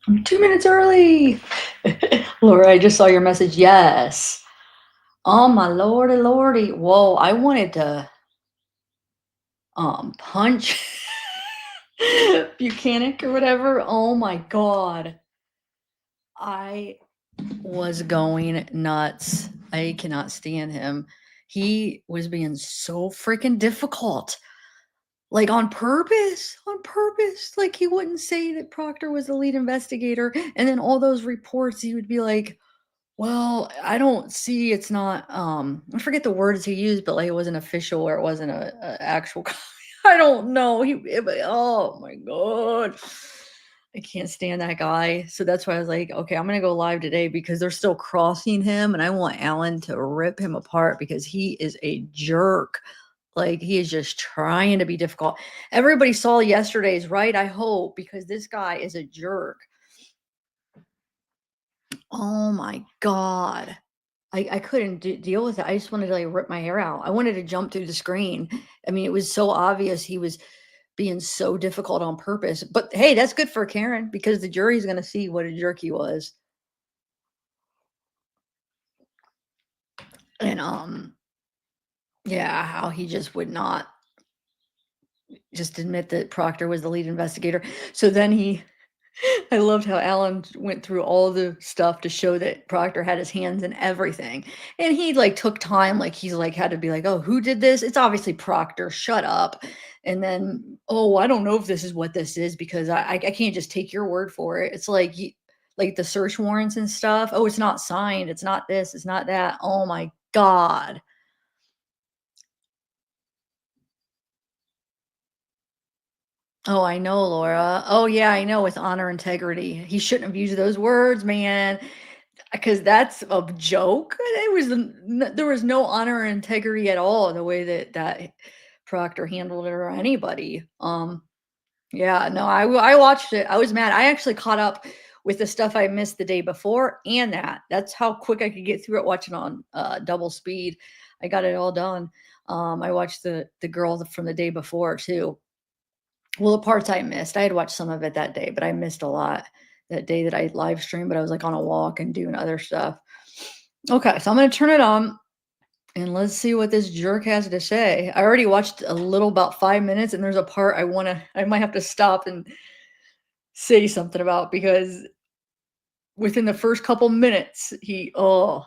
I'm 2 minutes early. Laura, I just saw your message. Yes. Oh my lordy lordy. Whoa, I wanted to punch Buchanan or whatever. Oh my god. I was going nuts. I cannot stand him. He was being so freaking difficult. Like on purpose. Like he wouldn't say that Proctor was the lead investigator. And then all those reports, he would be like, well, I don't see it's not, I forget the words he used, but like it wasn't official or it wasn't a actual I don't know. Oh my God. I can't stand that guy. So that's why I was like, okay, I'm gonna go live today because they're still crossing him and I want Alan to rip him apart because he is a jerk. Like he is just trying to be difficult. Everybody saw yesterday's, right? I hope, because this guy is a jerk. Oh my God. I couldn't deal with it. I just wanted to like rip my hair out. I wanted to jump through the screen. I mean, it was so obvious he was being so difficult on purpose. But hey, that's good for Karen because the jury's going to see what a jerk he was. And yeah, how he just would not just admit that Proctor was the lead investigator. So then I loved how Alan went through all the stuff to show that Proctor had his hands in everything. And he like took time, like he's like had to be like, oh, who did this? It's obviously Proctor, shut up. And then, oh, I don't know if this is what this is because I can't just take your word for it. It's like like the search warrants and stuff. Oh, it's not signed, it's not this, it's not that. Oh my God. Oh, I know, Laura. Oh yeah, I know with honor integrity. He shouldn't have used those words, man. Because that's a joke. It was there was no honor or integrity at all the way that Proctor handled it or anybody. Yeah, no, I watched it. I was mad. I actually caught up with the stuff I missed the day before and that. That's how quick I could get through it watching on double speed. I got it all done. I watched the girl from the day before too. Well, the parts I missed, I had watched some of it that day, but I missed a lot that day that I live streamed, but I was like on a walk and doing other stuff. Okay, so I'm gonna turn it on and let's see what this jerk has to say. I already watched a little about 5 minutes, and there's a part I might have to stop and say something about because within the first couple minutes, mm,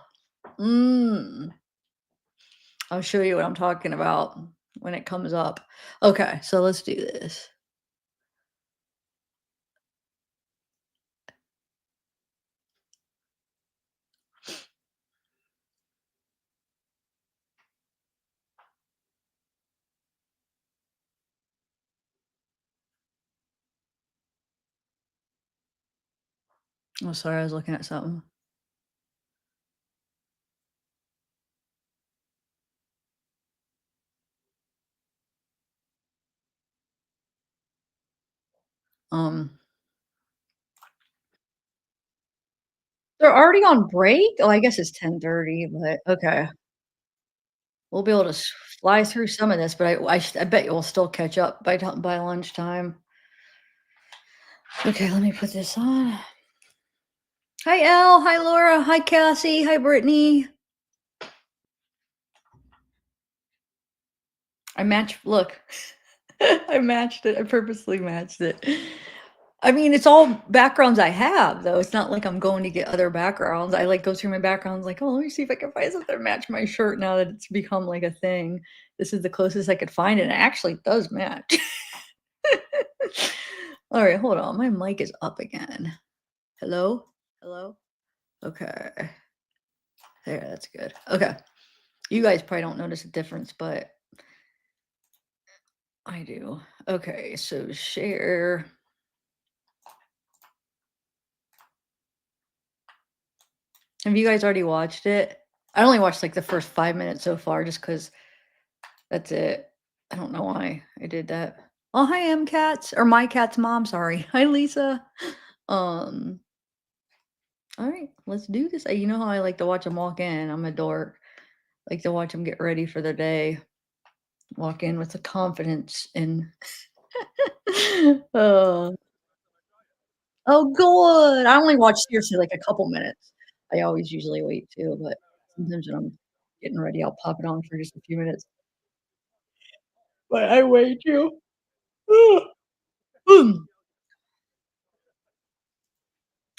I'll show you what I'm talking about when it comes up. Okay, so let's do this. Oh, sorry, I was looking at something. Um, they're already on break? Oh, I guess it's 10:30, but okay. We'll be able to fly through some of this, but I bet you we'll still catch up by lunchtime. Okay, let me put this on. Hi, Elle. Hi, Laura. Hi, Cassie. Hi, Brittany. I matched look. I matched it. I purposely matched it. I mean, it's all backgrounds I have, though. It's not like I'm going to get other backgrounds. I like go through my backgrounds, like, oh, let me see if I can find something to match my shirt now that it's become like a thing. This is the closest I could find, and it actually does match. All right, hold on. My mic is up again. Hello? Hello? Okay. There, that's good. Okay. You guys probably don't notice a difference, but I do. Okay, so share. Have you guys already watched it? I only watched like the first 5 minutes so far just because that's it. I don't know why I did that. Oh, hi, M Cats. Or my cat's mom, sorry. Hi, Lisa. Um, all right, let's do this. You know how I like to watch them walk in. I'm a dork. Like to watch them get ready for the day. Walk in with the confidence and oh, Oh, good. I only watch seriously like a couple minutes. I always usually wait too, but sometimes when I'm getting ready, I'll pop it on for just a few minutes. But I wait too.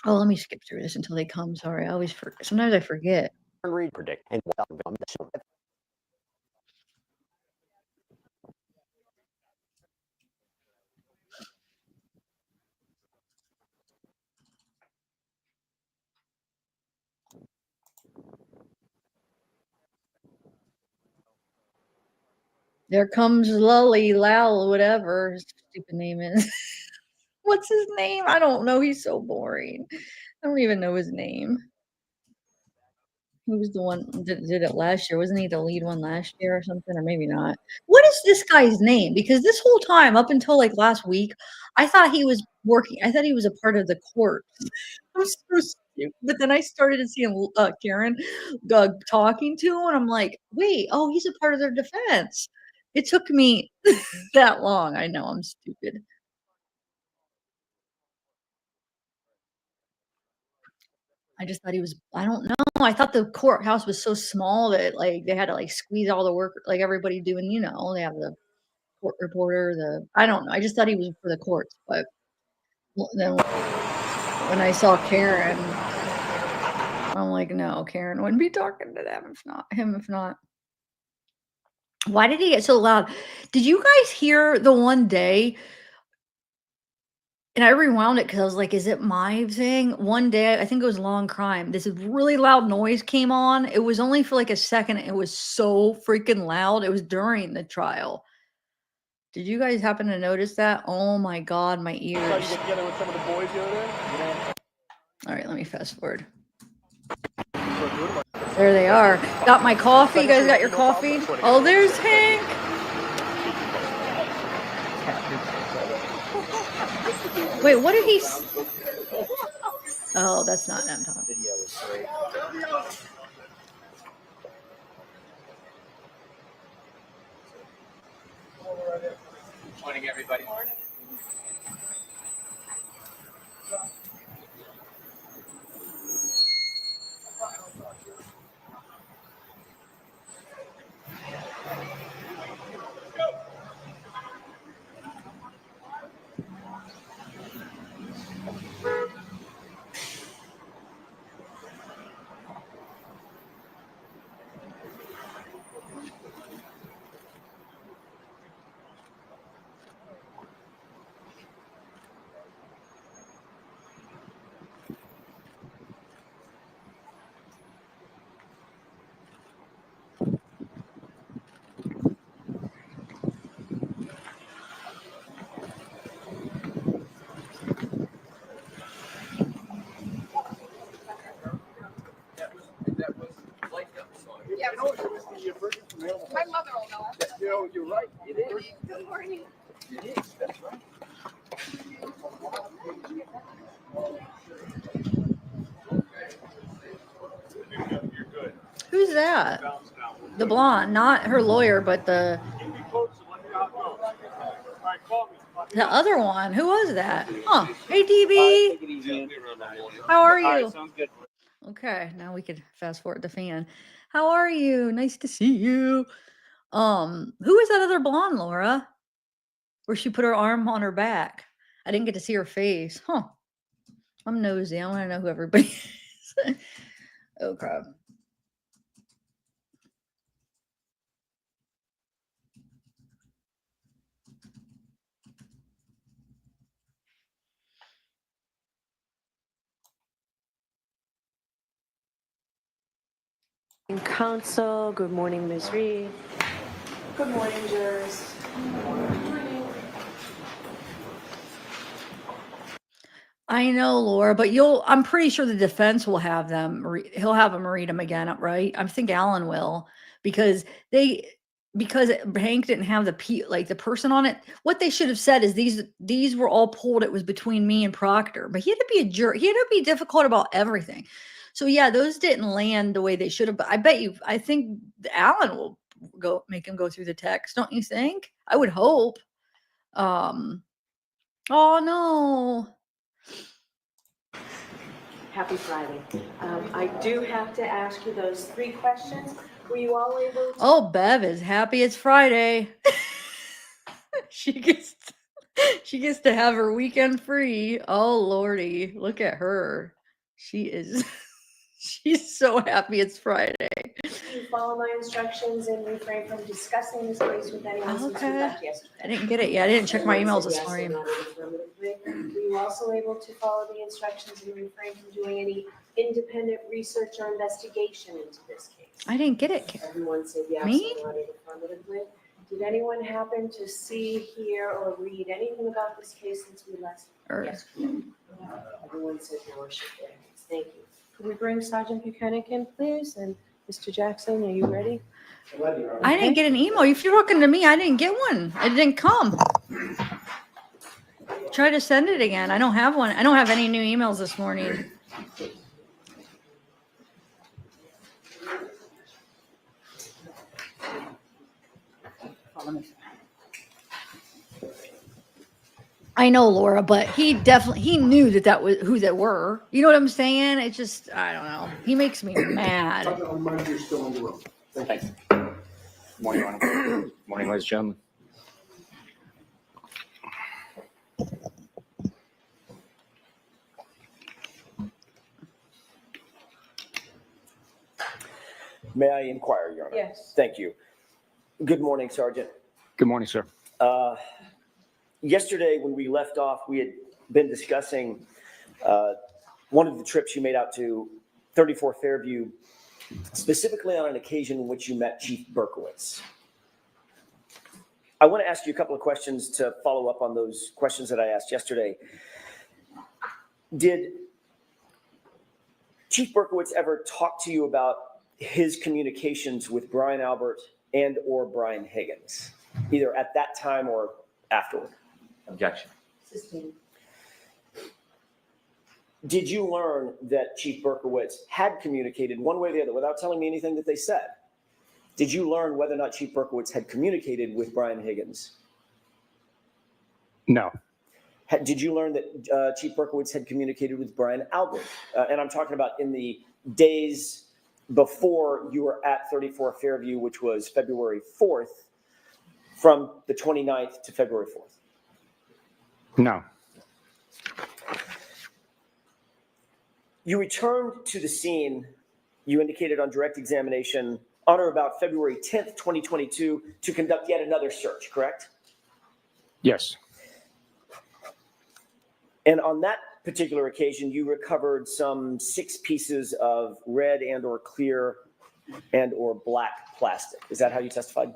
Oh, let me skip through this until they come. Sorry, I always sometimes I forget. Read predict and There comes Lully, Lal, whatever his stupid name is. What's his name? I don't know. He's so boring. I don't even know his name. He was the one that did it last year. Wasn't he the lead one last year or something? Or maybe not. What is this guy's name? Because this whole time, up until like last week, I thought he was a part of the court. I'm so stupid. But then I started to see him, Karen, talking to him, and I'm like, wait, oh, he's a part of their defense. It took me that long. I know I'm stupid. I just thought he was I don't know, I thought the courthouse was so small that, like, they had to, like, squeeze all the work like, everybody doing, they have the court reporter, I don't know, I just thought he was for the courts, but then when I saw Karen, I'm like, "No, Karen wouldn't be talking to them if not." Why did he get so loud? Did you guys hear the one day and I rewound it because I was like, "Is it my thing?" One day, I think it was Long Crime, this really loud noise came on. It was only for, like, a second, it was so freaking loud. It was during the trial. Did you guys happen to notice that? Oh my god, my saw you ears. get together with some of the boys the other day. Alright, let me fast forward. There they are. Got my coffee. You guys got your coffee? Oh, there's Hank. Wait, what did he Oh, that's not them talking. Morning, everybody. Yeah, no, it was the version from my mother will know. You know, you're right. It is. Good morning. It is. That's right. You're good. Who's that? The blonde, not her lawyer, but the other one. Who was that? Huh. Hey, DB. How are you? Sounds good. Okay, now we could fast forward the fan. How are you? Nice to see you. Who is that other blonde, Laura? Where she put her arm on her back. I didn't get to see her face. Huh. I'm nosy. I want to know who everybody is. Oh crap. Council, good morning, Ms. Reed. Good morning, jurors. I know, Laura, but I'm pretty sure the defense will have he'll have them read them again, right? I think Alan will because they because Hank didn't have like the person on it. What they should have said is these were all pulled. It was between me and Proctor, but he had to be a jerk. He had to be difficult about everything. So yeah, those didn't land the way they should have. But I think Alan will make him go through the text. Don't you think? I would hope. Um. Oh no. Happy Friday. I do have to ask you those 3 questions. Were you all able to? Oh, Bev is happy it's Friday. she gets she gets to have her weekend free. Oh lordy, look at her. She is she's so happy it's Friday. You follow my instructions and refrain from discussing this case with anyone since you Okay. left yesterday. I didn't get it yet. I didn't check my Everyone emails said this yes or morning. nodded affirmatively. Were you also able to follow the instructions and refrain from doing any independent research or investigation into this case? I didn't get it. Everyone said yes Me? or nodded affirmatively. Did anyone happen to see, hear, or read anything about this case since we last yesterday? Everyone said no or shook their heads. Thank you. Could we bring Sergeant Buchanan in, please? And Mr. Jackson, are you ready? I didn't get an email. If you're talking to me, I didn't get one. It didn't come. Try to send it again. I don't have one. I don't have any new emails this morning. I know, Laura, but he knew that was who they were. You know what I'm saying? It's just, I don't know. He makes me mad. I'll remind you you're still in the room. Thank you. Morning, Your Honor. Morning, ladies and gentlemen. May I inquire, Your Honor? Yes. Thank you. Good morning, Sergeant. Good morning, sir. Yesterday, when we left off, we had been discussing one of the trips you made out to 34 Fairview, specifically on an occasion in which you met Chief Berkowitz. I want to ask you a couple of questions to follow up on those questions that I asked yesterday. Did Chief Berkowitz ever talk to you about his communications with Brian Albert and or Brian Higgins, either at that time or afterward? Objection. Sustained. Did you learn that Chief Berkowitz had communicated one way or the other without telling me anything that they said? Did you learn whether or not Chief Berkowitz had communicated with Brian Higgins? No. Did you learn that Chief Berkowitz had communicated with Brian Albert? And I'm talking about in the days before you were at 34 Fairview, which was February 4th, from the 29th to February 4th. No. You returned to the scene, you indicated on direct examination, on or about February 10th, 2022, to conduct yet another search, correct? Yes. And on that particular occasion, you recovered some 6 pieces of red and or clear and or black plastic. Is that how you testified?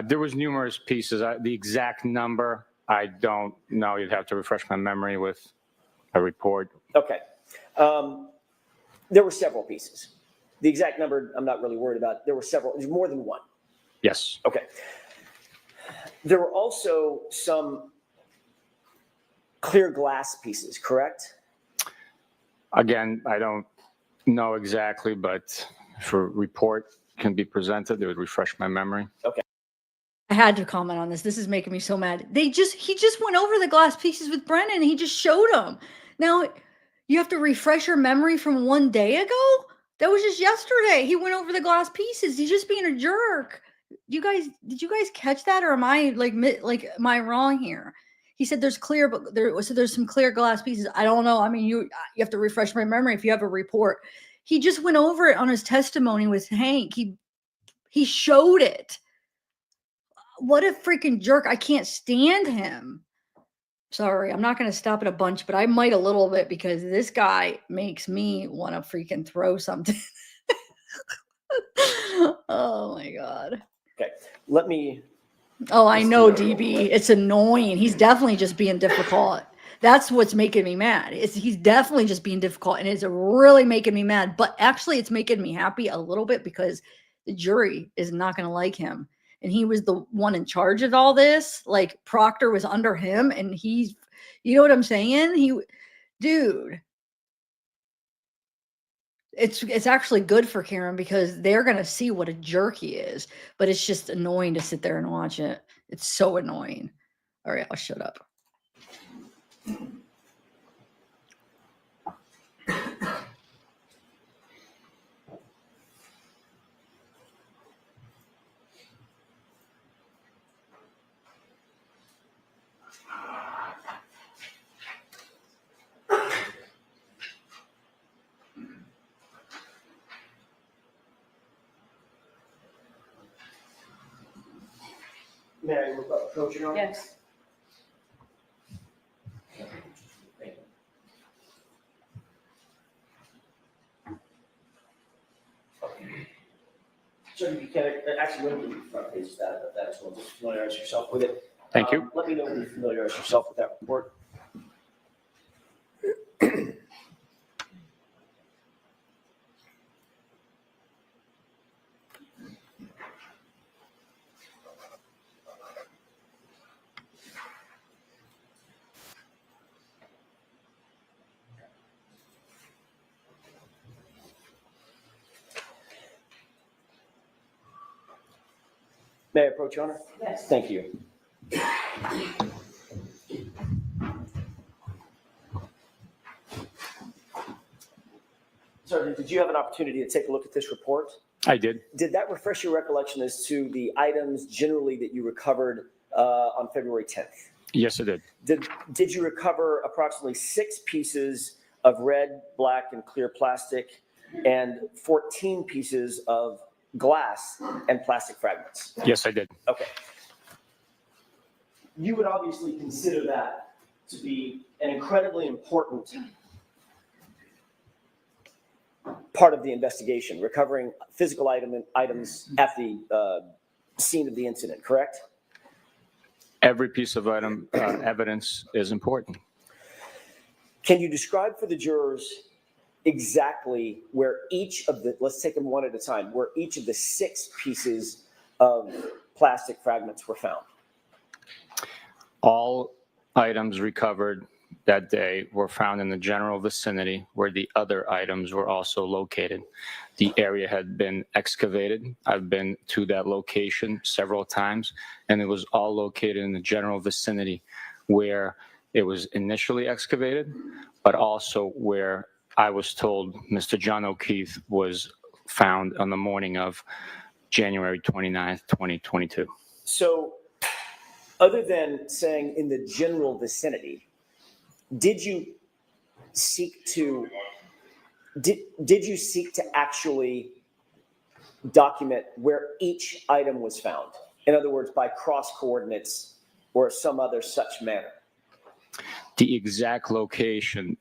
There was numerous pieces. The exact number, I don't know. You'd have to refresh my memory with a report. Okay. There were several pieces. The exact number, I'm not really worried about. There were several. There's more than one. Yes. Okay. There were also some clear glass pieces, correct? Again, I don't know exactly, but if a report can be presented, it would refresh my memory. Okay. I had to comment on this. This is making me so mad. He just went over the glass pieces with Brennan. He just showed them. Now you have to refresh your memory from one day ago. That was just yesterday. He went over the glass pieces. He's just being a jerk. Did you guys catch that, or am I am I wrong here? He said there's clear, but there's some clear glass pieces. I don't know. I mean, you have to refresh my memory if you have a report. He just went over it on his testimony with Hank. He showed it. What a freaking jerk. I can't stand him. Sorry, I'm not going to stop at a bunch, but I might a little bit because this guy makes me want to freaking throw something. Oh my God. Okay. Let me. Oh, I know, DB. It's annoying. He's definitely just being difficult. That's what's making me mad. He's definitely just being difficult, and it's really making me mad. But actually, it's making me happy a little bit because the jury is not going to like him. And he was the one in charge of all this. Like Proctor was under him, and you know what I'm saying? Dude, it's actually good for Karen because they're going to see what a jerk he is. But it's just annoying to sit there and watch it. It's so annoying. All right, I'll shut up. May I approach your honor? Yes. Thank you. So you can, actually, let me front page that as well, just familiarize yourself with it. Thank you. Let me know when you familiarize yourself with that report. May I approach, Your Honor? Yes. Thank you. Sir, did you have an opportunity to take a look at this report? I did. Did that refresh your recollection as to the items generally that you recovered on February 10th? Yes, it did. Did you recover approximately 6 pieces of red, black, and clear plastic and 14 pieces of glass and plastic fragments? Yes, I did. Okay. You would obviously consider that to be an incredibly important part of the investigation, recovering physical items at the scene of the incident, correct? Every piece of evidence is important. Can you describe for the jurors exactly where each of the, let's take them one at a time, where each of the 6 pieces of plastic fragments were found? All items recovered that day were found in the general vicinity where the other items were also located. The area had been excavated. I've been to that location several times, and it was all located in the general vicinity where it was initially excavated, but also where I was told Mr. John O'Keefe was found on the morning of January 29th, 2022. So, other than saying in the general vicinity, did you seek to actually document where each item was found? In other words, by cross coordinates or some other such manner? The exact location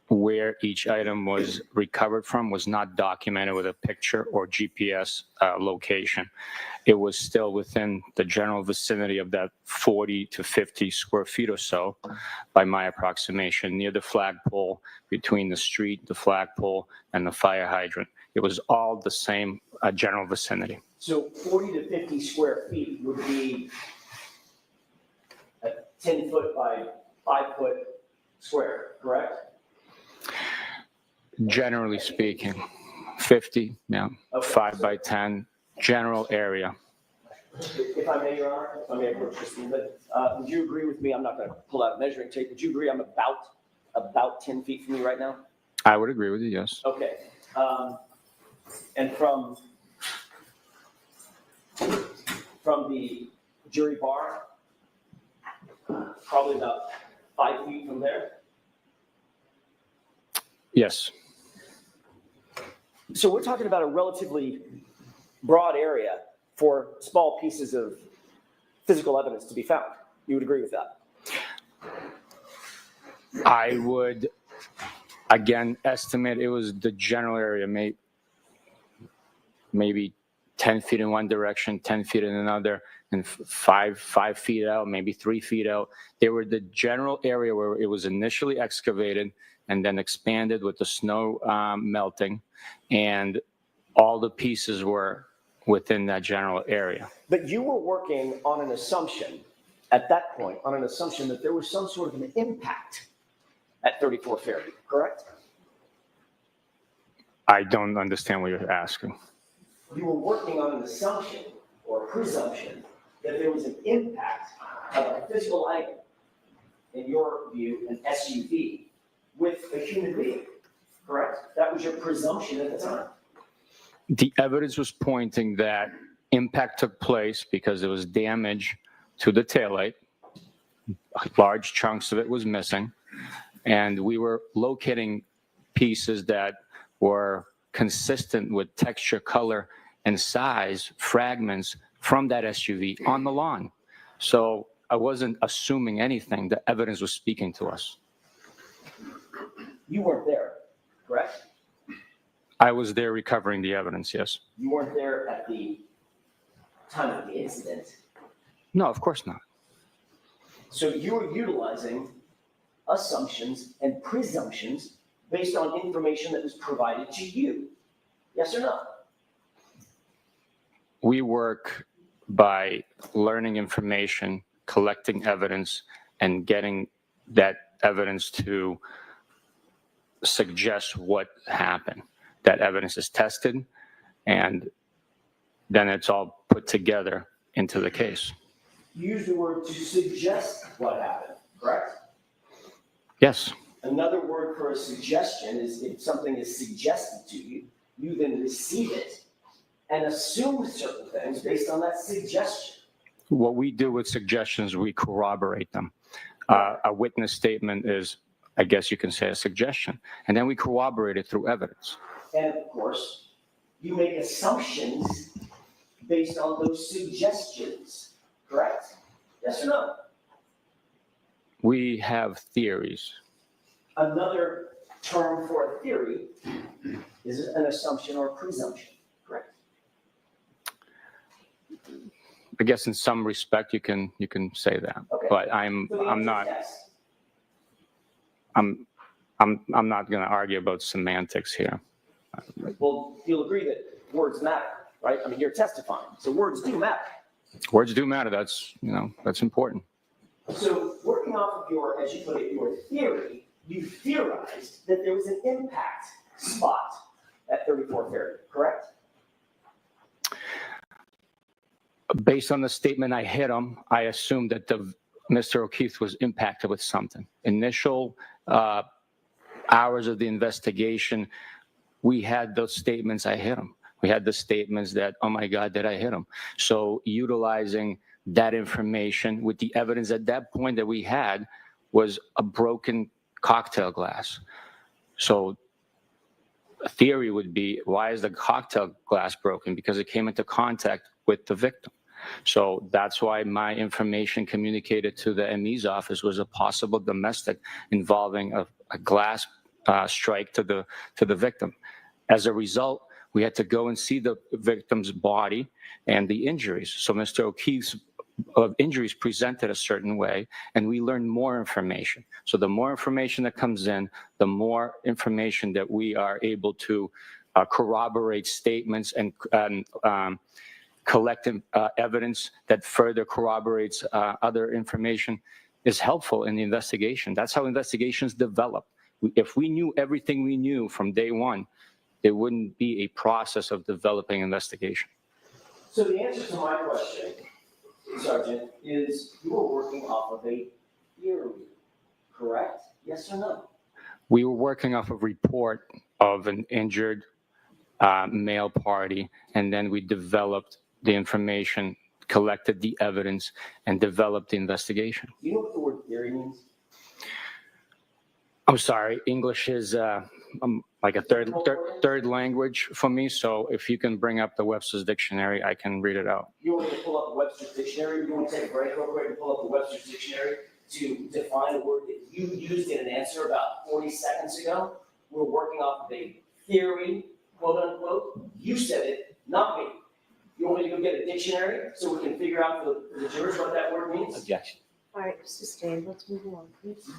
where each item was recovered from was not documented with a picture or GPS location. It was still within the general vicinity of that 40 to 50 square feet or so, by my approximation, near the flagpole, between the street, the flagpole, and the fire hydrant. It was all the same general vicinity. So 40 to 50 square feet would be a 10 foot by 5 foot square, correct? Generally speaking, 50, yeah, Okay. 5 by 10, general area. If I may, Your Honor, if I may approach this a little bit, would you agree with me? I'm not going to pull out a measuring tape. Would you agree I'm about 10 feet from you right now? I would agree with you, yes. Okay. And from the jury bar, probably about 5 feet from there. Yes. So we're talking about a relatively broad area for small pieces of physical evidence to be found. You would agree with that? I would, again, estimate it was the general area, maybe 10 feet in one direction, 10 feet in another, and 5 feet out, maybe 3 feet out. They were the general area where it was initially excavated and then expanded with the snow melting, and all the pieces were within that general area. But you were working on an assumption at that point, on an assumption that there was some sort of an impact at 34 Fairview, correct? I don't understand what you're asking. You were working on an assumption or presumption that there was an impact of a physical item, in your view, an SUV, with a human being, correct? That was your presumption at the time. The evidence was pointing that impact took place because there was damage to the taillight. Large chunks of it was missing. And we were locating pieces that were consistent with texture, color, and size, fragments from that SUV on the lawn. So I wasn't assuming anything. The evidence was speaking to us. You weren't there, correct? I was there recovering the evidence, yes. You weren't there at the time of the incident. No, of course not. So you were utilizing assumptions and presumptions based on information that was provided to you. Yes or no? We work by learning information, collecting evidence, and getting that evidence to suggest what happened. That evidence is tested, and then it's all put together into the case. You used the word to suggest what happened, correct? Yes. Another word for a suggestion is if something is suggested to you, you then receive it and assume certain things based on that suggestion. What we do with suggestions, we corroborate them. A witness statement is, I guess you can say, a suggestion, and then we corroborate it through evidence. And of course, you make assumptions based on those suggestions, correct? Yes or no? We have theories. Another term for a theory is an assumption or presumption, correct? I guess in some respect you can say that, Okay. but So the I'm answer not is yes. I'm not going to argue about semantics here. Well, you'll agree that words matter, right? I mean, you're testifying, so words do matter. Words do matter. That's important. So working off of your, as you put it, your theory, you theorized that there was an impact spot at 34 Fairview, correct? Based on the statement I hit him, I assumed that Mr. O'Keefe was impacted with something. Initial hours of the investigation, we had those statements, I hit him. We had the statements that, oh my God, did I hit him? So utilizing that information with the evidence at that point that we had was a broken cocktail glass. So a theory would be, why is the cocktail glass broken? Because it came into contact with the victim. So that's why my information communicated to the ME's office was a possible domestic involving a glass strike to the victim. As a result, we had to go and see the victim's body and the injuries. So Mr. O'Keefe's injuries presented a certain way, and we learned more information. So the more information that comes in, the more information that we are able to corroborate statements and collect evidence that further corroborates other information is helpful in the investigation. That's how investigations develop. If we knew everything we knew from day one, there wouldn't be a process of developing investigation. So the answer to my question, Sergeant, is you were working off of a theory, correct? Yes or no? We were working off a report of an injured male party, and then we developed the information, collected the evidence, and developed the investigation. Do you know what the word theory means? I'm sorry, English is like a third language for me. So if you can bring up the Webster's Dictionary, I can read it out. You want me to pull up the Webster's Dictionary? You want to take a break real quick and pull up the Webster's Dictionary to define a word that you used in an answer about 40 seconds ago? We're working off of a theory, quote unquote. You said it, not me. You want me to go get a dictionary so we can figure out for the jurors what that word means? Objection. All right, sustained, let's move on, please.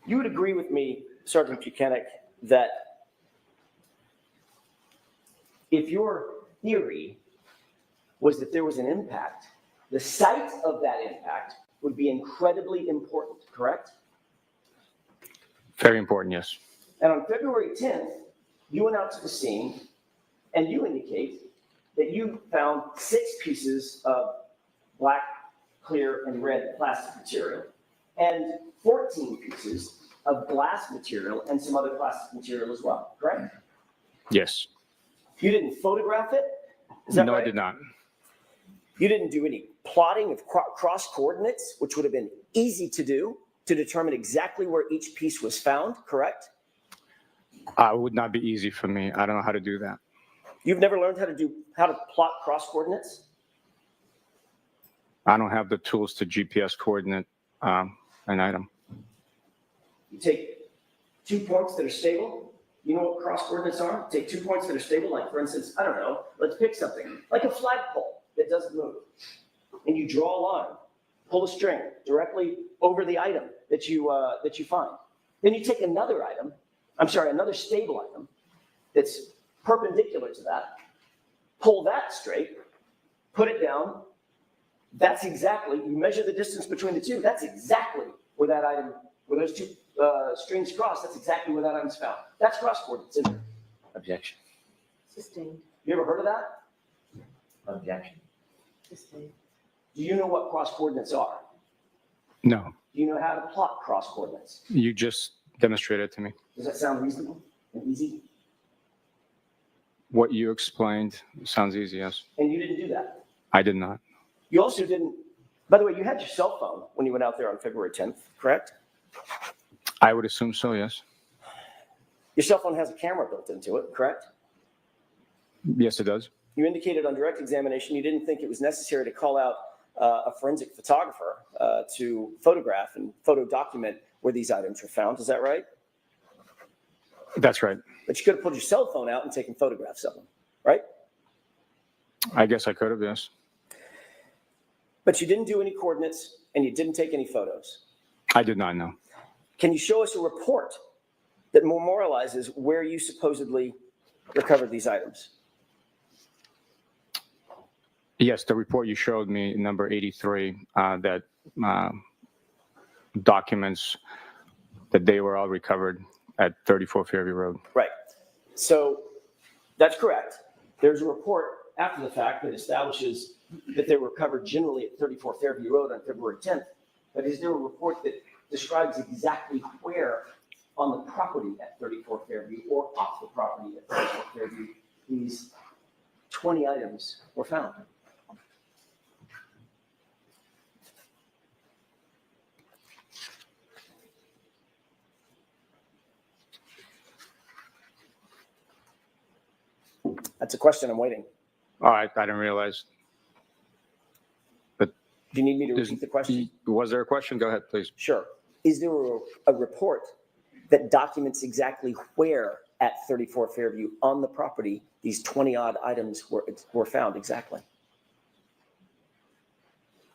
You would agree with me, Sergeant Buchanan, that if your theory was that there was an impact, the site of that impact would be incredibly important, correct? Very important, yes. And on February 10th, you went out to the scene and you indicate that you found 6 pieces of black, clear, and red plastic material and 14 pieces of glass material and some other plastic material as well, correct? Yes. You didn't photograph it? Is that No, right? I did not. You didn't do any plotting of cross coordinates, which would have been easy to do to determine exactly where each piece was found, correct? It would not be easy for me. I don't know how to do that. You've never learned how to plot cross coordinates? I don't have the tools to GPS coordinate an item. You take 2 points that are stable. You know what cross coordinates are? Take 2 points that are stable, like for instance, I don't know, let's pick something, like a flagpole that doesn't move. And you draw a line, pull a string directly over the item that you find. Then you take another stable item that's perpendicular to that, pull that straight, put it down. That's exactly, you measure the distance between the two, that's exactly where that item, where those two strings cross, that's exactly where that item's found. That's cross coordinates, isn't it? Objection. Sustained, You ever heard of that? Objection. sustained. Do you know what cross coordinates are? No, Do you know how to plot cross coordinates? you just demonstrated it to me. Does that sound reasonable and easy? What you explained sounds easy, yes. And you didn't do that. I did not. You also didn't, by the way, you had your cell phone when you went out there on February 10th, correct? I would assume so, yes. Your cell phone has a camera built into it, correct? Yes, it does. You indicated on direct examination you didn't think it was necessary to call out a forensic photographer to photograph and photo document where these items were found. Is that right? That's right. But you could have pulled your cell phone out and taken photographs of them, right? I guess I could have, yes. But you didn't do any coordinates and you didn't take any photos. I did not know. Can you show us a report that memorializes where you supposedly recovered these items? Yes, the report you showed me, number 83, that documents that they were all recovered at 34 Fairview Road. Right. So that's correct. There's a report after the fact that establishes that they were recovered generally at 34 Fairview Road on February 10th. But is there a report that describes exactly where on the property at 34 Fairview or off the property at 34 Fairview these 20 items were found? That's a question I'm waiting. Oh, I didn't realize. Do you need me to repeat the question? Was there a question? Go ahead, please. Sure. Is there a report that documents exactly where at 34 Fairview on the property these 20-odd items were found exactly?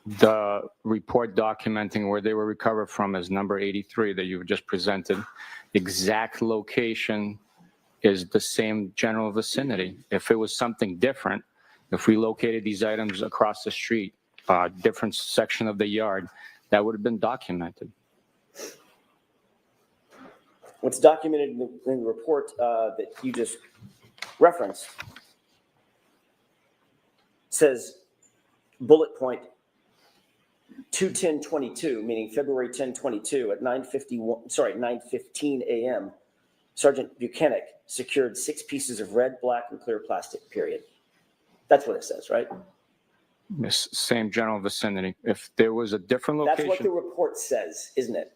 The report documenting where they were recovered from is number 83 that you just presented. Exact location is the same general vicinity. If it was something different, if we located these items across the street, different section of the yard, that would have been documented. What's documented in the report that you just referenced says bullet point 2/10/22, meaning February 10/22 at 9:15 a.m. Sergeant Buchanan secured 6 pieces of red, black, and clear plastic, period. That's what it says, right? This same general vicinity. If there was a different location. That's what the report says, isn't it?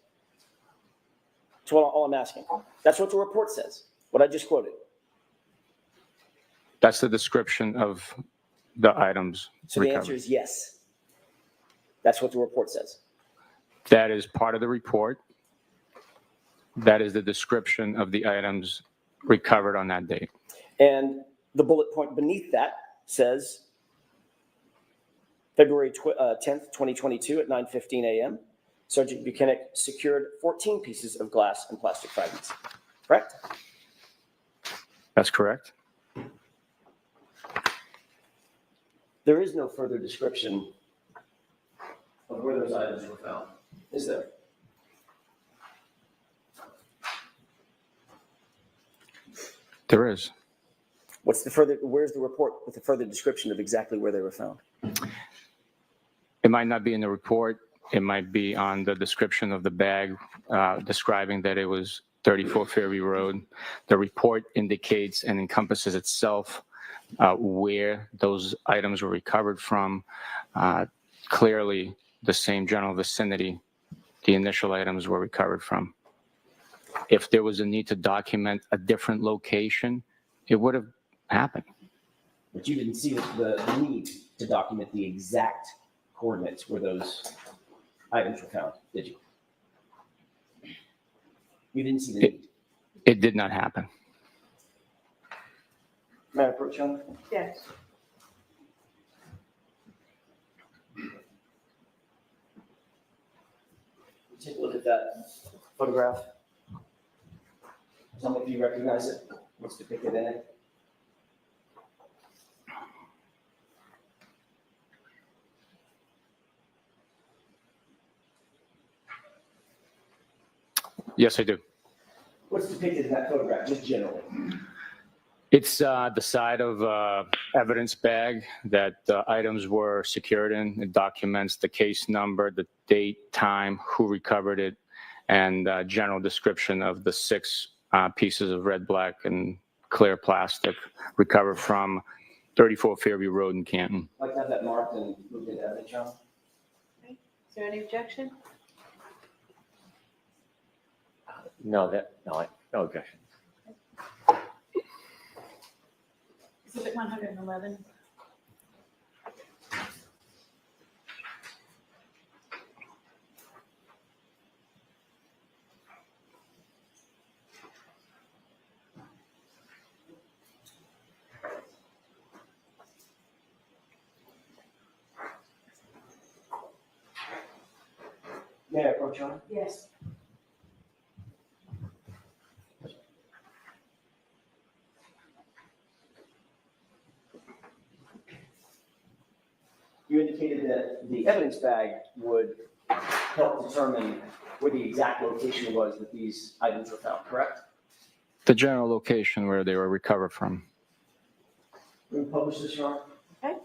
That's all I'm asking. That's what the report says, what I just quoted. That's the description of the items So recovered. the answer is yes. That's what the report says. That is part of the report. That is the description of the items recovered on that date. And the bullet point beneath that says February 10th, 2022 at 9:15 a.m., Sergeant Buchanan secured 14 pieces of glass and plastic fragments. Correct? That's correct. There is no further description of where those items were found, is there? There is. Where's the report with the further description of exactly where they were found? It might not be in the report. It might be on the description of the bag describing that it was 34 Fairview Road. The report indicates and encompasses itself where those items were recovered from. Clearly, the same general vicinity the initial items were recovered from. If there was a need to document a different location, it would have happened. But you didn't see the need to document the exact coordinates where those items were found, did you? You didn't see the need. It did not happen. May I approach you? Yes. Take a look at that photograph. Tell me if you recognize it. What's depicted in it? Yes, I do. What's depicted in that photograph, just generally? It's the side of evidence bag that items were secured in. It documents the case number, the date, time, who recovered it, and general description of the 6 pieces of red, black, and clear plastic recovered from 34 Fairview Road in Canton. I'd like to have that marked and moved into evidence, John. Is there any objection? No objection. Exhibit 111. May I approach you? Yes. You indicated that the evidence bag would help determine where the exact location was that these items were found, correct? The general location where they were recovered from. Can we publish this, Sean? Okay.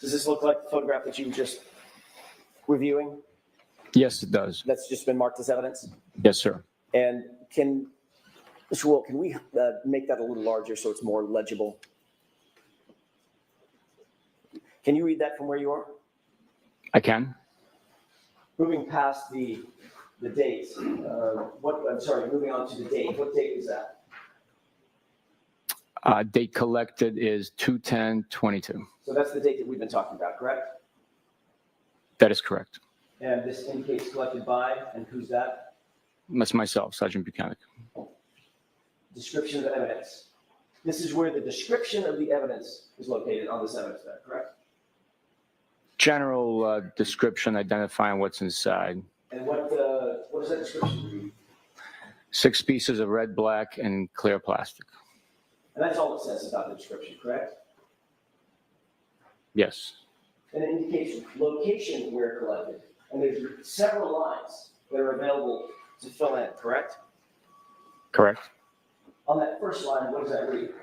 Does this look like the photograph that you were just reviewing? Yes, it does. That's just been marked as evidence? Yes, sir. And Mr. Wilt, can we make that a little larger so it's more legible? Can you read that from where you are? I can. Moving past the date, moving on to the date. What date is that? Date collected is 2/10/22. So that's the date that we've been talking about, correct? That is correct. And this indicates collected by, and who's that? That's myself, Sergeant Buchanan. Description of evidence. This is where the description of the evidence is located on this evidence bag, correct? General description identifying what's inside. And what does that description read? 6 pieces of red, black, and clear plastic. And that's all it says about the description, correct? Yes. And it indicates location where collected. And there's several lines that are available to fill in, correct? Correct. On that first line, what does that read?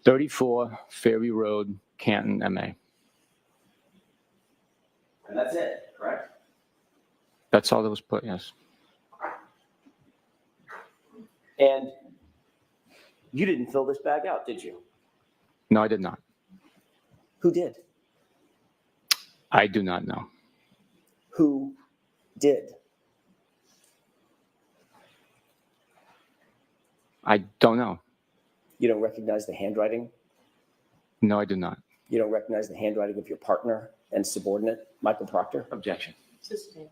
34 Fairview Road, Canton, MA. And that's it, correct? That's all that was put, yes. And you didn't fill this bag out, did you? No, I did not. Who did? I do not know. Who did? I don't know. You don't recognize the handwriting? No, I do not. You don't recognize the handwriting of your partner and subordinate, Michael Proctor? Objection. Sustained.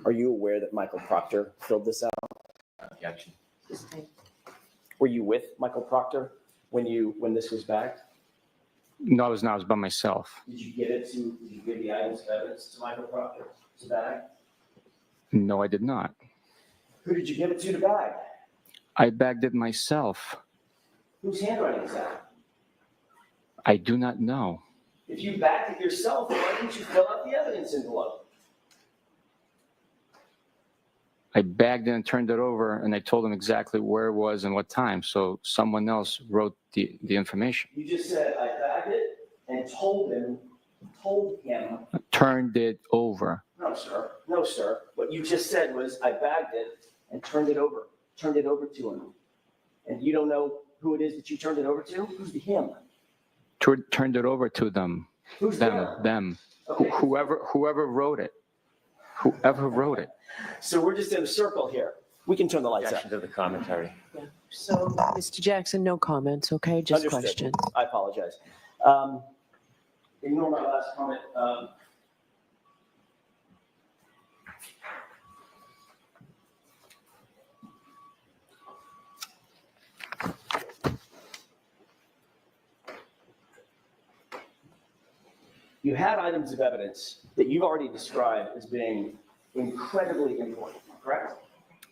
Are you aware that Michael Proctor filled this out? Objection. Sustained. Were you with Michael Proctor when this was bagged? No, I was not. I was by myself. Did you give the items of evidence to Michael Proctor to bag? No, I did not. Who did you give it to bag? I bagged it myself. Whose handwriting is that? I do not know. If you bagged it yourself, why didn't you fill out the evidence envelope? I bagged it and turned it over, and I told them exactly where it was and what time. So someone else wrote the information. You just said, I bagged it and told him. Turned it over. No, sir. No, sir. What you just said was, I bagged it and turned it over to him. And you don't know who it is that you turned it over to? Who's the him? Turned it over to them. Who's Them. Okay. Whoever wrote it. Whoever wrote it. So we're just in a circle here. We can turn the lights Objection up. to the commentary. So, Mr. Jackson, no comments, okay? Just Understood. questions. I apologize. Ignore my last comment. You had items of evidence that you've already described as being incredibly important, correct?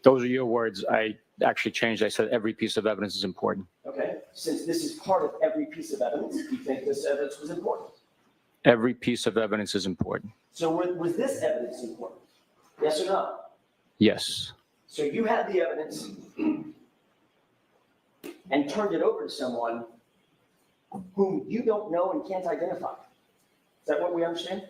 Those are your words. I actually changed. I said every piece of evidence is important. Okay, since this is part of every piece of evidence, do you think this evidence was important? Every piece of evidence is important. So was this evidence important? Yes or no? Yes. So you had the evidence and turned it over to someone whom you don't know and can't identify. Is that what we understand?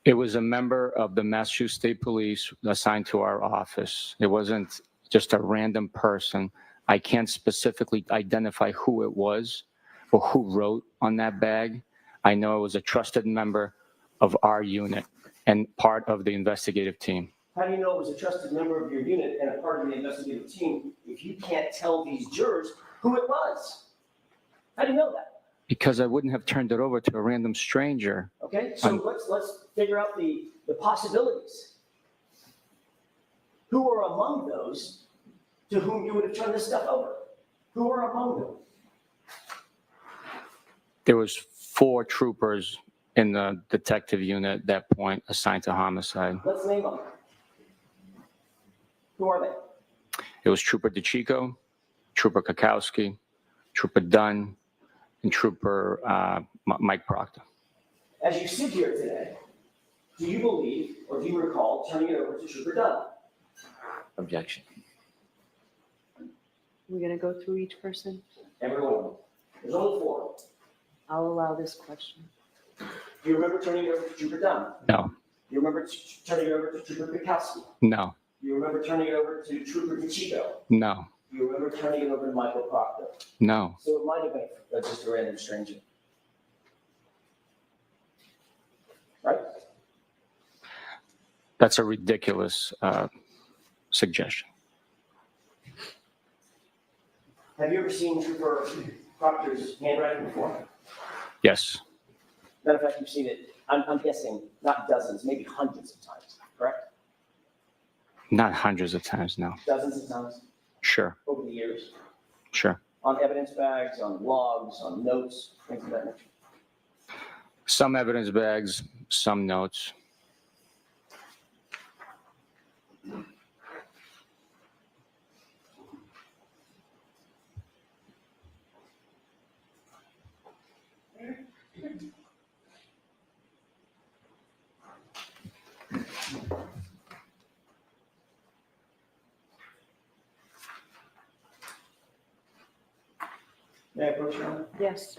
It was a member of the Massachusetts State Police assigned to our office. It wasn't just a random person. I can't specifically identify who it was or who wrote on that bag. I know it was a trusted member of our unit and part of the investigative team. How do you know it was a trusted member of your unit and a part of the investigative team if you can't tell these jurors who it was? How do you know that? Because I wouldn't have turned it over to a random stranger. Okay, so let's figure out the possibilities. Who are among those to whom you would have turned this stuff over? Who are among them? There was 4 troopers in the detective unit at that point assigned to homicide. Let's name them. Who are they? It was Trooper DeChico, Trooper Kakowski, Trooper Dunn, and Trooper Mike Proctor. As you sit here today, do you believe or do you recall turning it over to Trooper Dunn? Objection. We're going to go through each person. Every one of them. There's only 4. I'll allow this question. Do you remember turning it over to Trooper Dunn? No, Do you remember turning it over to Trooper Pikowski? no, Do you remember turning it over to Trooper DeChico? no, Do you remember turning it over to Michael Proctor? no. So it might have been just a random stranger. Right? That's a ridiculous suggestion. Have you ever seen Trooper Proctor's handwriting before? Yes, Matter of fact, you've seen it, I'm guessing, not dozens, maybe hundreds of times, correct? not hundreds of times, no. Dozens of times Sure, over the years. sure. On evidence bags, on logs, on notes, things of that nature. Some evidence bags, some notes. May I approach you on Yes.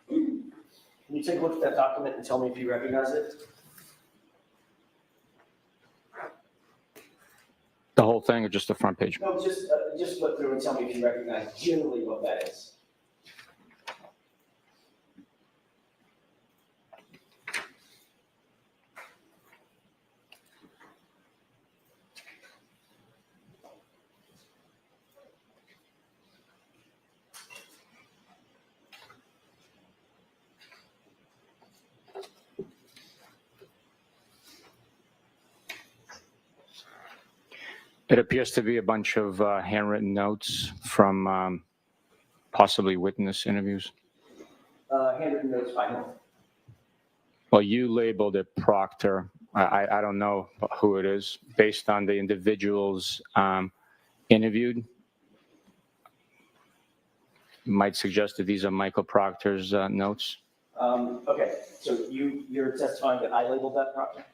Can you take a look at that document and tell me if you recognize it? The whole thing or just the front page? No, just flip through and tell me if you recognize generally what that is. It appears to be a bunch of handwritten notes from possibly witness interviews. Handwritten notes by whom? Well, you labeled it Proctor. I don't know who it is based on the individuals interviewed. Might suggest that these are Michael Proctor's notes. Okay, so you're testifying that I labeled that Proctor?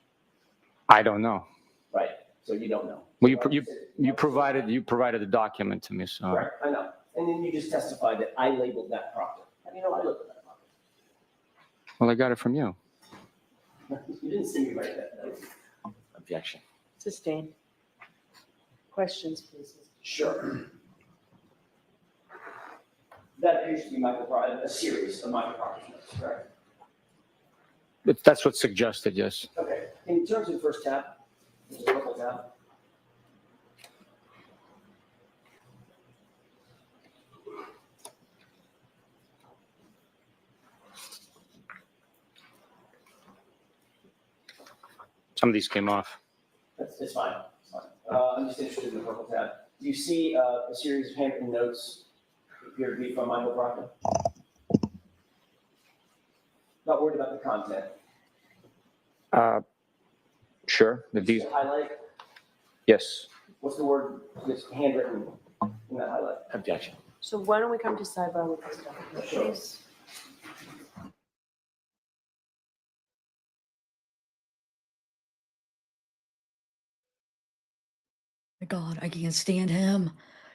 I don't know. Right, so you don't know. Well, you provided the document to me, so. Right, I know. And then you just testified that I labeled that Proctor. How do you know I labeled that Proctor? Well, I got it from you. You didn't see me write that note. Objection. Sustained. Questions, please. Sure. That appears to be a series of Michael Proctor's notes, correct? That's what's suggested, yes. Okay. In terms of the first tab, there's a purple tab. Some of these came off. It's fine. It's fine. I'm just interested in the purple tab. Do you see a series of handwritten notes that appear to be from Michael Proctor? Not worried about the content. Sure. If these, The highlight, yes. what's the word that's handwritten in that highlight? Objection. So why don't we come to sidebar with this document, Sure. please? My God, I can't stand him.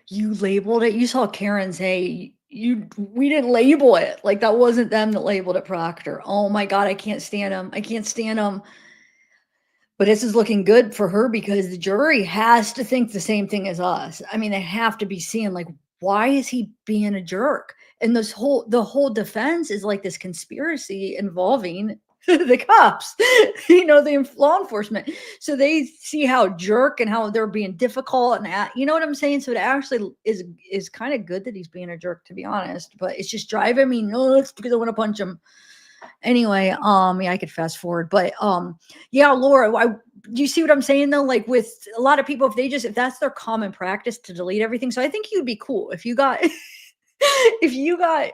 You labeled it. You saw Karen say we didn't label it. Like that wasn't them that labeled it Proctor. Oh my God, I can't stand him. I can't stand him. But this is looking good for her because the jury has to think the same thing as us. I mean, they have to be seeing like, why is he being a jerk? And the whole defense is like this conspiracy involving the cops, the law enforcement. So they see how jerk and how they're being difficult and you know what I'm saying? So it actually is kind of good that he's being a jerk, to be honest, but it's just driving me nuts because I want to punch him. Anyway, yeah, I could fast forward, but yeah, Laura, do you see what I'm saying though? Like with a lot of people, if that's their common practice to delete everything. So I think you'd be cool if you got if you got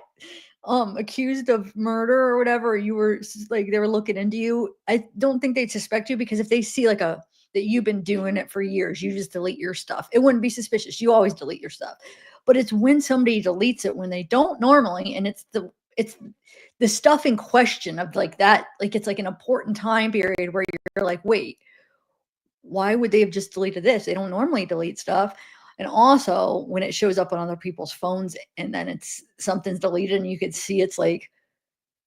accused of murder or whatever, you were like they were looking into you. I don't think they'd suspect you because if they see like that you've been doing it for years, you just delete your stuff. It wouldn't be suspicious. You always delete your stuff. But it's when somebody deletes it when they don't normally, and it's the stuff in question of like that, like it's like an important time period where you're like, wait, why would they have just deleted this? They don't normally delete stuff. And also when it shows up on other people's phones and then it's something's deleted and you could see it's like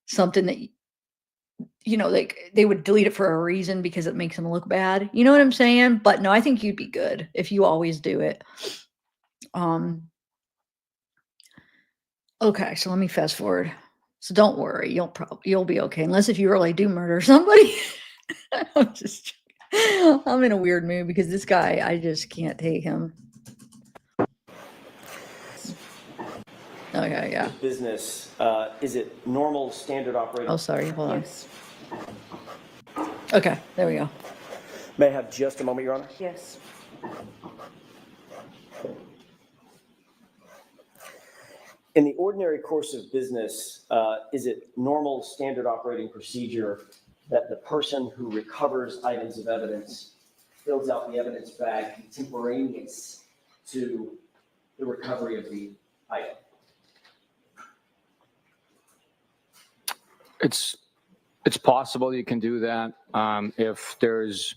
something that like they would delete it for a reason because it makes them look bad. You know what I'm saying? But no, I think you'd be good if you always do it. Okay, so let me fast forward. So don't worry, you'll be okay unless if you really do murder somebody. I'm in a weird mood because this guy, I just can't take him. Okay, yeah. Business, is it normal standard operating? Oh, sorry, hold on. Yes, Okay, there we go. May I have just a moment, Your Honor? yes. In the ordinary course of business, is it normal standard operating procedure that the person who recovers items of evidence fills out the evidence bag contemporaneous to the recovery of the item? It's possible you can do that. If there's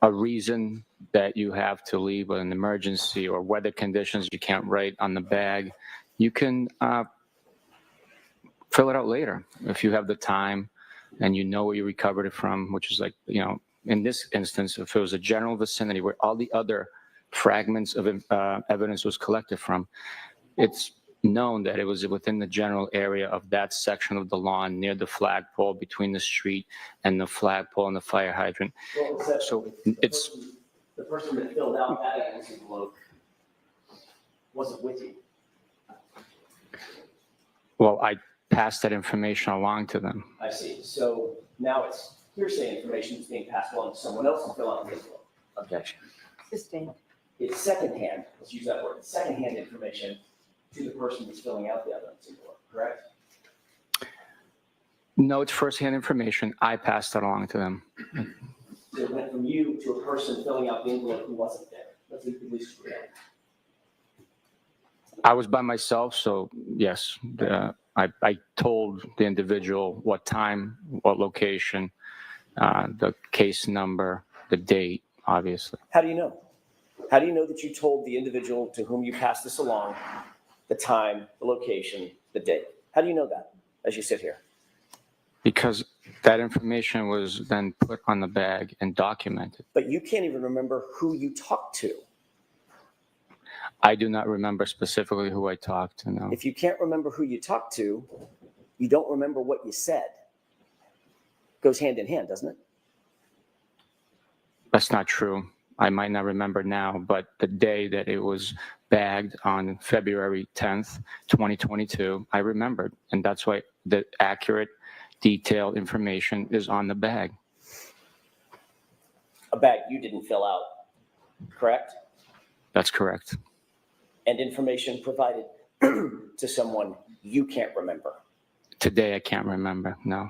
a reason that you have to leave with an emergency or weather conditions you can't write on the bag, you can fill it out later if you have the time and you know where you recovered it from, which is like, in this instance, if it was a general vicinity where all the other fragments of evidence was collected from, it's known that it was within the general area of that section of the lawn near the flagpole between the street and the flagpole and the fire hydrant. Well, So it's the person that filled out that evidence envelope wasn't with you. well, I passed that information along to them. I see. So now it's hearsay information that's being passed along to someone else to fill out the envelope. Objection. Sustained. It's secondhand, let's use that word, it's secondhand information to the person that's filling out the evidence envelope, correct? No, it's firsthand information. I passed that along to them. So it went from you to a person filling out the envelope who wasn't there. Let's at least agree on that. I was by myself, so yes, I told the individual what time, what location, the case number, the date, obviously. How do you know? How do you know that you told the individual to whom you passed this along the time, the location, the date? How do you know that as you sit here? Because that information was then put on the bag and documented. But you can't even remember who you talked to. I do not remember specifically who I talked to, no. If you can't remember who you talked to, you don't remember what you said. Goes hand in hand, doesn't it? That's not true. I might not remember now, but the day that it was bagged on February 10th, 2022, I remembered. And that's why the accurate, detailed information is on the bag. A bag you didn't fill out, correct? That's correct. And information provided to someone you can't remember. Today, I can't remember, no.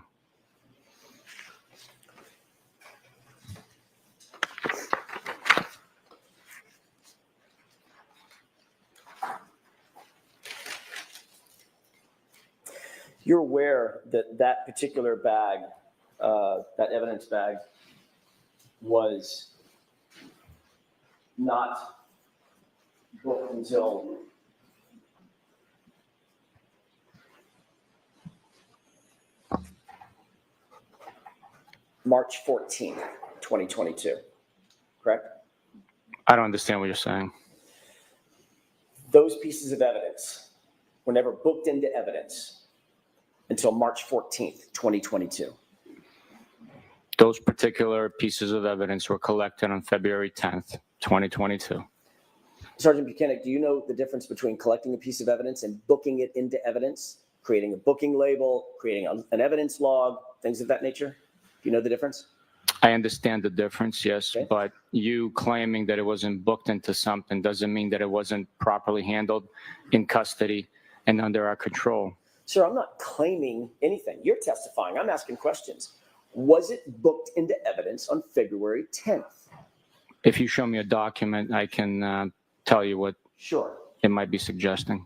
You're aware that that particular bag, that evidence bag, was not booked until March 14th, 2022, correct? I don't understand what you're saying. Those pieces of evidence were never booked into evidence until March 14th, 2022. Those particular pieces of evidence were collected on February 10th, 2022. Sergeant Buchanan, do you know the difference between collecting a piece of evidence and booking it into evidence, creating a booking label, creating an evidence log, things of that nature? Do you know the difference? I understand the difference, yes, Okay. but you claiming that it wasn't booked into something doesn't mean that it wasn't properly handled in custody and under our control. Sir, I'm not claiming anything. You're testifying. I'm asking questions. Was it booked into evidence on February 10th? If you show me a document, I can tell you what Sure. it might be suggesting.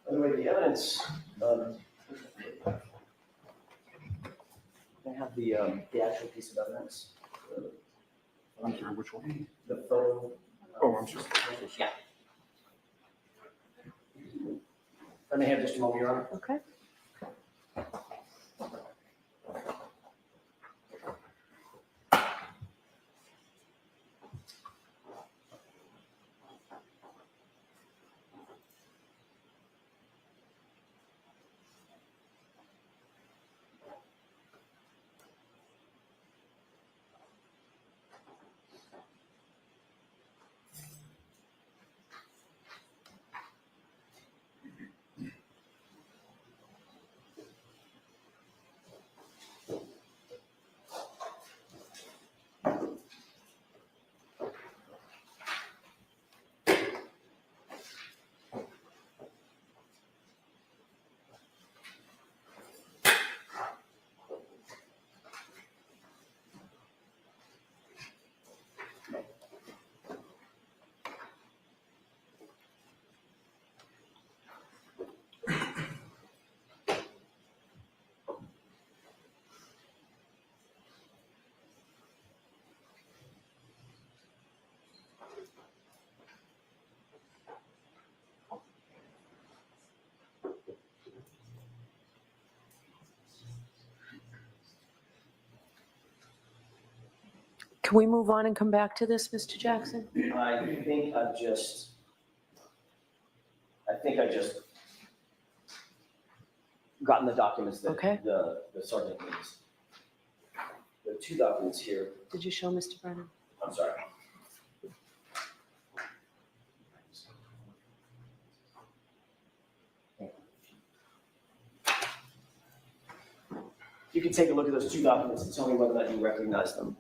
By the way, the evidence, I have the actual piece of evidence. I'm sorry, which one? The photo. Oh, I'm sorry. Yeah. I may have just a moment, Your Honor. Okay. Can we move on and come back to this, Mr. Jackson? I think I just gotten the documents that Okay. the sergeant needs. There are two documents here. Did you show Mr. Brennan? I'm sorry. You can take a look at those two documents and tell me whether or not you recognize them.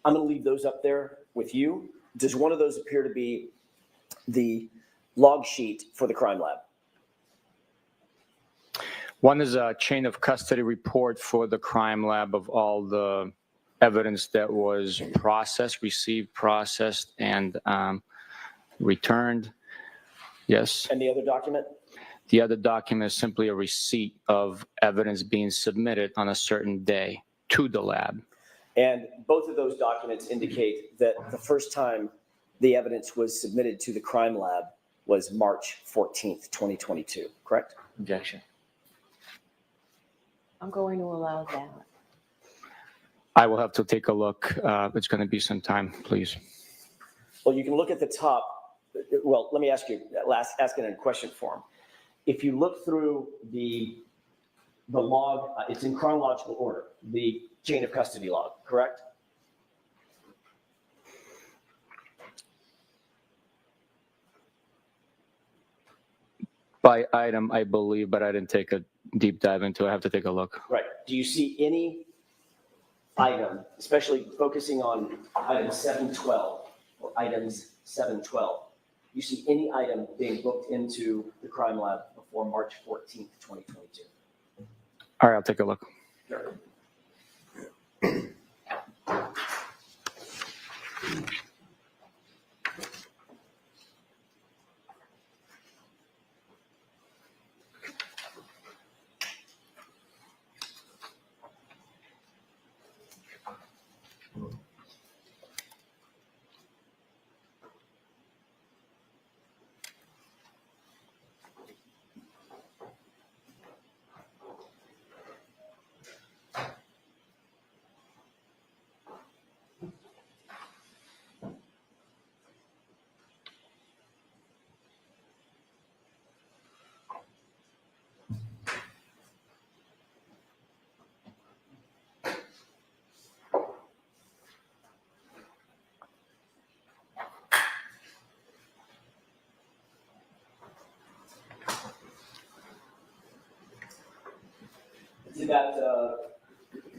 I'm going to leave those up there with you. Does one of those appear to be the log sheet for the crime lab? One is a chain of custody report for the crime lab of all the evidence that was processed, received, processed, and returned. Yes. And the other document? The other document is simply a receipt of evidence being submitted on a certain day to the lab. And both of those documents indicate that the first time the evidence was submitted to the crime lab was March 14th, 2022, correct? Objection. I'm going to allow that. I will have to take a look. It's going to be some time, please. Well, you can look at the top. Well, let me ask you, ask it in a question form. If you look through the log, it's in chronological order, the chain of custody log, correct? By item, I believe, but I didn't take a deep dive into it. I have to take a look. Right. Do you see any item, especially focusing on item 712 or items 712, you see any item being booked into the crime lab before March 14th, 2022? All right, I'll take a look. Sure. Did that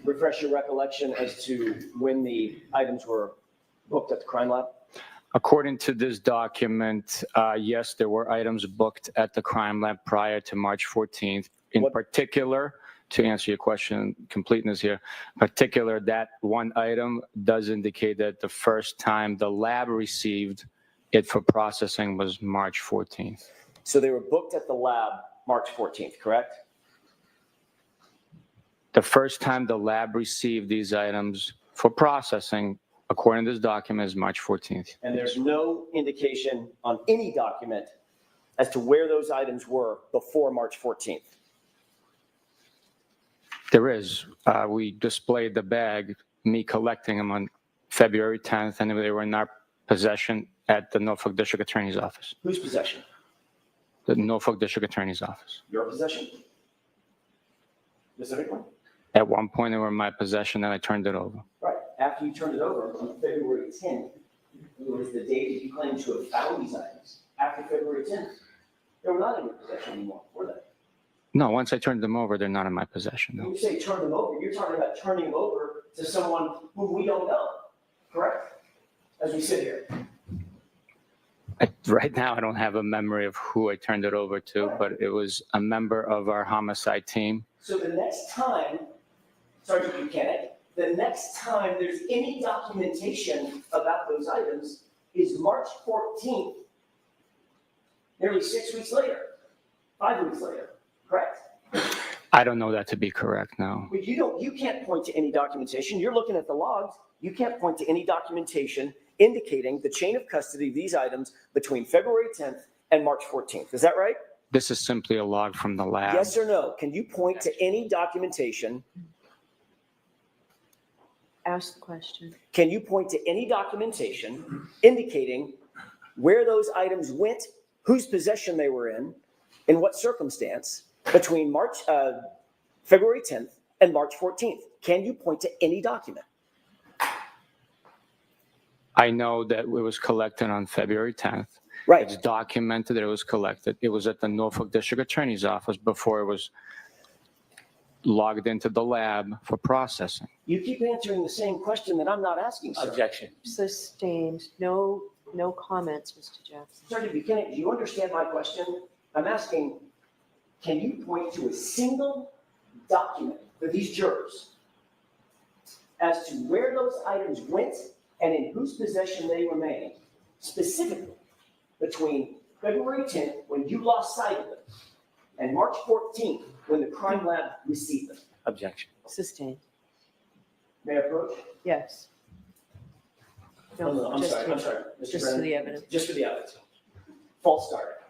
refresh your recollection as to when the items were booked at the crime lab? According to this document, yes, there were items booked at the crime lab prior to March 14th. In particular, to answer your question, completeness here, particular, that one item does indicate that the first time the lab received it for processing was March 14th. So they were booked at the lab March 14th, correct? The first time the lab received these items for processing, according to this document, is March 14th. And there's no indication on any document as to where those items were before March 14th. There is. We displayed the bag, me collecting them on February 10th, and they were in our possession at the Norfolk District Attorney's Office. Whose possession? The Norfolk District Attorney's Office. Your possession? Specifically? At one point, they were in my possession, and I turned it over. Right. After you turned it over on February 10th, it was the date that you claimed to have found these items. After February 10th, they were not in your possession anymore, were they? No, once I turned them over, they're not in my possession. When No. you say turn them over, you're talking about turning them over to someone whom we don't know, correct? As we sit here. Right now, I don't have a memory of who I turned it over to, but it was a member of our homicide team. So the next time, Sergeant Buchanan, the next time there's any documentation about those items is March 14th, nearly 6 weeks later, 5 weeks later, correct? I don't know that to be correct, no. But you can't point to any documentation. You're looking at the logs. You can't point to any documentation indicating the chain of custody of these items between February 10th and March 14th. Is that right? This is simply a log from the lab. Yes or no? Can you point to any documentation? Ask the question. Can you point to any documentation indicating where those items went, whose possession they were in what circumstance between February 10th and March 14th? Can you point to any document? I know that it was collected on February 10th. Right. It's documented that it was collected. It was at the Norfolk District Attorney's Office before it was logged into the lab for processing. You keep answering the same question that I'm not asking, sir. Objection. Sustained. No comments, Mr. Jackson. Sergeant Buchanan, do you understand my question? I'm asking, can you point to a single document for these jurors as to where those items went and in whose possession they remained, specifically between February 10th, when you lost sight of them, and March 14th, when the crime lab received them? Objection. Sustained. May I approach? Yes. I'm just sorry, to- I'm sorry. Mr. Just for Brennan. the evidence. Just for the evidence. False start.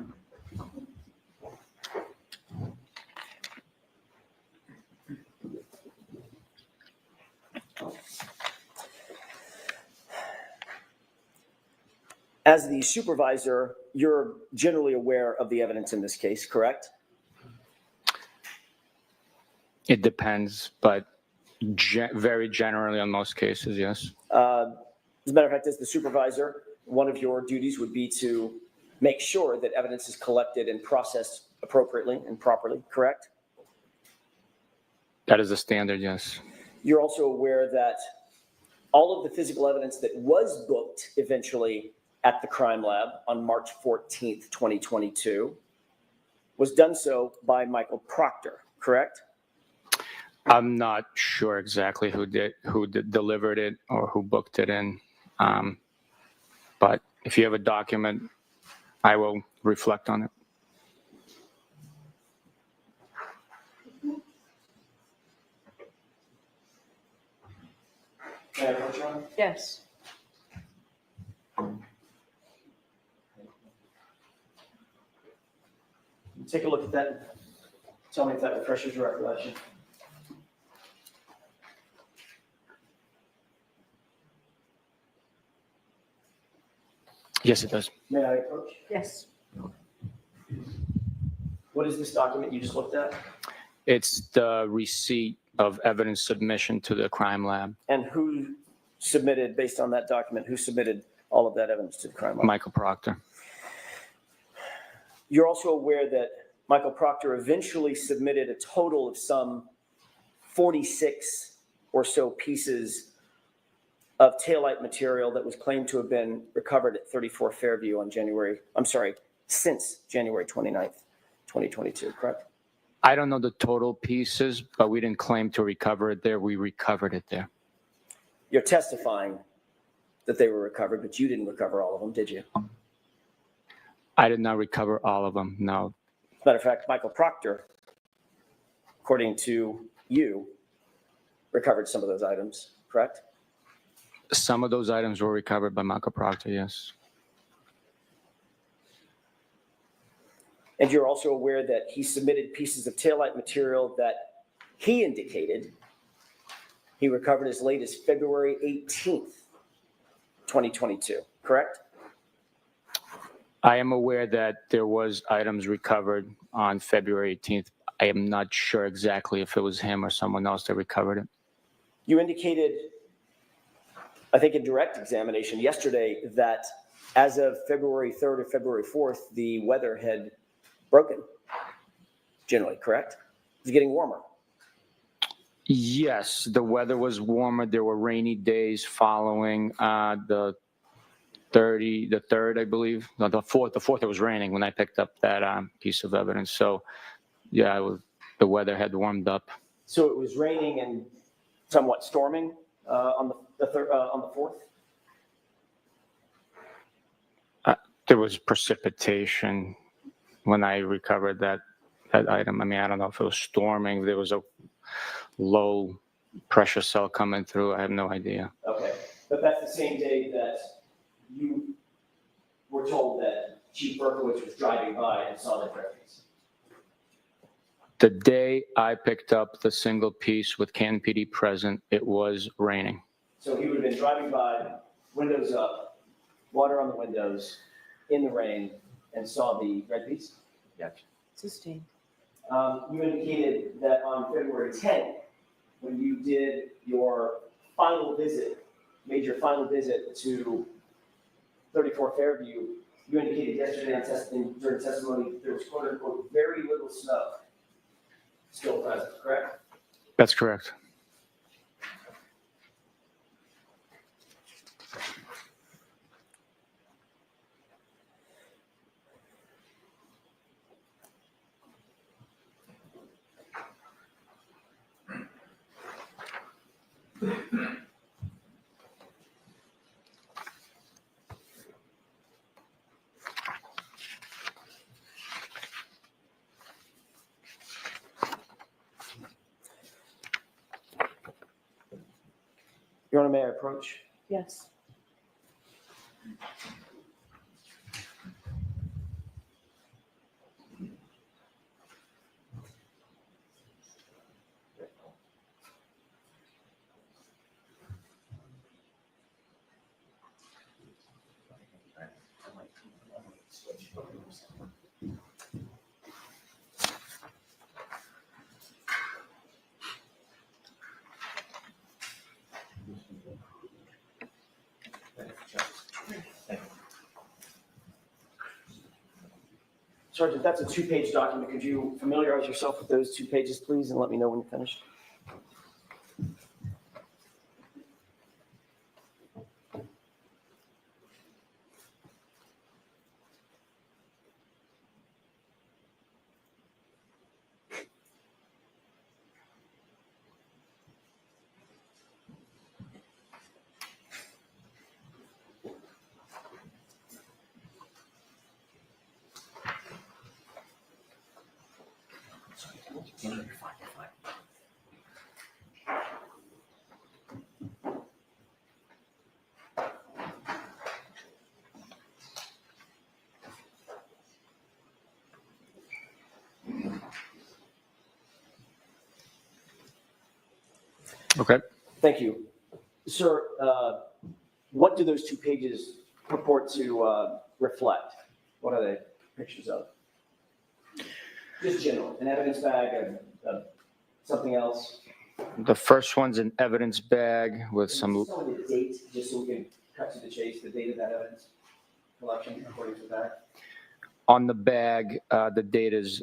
As the supervisor, you're generally aware of the evidence in this case, correct? It depends, but very generally on most cases, yes. As a matter of fact, as the supervisor, one of your duties would be to make sure that evidence is collected and processed appropriately and properly, correct? That is the standard, yes. You're also aware that all of the physical evidence that was booked eventually at the crime lab on March 14th, 2022, was done so by Michael Proctor, correct? I'm not sure exactly who delivered it or who booked it in. But if you have a document, I will reflect on it. May I approach, Your Honor? Yes. Take a look at that. Tell me if that refreshes your recollection. Yes, it does. May I approach? Yes. What is this document you just looked at? It's the receipt of evidence submission to the crime lab. And who submitted, based on that document, who submitted all of that evidence to the crime lab? Michael Proctor. You're also aware that Michael Proctor eventually submitted a total of some 46 or so pieces of taillight material that was claimed to have been recovered at 34 Fairview on since January 29th, 2022, correct? I don't know the total pieces, but we didn't claim to recover it there. We recovered it there. You're testifying that they were recovered, but you didn't recover all of them, did you? I did not recover all of them, no. As a matter of fact, Michael Proctor, according to you, recovered some of those items, correct? Some of those items were recovered by Michael Proctor, yes. And you're also aware that he submitted pieces of taillight material that he indicated he recovered as late as February 18th, 2022, correct? I am aware that there was items recovered on February 18th. I am not sure exactly if it was him or someone else that recovered it. You indicated, I think in direct examination yesterday, that as of February 3rd or February 4th, the weather had broken, generally, correct? It was getting warmer. Yes, the weather was warmer. There were rainy days following the 3rd, I believe. No, the 4th, it was raining when I picked up that piece of evidence. So, yeah, the weather had warmed up. So it was raining and somewhat storming on the 4th? There was precipitation when I recovered that item. I mean, I don't know if it was storming. There was a low pressure cell coming through. I have no idea. Okay, but that's the same day that you were told that Chief Berkowitz was driving by and saw the records. The day I picked up the single piece with Can PD present, it was raining. So he would have been driving by, windows up, water on the windows, in the rain, and saw the red piece? Objection. Sustained. You indicated that on February 10th, when you did your final visit, made your final visit to 34 Fairview, you indicated yesterday during testimony that there was quote unquote very little snow still present, correct? That's correct. Your Honor, may I approach? Yes. Sergeant, that's a 2-page document. Could you familiarize yourself with those 2 pages, please, and let me know when you're finished? Okay. Thank you. Sir, what do those 2 pages purport to reflect? What are they pictures of? Just general, an evidence bag, something else? The first one's an evidence bag with Can you some, tell me the date, just so we can cut to the chase, the date of that evidence collection according to that? on the bag, the date is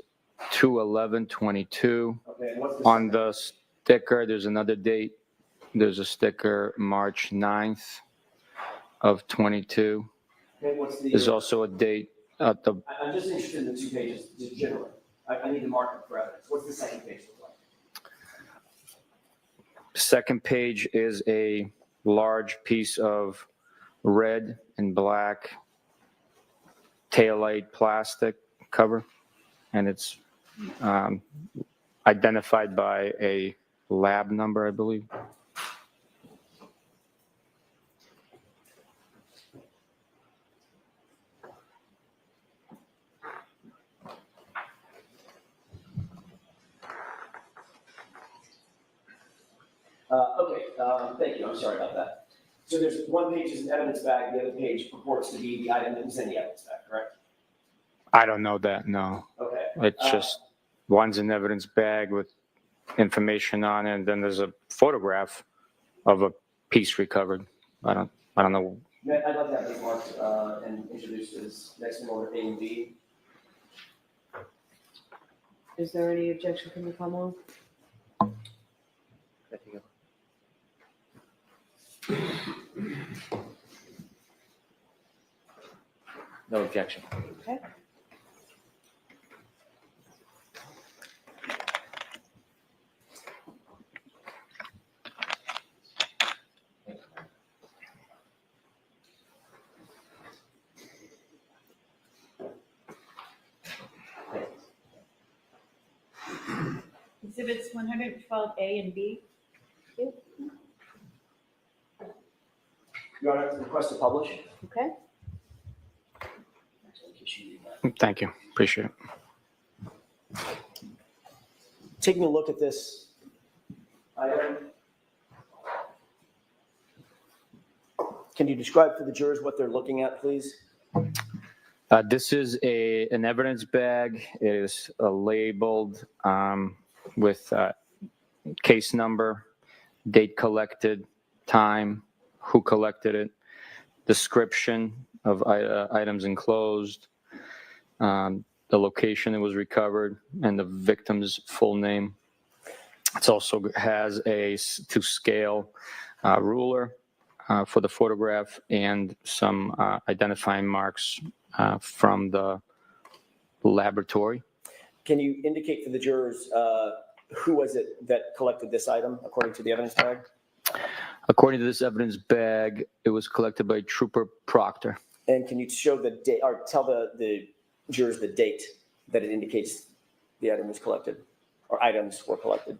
2/11/22. Okay, and what's the On second? the sticker, there's another date. There's a sticker, March 9th of 22. Okay, what's the? There's also a date at the I'm just interested in the 2 pages, just generally. I need to mark them for evidence. What's the second page look like? second page is a large piece of red and black taillight plastic cover, and it's identified by a lab number, I believe. Thank you. I'm sorry about that. So there's 1 page is an evidence bag, the other page purports to be the item that was in the evidence bag, correct? I don't know that, no. Okay. It's just, one's an evidence bag with information on it, and then there's a photograph of a piece recovered. I don't know. I'd like to have this marked and introduced as next in order A and B. Is there any objection from the Commonwealth? Good to go. No objection. Okay. Exhibits 112A and B. Your Honor, request to publish. Okay. Thank you, appreciate it. Taking a look at this item, can you describe for the jurors what they're looking at, please? This is an evidence bag. It is labeled with case number, date collected, time, who collected it, description of items enclosed, the location it was recovered, and the victim's full name. It also has to scale ruler for the photograph and some identifying marks from the laboratory. Can you indicate for the jurors who was it that collected this item according to the evidence bag? According to this evidence bag, it was collected by Trooper Proctor. And can you show the date, or tell the jurors the date that it indicates the item was collected, or items were collected?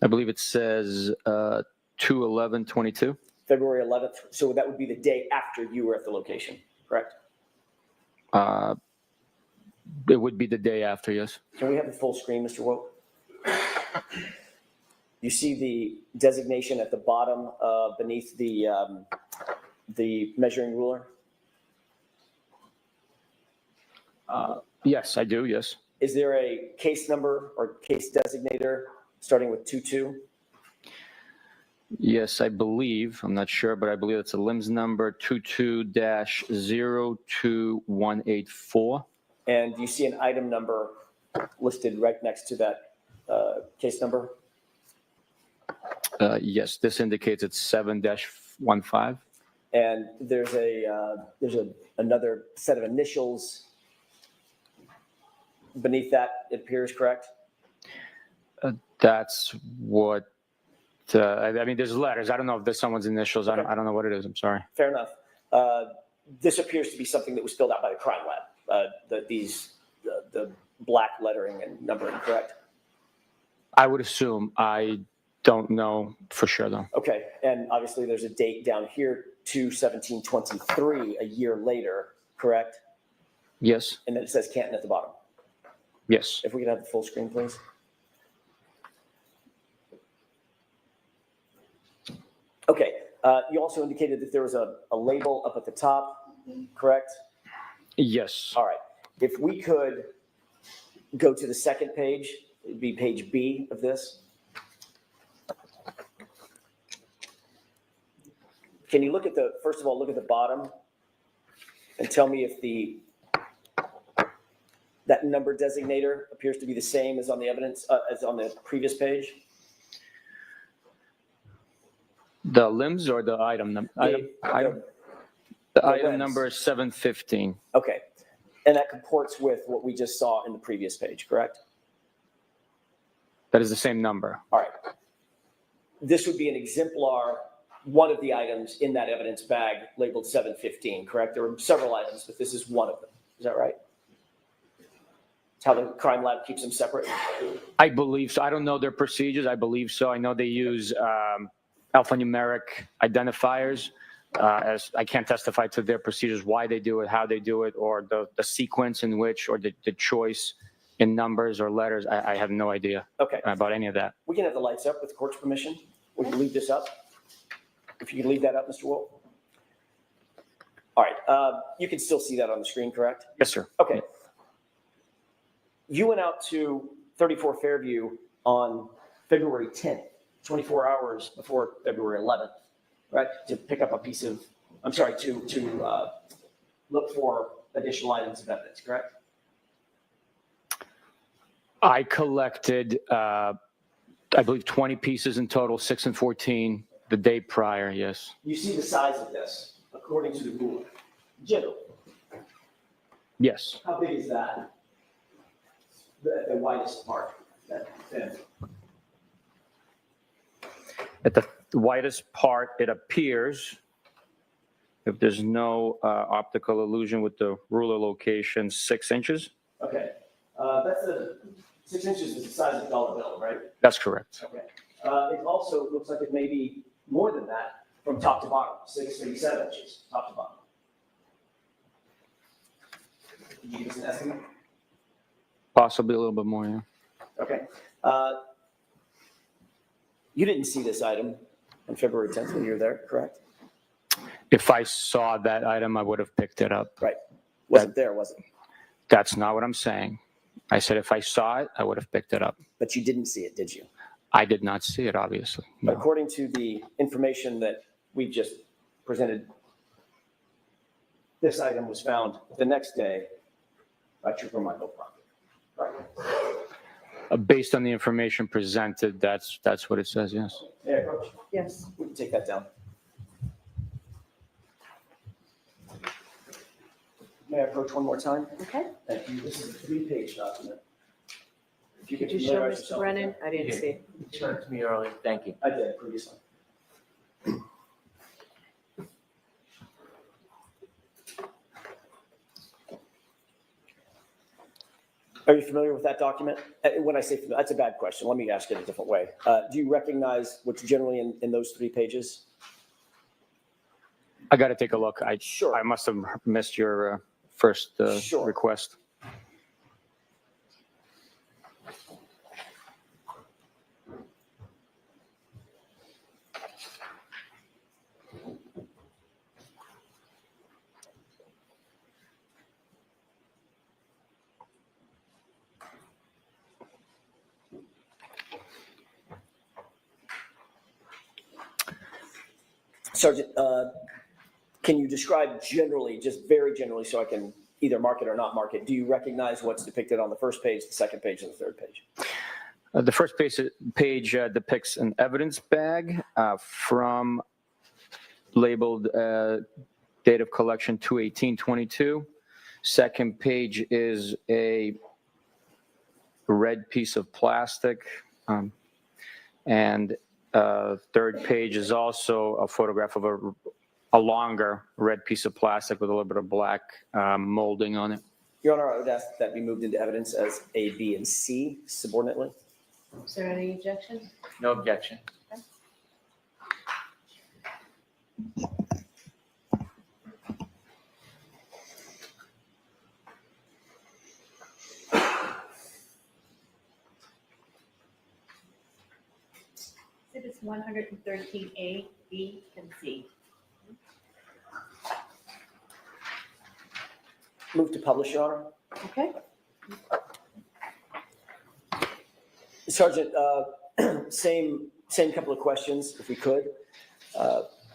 I believe it says 2/11/22. February 11th. So that would be the day after you were at the location, correct? It would be the day after, yes. Can we have the full screen, Mr. Woke? You see the designation at the bottom beneath the measuring ruler? Yes, I do, yes. Is there a case number or case designator starting with 22? Yes, I believe, I'm not sure, but I believe it's a LIMS number 22-02184. And do you see an item number listed right next to that case number? Yes, this indicates it's 7-15. And there's another set of initials beneath that, it appears, correct? That's what, I mean, there's letters. I don't know if there's someone's initials. I don't know what it is. I'm sorry. Fair enough. This appears to be something that was filled out by the crime lab, the black lettering and numbering, correct? I would assume. I don't know for sure, though. Okay, and obviously there's a date down here, 2/17/23, a year later, correct? Yes, And then it says Canton at the bottom. yes. If we could have the full screen, please. Okay, you also indicated that there was a label up at the top, correct? Yes. All right, if we could go to the second page, it'd be page B of this. Can you first of all, look at the bottom and tell me if that number designator appears to be the same as on the evidence, as on the previous page? The limbs or the item number? The item limbs. number is 715. Okay, and that comports with what we just saw in the previous page, correct? That is the same number. All right. This would be an exemplar, one of the items in that evidence bag labeled 715, correct? There were several items, but this is one of them. Is that right? It's how the crime lab keeps them separate? I believe so. I don't know their procedures. I believe so. I know they use alphanumeric identifiers. As I can't testify to their procedures, why they do it, how they do it, or the sequence in which, or the choice in numbers or letters. I have no idea about any of that. We can have the lights up with the court's permission. We can leave this up. If you can leave that up, Mr. Wolf. All right. You can still see that on the screen, correct? Yes, sir. Okay. You went out to 34 Fairview on February 10th, 24 hours before February 11th, right? To pick up a piece of, to look for additional items of evidence, correct? I collected, I believe, 20 pieces in total, 6 and 14, the day prior, yes. You see the size of this, according to the ruler. Generally, Yes. how big is that? The widest part, that thin. At the widest part, it appears, if there's no optical illusion with the ruler location, 6 inches. Okay. That's 6 inches is the size of a dollar bill, right? That's correct. Okay. It also looks like it may be more than that from top to bottom, 6 maybe 7 inches, top to bottom. Can you give us an estimate? Possibly a little bit more, yeah. Okay. You didn't see this item on February 10th when you were there, correct? If I saw that item, I would have picked it up. Right. Wasn't there, was it? That's not what I'm saying. I said if I saw it, I would have picked it up. But you didn't see it, did you? I did not see it, obviously. But No. according to the information that we just presented, this item was found the next day by Trooper Michael Proctor. Right. Based on the information presented, that's what it says, yes. May I approach? Yes. We can take that down. May I approach one more time? Okay. Thank you. This is a 3-page document. If you could Did you show familiarize Mr. yourself with Brennan? that. I didn't Yeah. see it. You showed it to me earlier. Thank you. I did previously. Are you familiar with that document? When I say familiar, that's a bad question. Let me ask it a different way. Do you recognize what's generally in those 3 pages? I got to take a look. Sure. I must have missed your first Sure. request. Sergeant, can you describe generally, just very generally, so I can either mark it or not mark it, do you recognize what's depicted on the first page, the second page, and the third page? The first page depicts an evidence bag from labeled date of collection 2/18/22. Second page is a red piece of plastic. And third page is also a photograph of a longer red piece of plastic with a little bit of black molding on it. Your Honor, I would ask that be moved into evidence as A, B, and C subordinately. Is there any objection? No objection. Exhibits 113A, B, and C. Move to publish, Your Honor. Okay. Sergeant, same couple of questions, if we could.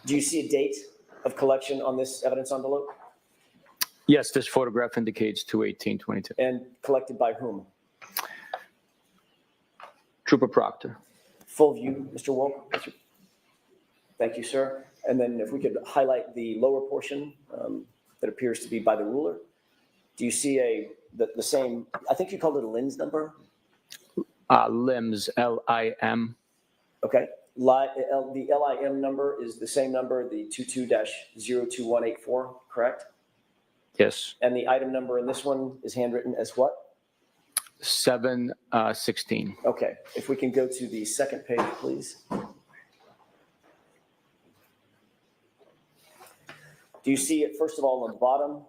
Do you see a date of collection on this evidence envelope? Yes, this photograph indicates 2/18/22. And collected by whom? Trooper Proctor. Full view, Mr. Wolk. Thank you, sir. And then if we could highlight the lower portion that appears to be by the ruler. Do you see the same, I think you called it a lens number? Limbs, LIM. Okay. The LIM number is the same number, the 22-02184, correct? Yes. And the item number in this one is handwritten as what? 7/16. Okay. If we can go to the second page, please. Do you see it, first of all, on the bottom,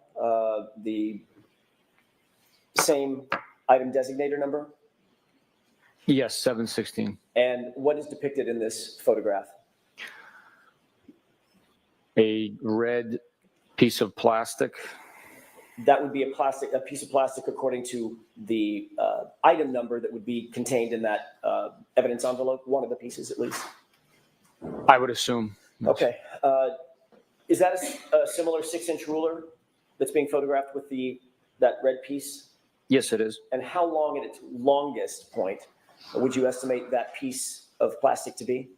the same item designator number? Yes, 7/16. And what is depicted in this photograph? A red piece of plastic. That would be a piece of plastic according to the item number that would be contained in that evidence envelope, one of the pieces at least. I would assume. Yes. Okay. Is that a similar 6-inch ruler that's being photographed with that red piece? Yes, it is. And how long at its longest point would you estimate that piece of plastic to be?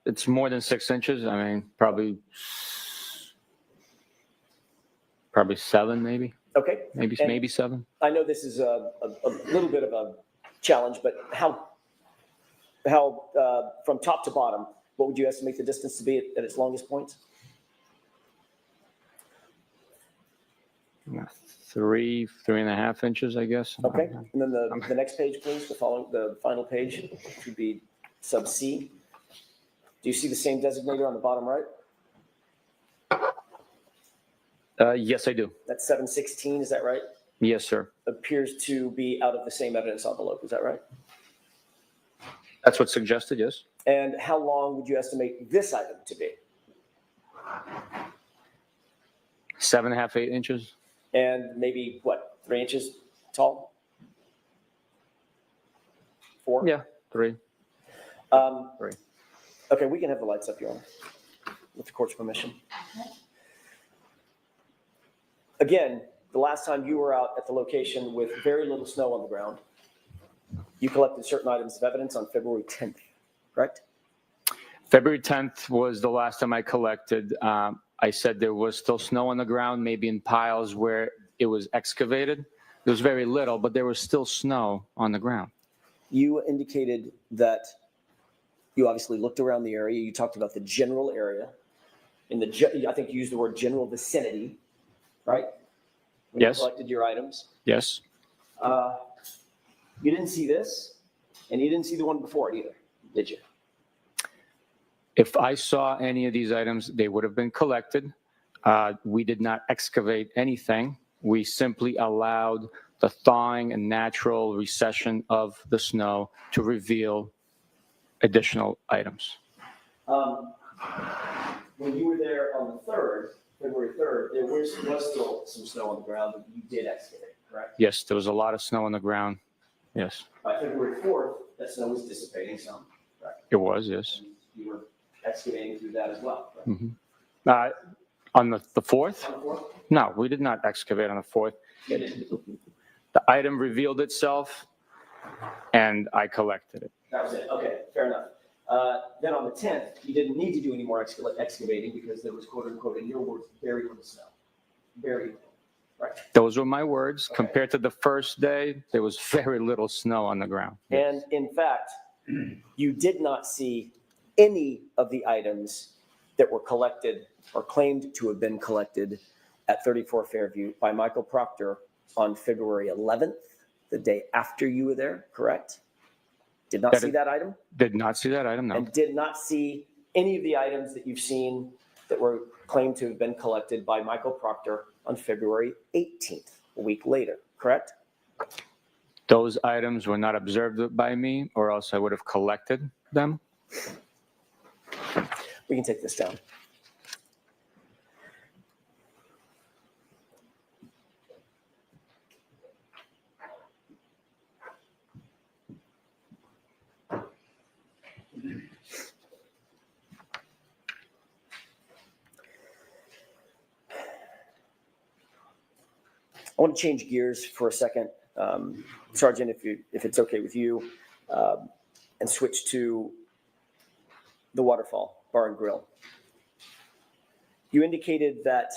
It's more than 6 inches. I mean, probably 7, maybe. Okay. Maybe And maybe 7. I know this is a little bit of a challenge, but how from top to bottom, what would you estimate the distance to be at its longest point? 3.5 inches, I guess. Okay. And then the next page, please, the final page, which would be sub C. Do you see the same designator on the bottom right? Yes, I do. That's 7/16, is that right? Yes, sir. Appears to be out of the same evidence envelope, is that right? That's what's suggested, yes. And how long would you estimate this item to be? 7.5, 8 inches. And maybe, what, 3 inches tall? 4? Yeah, 3. 3. Okay, we can have the lights up, Your Honor, with the court's permission. Again, the last time you were out at the location with very little snow on the ground, you collected certain items of evidence on February 10th, correct? February 10th was the last time I collected. I said there was still snow on the ground, maybe in piles where it was excavated. There was very little, but there was still snow on the ground. You indicated that you obviously looked around the area. You talked about the general area. I think you used the word general vicinity, right? When Yes. you collected your items. Yes. You didn't see this, and you didn't see the one before it either, did you? If I saw any of these items, they would have been collected. We did not excavate anything. We simply allowed the thawing and natural recession of the snow to reveal additional items. When you were there on the 3rd, February 3rd, there was still some snow on the ground that you did excavate, correct? Yes, there was a lot of snow on the ground. Yes, By February 4th, that snow was dissipating some, correct? it was, yes. And you were excavating through that as well, correct? On the 4th? On the 4th? No, we did not excavate on the 4th. You didn't. The item revealed itself, and I collected it. That was it. Okay, fair enough. Then on the 10th, you didn't need to do any more excavating because there was, quote unquote, in your words, very little snow. Very little. Right. Those were my words. Okay. Compared to the first day, there was very little snow on the ground. And in fact, you did not see any of the items that were collected or claimed to have been collected at 34 Fairview by Michael Proctor on February 11th, the day after you were there, correct? Did not see that item? Did not see that item, no. And did not see any of the items that you've seen that were claimed to have been collected by Michael Proctor on February 18th, a week later, correct? Those items were not observed by me, or else I would have collected them. We can take this down. I want to change gears for a second, Sergeant, if it's okay with you, and switch to the Waterfall Bar and Grill. You indicated that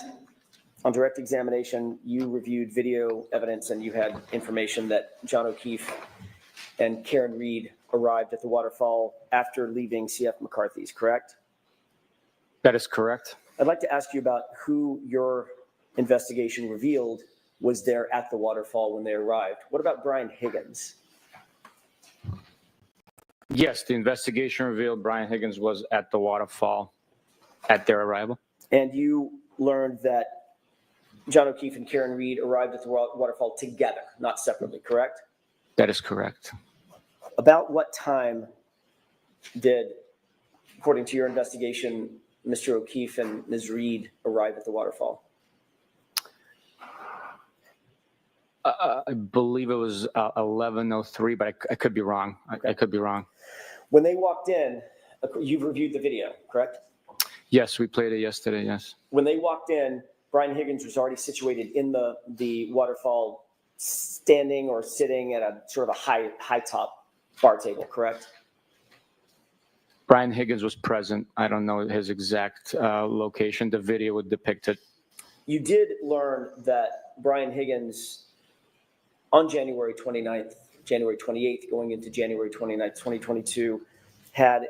on direct examination, you reviewed video evidence and you had information that John O'Keefe and Karen Reed arrived at the Waterfall after leaving C.F. McCarthy's, correct? That is correct. I'd like to ask you about who your investigation revealed was there at the Waterfall when they arrived. What about Brian Higgins? Yes, the investigation revealed Brian Higgins was at the Waterfall at their arrival. And you learned that John O'Keefe and Karen Reed arrived at the Waterfall together, not separately, correct? That is correct. About what time did, according to your investigation, Mr. O'Keefe and Ms. Reed arrive at the Waterfall? I believe it was 11:03, but I could be wrong. I could be wrong. When they walked in, you've reviewed the video, correct? Yes, we played it yesterday, yes. When they walked in, Brian Higgins was already situated in the Waterfall, standing or sitting at a sort of a high top bar table, correct? Brian Higgins was present. I don't know his exact location. The video would depict it. You did learn that Brian Higgins, on January 29th, January 28th, going into January 29th, 2022, had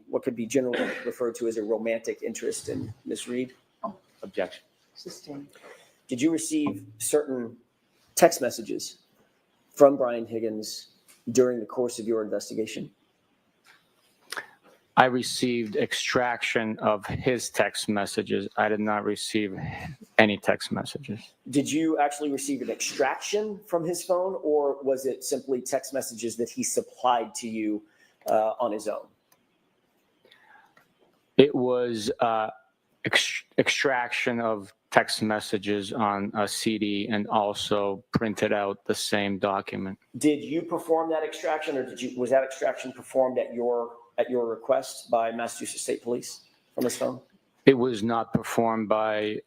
what could be generally referred to as a romantic interest in Ms. Reed. Objection. Sustained. Did you receive certain text messages from Brian Higgins during the course of your investigation? I received extraction of his text messages. I did not receive any text messages. Did you actually receive an extraction from his phone, or was it simply text messages that he supplied to you on his own? It was extraction of text messages on a CD and also printed out the same document. Did you perform that extraction, or was that extraction performed at your request by Massachusetts State Police from his phone? It was not performed by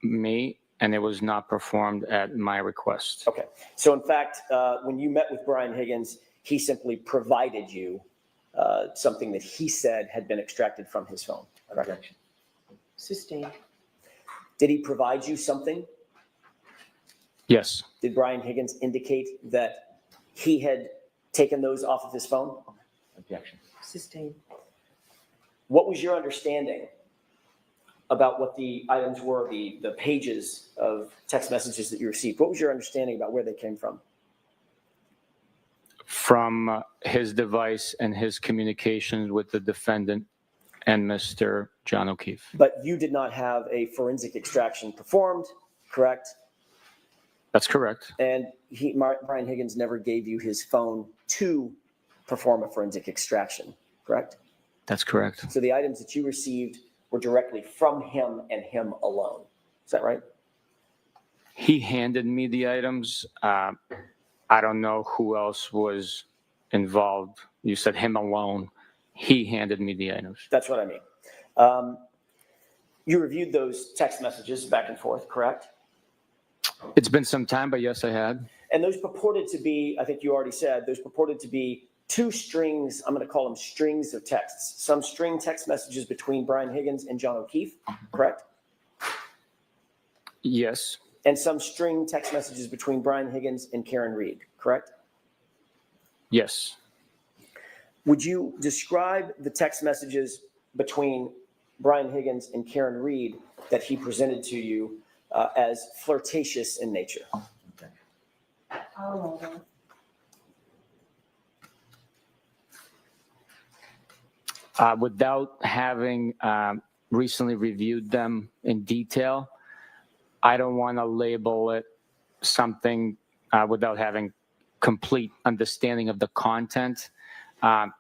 me. and it was not performed at my request. Okay. So in fact, when you met with Brian Higgins, he simply provided you something that he said had been extracted from his phone. Correct? Objection. Sustained. Did he provide you something? Yes, Did Brian Higgins indicate that he had taken those off of his phone? Objection. Sustained. What was your understanding about what the items were, the pages of text messages that you received? What was your understanding about where they came from? from his device and his communications with the defendant and Mr. John O'Keefe. But you did not have a forensic extraction performed, correct? That's correct. And Brian Higgins never gave you his phone to perform a forensic extraction, correct? That's correct. So the items that you received were directly from him and him alone. Is that right? He handed me the items. I don't know who else was involved. You said him alone. He handed me the items. That's what I mean. You reviewed those text messages back and forth, correct? It's been some time, but yes, I had. And those purported to be, I think you already said, those purported to be two strings, I'm going to call them strings of texts. Some string text messages between Brian Higgins and John O'Keefe, correct? Yes, And some string text messages between Brian Higgins and Karen Reed, correct? yes. Would you describe the text messages between Brian Higgins and Karen Reed that he presented to you as flirtatious in nature? Without having recently reviewed them in detail, I don't want to label it something without having complete understanding of the content. I'm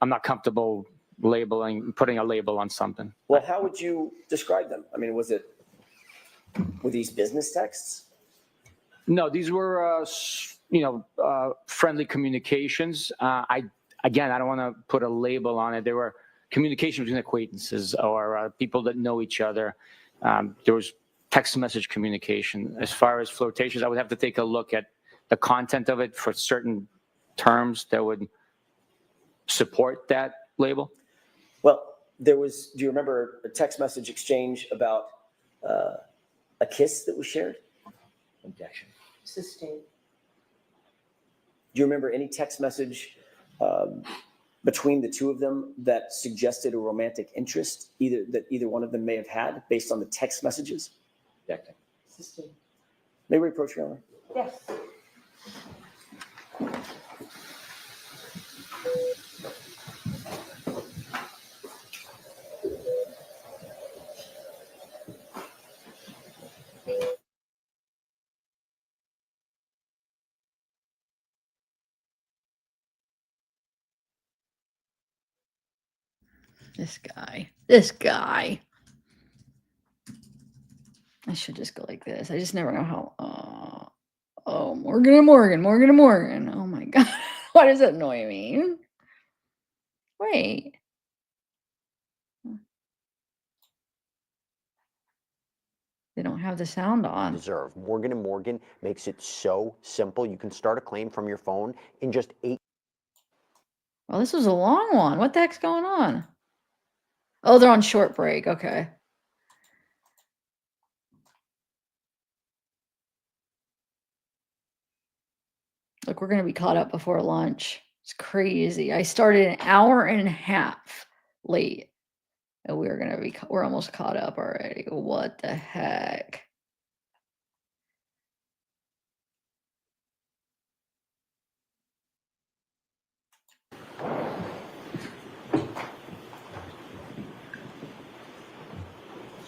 not comfortable putting a label on something. Well, how would you describe them? I mean, were these business texts? No, these were, friendly communications. I don't want to put a label on it. There were communications between acquaintances or people that know each other. There was text message communication. As far as flirtations, I would have to take a look at the content of it for certain terms that would support that label. Well, do you remember a text message exchange about a kiss that was shared? Objection. Sustained. Do you remember any text message between the two of them that suggested a romantic interest, either one of them may have had based on the text messages? Objection. Sustained. May we approach your Honor? Yes. This guy. I should just go like this. I just never know how. Oh, Morgan and Morgan. Oh my God. Why does that annoy me? Wait. They don't have the sound on. Deserve. Morgan & Morgan makes it so simple. You can start a claim from your phone in just 8. Well, this was a long one. What the heck's going on? Oh, they're on short break. Okay. Look, we're going to be caught up before lunch. It's crazy. I started an hour and a half late. And we're almost caught up already. What the heck?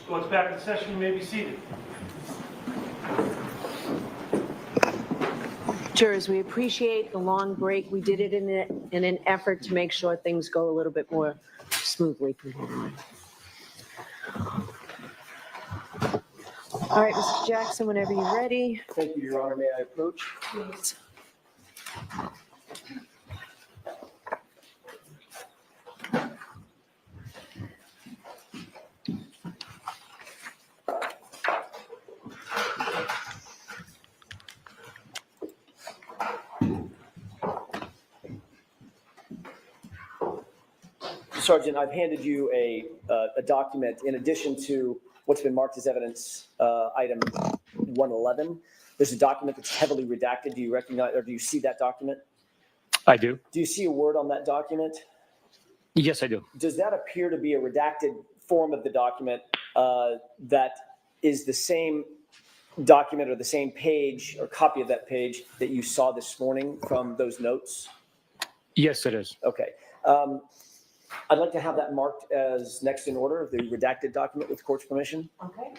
Court's back in session. You may be seated. Jurors, we appreciate the long break. We did it in an effort to make sure things go a little bit more smoothly from here on. All right, Mr. Jackson, whenever you're ready. Thank you, Your Honor. May I approach? Please. Sergeant, I've handed you a document in addition to what's been marked as evidence, item 111. There's a document that's heavily redacted. Do you recognize, or do you see that document? I do. Do you see a word on that document? Yes, I do. Does that appear to be a redacted form of the document that is the same document or the same page or copy of that page that you saw this morning from those notes? Yes, it is. Okay. I'd like to have that marked as next in order, the redacted document with court's permission. Okay,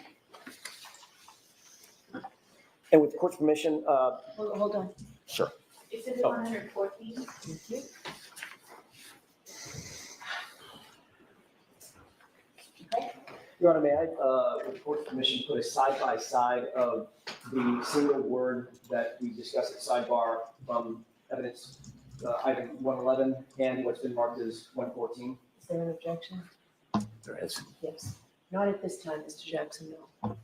And with the court's permission, hold on. sure. Exhibit Oh. 114. Thank you. Okay, Your Honor, may I, with the court's permission, put a side-by-side of the single word that we discussed at sidebar from evidence item 111 and what's been marked as 114? is there an objection? There is. Yes. Not at this time, Mr. Jackson, no.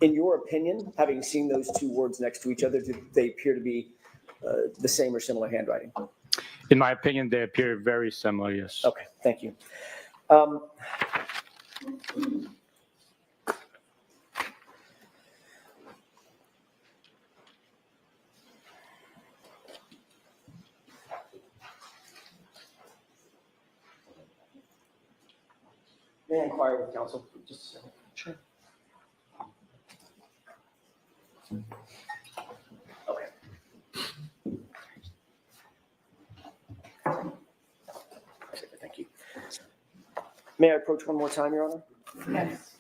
In your opinion, having seen those two words next to each other, do they appear to be the same or similar handwriting? In my opinion, they appear very similar, yes. Okay, thank you. May I inquire with counsel for just a second? Sure. Okay. Thank you. May I approach one more time, Your Honor? Yes.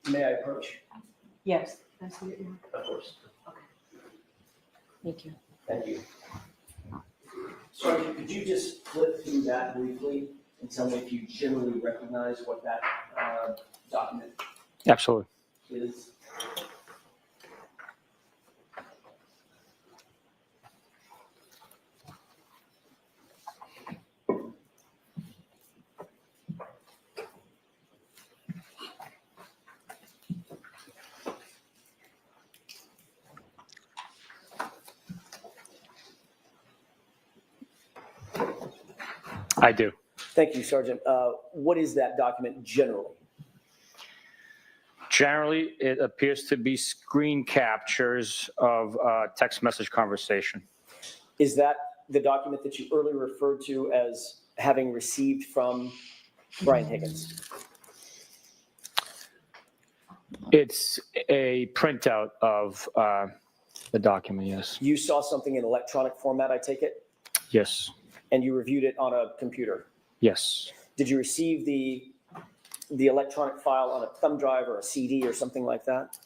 May I approach? Yes, I see it now. Of course. Thank you. Thank you. Sergeant, could you just flip through that briefly and tell me if you generally recognize what that document Absolutely. is? I do. Thank you, Sergeant. What is that document generally? Generally, it appears to be screen captures of text message conversation. Is that the document that you earlier referred to as having received from Brian Higgins? It's a printout of the document, yes. You saw something in electronic format, I take it, Yes. and you reviewed it on a computer. Yes. Did you receive the electronic file on a thumb drive or a CD or something like that?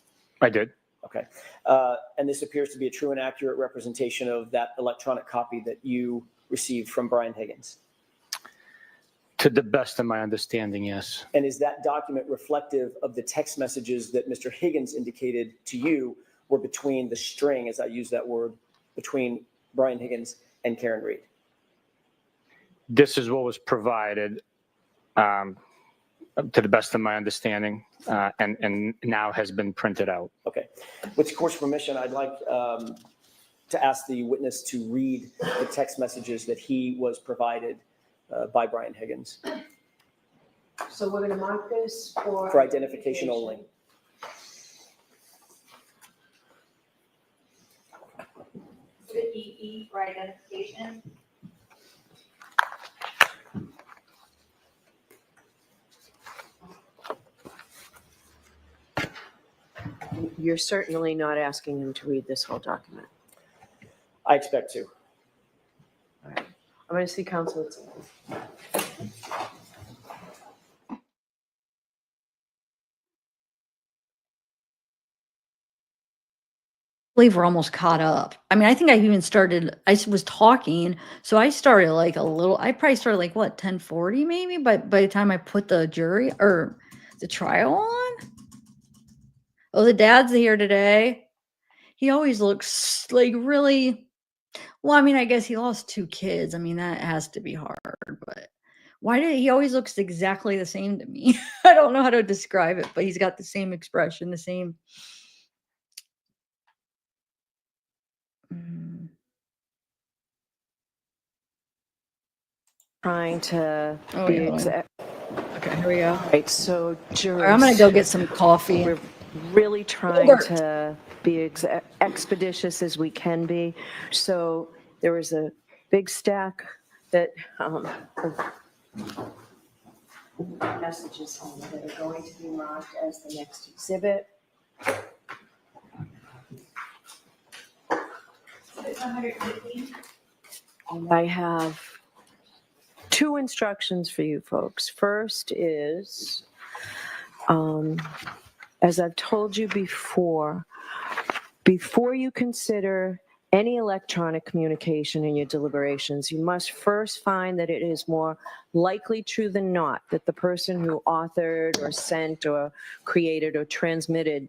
I did. Okay. And this appears to be a true and accurate representation of that electronic copy that you received from Brian Higgins. To the best of my understanding, yes. And is that document reflective of the text messages that Mr. Higgins indicated to you were between the string, as I use that word, between Brian Higgins and Karen Reed? This is what was provided, to the best of my understanding, and now has been printed out. Okay. With court's permission, I'd like to ask the witness to read the text messages that he was provided by Brian Higgins So we're going to mark this for identification only. Exhibit EE for identification. You're certainly not asking him to read this whole document. I expect to. All right. I'm going to see counsel. Believe we're almost caught up. I mean, I think I even started, was talking, so I started like I probably started like what, 10:40 maybe, but by the time I put the jury or the trial on. Oh, the dad's here today. He always looks like really, well, I mean, I guess he lost 2 kids. I mean, that has to be hard, but Why did he always looks exactly the same to me? I don't know how to describe it, but he's got the same expression, the same. Mm. Trying to Oh, be yeah, hold on. Okay, here we go. All right, so right, I'm gonna jurors, go get some coffee. we're really trying Yogurt. to be expeditious as we can be. So there was a big stack that, of messages on that are going to be marked as the next exhibit. It's 115. And I have two instructions for you folks. First is, as I've told you before you consider any electronic communication in your deliberations, you must first find that it is more likely true than not that the person who authored or sent or created or transmitted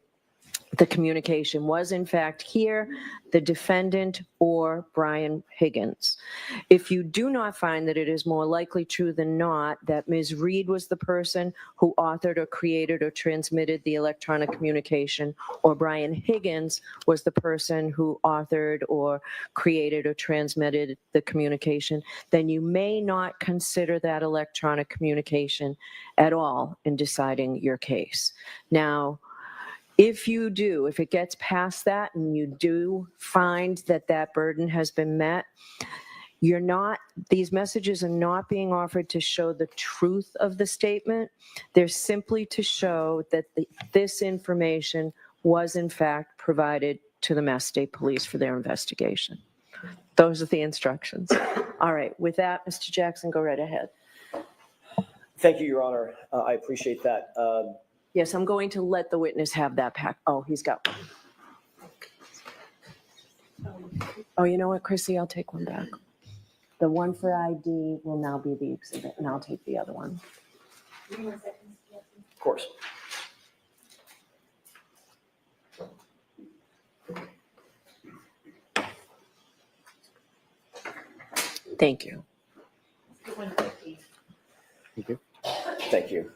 the communication was in fact here, the defendant, or Brian Higgins. If you do not find that it is more likely true than not that Ms. Reed was the person who authored or created or transmitted the electronic communication, or Brian Higgins was the person who authored or created or transmitted the communication, then you may not consider that electronic communication at all in deciding your case. Now, if it gets past that and you do find that that burden has been met, these messages are not being offered to show the truth of the statement. They're simply to show that this information was in fact provided to the Mass State Police for their investigation. Those are the instructions. All right, with that, Mr. Jackson, go right ahead. Thank you, Your Honor. I appreciate that. Yes, I'm going to let the witness have that pack. Oh, he's got one. Oh, you know what, Chrissy, I'll take one back. The one for ID will now be the exhibit, and I'll take the other one. Of course. Thank you. 115. Thank you. Thank you.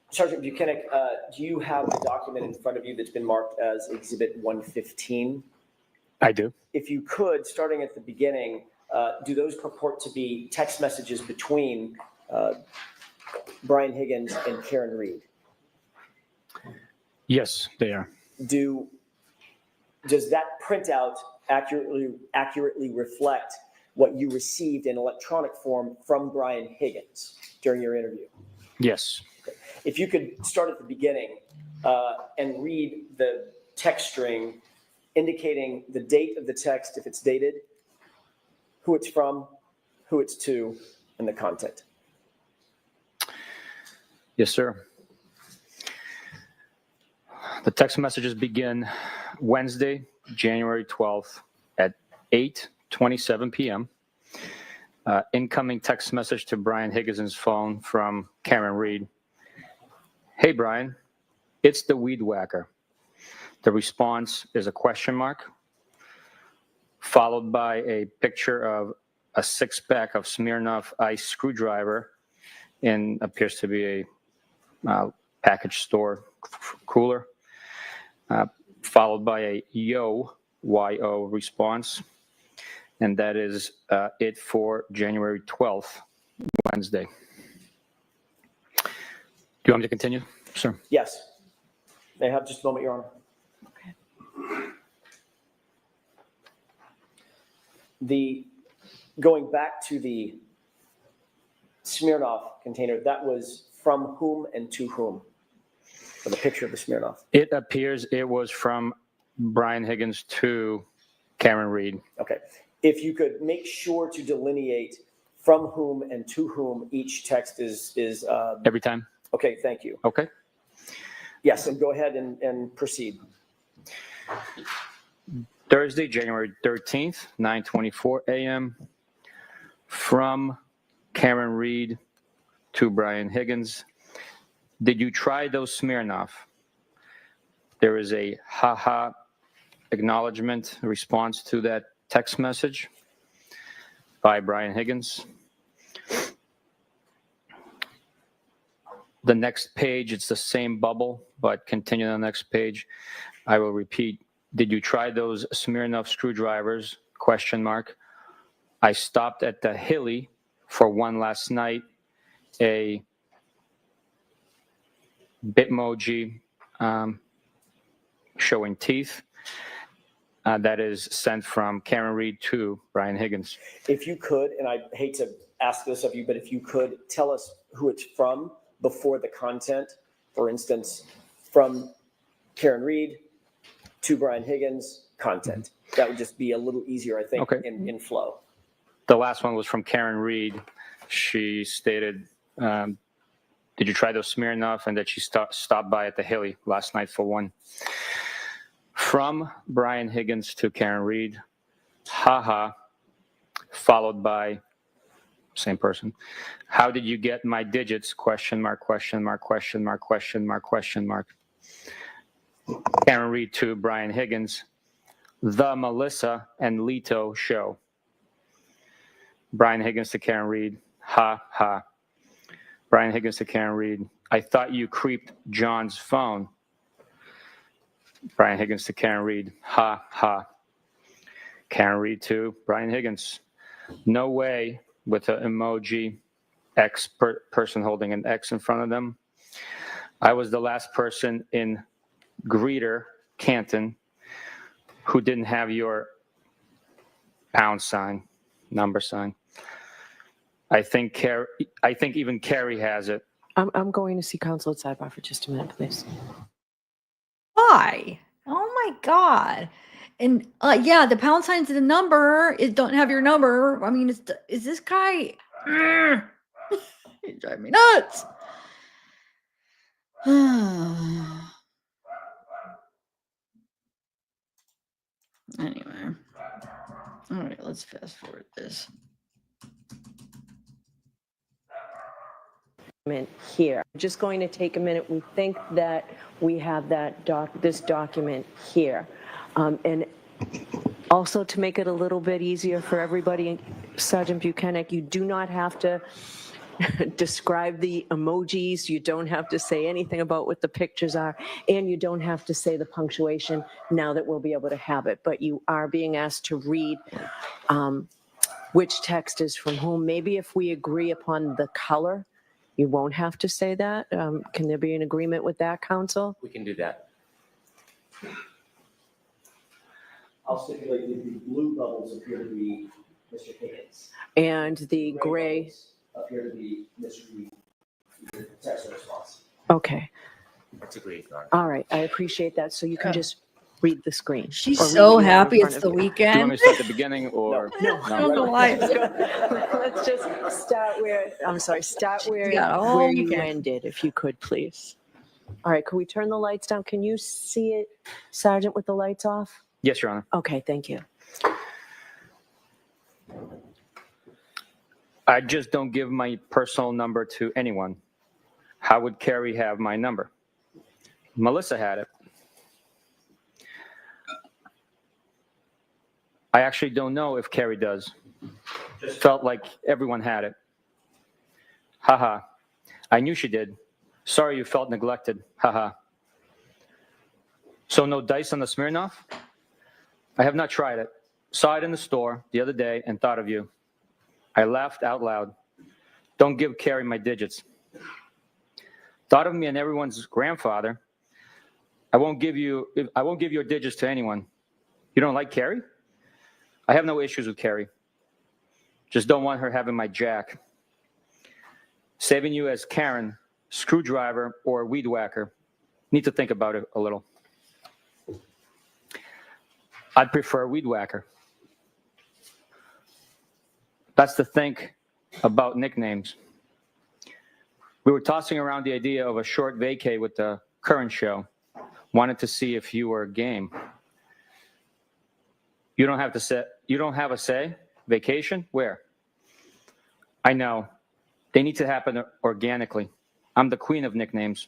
Sergeant Buchanan, do you have the document in front of you that's been marked as Exhibit 115? I do. If you could, starting at the beginning, do those purport to be text messages between Brian Higgins and Karen Reed? Yes, they are. Does that printout accurately reflect what you received in electronic form from Brian Higgins during your interview? Yes. If you could start at the beginning and read the text string indicating the date of the text, if it's dated, who it's from, who it's to, and the content. Yes, sir. The text messages begin Wednesday, January 12th at 8:27 p.m. Incoming text message to Brian Higgins' phone from Karen Reed. Hey, Brian, it's the weed whacker. The response is a question mark, followed by a picture of a six-pack of Smirnoff Ice screwdriver in appears to be a package store cooler, followed by a YO response. And that is it for January 12th, Wednesday. Do you want me to continue, sir? Yes. May I have just a moment, Your Honor? Going back to the Smirnoff container, that was from whom and to whom? For the picture of the Smirnoff. It appears it was from Brian Higgins to Karen Reed. Okay. If you could make sure to delineate from whom and to whom each text is Every time? Okay, thank you. Okay. Yes, and go ahead and proceed. Thursday, January 13th, 9:24 a.m. From Karen Reed to Brian Higgins. Did you try those Smirnoff? There is a haha acknowledgement response to that text message by Brian Higgins. the next page, it's the same bubble, but continue on the next page. I will repeat. Did you try those Smirnoff screwdrivers? Question mark. I stopped at the Hilly for one last night. A Bitmoji showing teeth. That is sent from Karen Reed to Brian Higgins. If you could, and I hate to ask this of you, but if you could tell us who it's from before the content, for instance, from Karen Reed to Brian Higgins, content. That would just be a little easier, I think, Okay. in flow. The last one was from Karen Reed. She stated, did you try those Smirnoff? And that she stopped by at the Hilly last night for one. From Brian Higgins to Karen Reed, haha, followed by same person. How did you get my digits? Question mark, question mark, question mark, question mark, question mark. Karen Reed to Brian Higgins, the Melissa and Leto show. Brian Higgins to Karen Reed, ha, ha. Brian Higgins to Karen Reed, I thought you creeped John's phone. Brian Higgins to Karen Reed, ha, ha. Karen Reed to Brian Higgins, no way, with an emoji, X person holding an X in front of them. I was the last person in Greeter, Canton, who didn't have your pound sign, number sign. I think even Carrie has it. I'm going to see counsel at sidebar for just a minute, please. Why? Oh my God. And yeah, the pound signs and the number it don't have your number. I mean, is this guy? He drive me nuts. Anyway, all right, let's fast forward this. Here, I'm just going to take a minute. We think that we have this document here, and also to make it a little bit easier for everybody, Sergeant Buchanan, you do not have to describe the emojis. You don't have to say anything about what the pictures are, and you don't have to say the punctuation now that we'll be able to have it. But you are being asked to read which text is from whom. Maybe if we agree upon the color, you won't have to say that. Can there be an agreement with that, counsel? We can do that. I'll stipulate that the blue bubbles appear to be Mr. Higgins. And the gray, bubbles appear to be Mr. Reed. Text response. okay. That's agreed, Your Honor. All right, I appreciate that. So you can just read the screen. She's or read so what you have in happy front it's of the you. Do you want me weekend. to start at the beginning or? No. I don't know why. Let's just start where, I'm sorry, start where got you weekend. ended, if you could, please. All right, could we turn the lights down? Can you see it, Sergeant, with the lights off? Yes, Your Honor. Okay, thank you. I just don't give my personal number to anyone. How would Carrie have my number? Melissa had it. I actually don't know if Carrie does. Just felt like everyone had it. Haha. I knew she did. Sorry you felt neglected. Haha. So no dice on the Smirnoff? I have not tried it. Saw it in the store the other day and thought of you. I laughed out loud. Don't give Carrie my digits. Thought of me and everyone's grandfather. I won't give your digits to anyone. You don't like Carrie? I have no issues with Carrie. Just don't want her having my jack. Saving you as Karen, screwdriver, or weed whacker. Need to think about it a little. I'd prefer weed whacker. That's the think about nicknames. We were tossing around the idea of a short vacay with the current show. Wanted to see if you were game. You don't have a say? Vacation? Where? I know. They need to happen organically. I'm the queen of nicknames.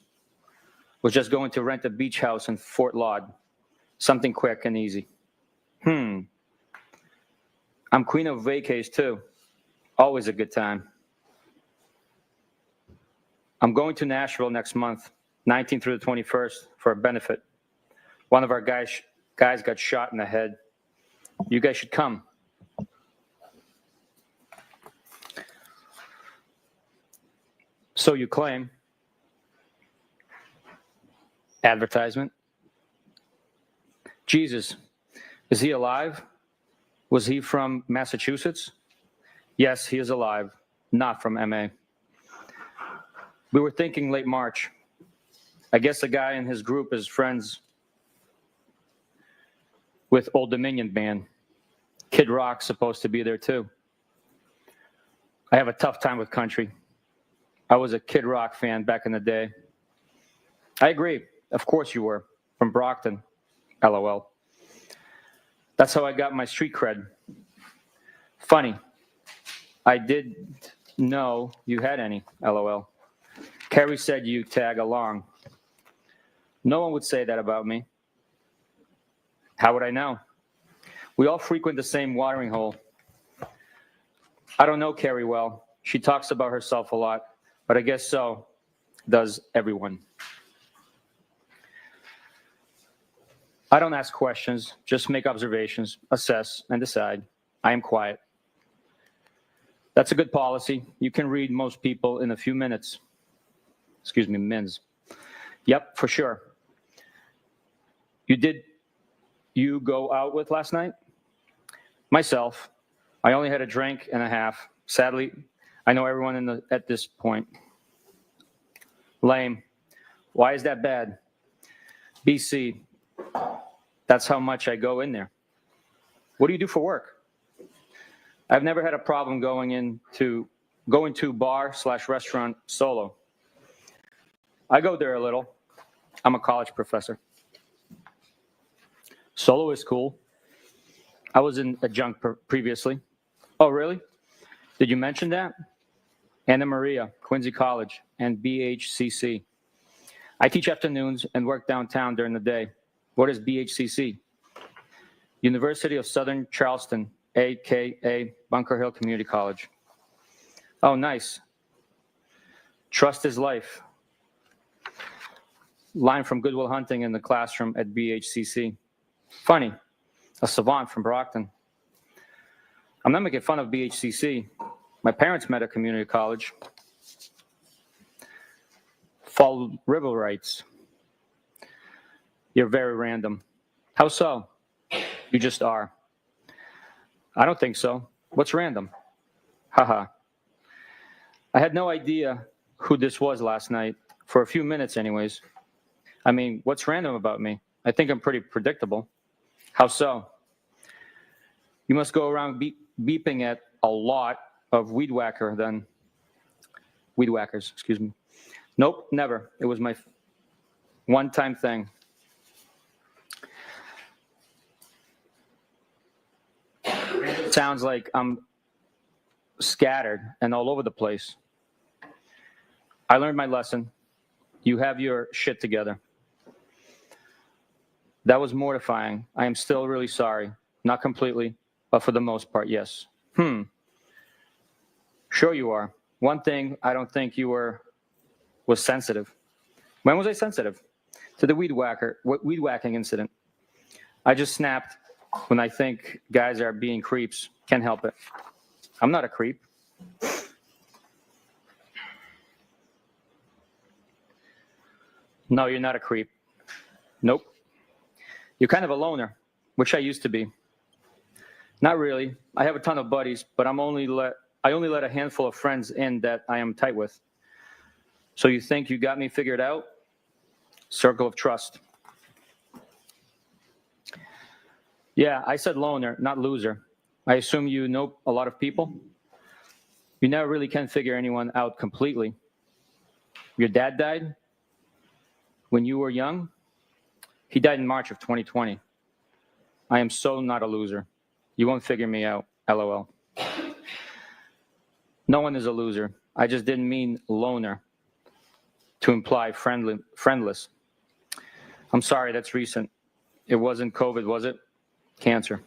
Was just going to rent a beach house in Fort Laud. Something quick and easy. I'm queen of vacays too. Always a good time. I'm going to Nashville next month, 19th through the 21st, for a benefit. One of our guys got shot in the head. You guys should come. So you claim. Advertisement. Jesus, is he alive? Was he from Massachusetts? Yes, he is alive, not from MA. We were thinking late March. I guess the guy in his group is friends with Old Dominion band. Kid Rock's supposed to be there too. I have a tough time with country. I was a Kid Rock fan back in the day. I agree. Of course you were. From Brockton. LOL. That's how I got my street cred. Funny. I didn't know you had any. LOL. Carrie said you tag along. No one would say that about me. How would I know? We all frequent the same watering hole. I don't know Carrie well. She talks about herself a lot, but I guess so does everyone. I don't ask questions, just make observations, assess, and decide. I am quiet. That's a good policy. You can read most people in a few minutes. Excuse me, mins. Yep, for sure. You go out with last night? Myself. I only had a drink and a half. Sadly, I know everyone at this point. Lame. Why is that bad? BC. That's how much I go in there. What do you do for work? I've never had a problem going to bar/restaurant solo. I go there a little. I'm a college professor. Solo is cool. I was in adjunct previously. Oh, really? Did you mention that? Anna Maria, Quincy College, and BHCC. I teach afternoons and work downtown during the day. What is BHCC? University of Southern Charleston, a.k.a. Bunker Hill Community College. Oh, nice. Trust is life. Line from Good Will Hunting in the classroom at BHCC. Funny, a savant from Brockton. I'm not making fun of BHCC. My parents met at community college. Fall River writes, you're very random. How so? You just are. I don't think so. What's random? Haha. I had no idea who this was last night, for a few minutes anyways. I mean, what's random about me? I think I'm pretty predictable. How so? You must go around beeping at a lot of weed whackers, excuse me. Nope, never. It was my one-time thing. Sounds like I'm scattered and all over the place. I learned my lesson. You have your shit together. That was mortifying. I am still really sorry. Not completely, but for the most part, yes. Sure you are. One thing I don't think you was sensitive. When was I sensitive? To the weed whacking incident. I just snapped when I think guys are being creeps. Can't help it. I'm not a creep. No, you're not a creep. Nope. You're kind of a loner, which I used to be. Not really. I have a ton of buddies, but I only let a handful of friends in that I am tight with. So you think you got me figured out? Circle of trust. Yeah, I said loner, not loser. I assume you know a lot of people? You never really can figure anyone out completely. Your dad died when you were young? He died in March of 2020. I am so not a loser. You won't figure me out, LOL. No one is a loser. I just didn't mean loner to imply friendless. I'm sorry, that's recent. It wasn't COVID, was it? Cancer.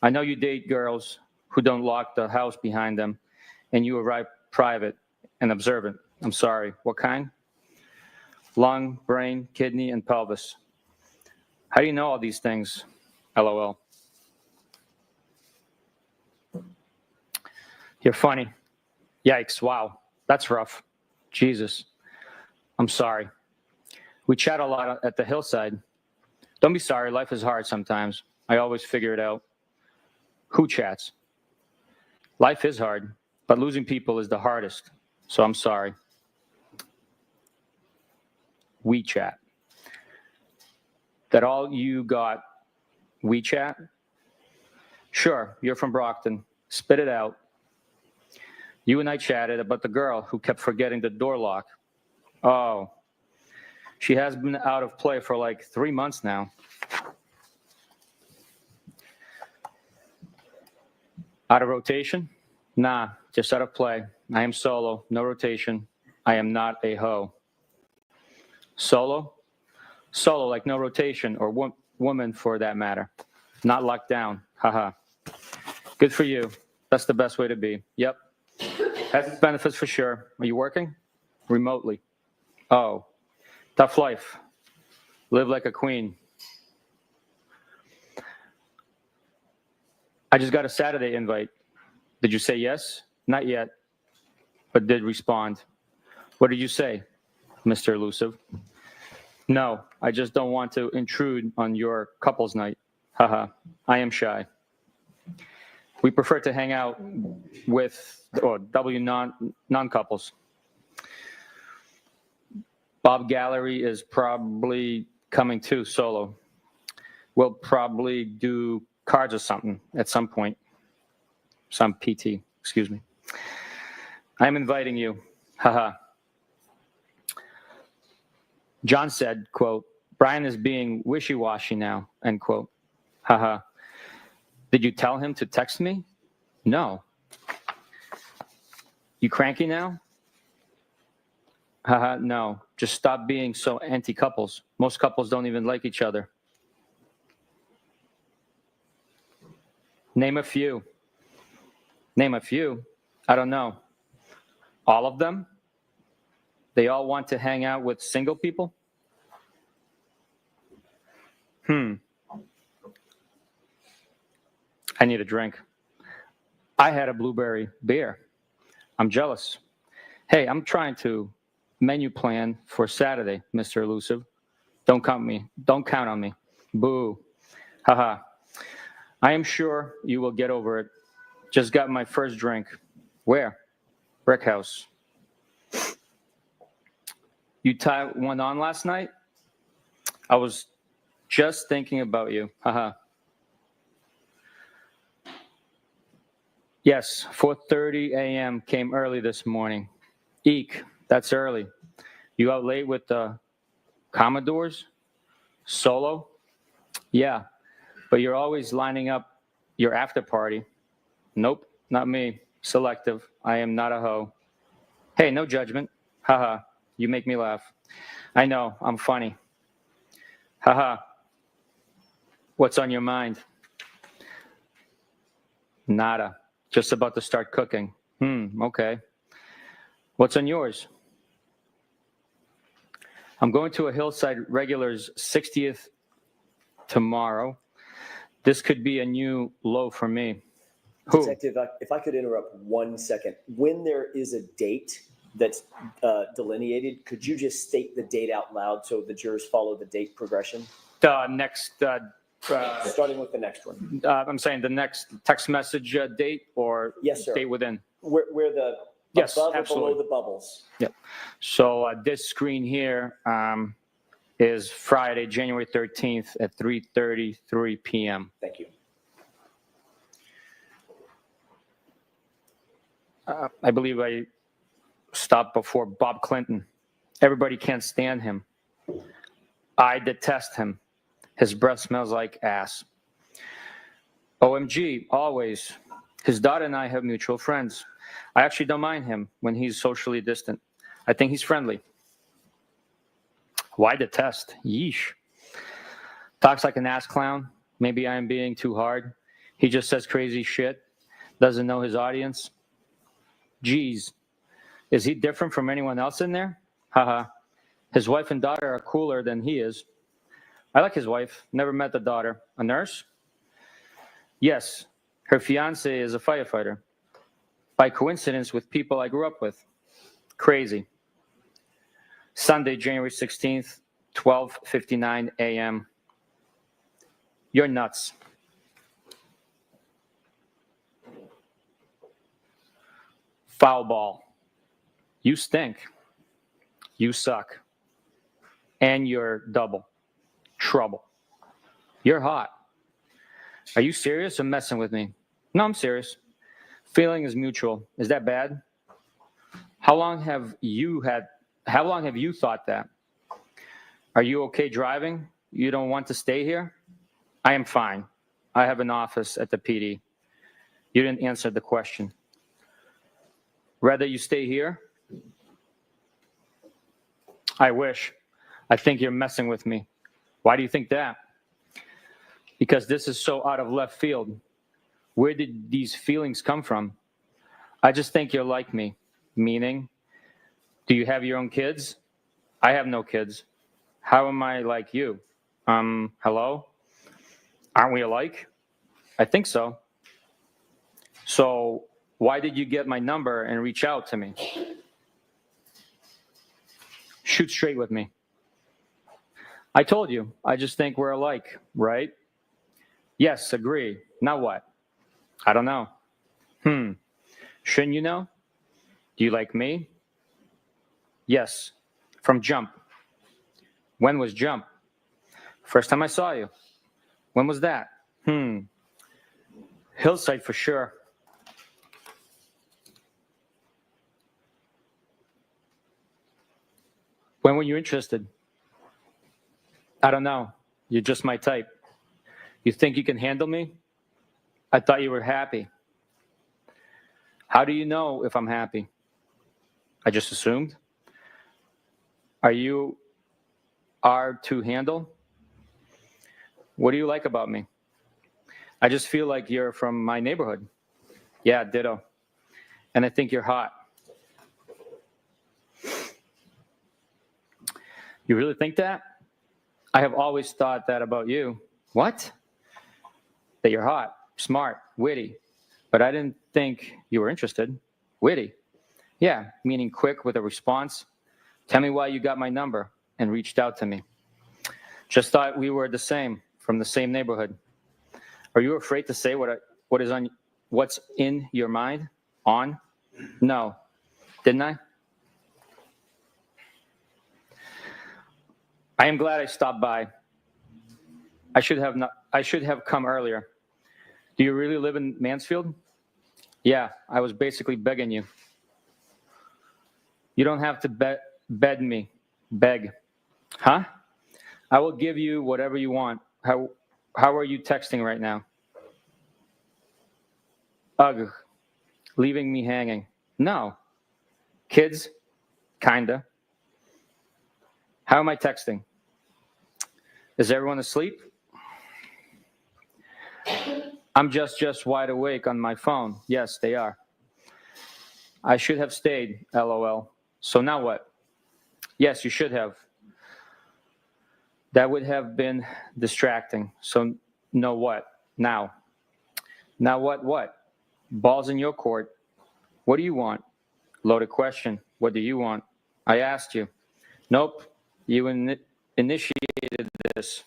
I know you date girls who don't lock the house behind them, and you arrive private and observant. I'm sorry. What kind? Lung, brain, kidney, and pelvis. How do you know all these things? LOL. You're funny. Yikes, wow. That's rough. Jesus. I'm sorry. We chat a lot at the hillside. Don't be sorry. Life is hard sometimes. I always figure it out. Who chats? Life is hard, but losing people is the hardest. So I'm sorry. We chat. That all you got WeChat? Sure, you're from Brockton. Spit it out. You and I chatted about the girl who kept forgetting the door lock. Oh, she has been out of play for like 3 months now. Out of rotation? Nah, just out of play. I am solo, no rotation. I am not a hoe. Solo? Solo, like no rotation, or woman for that matter. Not locked down. Haha. Good for you. That's the best way to be. Yep. Has its benefits for sure. Are you working? Remotely. Oh, tough life. Live like a queen. I just got a Saturday invite. Did you say yes? Not yet, but did respond. What did you say, Mr. Elusive? No, I just don't want to intrude on your couple's night. Haha, I am shy. We prefer to hang out with W non-couples. Bob Gallery is probably coming too, solo. We'll probably do cards or something at some point. Some PT, excuse me. I'm inviting you. Haha. John said, quote, Brian is being wishy-washy now, end quote. Haha. Did you tell him to text me? No. You cranky now? Haha, no. Just stop being so anti-couples. Most couples don't even like each other. Name a few. Name a few? I don't know. All of them? They all want to hang out with single people? I need a drink. I had a blueberry beer. I'm jealous. Hey, I'm trying to menu plan for Saturday, Mr. Elusive. Don't count on me. Boo. Haha. I am sure you will get over it. Just got my first drink. Where? Brick House. You tied one on last night? I was just thinking about you. Haha. Yes, 4:30 a.m. came early this morning. Eek, that's early. You out late with the Commodores? Solo? Yeah, but you're always lining up your after party. Nope, not me. Selective. I am not a hoe. Hey, no judgment. Haha, you make me laugh. I know, I'm funny. Haha. What's on your mind? Nada. Just about to start cooking. Okay. What's on yours? I'm going to a Hillside Regulars 60th tomorrow. This could be a new low for me. Who? Detective, if I could interrupt 1 second. When there is a date that's delineated, could you just state the date out loud so the jurors follow the date progression? Starting with the next one. I'm saying the next text message date or Yes, sir. date within. Where the Yes, above absolutely. or below the bubbles. Yep. So this screen here is Friday, January 13th at 3:33 p.m. Thank you. I believe I stopped before Bob Clinton. Everybody can't stand him. I detest him. His breath smells like ass. OMG, always. His daughter and I have mutual friends. I actually don't mind him when he's socially distant. I think he's friendly. Why detest? Yeesh. Talks like an ass clown. Maybe I am being too hard. He just says crazy shit. Doesn't know his audience. Geez. Is he different from anyone else in there? Haha. His wife and daughter are cooler than he is. I like his wife. Never met the daughter. A nurse? Yes. Her fiance is a firefighter. By coincidence with people I grew up with. Crazy. Sunday, January 16th, 12:59 a.m. You're nuts. Foul ball. You stink. You suck. And you're double. Trouble. You're hot. Are you serious or messing with me? No, I'm serious. Feeling is mutual. Is that bad? How long have you thought that? Are you okay driving? You don't want to stay here? I am fine. I have an office at the PD. You didn't answer the question. Rather you stay here? I wish. I think you're messing with me. Why do you think that? Because this is so out of left field. Where did these feelings come from? I just think you're like me. Meaning, do you have your own kids? I have no kids. How am I like you? Hello? Aren't we alike? I think so. So why did you get my number and reach out to me? Shoot straight with me. I told you, I just think we're alike, right? Yes, agree. Now what? I don't know. Shouldn't you know? Do you like me? Yes, from jump. When was jump? First time I saw you. When was that? Hillside for sure. When were you interested? I don't know. You're just my type. You think you can handle me? I thought you were happy. How do you know if I'm happy? I just assumed. Are you to handle? What do you like about me? I just feel like you're from my neighborhood. Yeah, ditto. And I think you're hot. You really think that? I have always thought that about you. What? That you're hot, smart, witty. But I didn't think you were interested. Witty? Yeah, meaning quick with a response. Tell me why you got my number and reached out to me. Just thought we were the same, from the same neighborhood. Are you afraid to say what's in your mind? On? No. Didn't I? I am glad I stopped by. I should have come earlier. Do you really live in Mansfield? Yeah, I was basically begging you. You don't have to beg me. Beg. Huh? I will give you whatever you want. How are you texting right now? Ugh. Leaving me hanging. No. Kids? Kinda. How am I texting? Is everyone asleep? I'm just wide awake on my phone. Yes, they are. I should have stayed, LOL. So now what? Yes, you should have. That would have been distracting. So know what? Now. Now what? Ball's in your court. What do you want? Loaded question. What do you want? I asked you. Nope. You initiated this.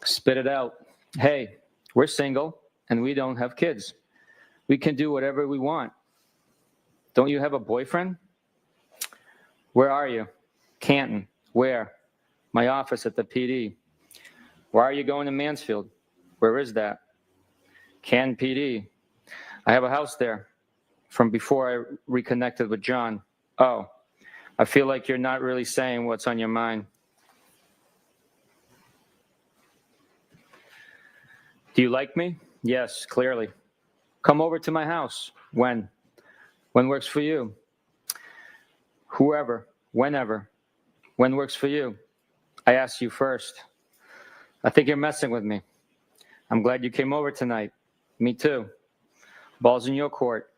Spit it out. Hey, we're single and we don't have kids. We can do whatever we want. Don't you have a boyfriend? Where are you? Canton. Where? My office at the PD. Why are you going to Mansfield? Where is that? Canton PD. I have a house there from before I reconnected with John. Oh, I feel like you're not really saying what's on your mind. Do you like me? Yes, clearly. Come over to my house. When? When works for you? Whoever, whenever. When works for you? I asked you first. I think you're messing with me. I'm glad you came over tonight. Me too. Ball's in your court.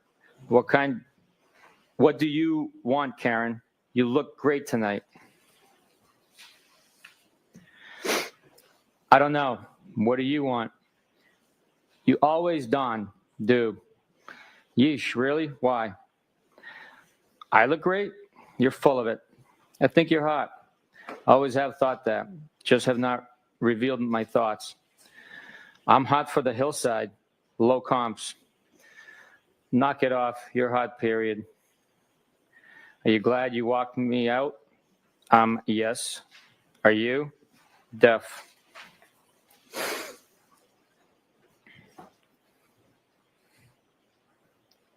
What do you want, Karen? You look great tonight. I don't know. What do you want? You always do. Yeesh, really? Why? I look great? You're full of it. I think you're hot. Always have thought that. Just have not revealed my thoughts. I'm hot for the hillside. Low comps. Knock it off. You're hot, period. Are you glad you walked me out? Yes. Are you? Def.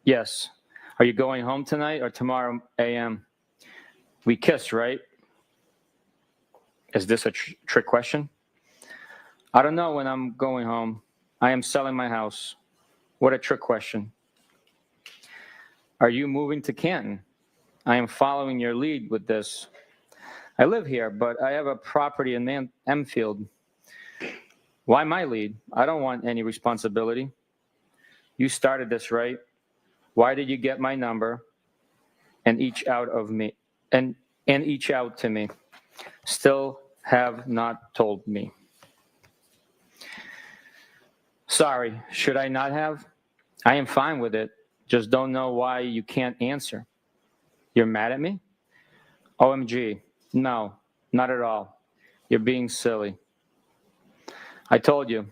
Yes. Are you going home tonight or tomorrow a.m.? We kissed, right? Is this a trick question? I don't know when I'm going home. I am selling my house. What a trick question. Are you moving to Canton? I am following your lead with this. I live here, but I have a property in Enfield. Why my lead? I don't want any responsibility. You started this, right? Why did you get my number and each out to me? Still have not told me. Sorry, should I not have? I am fine with it. Just don't know why you can't answer. You're mad at me? OMG. No, not at all. You're being silly. I told you.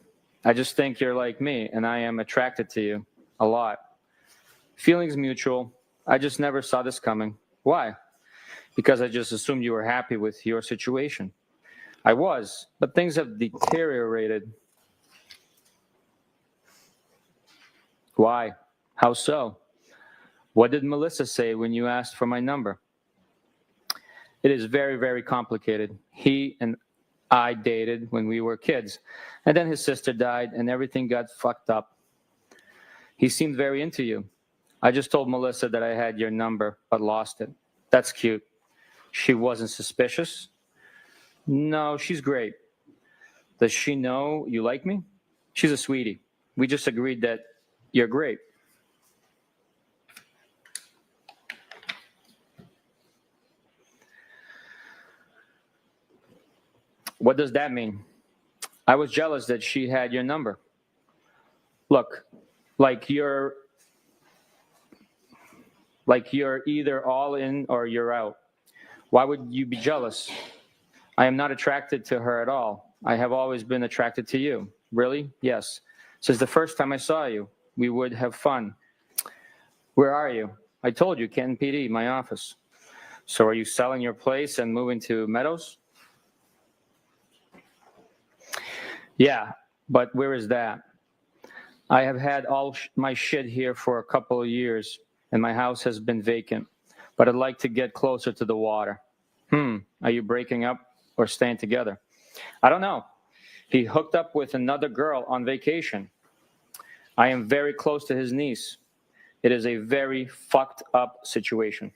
I just think you're like me, and I am attracted to you a lot. Feelings mutual. I just never saw this coming. Why? Because I just assumed you were happy with your situation. I was, but things have deteriorated. Why? How so? What did Melissa say when you asked for my number? It is very, very complicated. He and I dated when we were kids, and then his sister died, and everything got fucked up. He seemed very into you. I just told Melissa that I had your number, but lost it. That's cute. She wasn't suspicious? No, she's great. Does she know you like me? She's a sweetie. We just agreed that you're great. What does that mean? I was jealous that she had your number. Look, like you're either all in or you're out. Why would you be jealous? I am not attracted to her at all. I have always been attracted to you. Really? Yes. Since the first time I saw you, we would have fun. Where are you? I told you, Canton PD, my office. So are you selling your place and moving to Meadows? Yeah, but where is that? I have had all my shit here for a couple of years, and my house has been vacant. But I'd like to get closer to the water. Are you breaking up or staying together? I don't know. He hooked up with another girl on vacation. I am very close to his niece. It is a very fucked up situation.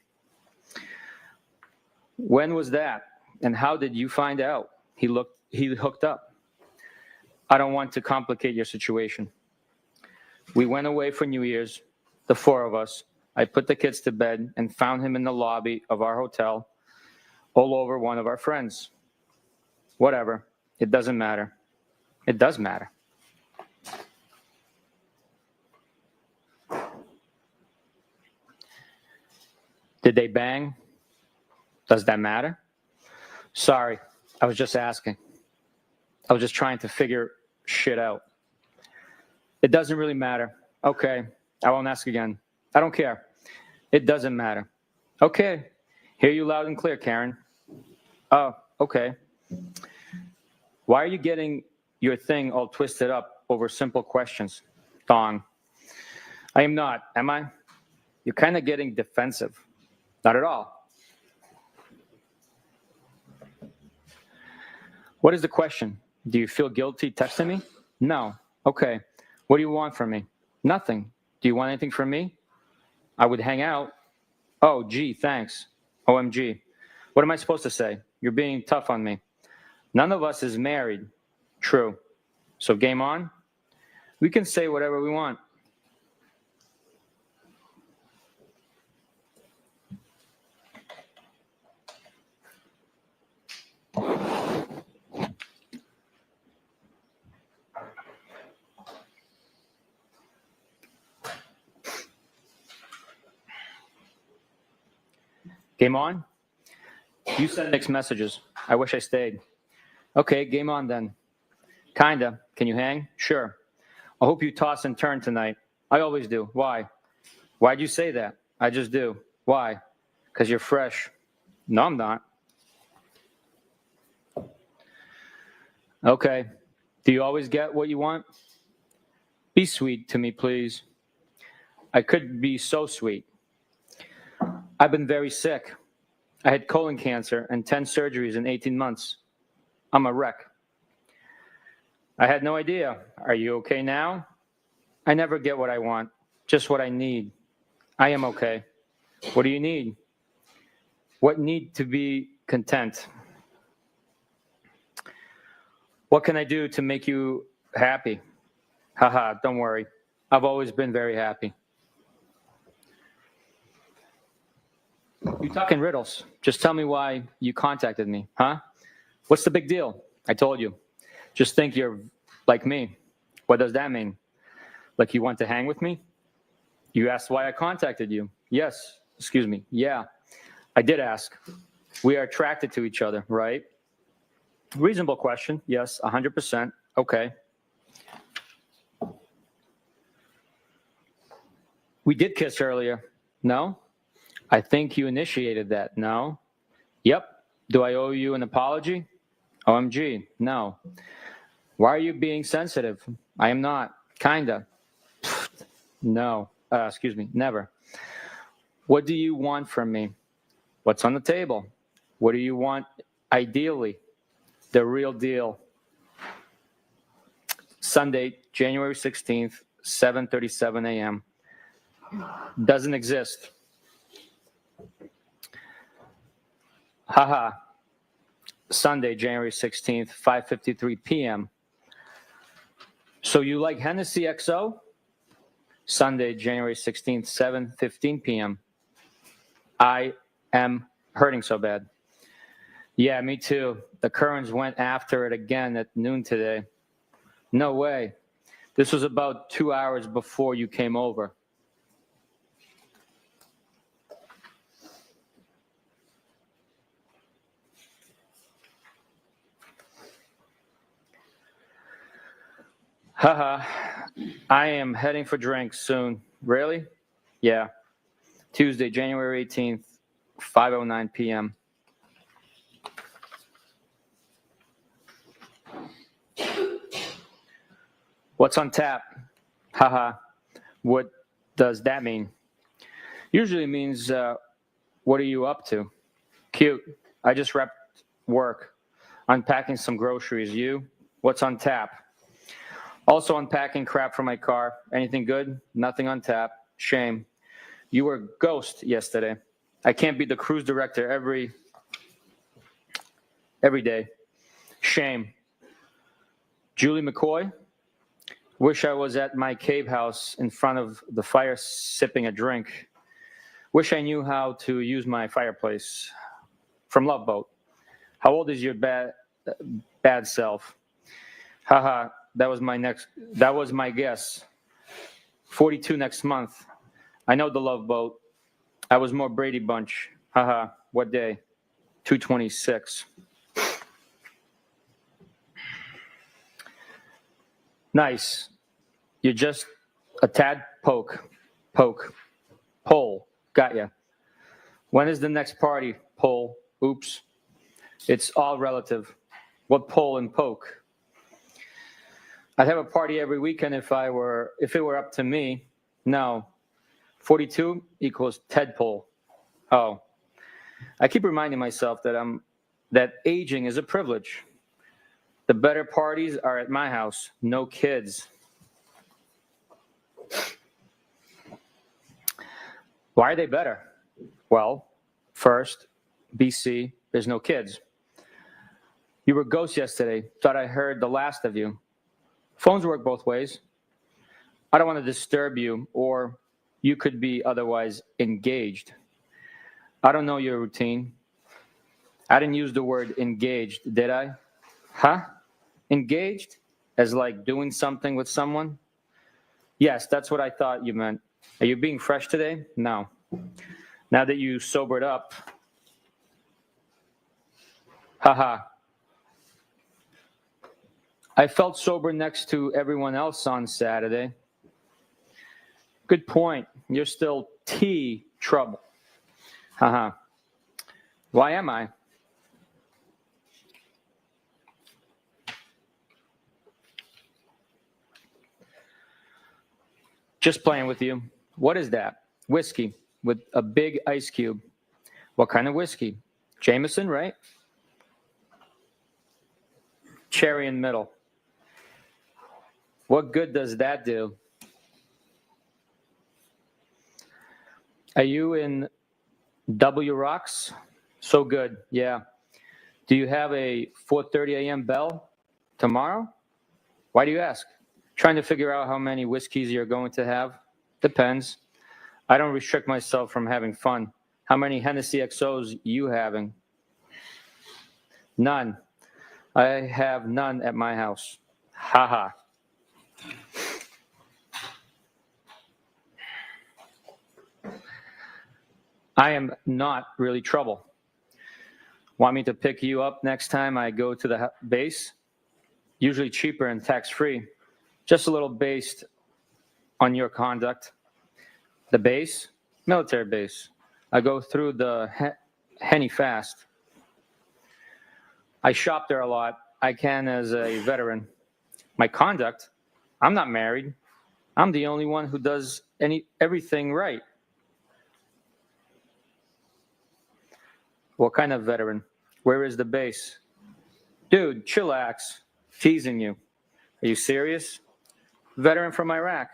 When was that? And how did you find out he hooked up? I don't want to complicate your situation. We went away for New Year's, the four of us. I put the kids to bed and found him in the lobby of our hotel, all over one of our friends. Whatever. It doesn't matter. It does matter. Did they bang? Does that matter? Sorry, I was just asking. I was just trying to figure shit out. It doesn't really matter. Okay, I won't ask again. I don't care. It doesn't matter. Okay, hear you loud and clear, Karen. Oh, okay. Why are you getting your thing all twisted up over simple questions? Thong. I am not, am I? You're kind of getting defensive. Not at all. What is the question? Do you feel guilty texting me? No. Okay. What do you want from me? Nothing. Do you want anything from me? I would hang out. Oh, gee, thanks. OMG. What am I supposed to say? You're being tough on me. None of us is married. True. So game on? We can say whatever we want. Game on? You sent mixed messages. I wish I stayed. Okay, game on then. Kinda. Can you hang? Sure. I hope you toss and turn tonight. I always do. Why? Why'd you say that? I just do. Why? Because you're fresh. No, I'm not. Okay. Do you always get what you want? Be sweet to me, please. I could be so sweet. I've been very sick. I had colon cancer and 10 surgeries in 18 months. I'm a wreck. I had no idea. Are you okay now? I never get what I want, just what I need. I am okay. What do you need? What need to be content? What can I do to make you happy? Haha, don't worry. I've always been very happy. You talk in riddles. Just tell me why you contacted me, huh? What's the big deal? I told you. Just think you're like me. What does that mean? Like you want to hang with me? You asked why I contacted you. Yes. Excuse me. Yeah, I did ask. We are attracted to each other, right? Reasonable question. Yes, 100%. Okay. We did kiss earlier. No? I think you initiated that. No? Yep. Do I owe you an apology? OMG. No. Why are you being sensitive? I am not. Kinda. No. Excuse me. Never. What do you want from me? What's on the table? What do you want ideally? The real deal. Sunday, January 16th, 7:37 a.m. Doesn't exist. Haha. Sunday, January 16th, 5:53 p.m. So you like Hennessy XO? Sunday, January 16th, 7:15 p.m. I am hurting so bad. Yeah, me too. The Currens went after it again at noon today. No way. This was about 2 hours before you came over. Haha. I am heading for drinks soon. Really? Yeah. Tuesday, January 18th, 5:09 p.m. What's on tap? Haha. What does that mean? Usually means, what are you up to? Cute. I just wrapped work. Unpacking some groceries. You? What's on tap? Also unpacking crap from my car. Anything good? Nothing on tap. Shame. You were a ghost yesterday. I can't be the cruise director every day. Shame. Julie McCoy? Wish I was at my cave house in front of the fire sipping a drink. Wish I knew how to use my fireplace. From Love Boat. How old is your bad self? Haha, that was my guess. 42 next month. I know the Love Boat. I was more Brady Bunch. Haha, what day? 226. Nice. You're just a tad poke. Pole. Got ya. When is the next party? Pole. Oops. It's all relative. What pole and poke? I'd have a party every weekend if it were up to me. No. 42 equals Tedpole. Oh. I keep reminding myself that aging is a privilege. The better parties are at my house. No kids. Why are they better? Well, first, BC, there's no kids. You were ghost yesterday. Thought I heard the last of you. Phones work both ways. I don't want to disturb you, or you could be otherwise engaged. I don't know your routine. I didn't use the word engaged, did I? Huh? Engaged? As like doing something with someone? Yes, that's what I thought you meant. Are you being fresh today? No. Now that you sobered up, Haha. I felt sober next to everyone else on Saturday. Good point. You're still T trouble. Haha. Why am I? Just playing with you. What is that? Whiskey with a big ice cube. What kind of whiskey? Jameson, right? Cherry in middle. What good does that do? Are you in W Rocks? So good, yeah. Do you have a 4:30 a.m. bell tomorrow? Why do you ask? Trying to figure out how many whiskeys you're going to have? Depends. I don't restrict myself from having fun. How many Hennessy XOs you having? None. I have none at my house. Haha. I am not really trouble. Want me to pick you up next time I go to the base? Usually cheaper and tax-free. Just a little based on your conduct. The base? Military base. I go through the Henny fast. I shop there a lot. I can as a veteran. My conduct? I'm not married. I'm the only one who does everything right. What kind of veteran? Where is the base? Dude, chillax. Teasing you. Are you serious? Veteran from Iraq.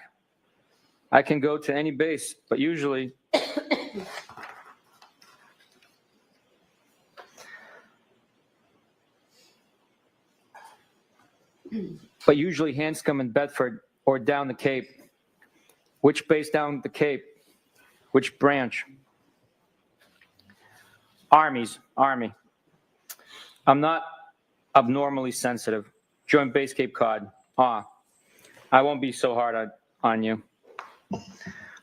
I can go to any base, but usually Hanscom in Bedford or down the Cape. Which base down the Cape? Which branch? Army. I'm not abnormally sensitive. Joint base Cape Cod. I won't be so hard on you.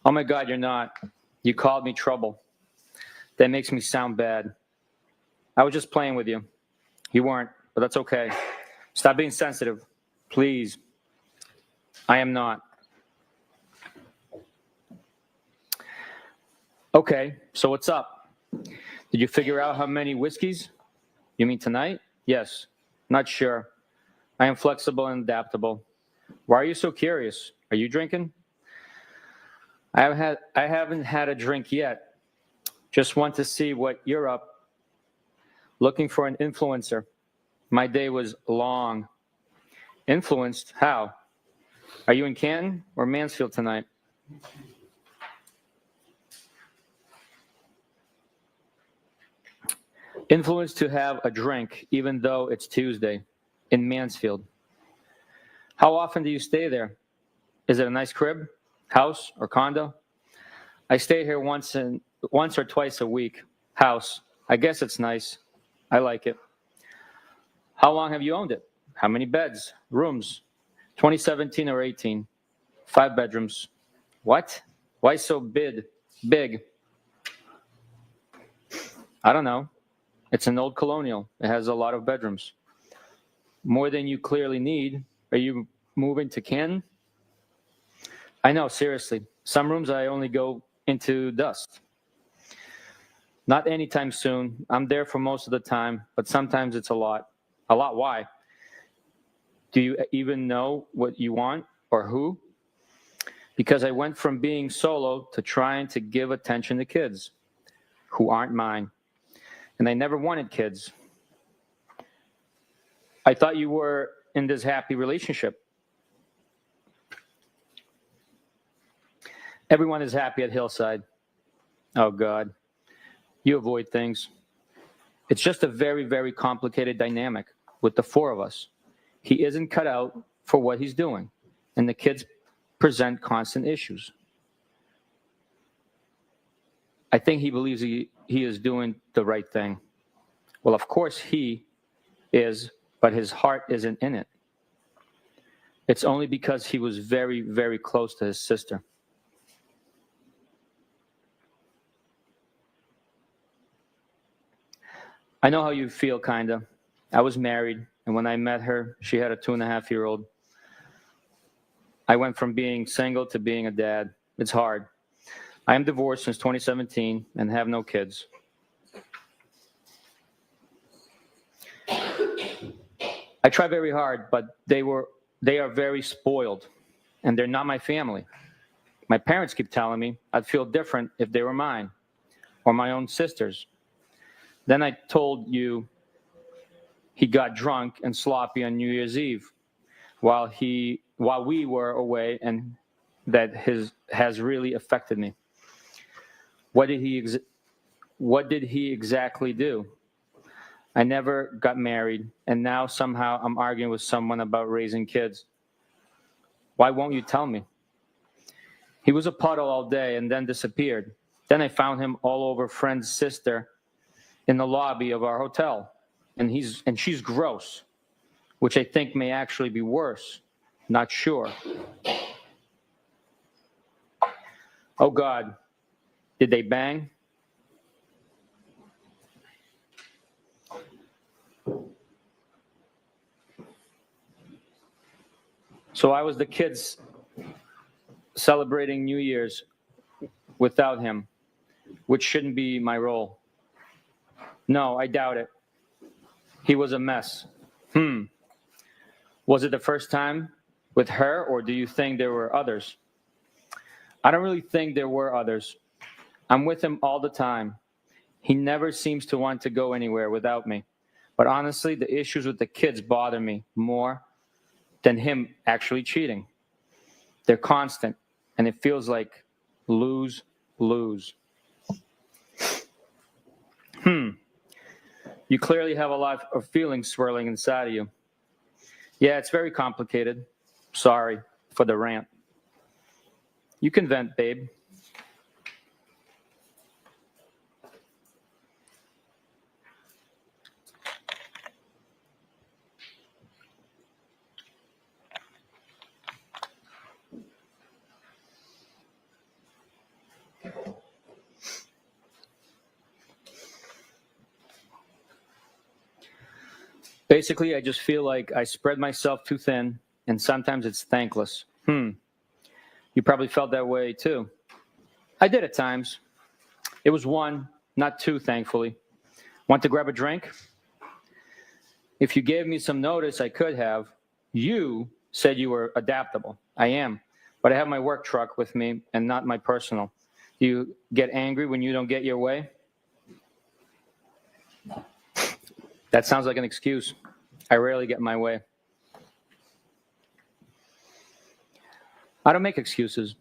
Oh my God, you're not. You called me trouble. That makes me sound bad. I was just playing with you. You weren't, but that's okay. Stop being sensitive, please. I am not. Okay, so what's up? Did you figure out how many whiskeys? You mean tonight? Yes. Not sure. I am flexible and adaptable. Why are you so curious? Are you drinking? I haven't had a drink yet. Just want to see what you're up. Looking for an influencer. My day was long. Influenced? How? Are you in Canton or Mansfield tonight? Influenced to have a drink, even though it's Tuesday, in Mansfield. How often do you stay there? Is it a nice crib, house, or condo? I stay here once or twice a week. House. I guess it's nice. I like it. How long have you owned it? How many beds, rooms? 2017 or 18? 5 bedrooms. What? Why so big? I don't know. It's an old colonial. It has a lot of bedrooms. More than you clearly need. Are you moving to Canton? I know, seriously. Some rooms I only go into dust. Not anytime soon. I'm there for most of the time, but sometimes it's a lot. A lot why? Do you even know what you want or who? Because I went from being solo to trying to give attention to kids who aren't mine. And I never wanted kids. I thought you were in this happy relationship. Everyone is happy at Hillside. Oh, God. You avoid things. It's just a very, very complicated dynamic with the 4 of us. He isn't cut out for what he's doing, and the kids present constant issues. I think he believes he is doing the right thing. Well, of course he is, but his heart isn't in it. It's only because he was very, very close to his sister. I know how you feel, kinda. I was married, and when I met her, she had a 2.5-year-old. I went from being single to being a dad. It's hard. I am divorced since 2017 and have no kids. I try very hard, but they are very spoiled, and they're not my family. My parents keep telling me I'd feel different if they were mine or my own sisters. Then I told you he got drunk and sloppy on New Year's Eve while we were away, and that has really affected me. What did he exactly do? I never got married, and now somehow I'm arguing with someone about raising kids. Why won't you tell me? He was a puddle all day and then disappeared. Then I found him all over friend's sister in the lobby of our hotel, and she's gross, which I think may actually be worse. Not sure. Oh God, did they bang? So I was the kids celebrating New Year's without him, which shouldn't be my role. No, I doubt it. He was a mess. Was it the first time with her, or do you think there were others? I don't really think there were others. I'm with him all the time. He never seems to want to go anywhere without me. But honestly, the issues with the kids bother me more than him actually cheating. They're constant, and it feels like lose, lose. You clearly have a lot of feelings swirling inside of you. Yeah, it's very complicated. Sorry for the rant. You can vent, babe. Basically, I just feel like I spread myself too thin, and sometimes it's thankless. You probably felt that way too. I did at times. It was one, not two, thankfully. Want to grab a drink? If you gave me some notice, I could have. You said you were adaptable. I am, but I have my work truck with me and not my personal. Do you get angry when you don't get your way? That sounds like an excuse. I rarely get my way. I don't make excuses.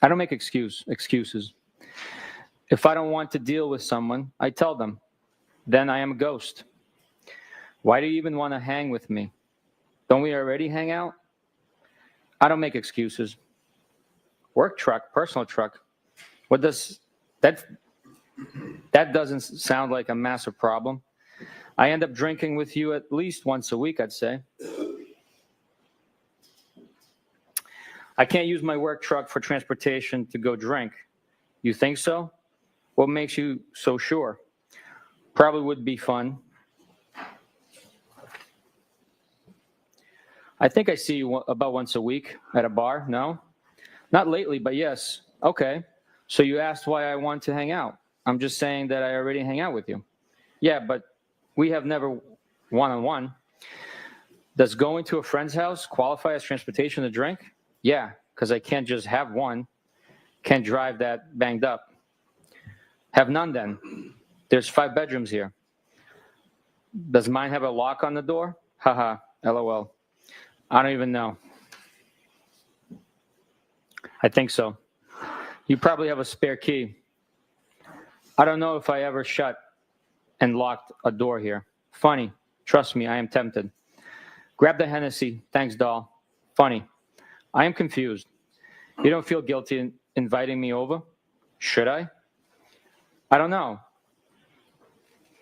I don't make excuses. If I don't want to deal with someone, I tell them. Then I am a ghost. Why do you even want to hang with me? Don't we already hang out? I don't make excuses. Work truck, personal truck. What does that doesn't sound like a massive problem. I end up drinking with you at least once a week, I'd say. I can't use my work truck for transportation to go drink. You think so? What makes you so sure? Probably would be fun. I think I see you about once a week at a bar, no? Not lately, but yes. Okay. So you asked why I want to hang out. I'm just saying that I already hang out with you. Yeah, but we have never one-on-one. Does going to a friend's house qualify as transportation to drink? Yeah, because I can't just have one. Can't drive that banged up. Have none then. There's 5 bedrooms here. Does mine have a lock on the door? Haha, LOL. I don't even know. I think so. You probably have a spare key. I don't know if I ever shut and locked a door here. Funny. Trust me, I am tempted. Grab the Hennessy. Thanks, doll. Funny. I am confused. You don't feel guilty in inviting me over? Should I? I don't know.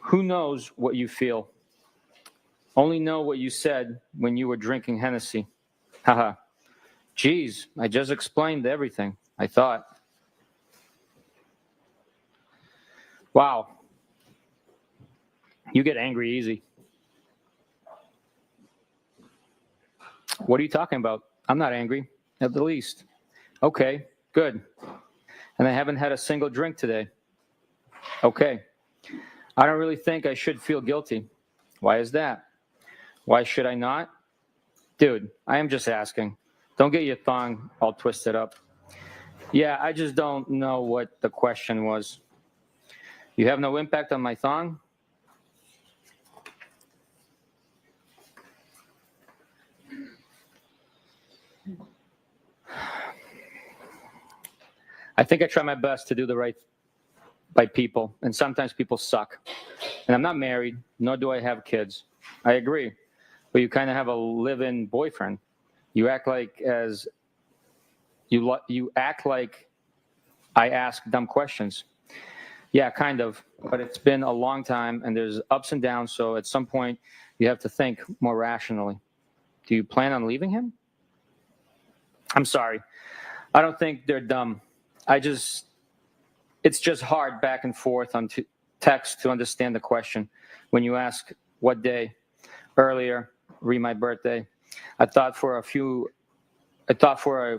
Who knows what you feel? Only know what you said when you were drinking Hennessy. Haha. Geez, I just explained everything, I thought. Wow. You get angry easy. What are you talking about? I'm not angry, at the least. Okay, good. And I haven't had a single drink today. Okay. I don't really think I should feel guilty. Why is that? Why should I not? Dude, I am just asking. Don't get your thong all twisted up. Yeah, I just don't know what the question was. You have no impact on my thong? I think I try my best to do the right by people, and sometimes people suck. And I'm not married, nor do I have kids. I agree, but you kind of have a live-in boyfriend. You act like you act like I ask dumb questions. Yeah, kind of, but it's been a long time, and there's ups and downs. So at some point, you have to think more rationally. Do you plan on leaving him? I'm sorry. I don't think they're dumb. It's just hard back and forth on text to understand the question. When you ask what day, earlier, read my birthday, I thought for a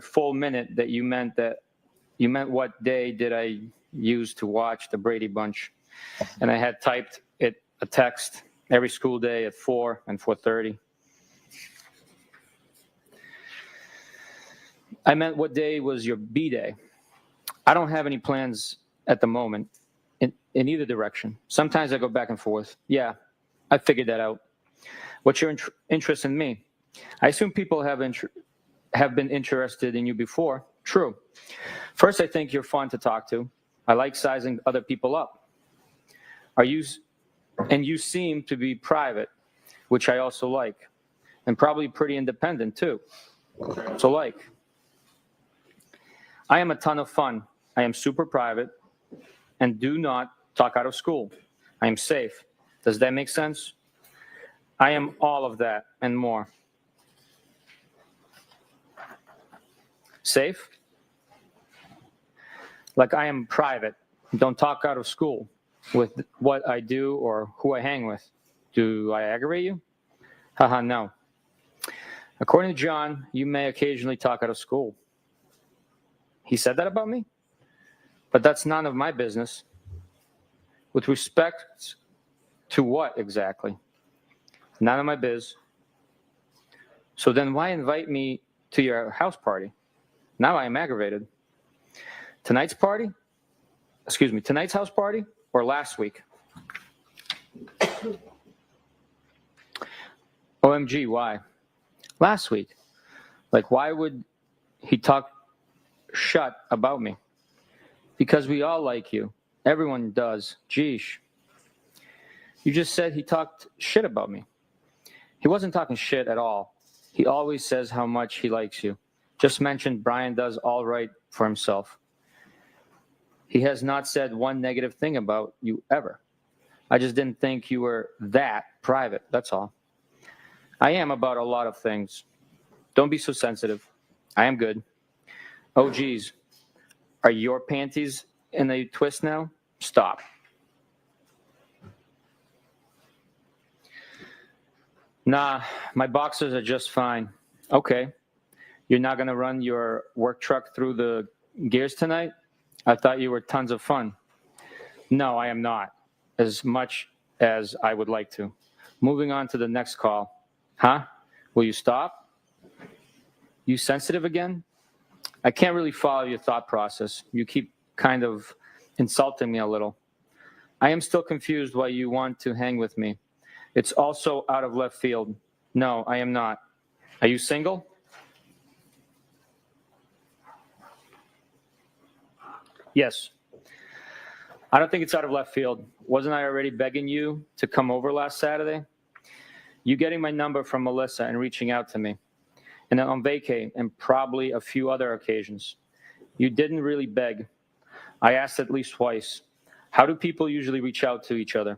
full minute that you meant what day did I use to watch the Brady Bunch. And I had typed it a text every school day at 4 and 4:30. I meant what day was your B-day. I don't have any plans at the moment in either direction. Sometimes I go back and forth. Yeah, I figured that out. What's your interest in me? I assume people have been interested in you before. True. First, I think you're fun to talk to. I like sizing other people up. And you seem to be private, which I also like, and probably pretty independent too. So like, I am a ton of fun. I am super private and do not talk out of school. I am safe. Does that make sense? I am all of that and more. Safe? Like I am private. Don't talk out of school with what I do or who I hang with. Do I aggravate you? Haha, no. According to John, you may occasionally talk out of school. He said that about me? But that's none of my business. With respect to what exactly? None of my biz. So then why invite me to your house party? Now I am aggravated. Tonight's house party or last week? OMG, why? Last week. Like, why would he talk shut about me? Because we all like you. Everyone does. Geesh. You just said he talked shit about me. He wasn't talking shit at all. He always says how much he likes you. Just mentioned Brian does all right for himself. He has not said one negative thing about you ever. I just didn't think you were that private, that's all. I am about a lot of things. Don't be so sensitive. I am good. Oh, geez. Are your panties in a twist now? Stop. Nah, my boxers are just fine. Okay. You're not going to run your work truck through the gears tonight? I thought you were tons of fun. No, I am not. As much as I would like to. Moving on to the next call. Huh? Will you stop? You sensitive again? I can't really follow your thought process. You keep kind of insulting me a little. I am still confused why you want to hang with me. It's also out of left field. No, I am not. Are you single? Yes. I don't think it's out of left field. Wasn't I already begging you to come over last Saturday? You getting my number from Melissa and reaching out to me. And then on vacay and probably a few other occasions. You didn't really beg. I asked at least twice. How do people usually reach out to each other?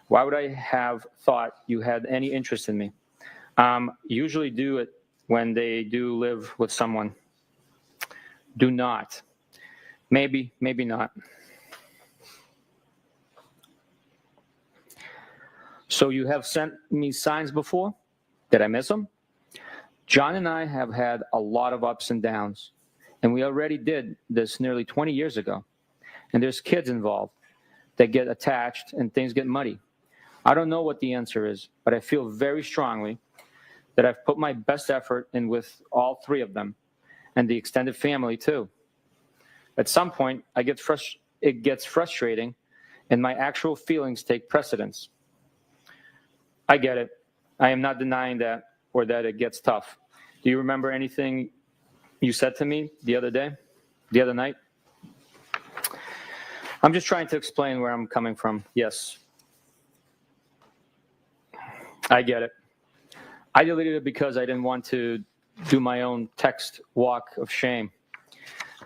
Why would I have thought you had any interest in me? Usually do it when they do live with someone. Do not. Maybe, maybe not. So you have sent me signs before? Did I miss them? John and I have had a lot of ups and downs, and we already did this nearly 20 years ago. And there's kids involved that get attached and things get muddy. I don't know what the answer is, but I feel very strongly that I've put my best effort in with all three of them, and the extended family too. At some point, it gets frustrating, and my actual feelings take precedence. I get it. I am not denying that or that it gets tough. Do you remember anything you said to me the other night? I'm just trying to explain where I'm coming from. Yes. I get it. I deleted it because I didn't want to do my own text walk of shame.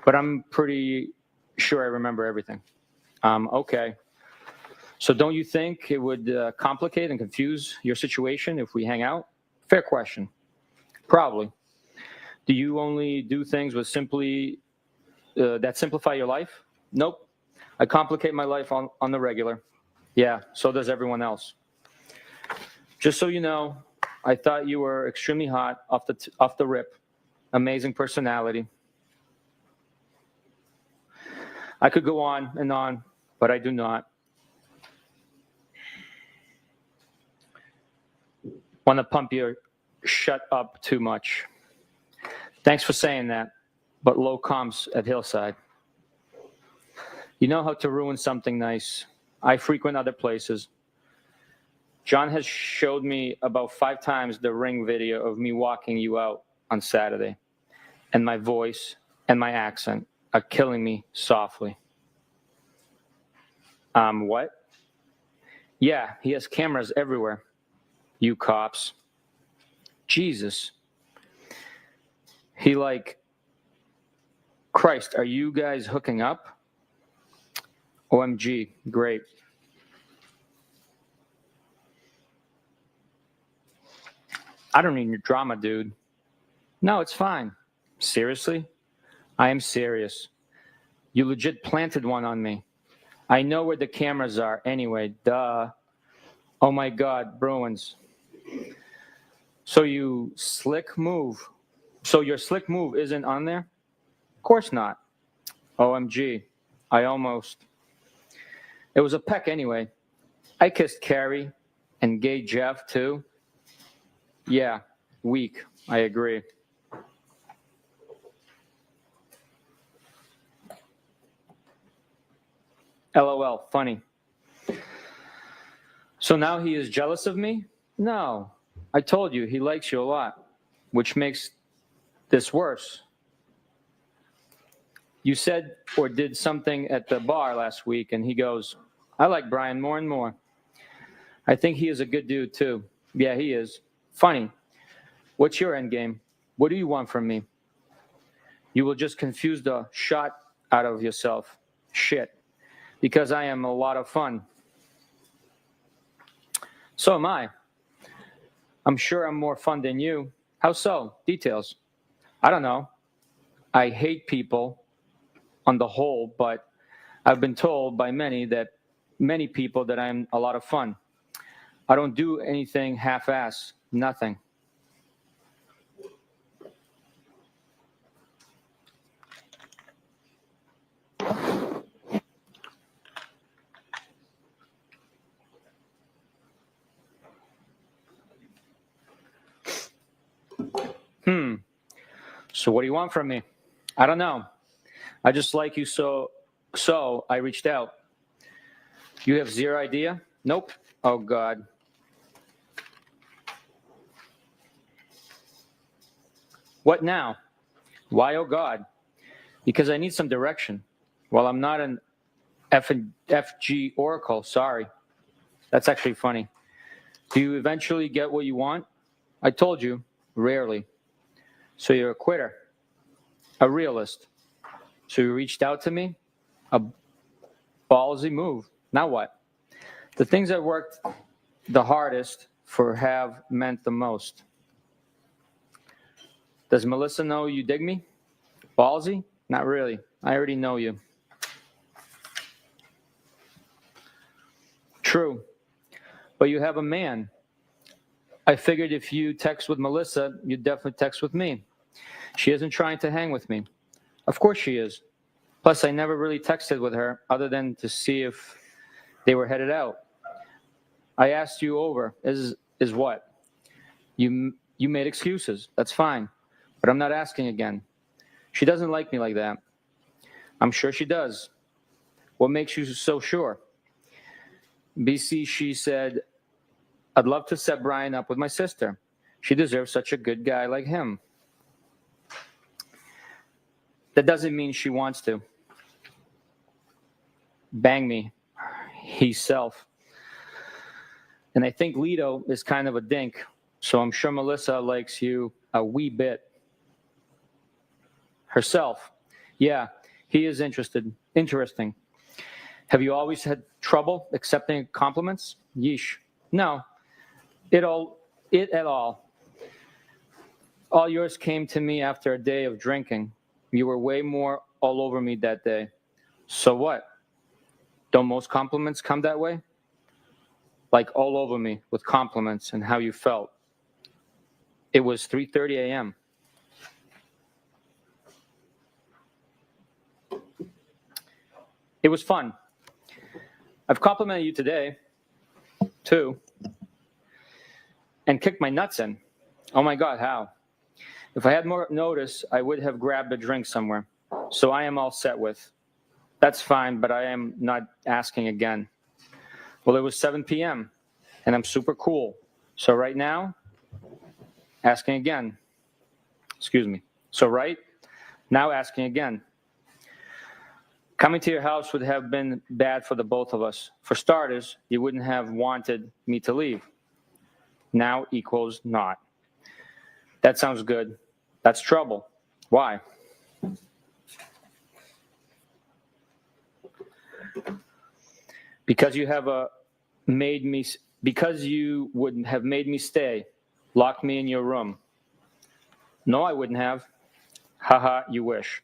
But I'm pretty sure I remember everything. Okay. So don't you think it would complicate and confuse your situation if we hang out? Fair question. Probably. Do you only do things with that simplify your life? Nope. I complicate my life on the regular. Yeah, so does everyone else. Just so you know, I thought you were extremely hot off the rip. Amazing personality. I could go on and on, but I do not. Want to pump your shut up too much. Thanks for saying that, but low comps at Hillside. You know how to ruin something nice. I frequent other places. John has showed me about 5 times the Ring video of me walking you out on Saturday, and my voice and my accent are killing me softly. What? Yeah, he has cameras everywhere. You cops. Jesus. He Christ, are you guys hooking up? OMG, great. I don't need your drama, dude. No, it's fine. Seriously? I am serious. You legit planted one on me. I know where the cameras are anyway, duh. Oh my God, Bruins. So your slick move isn't on there? Of course not. OMG, I almost. It was a peck anyway. I kissed Carrie and gay Jeff too. Yeah, weak, I agree. LOL, funny. So now he is jealous of me? No. I told you, he likes you a lot, which makes this worse. You said or did something at the bar last week, and he goes, I like Brian more and more. I think he is a good dude, too. Yeah, he is. Funny. What's your end game? What do you want from me? You will just confuse the shot out of yourself. Shit. Because I am a lot of fun. So am I. I'm sure I'm more fun than you. How so? Details. I don't know. I hate people on the whole, but I've been told by many people that I'm a lot of fun. I don't do anything half-ass, nothing. So what do you want from me? I don't know. I just like you so I reached out. You have zero idea? Nope. Oh, God. What now? Why, oh, God? Because I need some direction. Well, I'm not an FG oracle, sorry. That's actually funny. Do you eventually get what you want? I told you, rarely. So you're a quitter, a realist. So you reached out to me? A ballsy move. Now what? The things I worked the hardest for have meant the most. Does Melissa know you dig me? Ballsy? Not really. I already know you. True. But you have a man. I figured if you text with Melissa, you'd definitely text with me. She isn't trying to hang with me. Of course she is. Plus, I never really texted with her other than to see if they were headed out. I asked you over. Is what? You made excuses. That's fine. But I'm not asking again. She doesn't like me like that. I'm sure she does. What makes you so sure? BC, she said, I'd love to set Brian up with my sister. She deserves such a good guy like him. That doesn't mean she wants to. Bang me. He's self. And I think Lito is kind of a dink, so I'm sure Melissa likes you a wee bit. Herself. Yeah, he is interesting. Have you always had trouble accepting compliments? Yeesh. No. It at all. All yours came to me after a day of drinking. You were way more all over me that day. So what? Don't most compliments come that way? Like all over me with compliments and how you felt. It was 3:30 a.m. It was fun. I've complimented you today, too, and kicked my nuts in. Oh my God, how? If I had more notice, I would have grabbed a drink somewhere. So I am all set with. That's fine, but I am not asking again. Well, it was 7 p.m., and I'm super cool. So right now, asking again. Excuse me. So right now, asking again. Coming to your house would have been bad for the both of us. For starters, you wouldn't have wanted me to leave. Now equals not. That sounds good. That's trouble. Why? Because you would have made me stay, locked me in your room. No, I wouldn't have. Haha, you wish.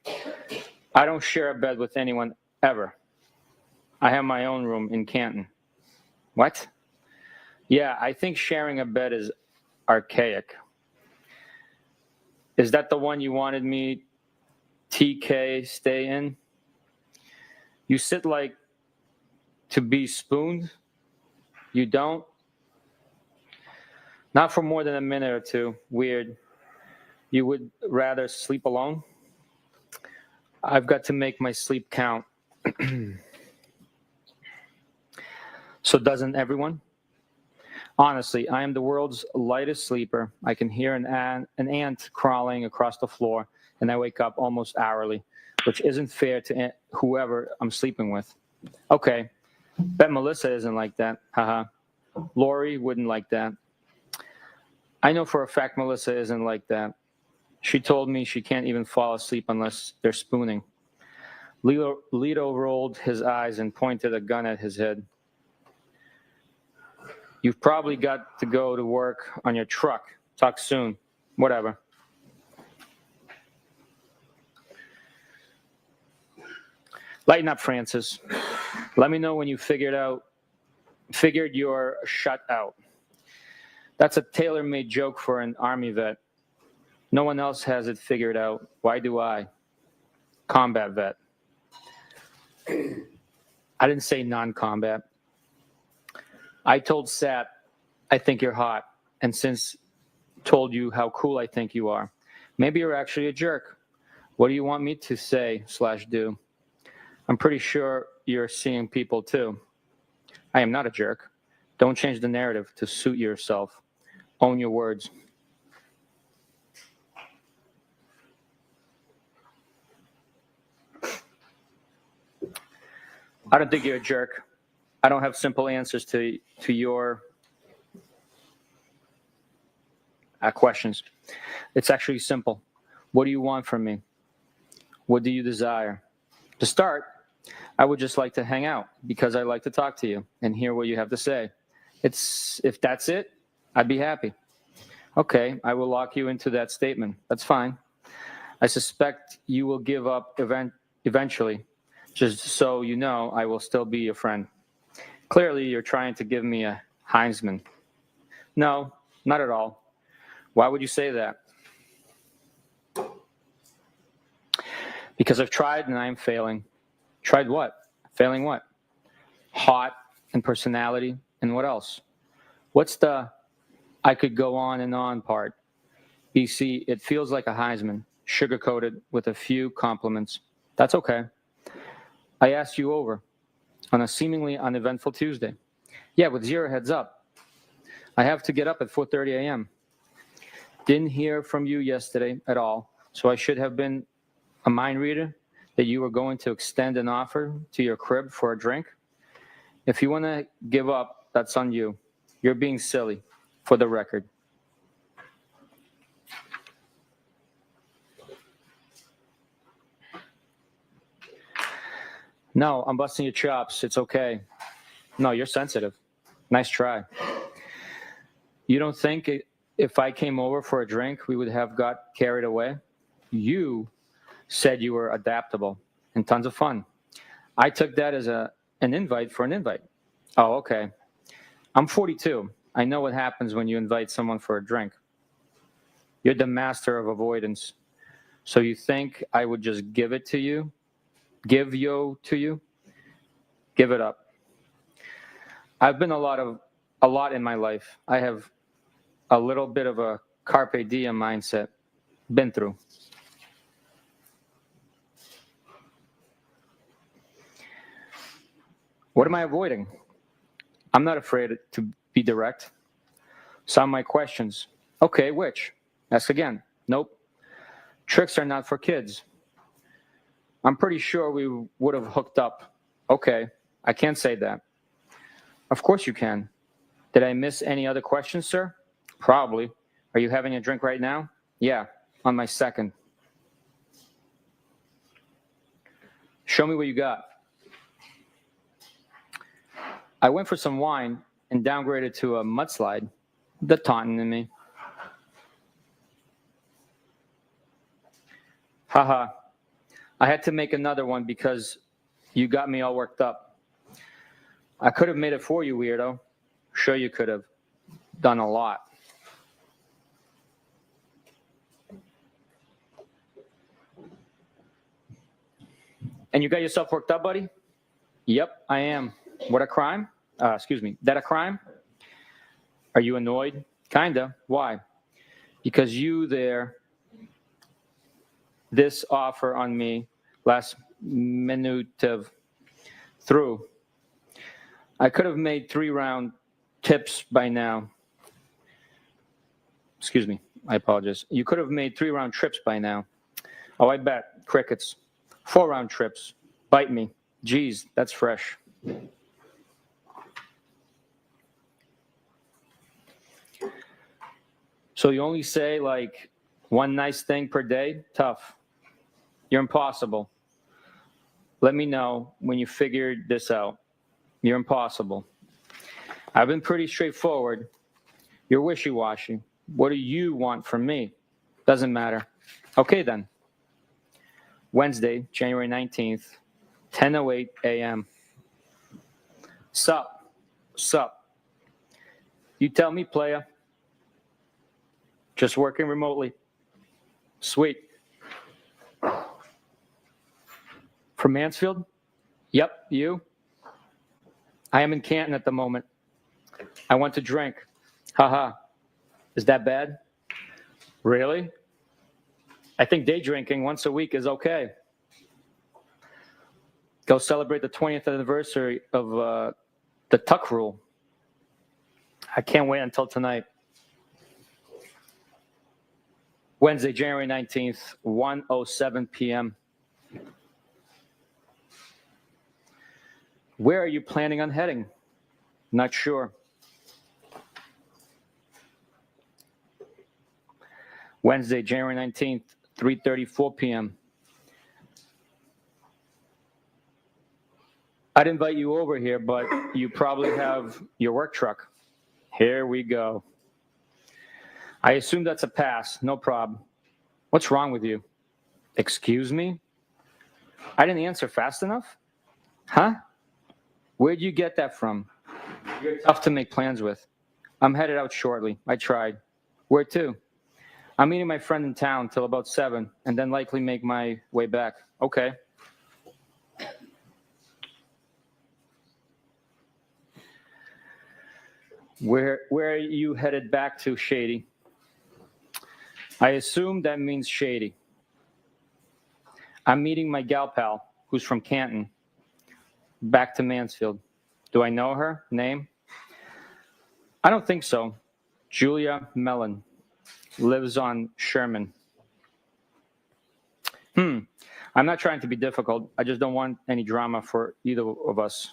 I don't share a bed with anyone ever. I have my own room in Canton. What? Yeah, I think sharing a bed is archaic. Is that the one you wanted me, TK, stay in? You sit like to be spooned? You don't? Not for more than a minute or two. Weird. You would rather sleep alone? I've got to make my sleep count. So doesn't everyone? Honestly, I am the world's lightest sleeper. I can hear an ant crawling across the floor, and I wake up almost hourly, which isn't fair to whoever I'm sleeping with. Okay, bet Melissa isn't like that. Haha. Lori wouldn't like that. I know for a fact Melissa isn't like that. She told me she can't even fall asleep unless they're spooning. Lito rolled his eyes and pointed a gun at his head. You've probably got to go to work on your truck. Talk soon. Whatever. Lighten up, Francis. Let me know when you figured you're shut out. That's a tailor-made joke for an Army vet. No one else has it figured out. Why do I? Combat vet. I didn't say non-combat. I told Sat, I think you're hot, and since told you how cool I think you are. Maybe you're actually a jerk. What do you want me to say/do? I'm pretty sure you're seeing people too. I am not a jerk. Don't change the narrative to suit yourself. Own your words. I don't think you're a jerk. I don't have simple answers to your questions. It's actually simple. What do you want from me? What do you desire? To start, I would just like to hang out because I like to talk to you and hear what you have to say. If that's it, I'd be happy. Okay, I will lock you into that statement. That's fine. I suspect you will give up eventually. Just so you know, I will still be your friend. Clearly, you're trying to give me a Heisman. No, not at all. Why would you say that? Because I've tried and I'm failing. Tried what? Failing what? Hot and personality and what else? What's the I could go on and on part? BC, it feels like a Heisman, sugar-coated with a few compliments. That's okay. I asked you over on a seemingly uneventful Tuesday. Yeah, with 0 heads up. I have to get up at 4:30 a.m. Didn't hear from you yesterday at all, so I should have been a mind reader that you were going to extend an offer to your crib for a drink. If you want to give up, that's on you. You're being silly, for the record. No, I'm busting your chops. It's okay. No, you're sensitive. Nice try. You don't think if I came over for a drink, we would have got carried away? You said you were adaptable and tons of fun. I took that as an invite for an invite. Oh, okay. I'm 42. I know what happens when you invite someone for a drink. You're the master of avoidance. So you think I would just give it to you? Give yo to you? Give it up. I've been a lot in my life. I have a little bit of a carpe diem mindset. Been through. What am I avoiding? I'm not afraid to be direct. Some of my questions. Okay, which? Ask again. Nope. Tricks are not for kids. I'm pretty sure we would have hooked up. Okay, I can't say that. Of course you can. Did I miss any other questions, sir? Probably. Are you having a drink right now? Yeah, on my second. Show me what you got. I went for some wine and downgraded to a mudslide. The taunting in me. Haha. I had to make another one because you got me all worked up. I could have made it for you, weirdo. Sure you could have. Done a lot. And you got yourself worked up, buddy? Yep, I am. What a crime? Excuse me. That a crime? Are you annoyed? Kinda. Why? Because this offer on me last minute of through. I could have made 3-round tips by now. Excuse me. I apologize. You could have made 3-round trips by now. Oh, I bet. Crickets. 4-round trips. Bite me. Geez, that's fresh. So you only say like one nice thing per day? Tough. You're impossible. Let me know when you figured this out. You're impossible. I've been pretty straightforward. You're wishy-washy. What do you want from me? Doesn't matter. Okay then. Wednesday, January 19th, 10:08 a.m. Sup? Sup? You tell me, playa. Just working remotely. Sweet. From Mansfield? Yep, you? I am in Canton at the moment. I want to drink. Haha. Is that bad? Really? I think day drinking once a week is okay. Go celebrate the 20th anniversary of the Tuck Rule. I can't wait until tonight. Wednesday, January 19th, 1:07 p.m. Where are you planning on heading? Not sure. Wednesday, January 19th, 3:34 p.m. I'd invite you over here, but you probably have your work truck. Here we go. I assume that's a pass. No problem. What's wrong with you? Excuse me? I didn't answer fast enough? Huh? Where'd you get that from? You're tough to make plans with. I'm headed out shortly. I tried. Where to? I'm meeting my friend in town till about 7, and then likely make my way back. Okay. Where are you headed back to, Shady? I assume that means Shady. I'm meeting my gal pal, who's from Canton, back to Mansfield. Do I know her? Name? I don't think so. Julia Mellon. Lives on Sherman. I'm not trying to be difficult. I just don't want any drama for either of us.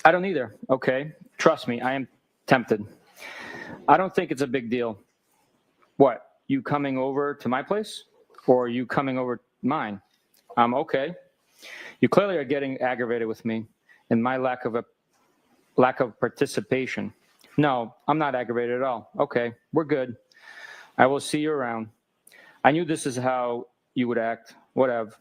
I don't either. Okay. Trust me, I am tempted. I don't think it's a big deal. What? You coming over to my place? Or you coming over mine? Okay. You clearly are getting aggravated with me and my lack of participation. No, I'm not aggravated at all. Okay, we're good. I will see you around. I knew this is how you would act. Whatever.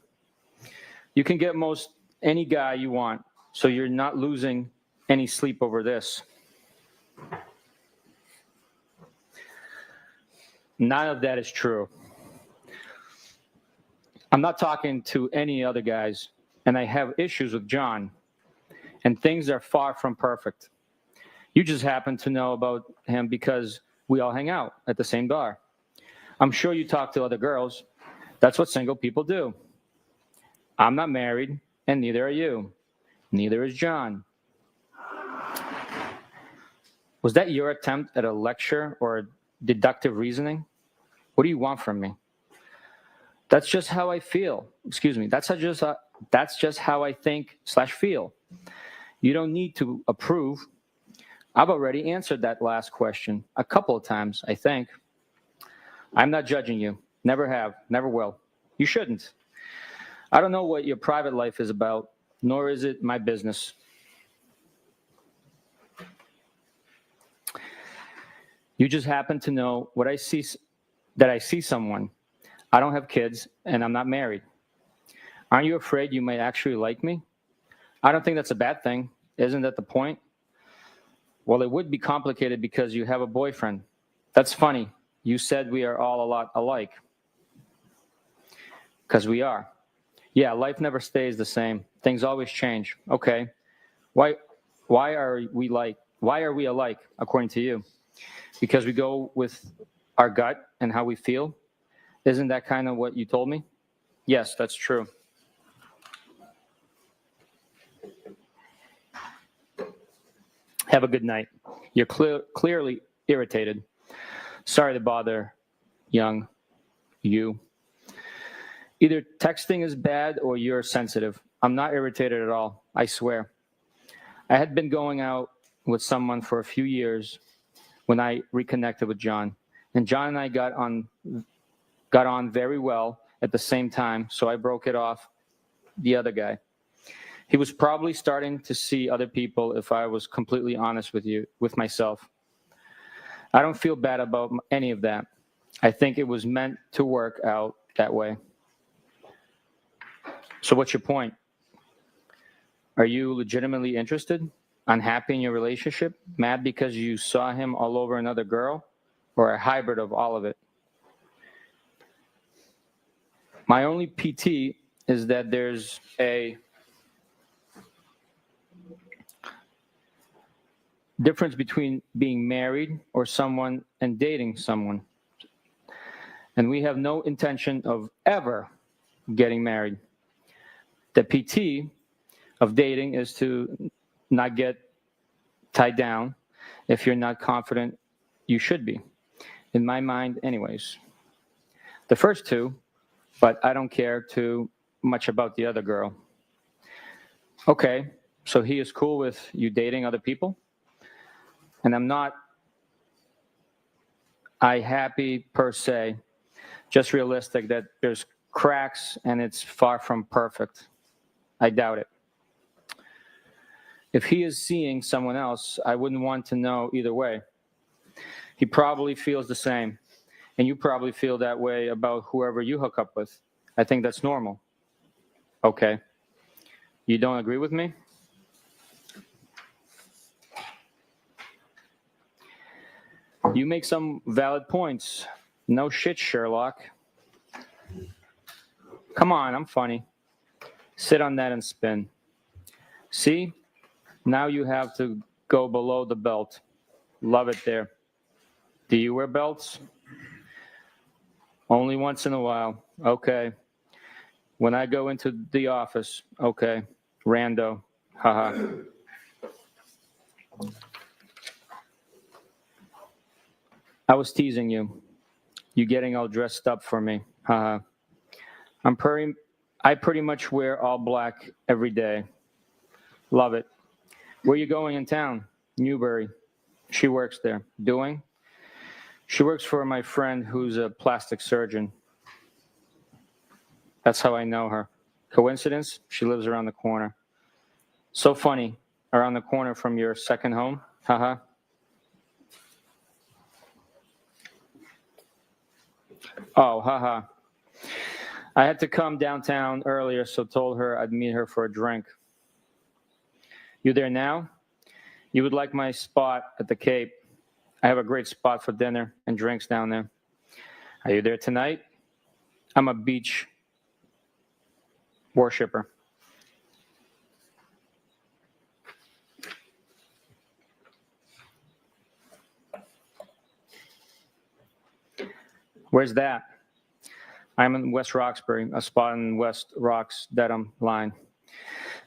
You can get most any guy you want, so you're not losing any sleep over this. None of that is true. I'm not talking to any other guys, and I have issues with John, and things are far from perfect. You just happen to know about him because we all hang out at the same bar. I'm sure you talk to other girls. That's what single people do. I'm not married, and neither are you. Neither is John. Was that your attempt at a lecture or deductive reasoning? What do you want from me? That's just how I feel. Excuse me. That's just how I think/feel. You don't need to approve. I've already answered that last question a couple of times, I think. I'm not judging you. Never have. Never will. You shouldn't. I don't know what your private life is about, nor is it my business. You just happen to know what I see, that I see someone. I don't have kids, and I'm not married. Aren't you afraid you might actually like me? I don't think that's a bad thing. Isn't that the point? Well, it would be complicated because you have a boyfriend. That's funny. You said we are all a lot alike. Because we are. Yeah, life never stays the same. Things always change. Okay. Why are we alike, according to you? Because we go with our gut and how we feel? Isn't that kind of what you told me? Yes, that's true. Have a good night. You're clearly irritated. Sorry to bother, young you. Either texting is bad or you're sensitive. I'm not irritated at all, I swear. I had been going out with someone for a few years when I reconnected with John. And John and I got on very well at the same time, so I broke it off the other guy. He was probably starting to see other people, if I was completely honest with myself. I don't feel bad about any of that. I think it was meant to work out that way. So what's your point? Are you legitimately interested? Unhappy in your relationship? Mad because you saw him all over another girl? Or a hybrid of all of it? My only PT is that there's a difference between being married or someone and dating someone. And we have no intention of ever getting married. The PT of dating is to not get tied down if you're not confident you should be. In my mind, anyways. The first two, but I don't care too much about the other girl. Okay, so he is cool with you dating other people? And I'm not happy per se, just realistic that there's cracks and it's far from perfect. I doubt it. If he is seeing someone else, I wouldn't want to know either way. He probably feels the same, and you probably feel that way about whoever you hook up with. I think that's normal. Okay. You don't agree with me? You make some valid points. No shit, Sherlock. Come on, I'm funny. Sit on that and spin. See? Now you have to go below the belt. Love it there. Do you wear belts? Only once in a while. Okay. When I go into the office. Okay. Rando. Haha. I was teasing you. You getting all dressed up for me. Haha. I pretty much wear all black every day. Love it. Where you going in town? Newbury. She works there. Doing? She works for my friend who's a plastic surgeon. That's how I know her. Coincidence? She lives around the corner. So funny. Around the corner from your second home? Haha. Oh, haha. I had to come downtown earlier, so told her I'd meet her for a drink. You there now? You would like my spot at the Cape. I have a great spot for dinner and drinks down there. Are you there tonight? I'm a beach worshiper. Where's that? I'm in West Roxbury, a spot in West Rocks, Dedham line.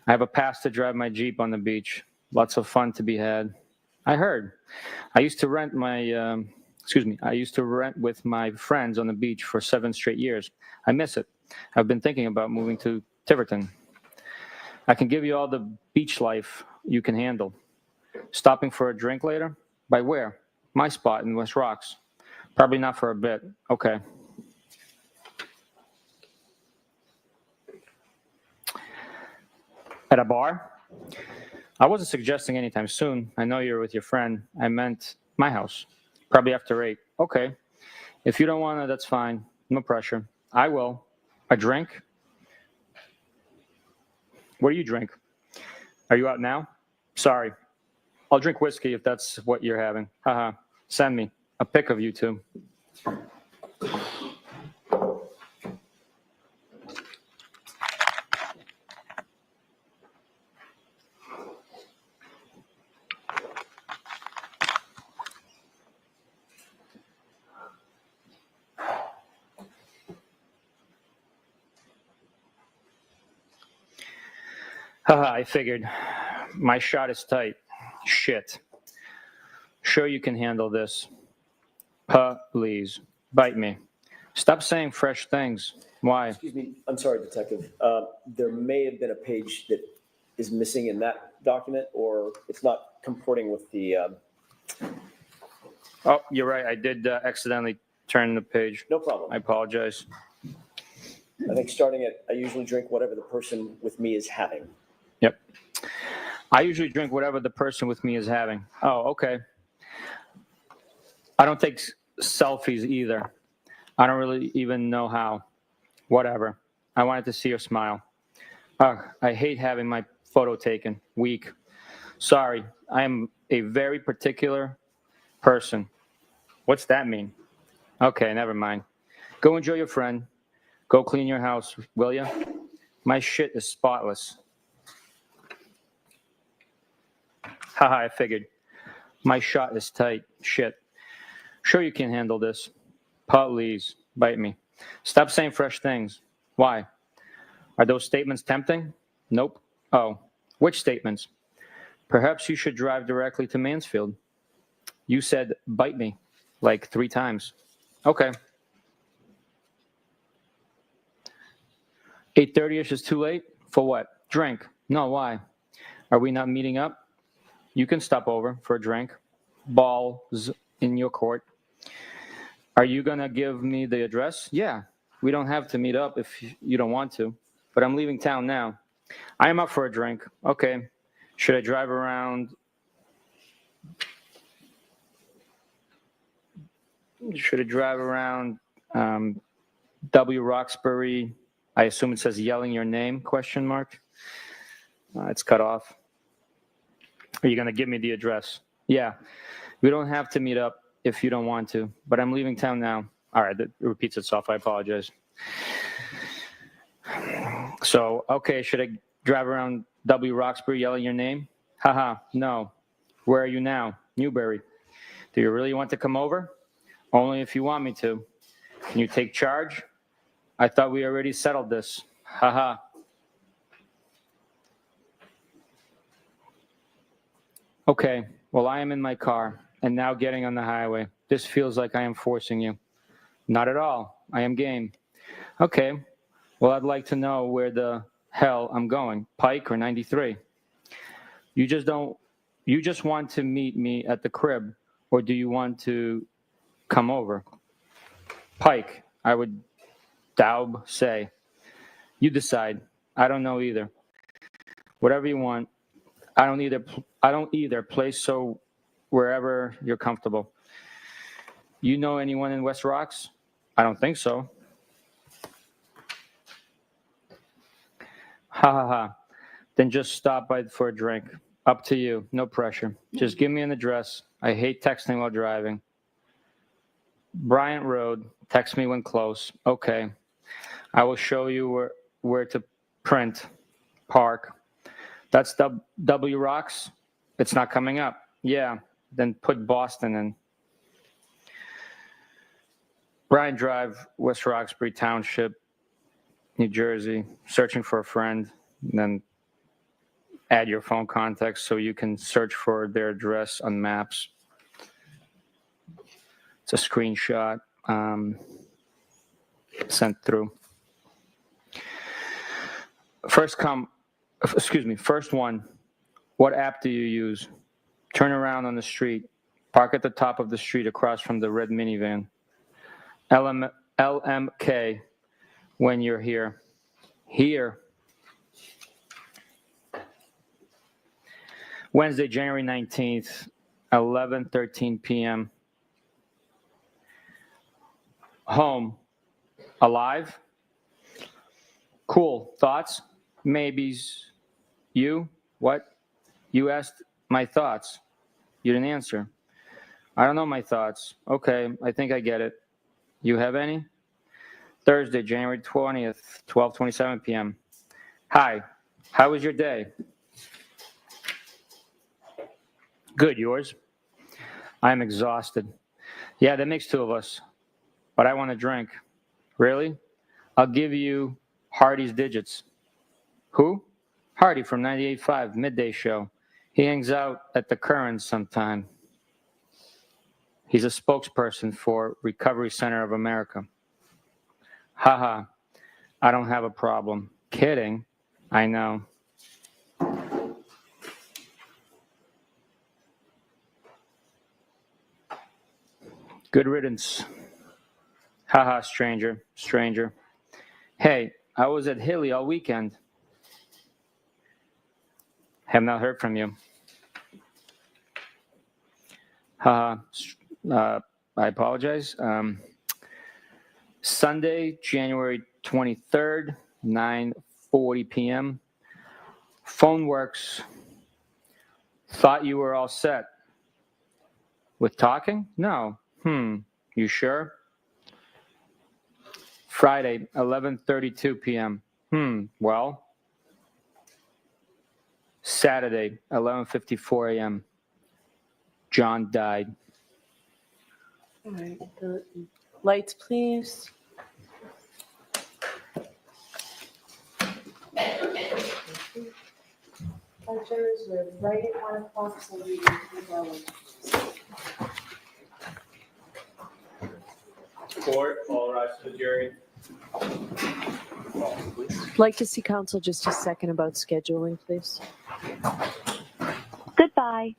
I have a pass to drive my Jeep on the beach. Lots of fun to be had. I heard. I used to rent with my friends on the beach for 7 straight years. I miss it. I've been thinking about moving to Tiverton. I can give you all the beach life you can handle. Stopping for a drink later? By where? My spot in West Rocks. Probably not for a bit. Okay. At a bar? I wasn't suggesting anytime soon. I know you're with your friend. I meant my house. Probably after 8. Okay. If you don't want to, that's fine. No pressure. I will. A drink? What do you drink? Are you out now? Sorry. I'll drink whiskey if that's what you're having. Haha. Send me a pic of you two. Haha, I figured. My shot is tight. Shit. Sure you can handle this. Please. Bite me. Stop saying fresh things. Why? Excuse me, I'm sorry, Detective. There may have been a page that is missing in that document, or it's not comporting with the, Oh, you're right. I did accidentally turn the page. no problem. I apologize. I think starting at, I usually drink whatever the person with me is having. Yep. I usually drink whatever the person with me is having. Oh, okay. I don't take selfies either. I don't really even know how. Whatever. I wanted to see her smile. Ugh, I hate having my photo taken. Weak. Sorry. I am a very particular person. What's that mean? Okay, never mind. Go enjoy your friend. Go clean your house, will ya? My shit is spotless. Haha, I figured. My shot is tight. Shit. Sure you can handle this. Please, bite me. Stop saying fresh things. Why? Are those statements tempting? Nope. Oh, which statements? Perhaps you should drive directly to Mansfield. You said bite me like 3 times. Okay. 8:30ish is too late? For what? Drink. No, why? Are we not meeting up? You can stop over for a drink. Balls in your court. Are you going to give me the address? Yeah. We don't have to meet up if you don't want to. But I'm leaving town now. I am up for a drink. Okay. Should I drive around? W. Roxbury? I assume it says yelling your name, question mark. It's cut off. Are you going to give me the address? Yeah. We don't have to meet up if you don't want to, but I'm leaving town now. All right, that repeats itself. I apologize. So, okay, should I drive around W. Roxbury yelling your name? Haha, no. Where are you now? Newbury. Do you really want to come over? Only if you want me to. Can you take charge? I thought we already settled this. Haha. Okay, well, I am in my car and now getting on the highway. This feels like I am forcing you. Not at all. I am game. Okay, well, I'd like to know where the hell I'm going, Pike or 93? You just want to meet me at the crib, or do you want to come over? Pike, I would daub say. You decide. I don't know either. Whatever you want. I don't either. Place so wherever you're comfortable. You know anyone in West Rocks? I don't think so. Ha ha ha. Then just stop by for a drink. Up to you. No pressure. Just give me an address. I hate texting while driving. Bryant Road. Text me when close. Okay. I will show you where to print. Park. That's W Rocks? It's not coming up. Yeah. Then put Boston in. Bryant Drive, West Roxbury Township, New Jersey. Searching for a friend. And then add your phone contacts so you can search for their address on maps. It's a screenshot sent through. First one. What app do you use? Turn around on the street. Park at the top of the street across from the red minivan. LMK when you're here. Here. Wednesday, January 19th, 11:13 p.m. Home. Alive? Cool. Thoughts? Maybes. You? What? You asked my thoughts. You didn't answer. I don't know my thoughts. Okay, I think I get it. You have any? Thursday, January 20th, 12:27 p.m. Hi. How was your day? Good. Yours? I'm exhausted. Yeah, that makes two of us. But I want a drink. Really? I'll give you Hardy's digits. Who? Hardy from 98.5, midday show. He hangs out at the Currents sometime. He's a spokesperson for Recovery Center of America. Haha, I don't have a problem. Kidding. I know. Good riddance. Haha, stranger. Hey, I was at Hilly all weekend. Have not heard from you. Haha, I apologize. Sunday, January 23rd, 9:40 p.m. Phone works. Thought you were all set. With talking? No. You sure? Friday, 11:32 p.m. Well. Saturday, 11:54 a.m. John died. All right, the lights, please. Punchers are right at 1 o'clock, so we can keep going. Court, all rise to the jury. I'd like to see counsel just a second about scheduling, please. Goodbye.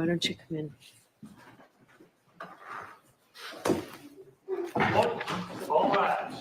why don't you come in? All right.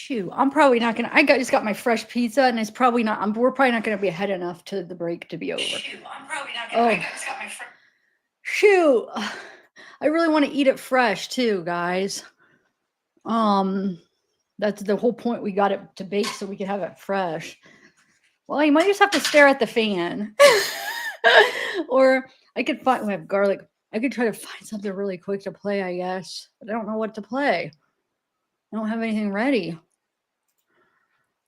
Shoot, I'm probably not gonna. Just got my fresh pizza, and it's probably not. We're probably not gonna be ahead enough to the break to be over. Shoot, I'm probably not gonna. I just got my Shoot, I really want to eat it fresh too, guys. That's the whole point. We got it to bake so we could have it fresh. Well, you might just have to stare at the fan, or I could find. We have garlic. I could try to find something really quick to play, I guess, but I don't know what to play. I don't have anything ready.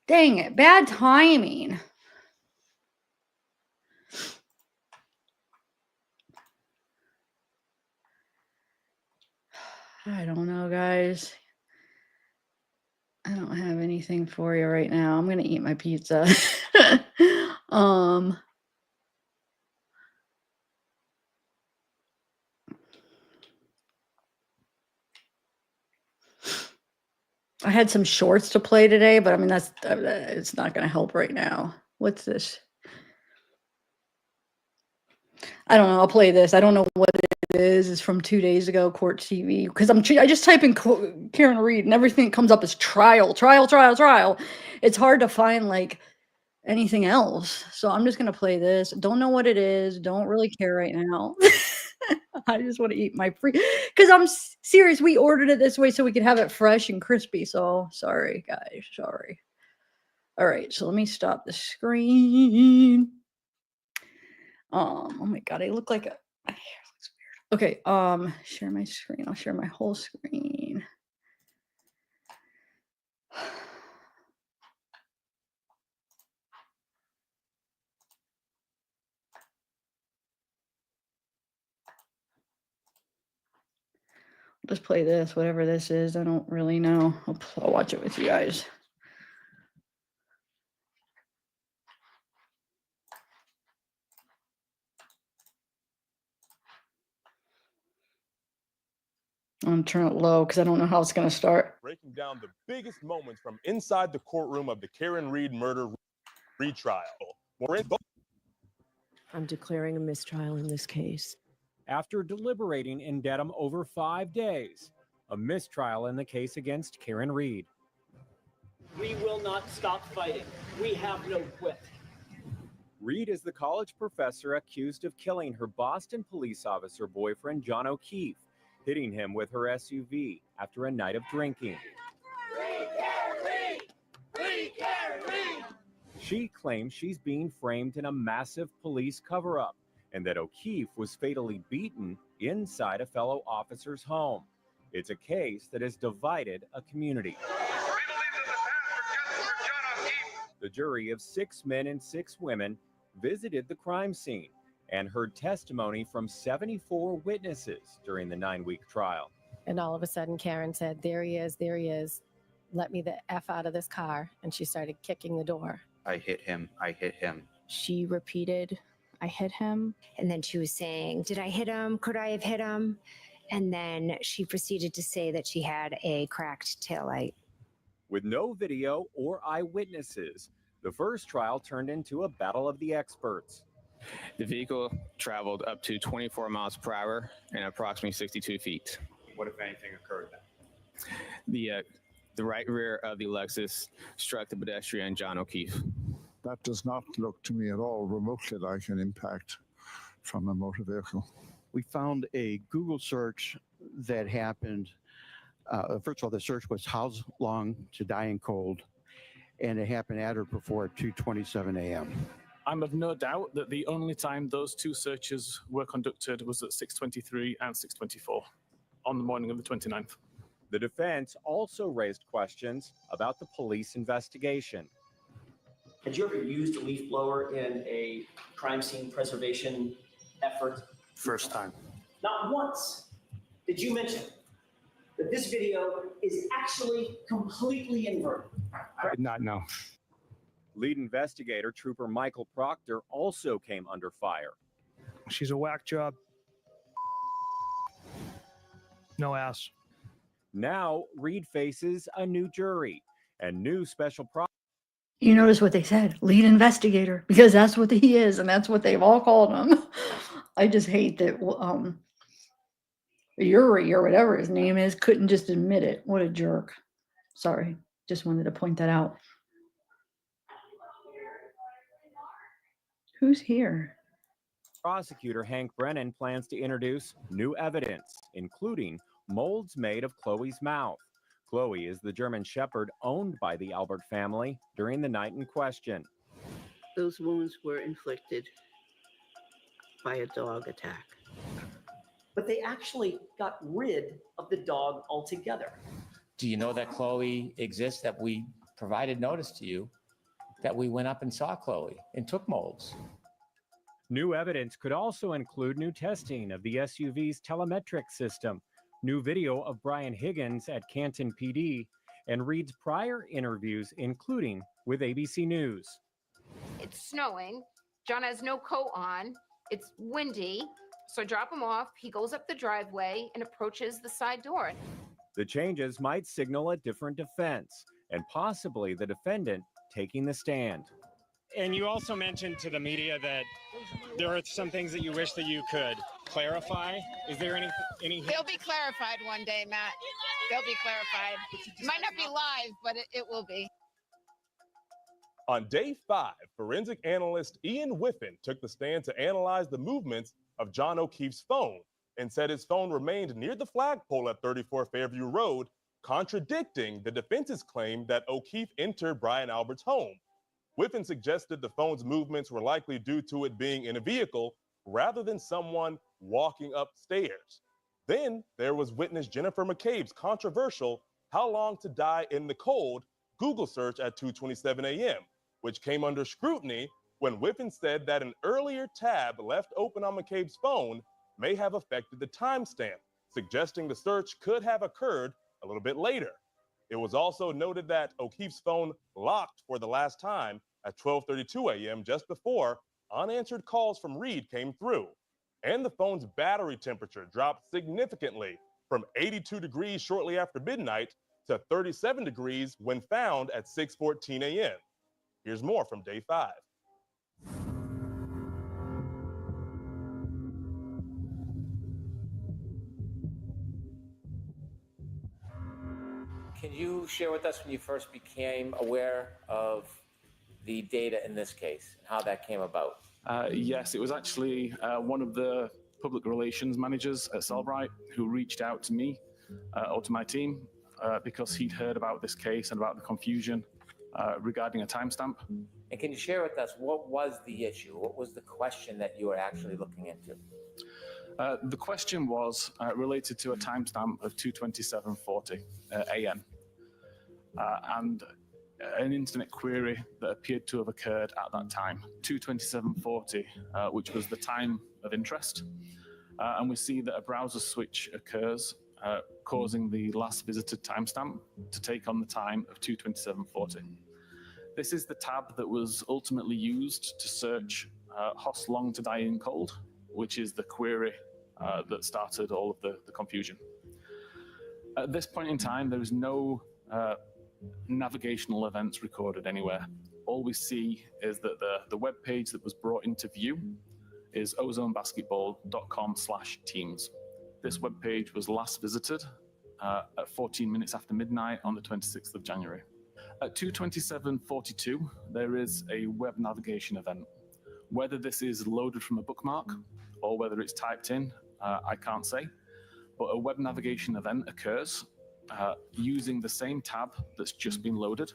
Dang it, bad timing. I don't know, guys. I don't have anything for you right now. I'm gonna eat my pizza. I had some shorts to play today, but I mean that's it's not gonna help right now. What's this? I don't know. I'll play this. I don't know what it is. It's from 2 days ago, Court TV. Because I just type in Karen Reed and everything that comes up is trial. It's hard to find like anything else. So I'm just gonna play this. Don't know what it is. Don't really care right now. I just want to eat my free. Because I'm serious. We ordered it this way so we could have it fresh and crispy. So sorry, guys. Sorry. All right. So let me stop the screen. Oh my god, I look like my hair looks weird. Okay, share my screen. I'll share my whole screen. I'll just play this, whatever this is. I don't really know. I'll watch it with you guys. I'm gonna turn it low because I don't know how it's gonna start. Breaking down the biggest moments from inside the courtroom of the Karen Reed murder retrial. I'm declaring a mistrial in this case. After deliberating in Dedham over 5 days, a mistrial in the case against Karen Reed. We will not stop fighting. We have no quit. Reed is the college professor accused of killing her Boston police officer boyfriend, John O'Keefe, hitting him with her SUV after a night of drinking. She claims she's being framed in a massive police cover-up and that O'Keefe was fatally beaten inside a fellow officer's home. It's a case that has divided a community. The jury of 6 men and 6 women visited the crime scene and heard testimony from 74 witnesses during the 9-week trial. And all of a sudden, Karen said, there he is, there he is. Let me the F out of this car. And she started kicking the door. I hit him. I hit him. She repeated, I hit him. And then she was saying, did I hit him? Could I have hit him? And then she proceeded to say that she had a cracked taillight. With no video or eyewitnesses, the first trial turned into a battle of the experts. The vehicle traveled up to 24 miles per hour and approximately 62 feet. What, if anything, occurred then? The right rear of the Lexus struck the pedestrian, John O'Keefe. That does not look to me at all remotely like an impact from a motor vehicle. We found a Google search that happened. First of all, the search was how long to die in cold, and it happened at or before 2:27 a.m. I'm of no doubt that the only time those 2 searches were conducted was at 6:23 and 6:24 on the morning of the 29th. The defense also raised questions about the police investigation. Had you ever used a leaf blower in a crime scene preservation effort? First time. Not once did you mention that this video is actually completely inverted. I did not know. Lead investigator Trooper Michael Proctor also came under fire. She's a whack job. No ass. Now Reed faces a new jury and new special You notice what they said, lead investigator, because that's what he is, and that's what they've all called him. I just hate that Yuri or whatever his name is couldn't just admit it. What a jerk. Sorry. Just wanted to point that out. Who's here? Prosecutor Hank Brennan plans to introduce new evidence, including molds made of Chloe's mouth. Chloe is the German Shepherd owned by the Albert family during the night in question. Those wounds were inflicted by a dog attack. But they actually got rid of the dog altogether. Do you know that Chloe exists, that we provided notice to you, that we went up and saw Chloe and took molds? New evidence could also include new testing of the SUV's telemetric system, new video of Brian Higgins at Canton PD, and Reed's prior interviews, including with ABC News. It's snowing. John has no coat on. It's windy. So I drop him off. He goes up the driveway and approaches the side door. The changes might signal a different defense and possibly the defendant taking the stand. And you also mentioned to the media that there are some things that you wish that you could clarify. Is there any? They'll be clarified one day, Matt. They'll be clarified. It might not be live, but it will be. On day 5, forensic analyst Ian Whiffen took the stand to analyze the movements of John O'Keefe's phone and said his phone remained near the flagpole at 34 Fairview Road, contradicting the defense's claim that O'Keefe entered Brian Albert's home. Whiffen suggested the phone's movements were likely due to it being in a vehicle rather than someone walking upstairs. Then there was witness Jennifer McCabe's controversial "How long to die in the cold" Google search at 2:27 a.m., which came under scrutiny when Whiffen said that an earlier tab left open on McCabe's phone may have affected the timestamp, suggesting the search could have occurred a little bit later. It was also noted that O'Keefe's phone locked for the last time at 12:32 a.m. just before unanswered calls from Reed came through. And the phone's battery temperature dropped significantly from 82 degrees shortly after midnight to 37 degrees when found at 6:14 a.m. Here's more from day 5. Can you share with us when you first became aware of the data in this case and how that came about? Yes, it was actually one of the public relations managers at Cellbrite who reached out to me or to my team because he'd heard about this case and about the confusion regarding a timestamp. And can you share with us what was the issue? What was the question that you were actually looking into? The question was related to a timestamp of 2:27:40 a.m. And an internet query that appeared to have occurred at that time, 2:27:40, which was the time of interest. And we see that a browser switch occurs, causing the last visited timestamp to take on the time of 2:27:40. This is the tab that was ultimately used to search Hoss Long to Die in Cold, which is the query that started all of the confusion. At this point in time, there is no navigational events recorded anywhere. All we see is that the web page that was brought into view is ozonebasketball.com/teams. This web page was last visited at 14 minutes after midnight on the 26th of January. At 2:27:42, there is a web navigation event. Whether this is loaded from a bookmark or whether it's typed in, I can't say, but a web navigation event occurs using the same tab that's just been loaded.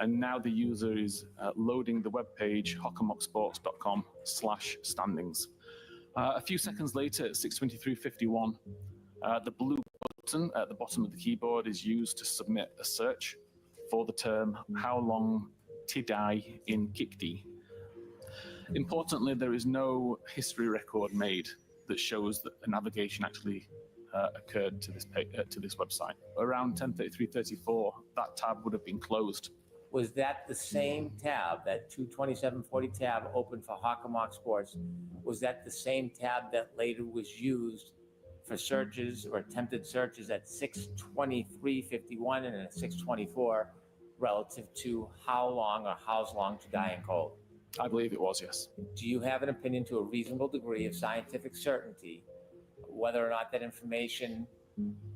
And now the user is loading the web page hockermocksports.com/standings. A few seconds later, at 6:23:51, the blue button at the bottom of the keyboard is used to submit a search for the term "How long to die in Kikdi." Importantly, there is no history record made that shows that a navigation actually occurred to this website. Around 10:33:34, that tab would have been closed. Was that the same tab, that 2:27:40 tab open for Hockermock Sports, was that the same tab that later was used for searches or attempted searches at 6:23:51 and at 6:24 relative to how long or how's long to die in cold? I believe it was, yes. Do you have an opinion to a reasonable degree of scientific certainty whether or not that information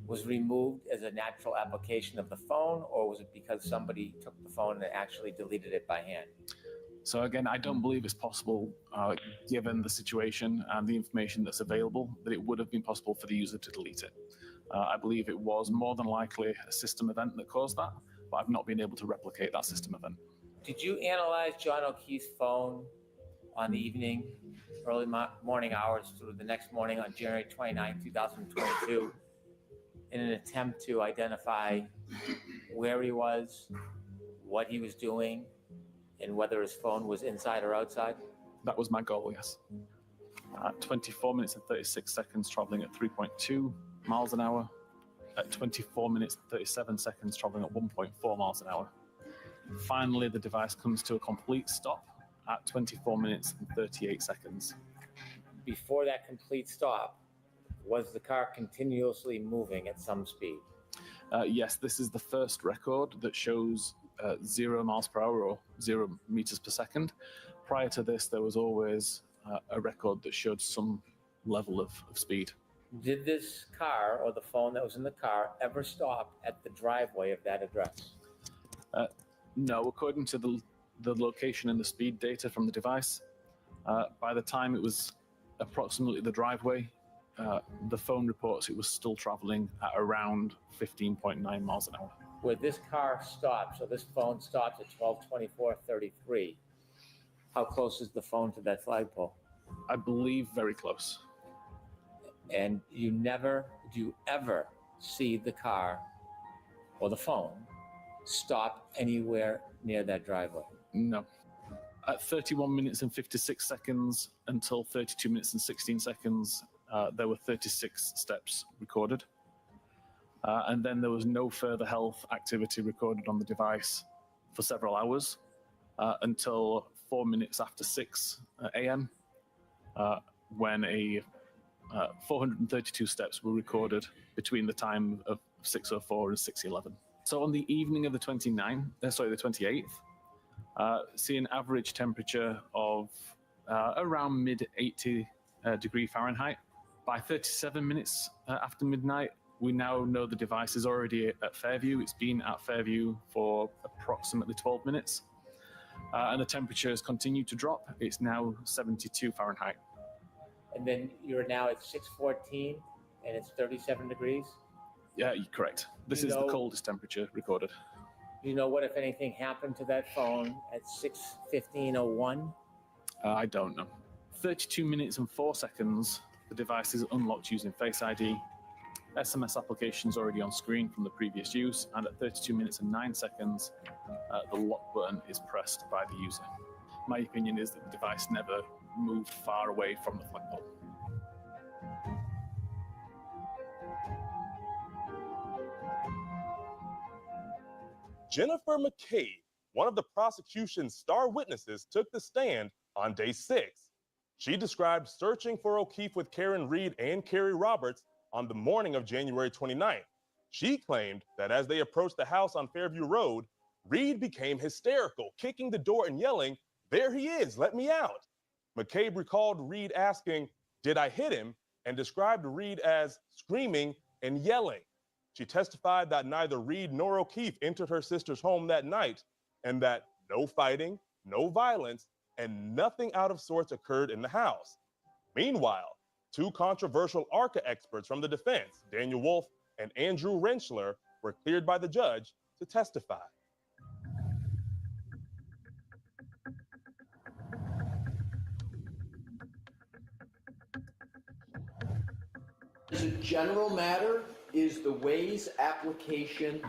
was removed as a natural application of the phone, or was it because somebody took the phone and actually deleted it by hand? So again, I don't believe it's possible, given the situation and the information that's available, that it would have been possible for the user to delete it. I believe it was more than likely a system event that caused that, but I've not been able to replicate that system event. Did you analyze John O'Keefe's phone on the evening, early morning hours through the next morning on January 29, 2022, in an attempt to identify where he was, what he was doing, and whether his phone was inside or outside? That was my goal, yes. 24 minutes and 36 seconds traveling at 3.2 miles an hour, at 24 minutes and 37 seconds traveling at 1.4 miles an hour. Finally, the device comes to a complete stop at 24 minutes and 38 seconds. Before that complete stop, was the car continuously moving at some speed? Yes, this is the first record that shows 0 miles per hour or 0 meters per second. Prior to this, there was always a record that showed some level of speed. Did this car or the phone that was in the car ever stop at the driveway of that address? No, according to the location and the speed data from the device, by the time it was approximately the driveway, the phone reports it was still traveling at around 15.9 miles an hour. Where this car stops, so this phone stops at 12:24:33, how close is the phone to that flagpole? I believe very close. And do you ever see the car or the phone stop anywhere near that driveway? No. At 31 minutes and 56 seconds until 32 minutes and 16 seconds, there were 36 steps recorded. And then there was no further health activity recorded on the device for several hours until 4 minutes after 6 a.m. When 432 steps were recorded between the time of 6:04 and 6:11. So on the evening of the 28th, see an average temperature of around mid-80 degree Fahrenheit. By 37 minutes after midnight, we now know the device is already at Fairview. It's been at Fairview for approximately 12 minutes. And the temperature has continued to drop. It's now 72 Fahrenheit. And then you're now at 6:14 and it's 37 degrees? Yeah, you're correct. This is the coldest temperature recorded. Do you know what, if anything, happened to that phone at 6:15:01? I don't know. 32 minutes and 4 seconds, the device is unlocked using Face ID. SMS application is already on screen from the previous use, and at 32 minutes and 9 seconds, the lock button is pressed by the user. My opinion is that the device never moved far away from the flagpole. Jennifer McCabe, one of the prosecution's star witnesses, took the stand on day 6. She described searching for O'Keefe with Karen Reed and Carrie Roberts on the morning of January 29th. She claimed that as they approached the house on Fairview Road, Reed became hysterical, kicking the door and yelling, "There he is, let me out." McCabe recalled Reed asking, "Did I hit him?" and described Reed as screaming and yelling. She testified that neither Reed nor O'Keefe entered her sister's home that night, and that no fighting, no violence, and nothing out of sorts occurred in the house. Meanwhile, 2 controversial ARCA experts from the defense, Daniel Wolf and Andrew Rentschler, were cleared by the judge to testify. As a general matter, is the Waze application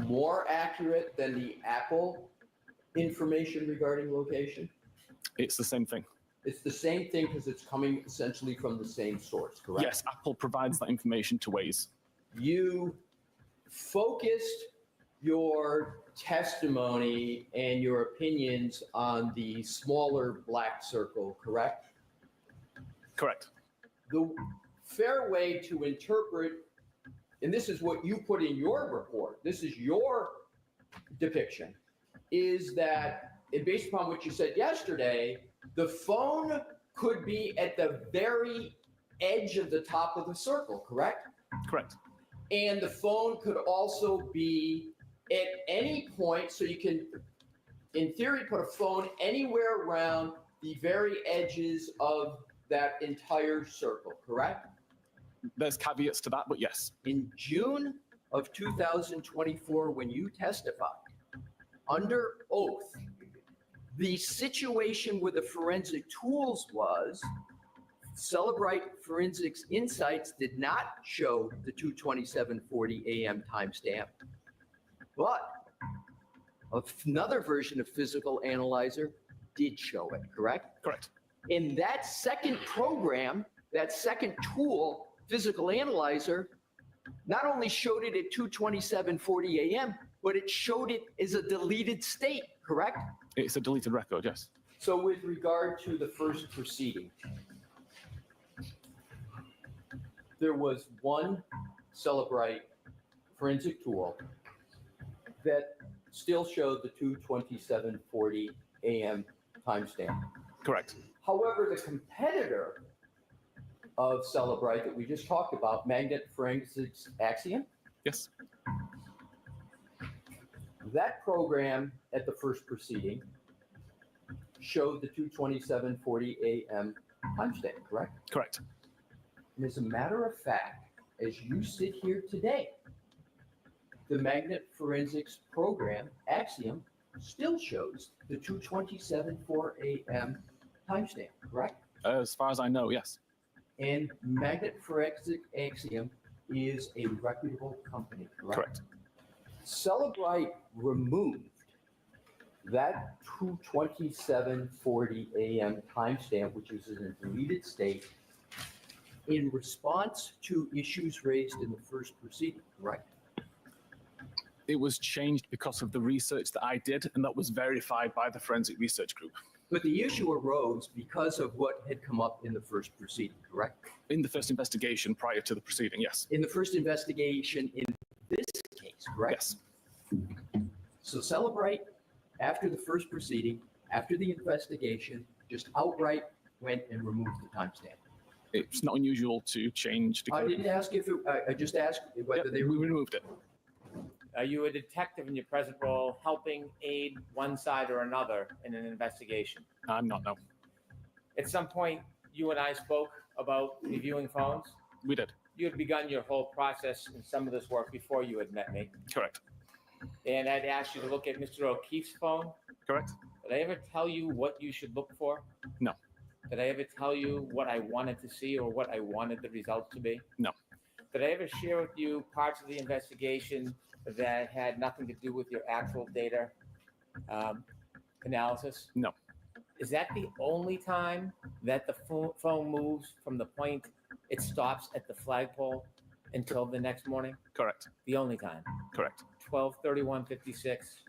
more accurate than the Apple information regarding location? It's the same thing. It's the same thing because it's coming essentially from the same source, correct? Yes, Apple provides that information to Waze. You focused your testimony and your opinions on the smaller black circle, correct? Correct. The fair way to interpret, and this is what you put in your report, this is your depiction, is that, and based upon what you said yesterday, the phone could be at the very edge of the top of the circle, correct? Correct. And the phone could also be at any point, so you can, in theory, put a phone anywhere around the very edges of that entire circle, correct? There's caveats to that, but yes. In June of 2024, when you testified under oath, the situation with the forensic tools was Celebrite Forensics Insights did not show the 2:27:40 a.m. timestamp, but another version of Physical Analyzer did show it, correct? Correct. In that second program, that second tool, Physical Analyzer, not only showed it at 2:27:40 a.m., but it showed it as a deleted state, correct? It's a deleted record, yes. So with regard to the first proceeding, there was one Celebrite forensic tool that still showed the 2:27:40 a.m. timestamp. Correct. However, the competitor of Celebrite that we just talked about, Magnet Forensics Axiom, Yes. that program at the first proceeding showed the 2:27:40 a.m. timestamp, correct? Correct. And as a matter of fact, as you sit here today, the Magnet Forensics program, Axiom, still shows the 2:27:04 a.m. timestamp, correct? As far as I know, yes. And Magnet Forensics Axiom is a reputable company, correct? Correct. Celebrite removed that 2:27:40 a.m. timestamp, which is in a deleted state, in response to issues raised in the first proceeding, correct? It was changed because of the research that I did, and that was verified by the forensic research group. But the issue arose because of what had come up in the first proceeding, correct? In the first investigation prior to the proceeding, yes. In the first investigation in this case, correct? Yes. So Celebrite, after the first proceeding, after the investigation, just outright went and removed the timestamp. It's not unusual to change the I code. didn't ask if I just asked whether they we removed it. Are you a detective in your present role helping aid one side or another in an investigation? I'm not, no. At some point, you and I spoke about reviewing phones. We did. You had begun your whole process in some of this work before you had met me. Correct. And I'd asked you to look at Mr. O'Keefe's phone. Correct. Did I ever tell you what you should look for? No. Did I ever tell you what I wanted to see or what I wanted the results to be? No. Did I ever share with you parts of the investigation that had nothing to do with your actual data analysis? No. Is that the only time that the phone moves from the point it stops at the flagpole until the next morning? Correct. The only time? Correct. 12:31:56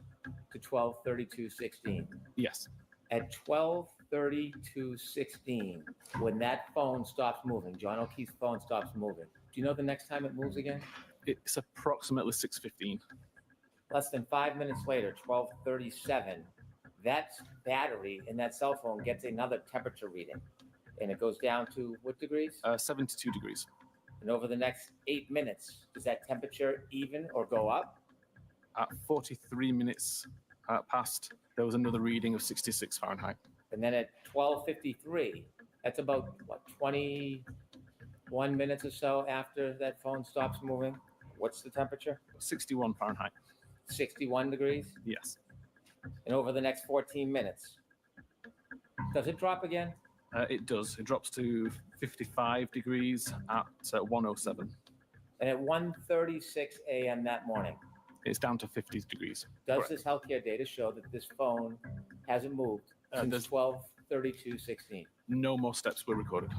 to 12:32:16. Yes. At 12:32:16, when that phone stops moving, John O'Keefe's phone stops moving, do you know the next time it moves again? It's approximately 6:15. Less than 5 minutes later, 12:37, that battery in that cell phone gets another temperature reading. And it goes down to what degrees? 72 degrees. And over the next 8 minutes, does that temperature even or go up? At 43 minutes past, there was another reading of 66 Fahrenheit. And then at 12:53, that's about, what, 21 minutes or so after that phone stops moving? What's the temperature? 61 Fahrenheit. 61 degrees? Yes. And over the next 14 minutes, does it drop again? It does. It drops to 55 degrees at 1:07. And at 1:36 a.m. that morning, It's down to 50 degrees. does Correct. this healthcare data show that this phone hasn't moved since there's- 12:32:16? No more steps were recorded.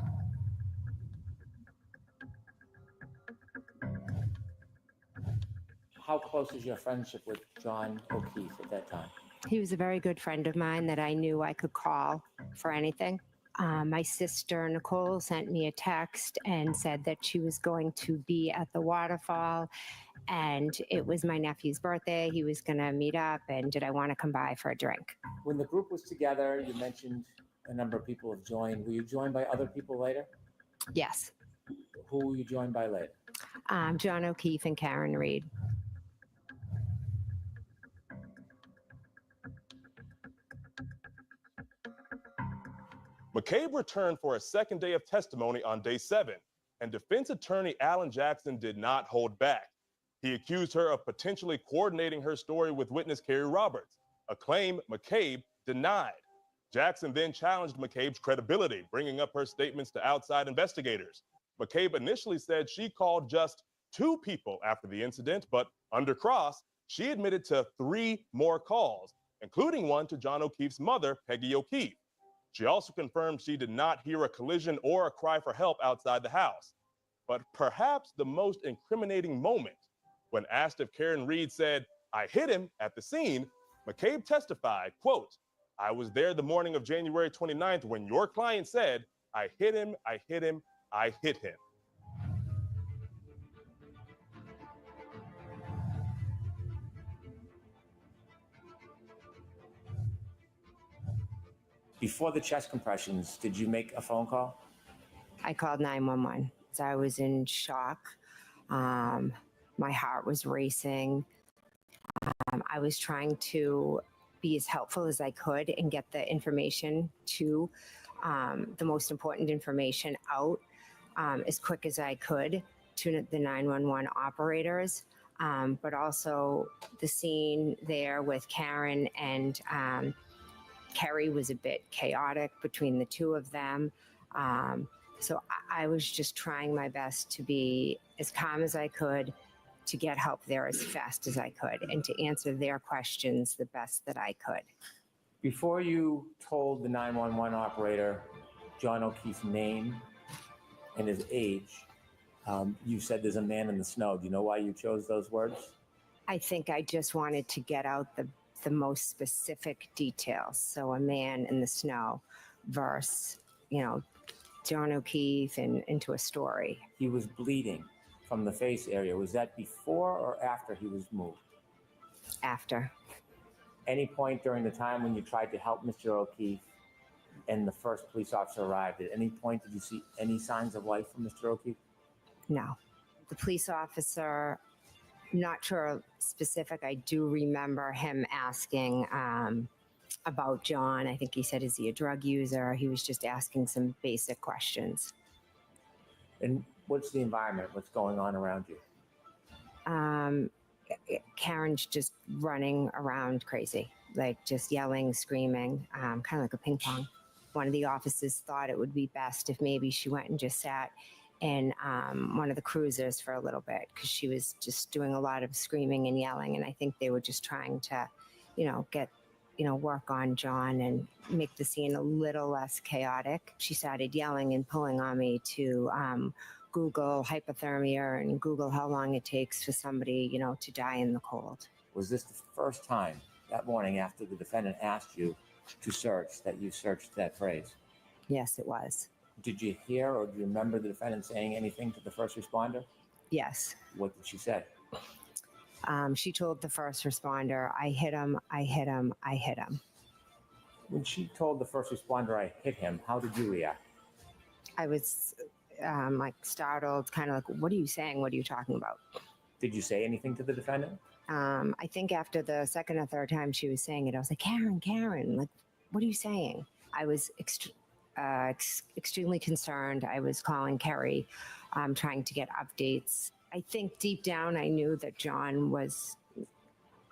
How close is your friendship with John O'Keefe at that time? He was a very good friend of mine that I knew I could call for anything. My sister, Nicole, sent me a text and said that she was going to be at the Waterfall, and it was my nephew's birthday. He was going to meet up, and did I want to come by for a drink? When the group was together, you mentioned a number of people have joined. Were you joined by other people later? Yes. Who were you joined by later? John O'Keefe and Karen Reed. McCabe returned for a second day of testimony on day 7, and defense attorney Alan Jackson did not hold back. He accused her of potentially coordinating her story with witness Kerry Roberts, a claim McCabe denied. Jackson then challenged McCabe's credibility, bringing up her statements to outside investigators. McCabe initially said she called just 2 people after the incident, but under cross, she admitted to 3 more calls, including one to John O'Keefe's mother, Peggy O'Keefe. She also confirmed she did not hear a collision or a cry for help outside the house. But perhaps the most incriminating moment, when asked if Karen Reed said, "I hit him" at the scene, McCabe testified, quote, "I was there the morning of January 29th when your client said, 'I hit him, I hit him, I hit him.'" Before the chest compressions, did you make a phone call? I called 911. So I was in shock. My heart was racing. I was trying to be as helpful as I could and get the information to the most important information out as quick as I could to the 911 operators. But also the scene there with Karen and Kerry was a bit chaotic between the two of them. So I was just trying my best to be as calm as I could, to get help there as fast as I could, and to answer their questions the best that I could. Before you told the 911 operator John O'Keefe's name and his age, you said there's a man in the snow. Do you know why you chose those words? I think I just wanted to get out the most specific details. So a man in the snow versus, John O'Keefe and into a story. He was bleeding from the face area. Was that before or after he was moved? After. Any point during the time when you tried to help Mr. O'Keefe and the first police officer arrived, at any point did you see any signs of life from Mr. O'Keefe? No. The police officer, not sure specific, I do remember him asking about John. I think he said, is he a drug user? He was just asking some basic questions. And what's the environment? What's going on around you? Karen's just running around crazy, like just yelling, screaming, kind of like a ping pong. One of the officers thought it would be best if maybe she went and just sat in one of the cruisers for a little bit, because she was just doing a lot of screaming and yelling. And I think they were just trying to, get, work on John and make the scene a little less chaotic. She started yelling and pulling on me to Google hypothermia and Google how long it takes for somebody, to die in the cold. Was this the first time that morning after the defendant asked you to search that you searched that phrase? Yes, it was. Did you hear or do you remember the defendant saying anything to the first responder? Yes. What did she say? She told the first responder, I hit him, I hit him, I hit him. When she told the first responder, I hit him, how did you react? I was startled, kind of like, what are you saying? What are you talking about? Did you say anything to the defendant? I think after the second or third time she was saying it, I was like, Karen, like, what are you saying? I was extremely concerned. I was calling Kerry, trying to get updates. I think deep down I knew that John was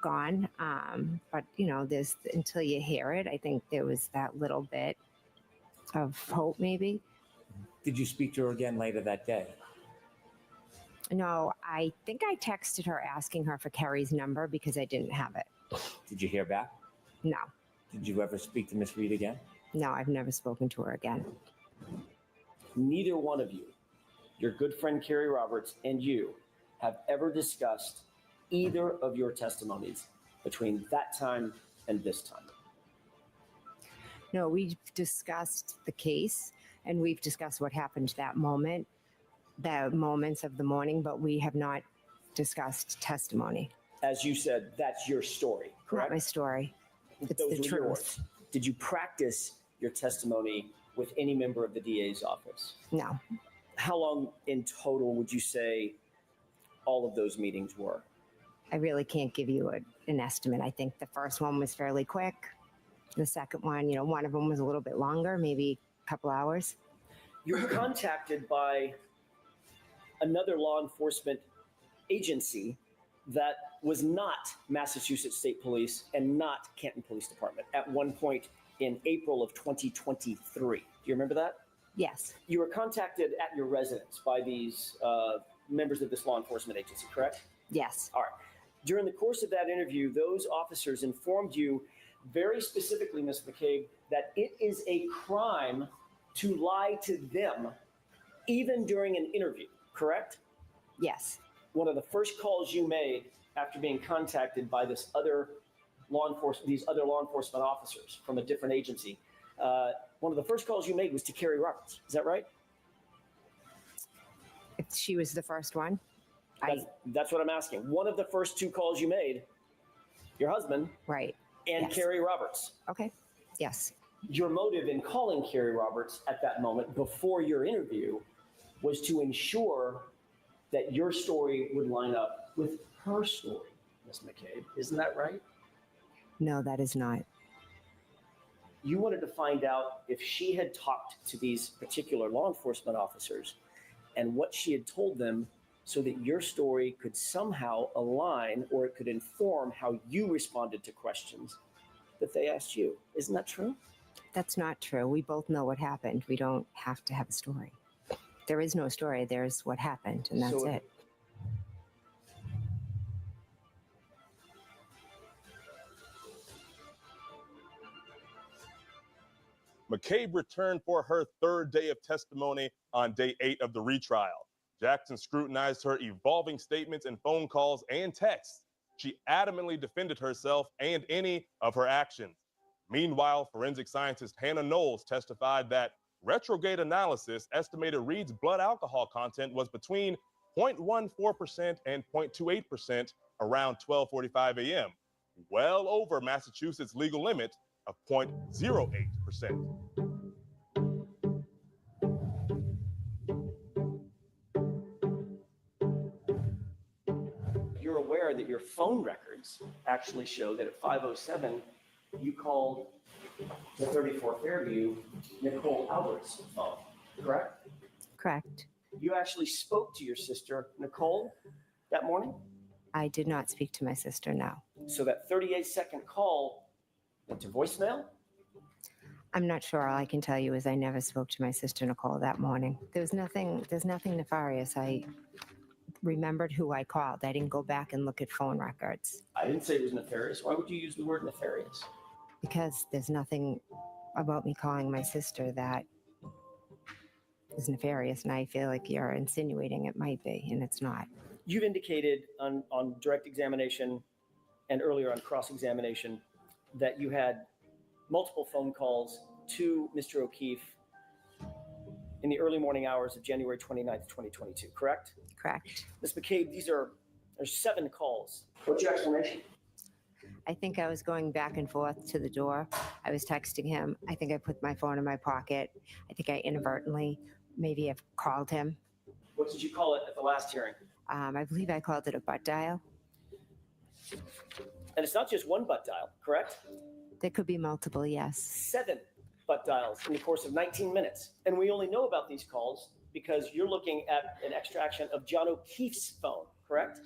gone, but there's, until you hear it, I think there was that little bit of hope maybe. Did you speak to her again later that day? No, I think I texted her asking her for Kerry's number because I didn't have it. Did you hear back? No. Did you ever speak to Miss Reed again? No, I've never spoken to her again. Neither one of you, your good friend Kerry Roberts and you, have ever discussed either of your testimonies between that time and this time. No, we've discussed the case and we've discussed what happened that moment, the moments of the morning, but we have not discussed testimony. As you said, that's your story, correct? Not my story. It's Those the were truth. yours. Did you practice your testimony with any member of the DA's office? No. How long in total would you say all of those meetings were? I really can't give you an estimate. I think the first one was fairly quick. The second one, one of them was a little bit longer, maybe a couple hours. You were contacted by another law enforcement agency that was not Massachusetts State Police and not Canton Police Department at one point in April of 2023. Do you remember that? Yes. You were contacted at your residence by these members of this law enforcement agency, correct? Yes. All right. During the course of that interview, those officers informed you very specifically, Ms. McCabe, that it is a crime to lie to them even during an interview, correct? Yes. One of the first calls you made after being contacted by these other law enforcement officers from a different agency, one of the first calls you made was to Carrie Roberts. Is that right? She was the first one. That's what I'm asking. One of the first two calls you made, your husband, right, and yes. Carrie Roberts. Okay. Yes. Your motive in calling Carrie Roberts at that moment before your interview was to ensure that your story would line up with her story, Ms. McCabe. Isn't that right? No, that is not. You wanted to find out if she had talked to these particular law enforcement officers and what she had told them so that your story could somehow align or it could inform how you responded to questions that they asked you. Isn't that true? That's not true. We both know what happened. We don't have to have a story. There is no story. There's what happened, and that's it. McCabe returned for her third day of testimony on day 8 of the retrial. Jackson scrutinized her evolving statements and phone calls and texts. She adamantly defended herself and any of her actions. Meanwhile, forensic scientist Hannah Knowles testified that retrograde analysis estimated Reed's blood alcohol content was between 0.14% and 0.28% around 12:45 a.m., well over Massachusetts' legal limit of 0.08%. You're aware that your phone records actually show that at 5:07, you called the 34 Fairview Nicole Albert's phone, correct? Correct. You actually spoke to your sister, Nicole, that morning? I did not speak to my sister, no. So that 38-second call went to voicemail? I'm not sure. All I can tell you is I never spoke to my sister, Nicole, that morning. There's nothing nefarious. I remembered who I called. I didn't go back and look at phone records. I didn't say it was nefarious. Why would you use the word nefarious? Because there's nothing about me calling my sister that is nefarious, and I feel like you're insinuating it might be, and it's not. You've indicated on direct examination and earlier on cross-examination that you had multiple phone calls to Mr. O'Keefe in the early morning hours of January 29th, 2022, correct? Correct. Ms. McCabe, there's 7 calls. What's your explanation? I think I was going back and forth to the door. I was texting him. I think I put my phone in my pocket. I think I inadvertently maybe have called him. What did you call it at the last hearing? I believe I called it a butt dial. And it's not just one butt dial, correct? There could be multiple, yes. 7 butt dials in the course of 19 minutes. And we only know about these calls because you're looking at an extraction of John O'Keefe's phone, correct?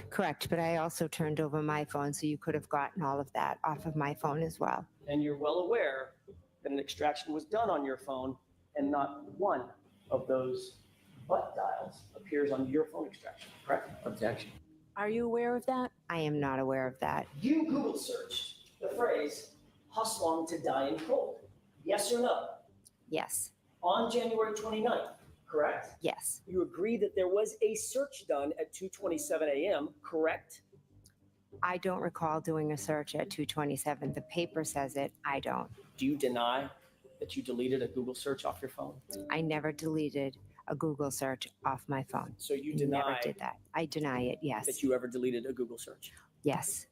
Correct, but I also turned over my phone, so you could have gotten all of that off of my phone as well. And you're well aware that an extraction was done on your phone and not one of those butt dials appears on your phone extraction, correct? Objection. Are you aware of that? I am not aware of that. You Google searched the phrase, "how long to die in cold?" Yes or no? Yes. On January 29th, correct? Yes. You agree that there was a search done at 2:27 a.m., correct? I don't recall doing a search at 2:27. The paper says it. I don't. Do you deny that you deleted a Google search off your phone? I never deleted a Google search off my phone. So you I deny never did that. I deny it, yes. that you ever deleted a Google search? Yes.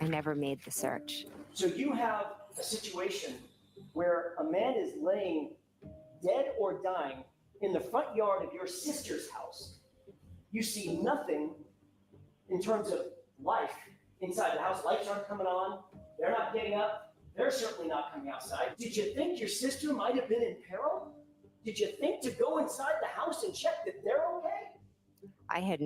I never made the search. So you have a situation where a man is laying dead or dying in the front yard of your sister's house, You see nothing in terms of life inside the house. Lights aren't coming on. They're not getting up. They're certainly not coming outside. Did you think your sister might have been in peril? Did you think to go inside the house and check that they're okay? I had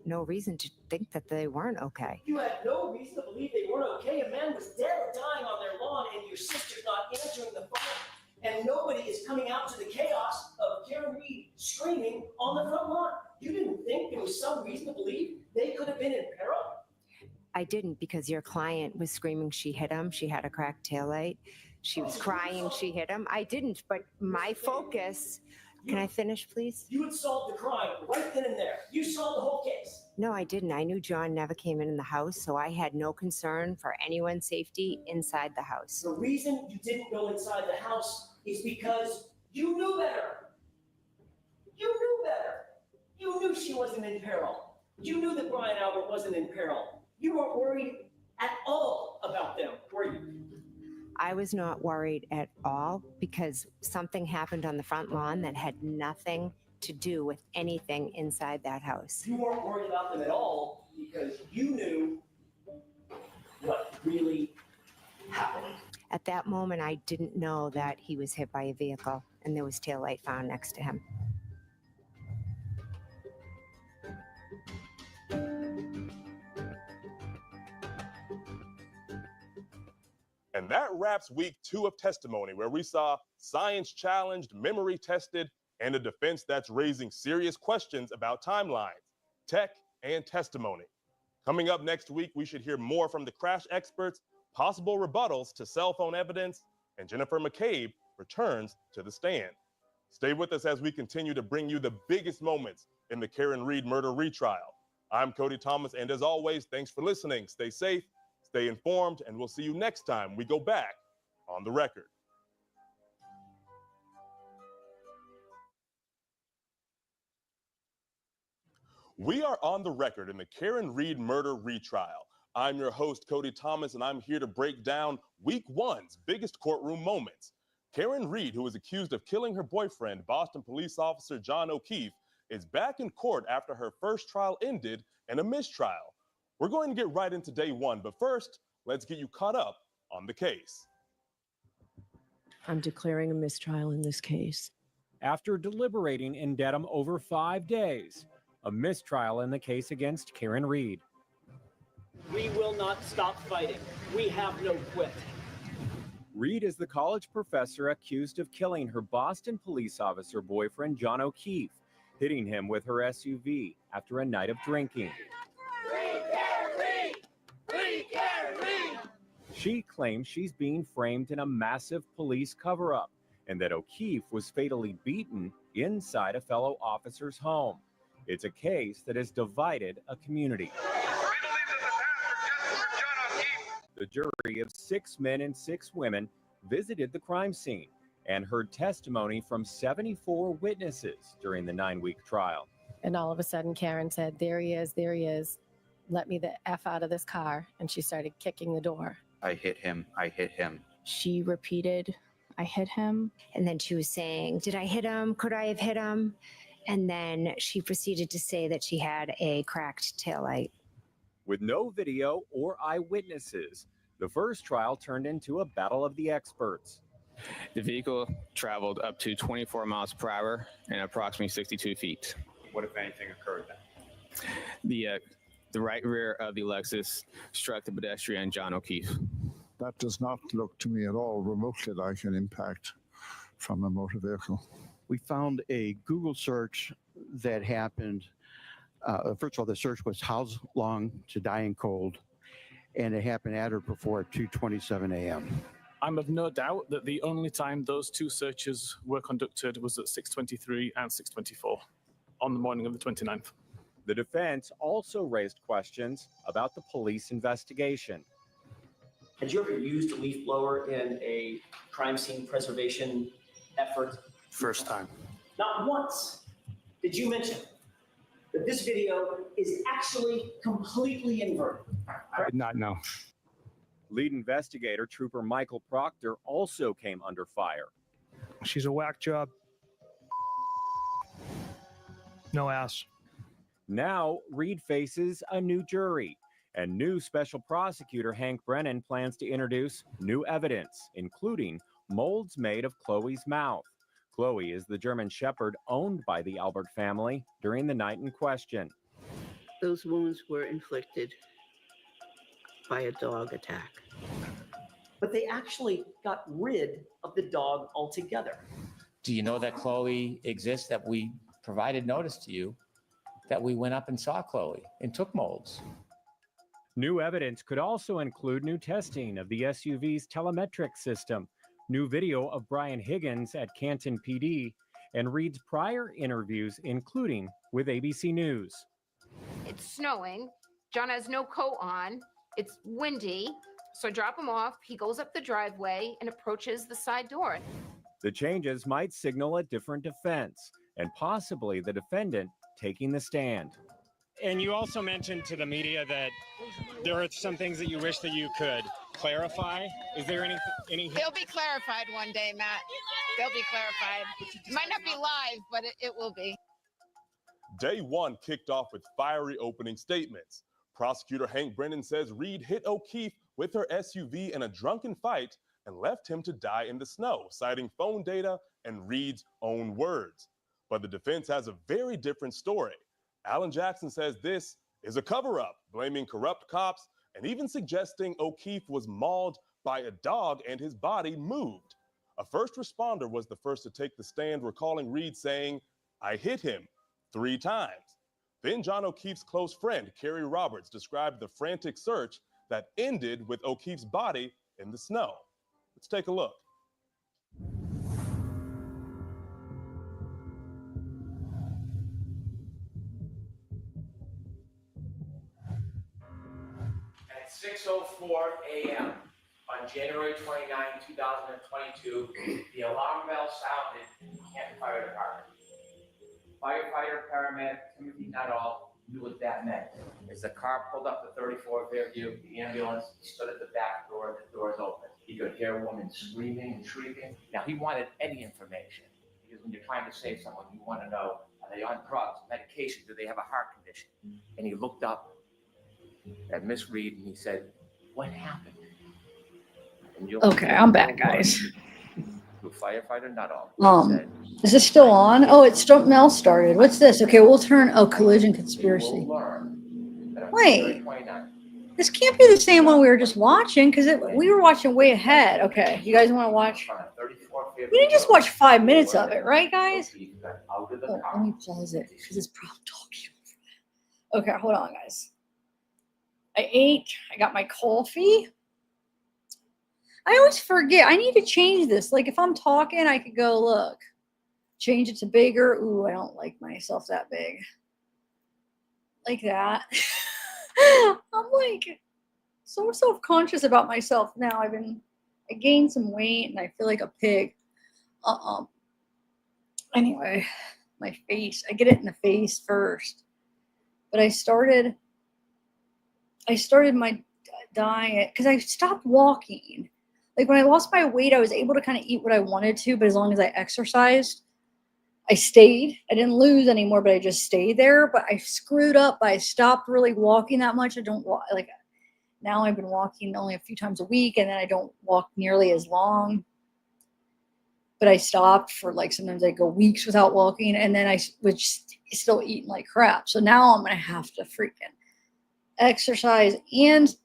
no reason to think that they weren't okay. You had no reason to believe they weren't okay. A man was dead or dying on their lawn, and your sister's not answering the phone, and nobody is coming out to the chaos of Karen Reed screaming on the front lawn. You didn't think there was some reason to believe they could have been in peril? I didn't, because your client was screaming she hit him. She had a cracked taillight. She was crying she hit him. I didn't, but my focus, can I finish, please? You had solved the crime right then and there. You solved the whole case. No, I didn't. I knew John never came in the house, so I had no concern for anyone's safety inside the house. The reason you didn't go inside the house is because you knew better. You knew better. You knew she wasn't in peril. You knew that Brian Albert wasn't in peril. You weren't worried at all about them, were you? I was not worried at all because something happened on the front lawn that had nothing to do with anything inside that house. You weren't worried about them at all because you knew what really happened. At that moment, I didn't know that he was hit by a vehicle and there was taillight found next to him. And that wraps week 2 of testimony, where we saw science challenged, memory tested, and a defense that's raising serious questions about timelines, tech, and testimony. Coming up next week, we should hear more from the crash experts, possible rebuttals to cell phone evidence, and Jennifer McCabe returns to the stand. Stay with us as we continue to bring you the biggest moments in the Karen Reed murder retrial. I'm Cody Thomas, and as always, thanks for listening. Stay safe, stay informed, and we'll see you next time we go back on the record. We are on the record in the Karen Reed murder retrial. I'm your host, Cody Thomas, and I'm here to break down week 1's biggest courtroom moments. Karen Reed, who was accused of killing her boyfriend, Boston police officer John O'Keefe, is back in court after her first trial ended in a mistrial. We're going to get right into day 1, but first, let's get you caught up on the case. I'm declaring a mistrial in this case. After deliberating in Dedham over 5 days, a mistrial in the case against Karen Reed. We will not stop fighting. We have no quit. Reed is the college professor accused of killing her Boston police officer boyfriend, John O'Keefe, hitting him with her SUV after a night of drinking. She claims she's being framed in a massive police cover-up and that O'Keefe was fatally beaten inside a fellow officer's home. It's a case that has divided a community. The jury of 6 men and 6 women visited the crime scene and heard testimony from 74 witnesses during the 9-week trial. And all of a sudden, Karen said, there he is, there he is. Let me the F out of this car. And she started kicking the door. I hit him. I hit him. She repeated, I hit him. And then she was saying, did I hit him? Could I have hit him? And then she proceeded to say that she had a cracked taillight. With no video or eyewitnesses, the first trial turned into a battle of the experts. The vehicle traveled up to 24 miles per hour and approximately 62 feet. What, if anything, occurred then? The right rear of the Lexus struck the pedestrian, John O'Keefe. That does not look to me at all remotely like an impact from a motor vehicle. We found a Google search that happened. First of all, the search was how long to die in cold, and it happened at or before 2:27 a.m. I'm of no doubt that the only time those 2 searches were conducted was at 6:23 and 6:24 on the morning of the 29th. The defense also raised questions about the police investigation. Had you ever used a leaf blower in a crime scene preservation effort? First time. Not once did you mention that this video is actually completely inverted. I did not know. Lead investigator Trooper Michael Proctor also came under fire. She's a whack job. No ass. Now, Reed faces a new jury, and new special prosecutor Hank Brennan plans to introduce new evidence, including molds made of Chloe's mouth. Chloe is the German Shepherd owned by the Albert family during the night in question. Those wounds were inflicted by a dog attack. But they actually got rid of the dog altogether. Do you know that Chloe exists, that we provided notice to you, that we went up and saw Chloe and took molds? New evidence could also include new testing of the SUV's telemetric system, new video of Brian Higgins at Canton PD, and Reed's prior interviews, including with ABC News. It's snowing. John has no coat on. It's windy. So I drop him off. He goes up the driveway and approaches the side door. The changes might signal a different defense, and possibly the defendant taking the stand. And you also mentioned to the media that there are some things that you wish that you could clarify. Is there any? They'll be clarified one day, Matt. They'll be clarified. It might not be live, but it will be. Day one kicked off with fiery opening statements. Prosecutor Hank Brennan says Reed hit O'Keefe with her SUV in a drunken fight and left him to die in the snow, citing phone data and Reed's own words. But the defense has a very different story. Alan Jackson says this is a cover-up, blaming corrupt cops and even suggesting O'Keefe was mauled by a dog and his body moved. A first responder was the first to take the stand, recalling Reed saying, "I hit him 3 times. Then John O'Keefe's close friend, Kerry Roberts, described the frantic search that ended with O'Keefe's body in the snow. Let's take a look. At 6:04 a.m. on January 29, 2022, the alarm bell sounded in the Canton Fire Department. Firefighter paramedic Timothy Nuttall knew what that meant. As the car pulled up to 34 Fairview, the ambulance stood at the back door, the doors open. He could hear a woman screaming and shrieking. Now, he wanted any information, because when you're trying to save someone, you want to know, are they on drugs, medication, do they have a heart condition? And he looked up at Miss Reed and he said, "What happened?" And Okay, I'm back, guys. To firefighter Nuttall. Said, Is this still on? Oh, it's still now started. What's this? Okay, we'll turn. Oh, collision conspiracy. Wait, this can't be the same one we were just watching because we were watching way ahead. Okay, you guys want to watch? We didn't just watch 5 minutes of it, right, guys? Oh, let me pause it because it's probably talking. Okay, hold on, guys. I ate. I got my coffee. I always forget. I need to change this. Like if I'm talking, I could go look. Change it to bigger. Ooh, I don't like myself that big. Like that. I'm like so self-conscious about myself now. I gained some weight and I feel like a pig. Anyway, my face. I get it in the face first. But I started my diet because I stopped walking. Like when I lost my weight, I was able to kind of eat what I wanted to, but as long as I exercised, I stayed. I didn't lose anymore, but I just stayed there. But I screwed up. I stopped really walking that much. I don't walk like now. I've been walking only a few times a week, and then I don't walk nearly as long. But I stopped for like sometimes I go weeks without walking, and then I was still eating like crap. So now I'm gonna have to freaking exercise and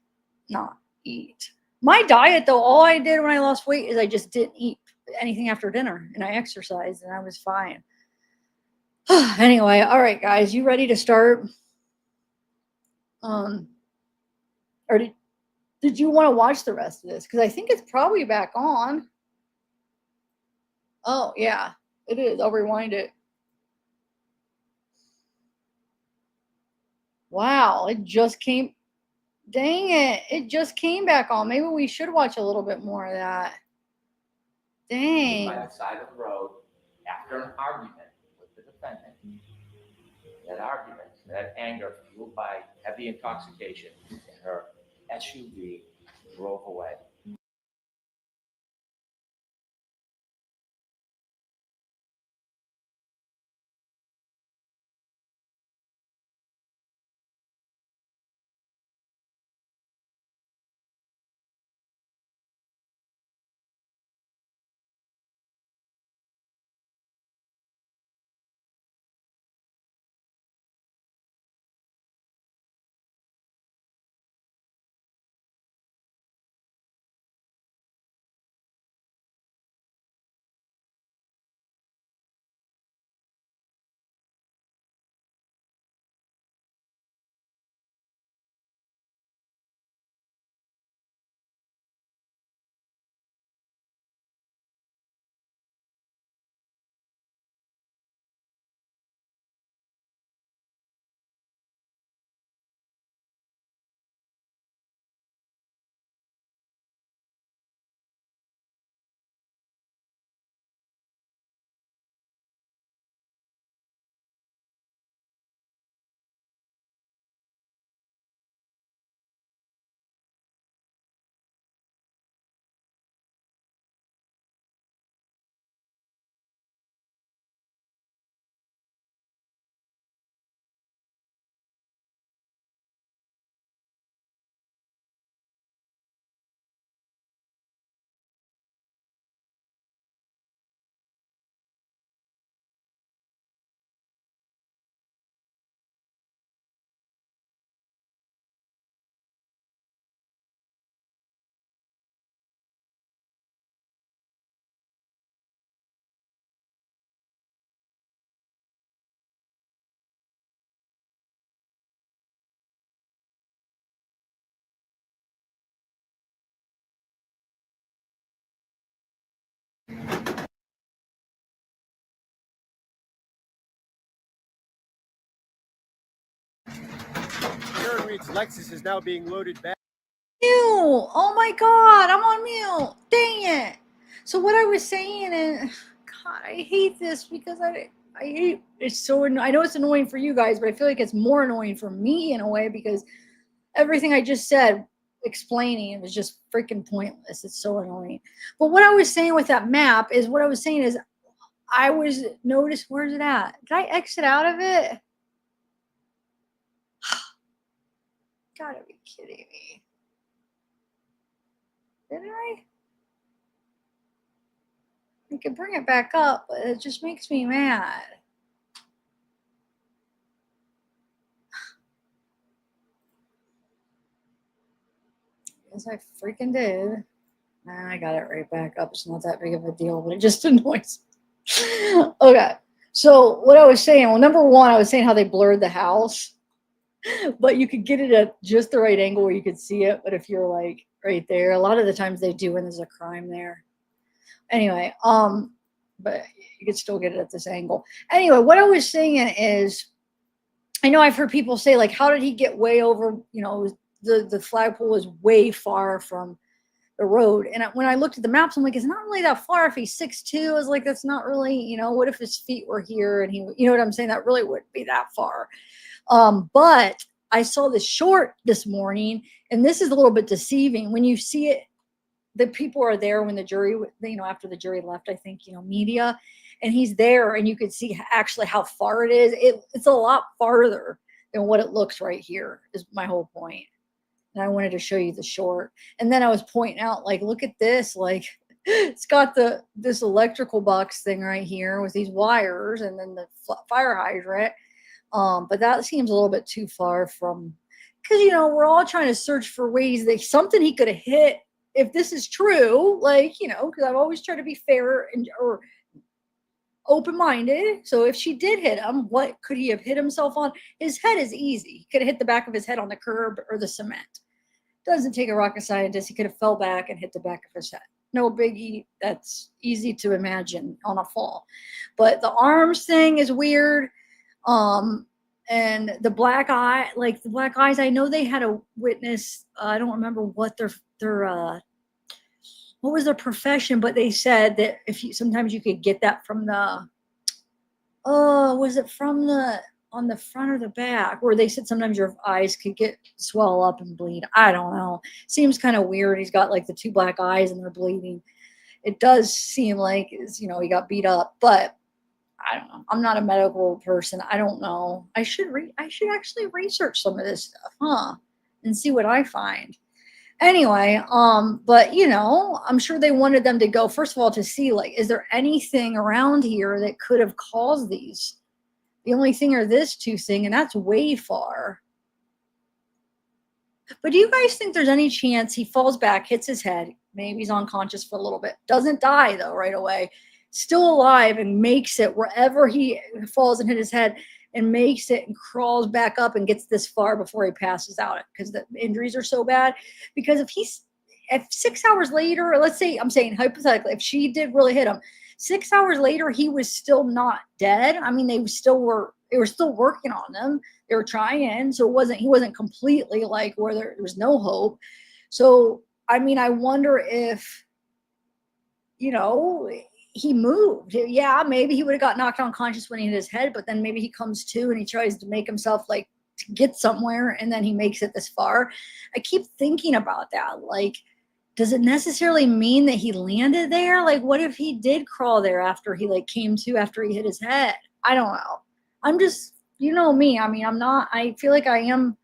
not eat. My diet, though, all I did when I lost weight is I just didn't eat anything after dinner, and I exercised, and I was fine. Anyway, all right, guys, you ready to start? Or did you want to watch the rest of this? Because I think it's probably back on. Oh, yeah, it is. I'll rewind it. Wow, it just came. Dang it. It just came back on. Maybe we should watch a little bit more of that. Dang. by the side of the road after an argument with the defendant. That argument, that anger fueled by heavy intoxication, and her SUV drove away. Street's Lexus is now being loaded back. Mute. Oh my God, I'm on mute. Dang it. So what I was saying is, God, I hate this because I hate it's so annoying. I know it's annoying for you guys, but I feel like it's more annoying for me in a way because everything I just said explaining it was just freaking pointless. It's so annoying. But what I was saying with that map is what I was saying is I was notice where's it at? Did I exit out of it? Gotta be kidding me. Did I? I could bring it back up, but it just makes me mad. Yes, I freaking did. I got it right back up. It's not that big of a deal, but it just annoys me. Okay. So what I was saying, well, number one, I was saying how they blurred the house, but you could get it at just the right angle where you could see it. But if you're like right there, a lot of the times they do when there's a crime there. Anyway, but you could still get it at this angle. Anyway, what I was saying is, I know I've heard people say, like, how did he get way over, you know, the flagpole was way far from the road. And when I looked at the maps, I'm like, it's not really that far. If he's 6'2", I was like, that's not really, you know, what if his feet were here and he, you know what I'm saying? That really wouldn't be that far. But I saw this short this morning, and this is a little bit deceiving. When you see it, the people are there when the jury, you know, after the jury left, I think, you know, media, and he's there and you could see actually how far it is. It's a lot farther than what it looks right here is my whole point. And I wanted to show you the short. And then I was pointing out, like, look at this, like it's got this electrical box thing right here with these wires and then the fire hydrant. But that seems a little bit too far from, because, you know, we're all trying to search for ways that something he could have hit. If this is true, like, you know, because I've always tried to be fair and or open-minded. So if she did hit him, what could he have hit himself on? His head is easy. He could have hit the back of his head on the curb or the cement. Doesn't take a rocket scientist. He could have fell back and hit the back of his head. No biggie. That's easy to imagine on a fall. But the arms thing is weird. And the black eye, like the black eyes, I know they had a witness. I don't remember what their what was their profession, but they said that if you sometimes you could get that from the was it from the on the front or the back, where they said sometimes your eyes could get swell up and bleed. I don't know. Seems kind of weird. He's got like the two black eyes and they're bleeding. It does seem like, you know, he got beat up, but I don't know. I'm not a medical person. I don't know. I should actually research some of this stuff, and see what I find. Anyway, but you know, I'm sure they wanted them to go, first of all, to see, like, is there anything around here that could have caused these? The only thing are this two thing, and that's way far. But do you guys think there's any chance he falls back, hits his head, maybe he's unconscious for a little bit, doesn't die though right away, still alive, and makes it wherever he falls and hit his head, and makes it and crawls back up and gets this far before he passes out, because the injuries are so bad? Because if 6 hours later, let's say, I'm saying hypothetically, if she did really hit him, 6 hours later, he was still not dead. I mean, they were still working on him. They were trying. So he wasn't completely like where there was no hope. So, I mean, I wonder if, you know, he moved. Yeah, maybe he would have got knocked unconscious when he hit his head, but then maybe he comes to and he tries to make himself like to get somewhere, and then he makes it this far. I keep thinking about that. Like, does it necessarily mean that he landed there? Like, what if he did crawl there after he like came to after he hit his head? I don't know. I'm just, you know me. I mean, I feel like I am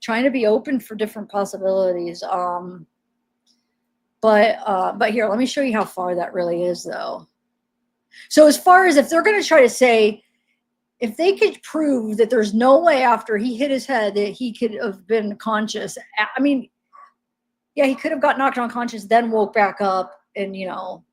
trying to be open for different possibilities. But here, let me show you how far that really is, though. So as far as if they're going to try to say, if they could prove that there's no way after he hit his head that he could have been conscious, I mean, yeah, he could have got knocked unconscious, then woke back up and, you know,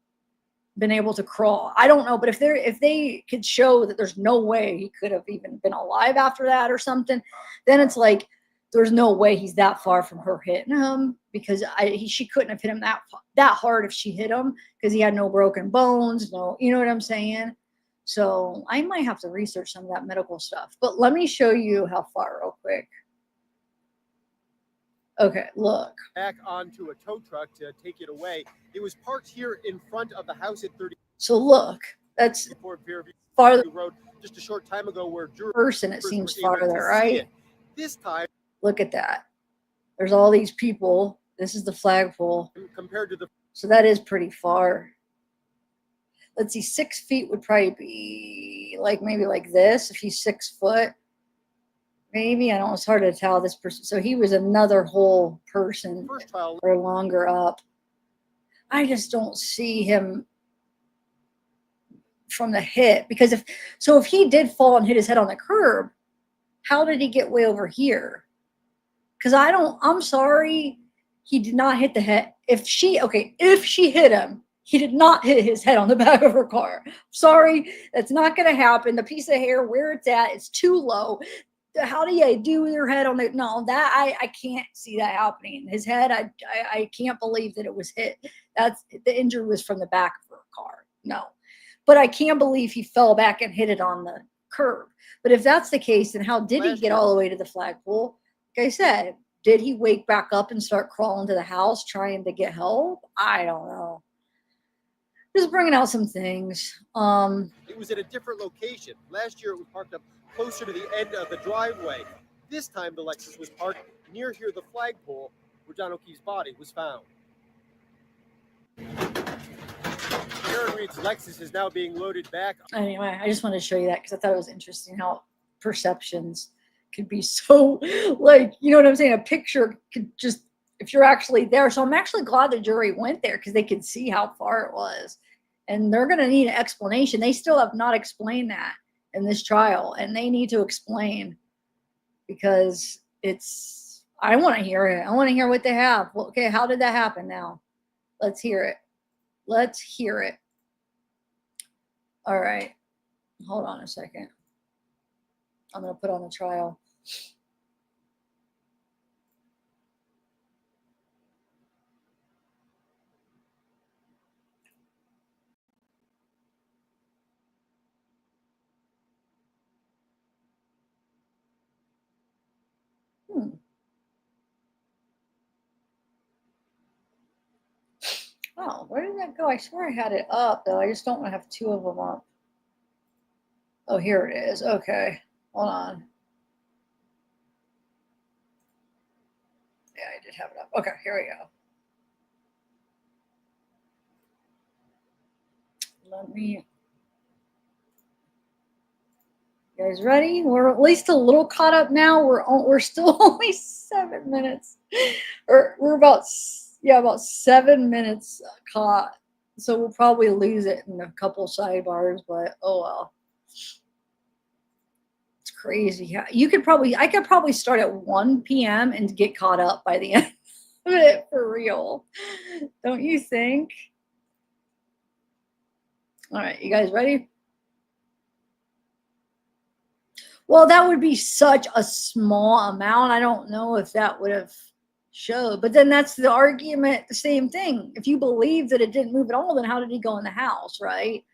been able to crawl. I don't know, but if they could show that there's no way he could have even been alive after that or something, then it's like, there's no way he's that far from her hitting him, because she couldn't have hit him that hard if she hit him, because he had no broken bones, no, you know what I'm saying? So I might have to research some of that medical stuff. But let me show you how far real quick. Okay, look. Back onto a tow truck to take it away. It was parked here in front of the house at 30. So look, that's farther Road just a short time ago where person. It seems farther, see right? it. This time, look at that. There's all these people. This is the flagpole. compared to the So that is pretty far. Let's see, 6 feet would probably be like maybe like this if he's 6 foot. Maybe, I don't know, it's hard to tell this person. So he was another whole person or longer up. I just don't see him from the hit, because if he did fall and hit his head on the curb, how did he get way over here? Because I'm sorry, he did not hit the head. If she hit him, he did not hit his head on the back of her car. Sorry, that's not going to happen. The piece of hair where it's at is too low. How do you do your head on it? No, that I can't see that happening. His head, I can't believe that it was hit. That's the injury was from the back of her car. No, but I can't believe he fell back and hit it on the curb. But if that's the case, then how did he get all the way to the flagpole? Like I said, did he wake back up and start crawling to the house trying to get help? I don't know. Just bringing out some things. It was at a different location. Last year, it was parked up closer to the end of the driveway. This time, the Lexus was parked near here, the flagpole, where John O'Keefe's body was found. Aaron Reed's Lexus is now being loaded back. Anyway, I just wanted to show you that because I thought it was interesting how perceptions could be so, like, you know what I'm saying? A picture could just, if you're actually there. So I'm actually glad the jury went there because they could see how far it was. And they're going to need an explanation. They still have not explained that in this trial, and they need to explain, because I want to hear it. I want to hear what they have. Well, okay, how did that happen now? Let's hear it. Let's hear it. All right. Hold on a second. I'm going to put on the trial. Oh, where did that go? I swear I had it up, though. I just don't want to have 2 of them up. Oh, here it is. Okay. Hold on. Yeah, I did have it up. Okay, here we go. Let me. You guys ready? We're at least a little caught up now. We're still only 7 minutes, or we're about 7 minutes caught. So we'll probably lose it in a couple sidebars, but oh well. It's crazy. I could probably start at 1 p.m. and get caught up by the end of it, for real. Don't you think? All right, you guys ready? Well, that would be such a small amount. I don't know if that would have showed. But then that's the argument, the same thing. If you believe that it didn't move at all, then how did he go in the house, right?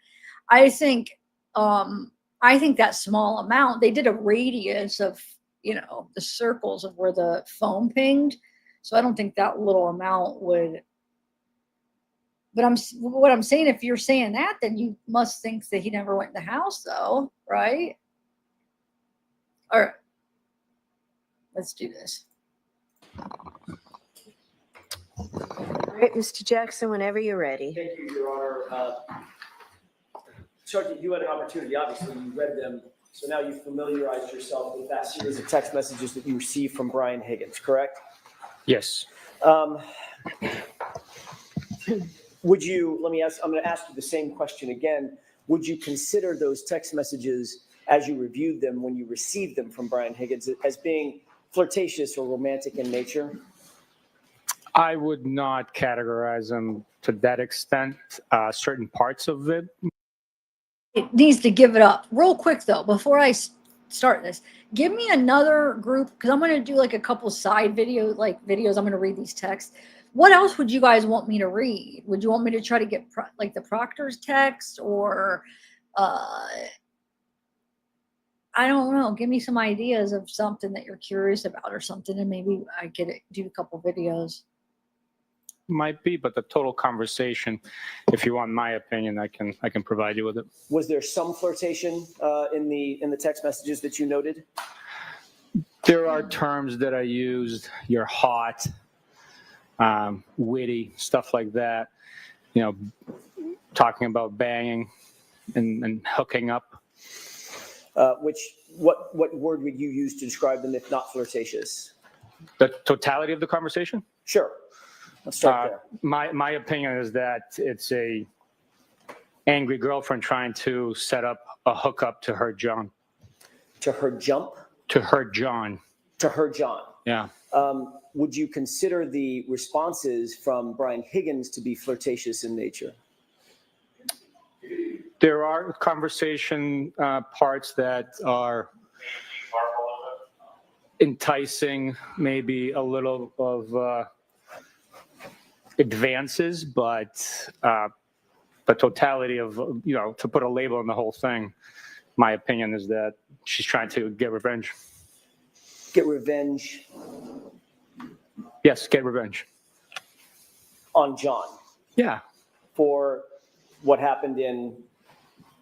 I think that small amount, they did a radius of, the circles of where the foam pinged. So I don't think that little amount would. But what I'm saying, if you're saying that, then you must think that he never went in the house, though, right? All right, let's do this. All right, Mr. Jackson, whenever you're ready. Thank you, Your Honor. Sergeant, you had an opportunity. Obviously, you read them. So now you've familiarized yourself with that series of text messages that you received from Brian Higgins, correct? Yes. Would you, I'm going to ask you the same question again. Would you consider those text messages, as you reviewed them when you received them from Brian Higgins, as being flirtatious or romantic in nature? I would not categorize them to that extent. Certain parts of it. It needs to give it up. Real quick, though, before I start this, give me another group, because I'm going to do like a couple side videos. I'm going to read these texts. What else would you guys want me to read? Would you want me to try to get like the Proctor's text, or I don't know. Give me some ideas of something that you're curious about or something, and maybe I could do a couple videos. Might be, but the total conversation, if you want my opinion, I can provide you with it. Was there some flirtation in the text messages that you noted? There are terms that I used. You're hot, witty, stuff like that. You know, talking about banging and hooking up. What word would you use to describe them if not flirtatious? The totality of the conversation? Sure. Let's start there. My opinion is that it's a angry girlfriend trying to set up a hookup to her John. To her jump? To her John. To her John. Yeah. Would you consider the responses from Brian Higgins to be flirtatious in nature? There are conversation parts that are enticing, maybe a little of advances, but the totality of, you know, to put a label on the whole thing, my opinion is that she's trying to get revenge. Get revenge? Yes, get revenge. On John? Yeah. For what happened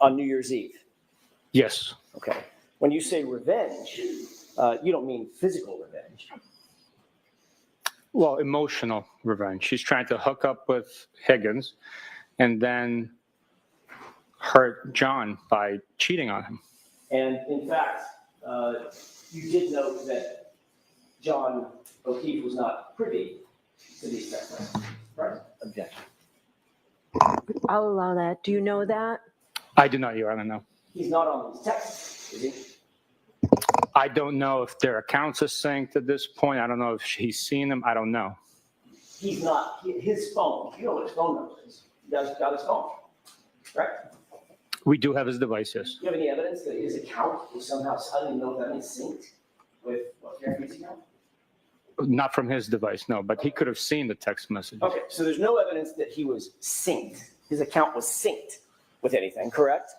on New Year's Eve? Yes. Okay. When you say revenge, you don't mean physical revenge. Well, emotional revenge. She's trying to hook up with Higgins and then hurt John by cheating on him. And in fact, you did note that John O'Keefe was not privy to these text messages, right? Objection. I'll allow that. Do you know that? I do not, Your Honor, no. He's not on these texts, is he? I don't know if their accounts are synced at this point. I don't know if he's seen them. I don't know. He's not. His phone. You know what his phone number is. You guys got his phone, right? We do have his device, yes. Do you have any evidence that his account was somehow, I don't even know if that means synced with Karen Reed's account? Not from his device, no, but he could have seen the text message. Okay, so there's no evidence that he was synced. His account was synced with anything, correct?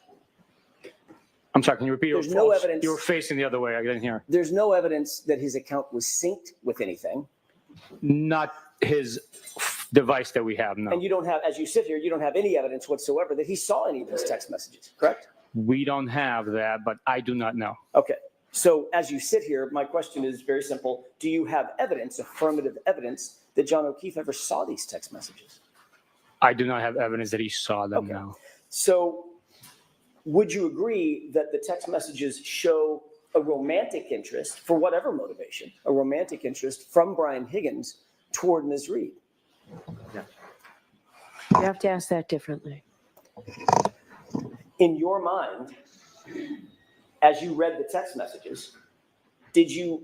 I'm sorry, can you repeat? There's no evidence. You were facing the other way. I didn't hear. There's no evidence that his account was synced with anything. Not his device that we have, no. And you don't have, as you sit here, you don't have any evidence whatsoever that he saw any of these text messages, correct? We don't have that, but I do not know. Okay. So as you sit here, my question is very simple. Do you have evidence, affirmative evidence, that John O'Keefe ever saw these text messages? I do not have evidence that he saw them, Okay. no. So would you agree that the text messages show a romantic interest, for whatever motivation, a romantic interest from Brian Higgins toward Ms. Reed? You have to ask that differently. In your mind, as you read the text messages, did you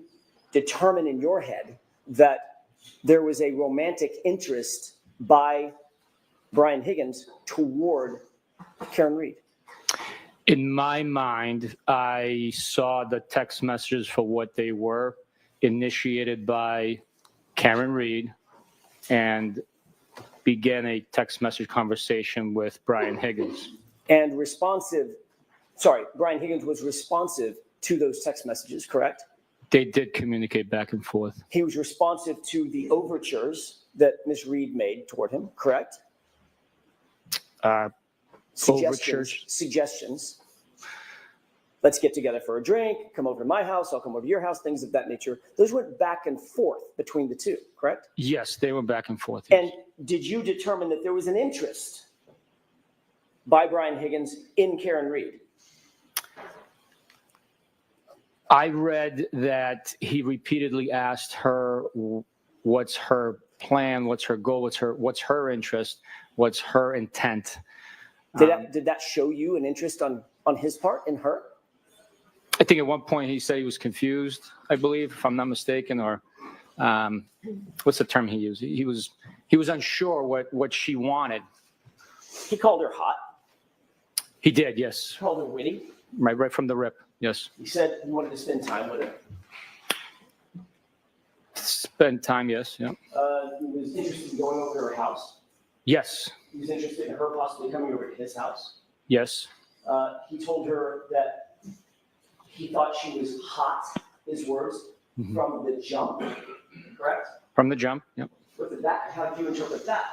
determine in your head that there was a romantic interest by Brian Higgins toward Karen Reed? In my mind, I saw the text messages for what they were, initiated by Karen Reed, and began a text message conversation with Brian Higgins. And Brian Higgins was responsive to those text messages, correct? They did communicate back and forth. He was responsive to the overtures that Ms. Reed made toward him, correct? Suggestions. Let's get together for a drink, come over to my house, I'll come over to your house, things of that nature. Those went back and forth between the two, correct? Yes, they went back and forth. Yes. And did you determine that there was an interest by Brian Higgins in Karen Reed? I read that he repeatedly asked her, what's her plan, what's her goal, what's her interest, what's her intent. Did that show you an interest on his part, in her? I think at one point he said he was confused, I believe, if I'm not mistaken, or what's the term he used? He was unsure what she wanted. He called her hot. He did, yes. He called her witty. Right from the rip, yes. He said he wanted to spend time with her. Spend time, yes, yeah. He was interested in going over to her house. Yes. He was interested in her possibly coming over to his house. Yes. He told her that he thought she was hot, his words, from the jump, correct? From the jump, yep. How did you interpret that?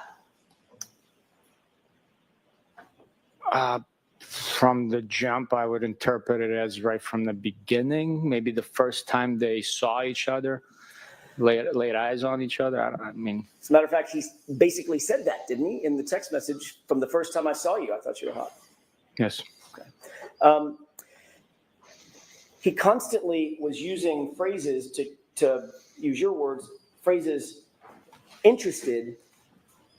From the jump, I would interpret it as right from the beginning, maybe the first time they saw each other, laid eyes on each other. I mean, as a matter of fact, he basically said that, didn't he, in the text message? From the first time I saw you, I thought you were hot. yes. He constantly was using phrases, to use your words, phrases interested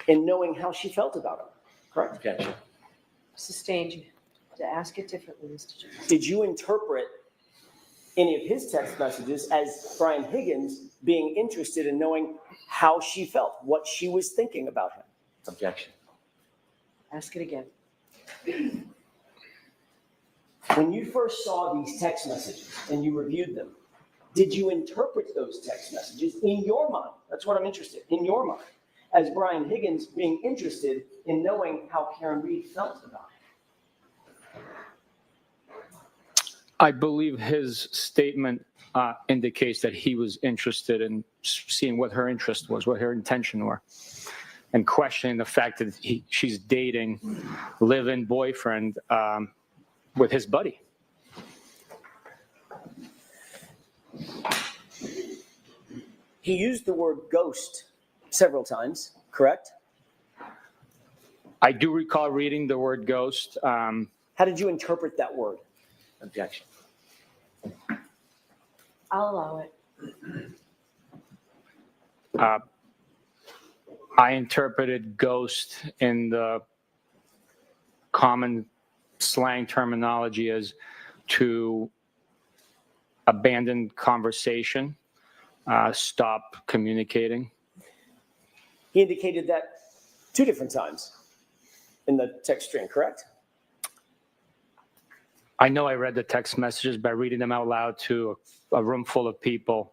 in knowing how she felt about him, correct? Objection. Sustained. To ask it differently, Mr. Jones. Did you interpret any of his text messages as Brian Higgins being interested in knowing how she felt, what she was thinking about him? Objection. Ask it again. When you first saw these text messages and you reviewed them, did you interpret those text messages in your mind? That's what I'm interested in your mind, as Brian Higgins being interested in knowing how Karen Reed felt about him. I believe his statement indicates that he was interested in seeing what her interest was, what her intention were, and questioning the fact that she's dating live-in boyfriend with his buddy. He used the word ghost several times, correct? I do recall reading the word ghost. How did you interpret that word? Objection. I'll allow it. I interpreted ghost in the common slang terminology as to abandon conversation, stop communicating. He indicated that 2 different times in the text string, correct? I know I read the text messages, by reading them out loud to a room full of people,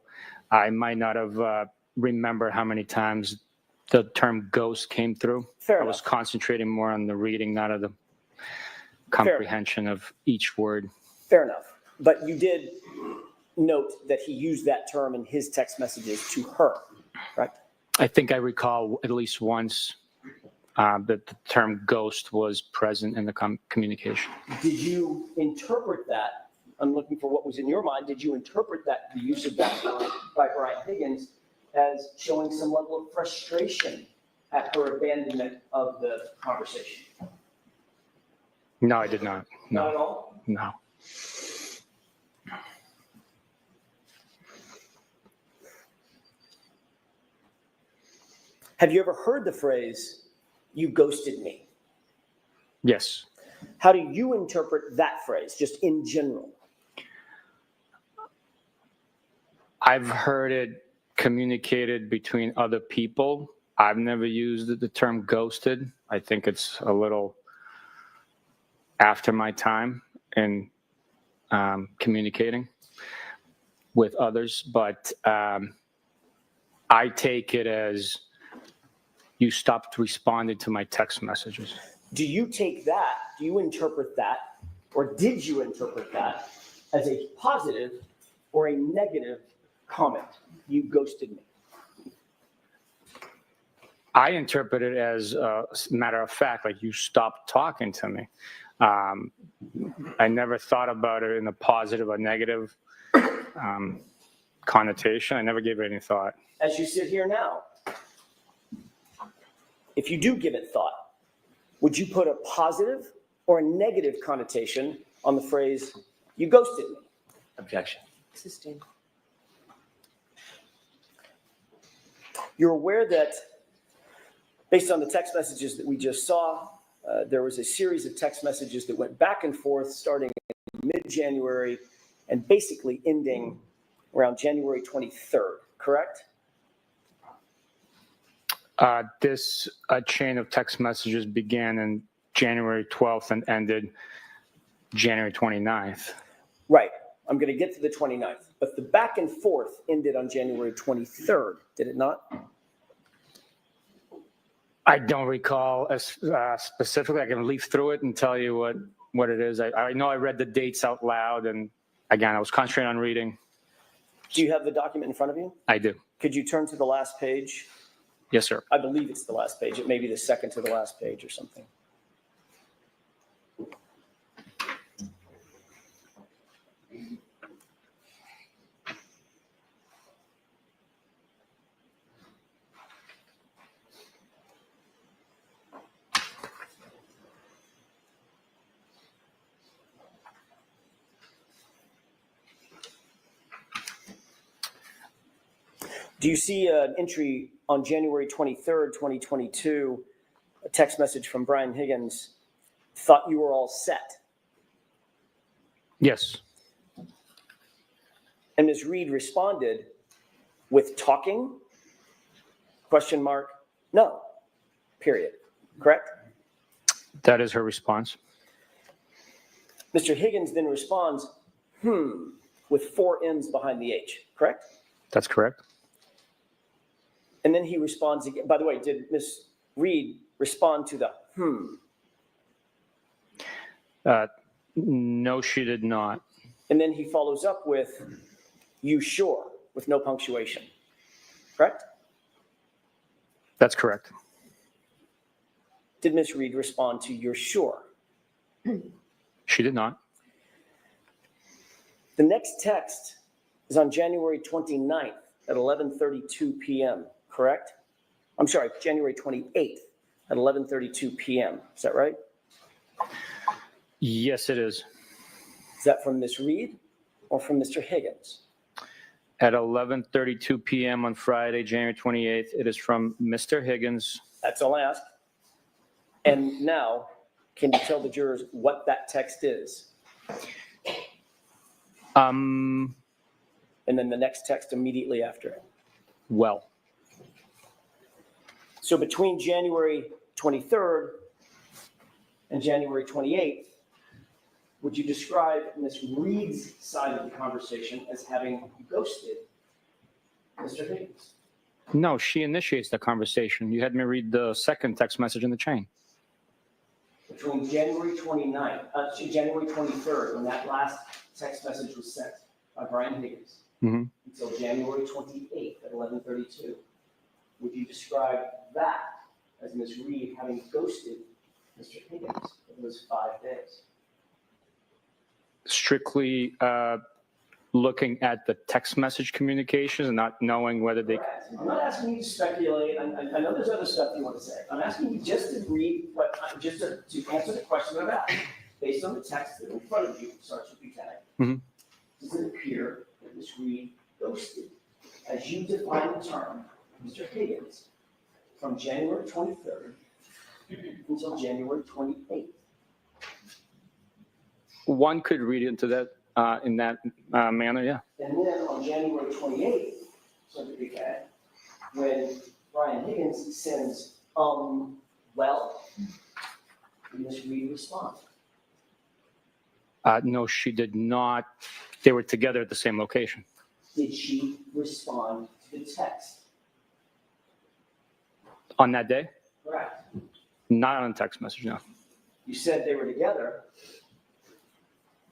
I might not have remembered how many times the term ghost came through. I was concentrating more on the reading, not of the comprehension of each word. Fair enough. But you did note that he used that term in his text messages to her, right? I think I recall at least once that the term ghost was present in the communication. Did you interpret that? I'm looking for what was in your mind. Did you interpret that, the use of that word by Brian Higgins, as showing some level of frustration at her abandonment of the conversation? No, I did not. No. Not at all? No. Have you ever heard the phrase, "you ghosted me"? Yes. How do you interpret that phrase, just in general? I've heard it communicated between other people. I've never used the term ghosted. I think it's a little after my time in communicating with others, but I take it as you stopped responding to my text messages. Do you take that, do you interpret that, or did you interpret that as a positive or a negative comment? You ghosted me. I interpret it as a matter of fact, like you stopped talking to me. I never thought about it in a positive or negative connotation. I never gave it any thought. As you sit here now, if you do give it thought, would you put a positive or a negative connotation on the phrase, "you ghosted me"? Objection. Sustained. You're aware that, based on the text messages that we just saw, there was a series of text messages that went back and forth starting in mid-January and basically ending around January 23rd, correct? This chain of text messages began in January 12th and ended January 29th. Right. I'm going to get to the 29th. But the back and forth ended on January 23rd, did it not? I don't recall specifically. I can leaf through it and tell you what it is. I know I read the dates out loud, and Again, I was concentrating on reading. Do you have the document in front of you? I do. Could you turn to the last page? Yes, sir. I believe it's the last page. It may be the second to the last page or something. Do you see an entry on January 23rd, 2022, a text message from Brian Higgins, thought you were all set? Yes. And Ms. Reed responded with talking? Question mark. No. Period. Correct? That is her response. Mr. Higgins then responds, with 4 M's behind the H. Correct? That's correct. And then he responds again. By the way, did Ms. Reed respond to the No, she did not. And then he follows up with, you sure, with no punctuation. Correct? That's correct. Did Ms. Reed respond to you're sure? She did not. The next text is on January 29th at 11:32 p.m., correct? I'm sorry, January 28th at 11:32 p.m. Is that right? Yes, it is. Is that from Ms. Reed or from Mr. Higgins? At 11:32 p.m. on Friday, January 28th, it is from Mr. Higgins. That's all I ask. And now, can you tell the jurors what that text is? And then the next text immediately after it. Well. So between January 23rd and January 28th, would you describe Ms. Reed's side of the conversation as having ghosted Mr. Higgins? No, she initiates the conversation. You had me read the second text message in the chain. Between January January 23rd, when that last text message was sent by Brian Higgins, until January 28th at 11:32, would you describe that as Ms. Reed having ghosted Mr. Higgins for those 5 days? Strictly looking at the text message communications and not knowing whether they... I'm not asking you to speculate. I know there's other stuff you want to say. I'm asking you just to read, to answer the question I've asked. Based on the text that in front of you, Sergeant Buchanan, does it appear that Ms. Reed ghosted, as you define the term, Mr. Higgins, from January 23rd until January 28th? One could read into that in that manner, yeah. And then on January 28th, Sergeant Buchanan, when Brian Higgins sends, well, did Ms. Reed respond? No, she did not. They were together at the same location. Did she respond to the text? On that day? Correct. Not on a text message, no. You said they were together.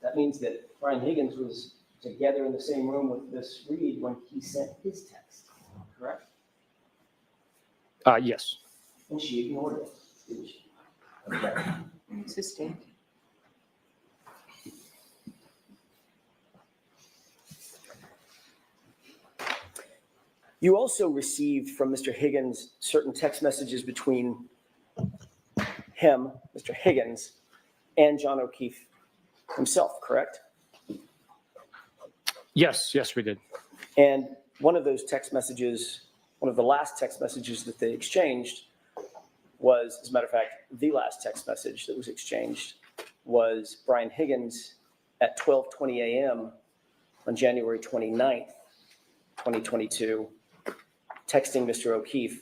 That means that Brian Higgins was together in the same room with Ms. Reed when he sent his text, correct? Yes. And she ignored it, didn't she? Okay. It's a stand. You also received from Mr. Higgins certain text messages between him, Mr. Higgins, and John O'Keefe himself, correct? Yes, we did. And one of those text messages, one of the last text messages that they exchanged was, as a matter of fact, the last text message that was exchanged was Brian Higgins at 12:20 a.m. on January 29th, 2022, texting Mr. O'Keefe,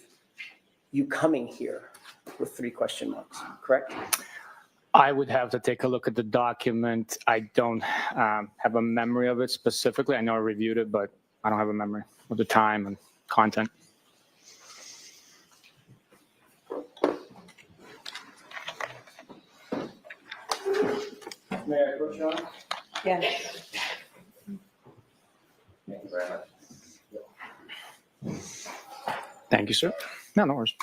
you coming here, with 3 question marks, correct? I would have to take a look at the document. I don't have a memory of it specifically. I know I reviewed it, but I don't have a memory of the time and content. May I approach, Your Honor? Yes. Thank you very much. Thank you, sir. No, no worries.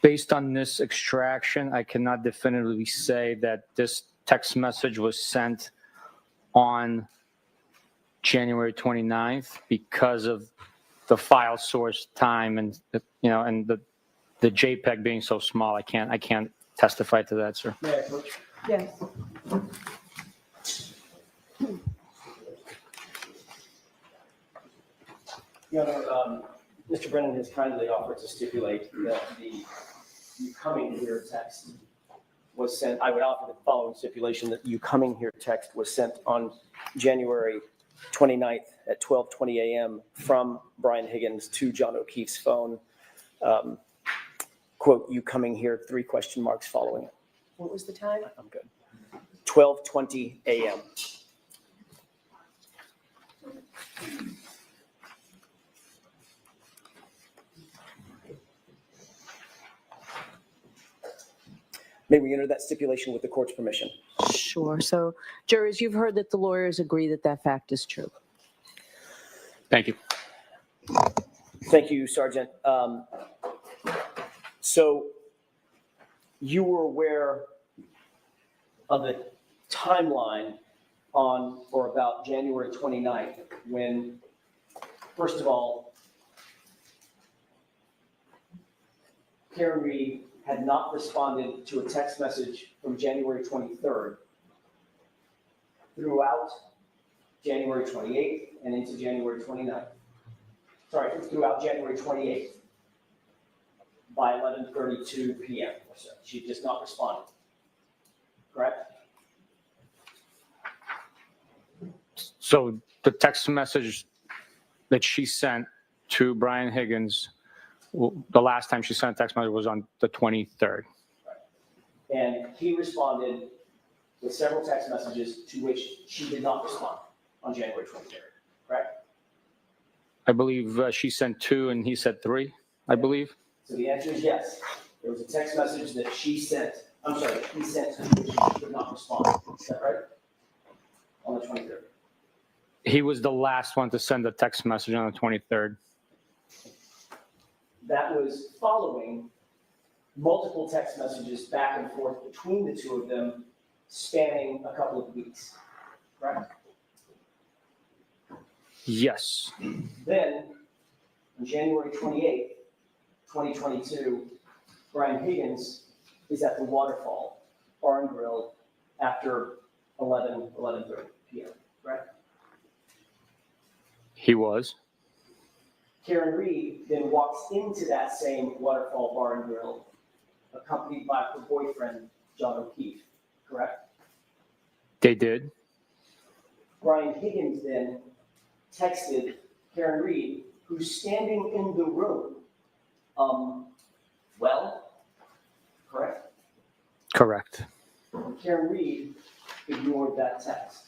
Based on this extraction, I cannot definitively say that this text message was sent on January 29th because of the file source time and and the JPEG being so small. I can't testify to that, sir. May I approach? Yes. Your Honor, Mr. Brennan has kindly offered to stipulate that the "you coming here" text was sent. I would offer the following stipulation: that "you coming here" text was sent on January 29th at 12:20 a.m. from Brian Higgins to John O'Keefe's phone. Quote, "you coming here," 3 question marks following it. What was the time? I'm good. 12:20 a.m. May we enter that stipulation with the court's permission? Sure. So, jurors, you've heard that the lawyers agree that that fact is true. Thank you. Thank you, Sergeant. So you were aware of the timeline on or about January 29th when, first of all, Karen Reed had not responded to a text message from January 23rd throughout January 28th and into January 29th. Sorry, throughout January 28th by 11:32 p.m. or so. She just not responded. Correct? So the text message that she sent to Brian Higgins, the last time she sent a text message was on the 23rd. And he responded with several text messages to which she did not respond on January 23rd. Correct? I believe she sent 2 and he said 3, I believe. So the answer is yes. There was a text message that he sent to which she did not respond. Is that right? On the 23rd. He was the last one to send a text message on the 23rd. That was following multiple text messages back and forth between the two of them, spanning a couple of weeks. Correct? Yes. Then, on January 28th, 2022, Brian Higgins is at the Waterfall Bar and Grill after 11:30 p.m., correct? He was. Karen Reed then walks into that same Waterfall Bar and Grill, accompanied by her boyfriend, John O'Keefe, correct? They did. Brian Higgins then texted Karen Reed, who's standing in the room, well, correct? Correct. Karen Reed ignored that text,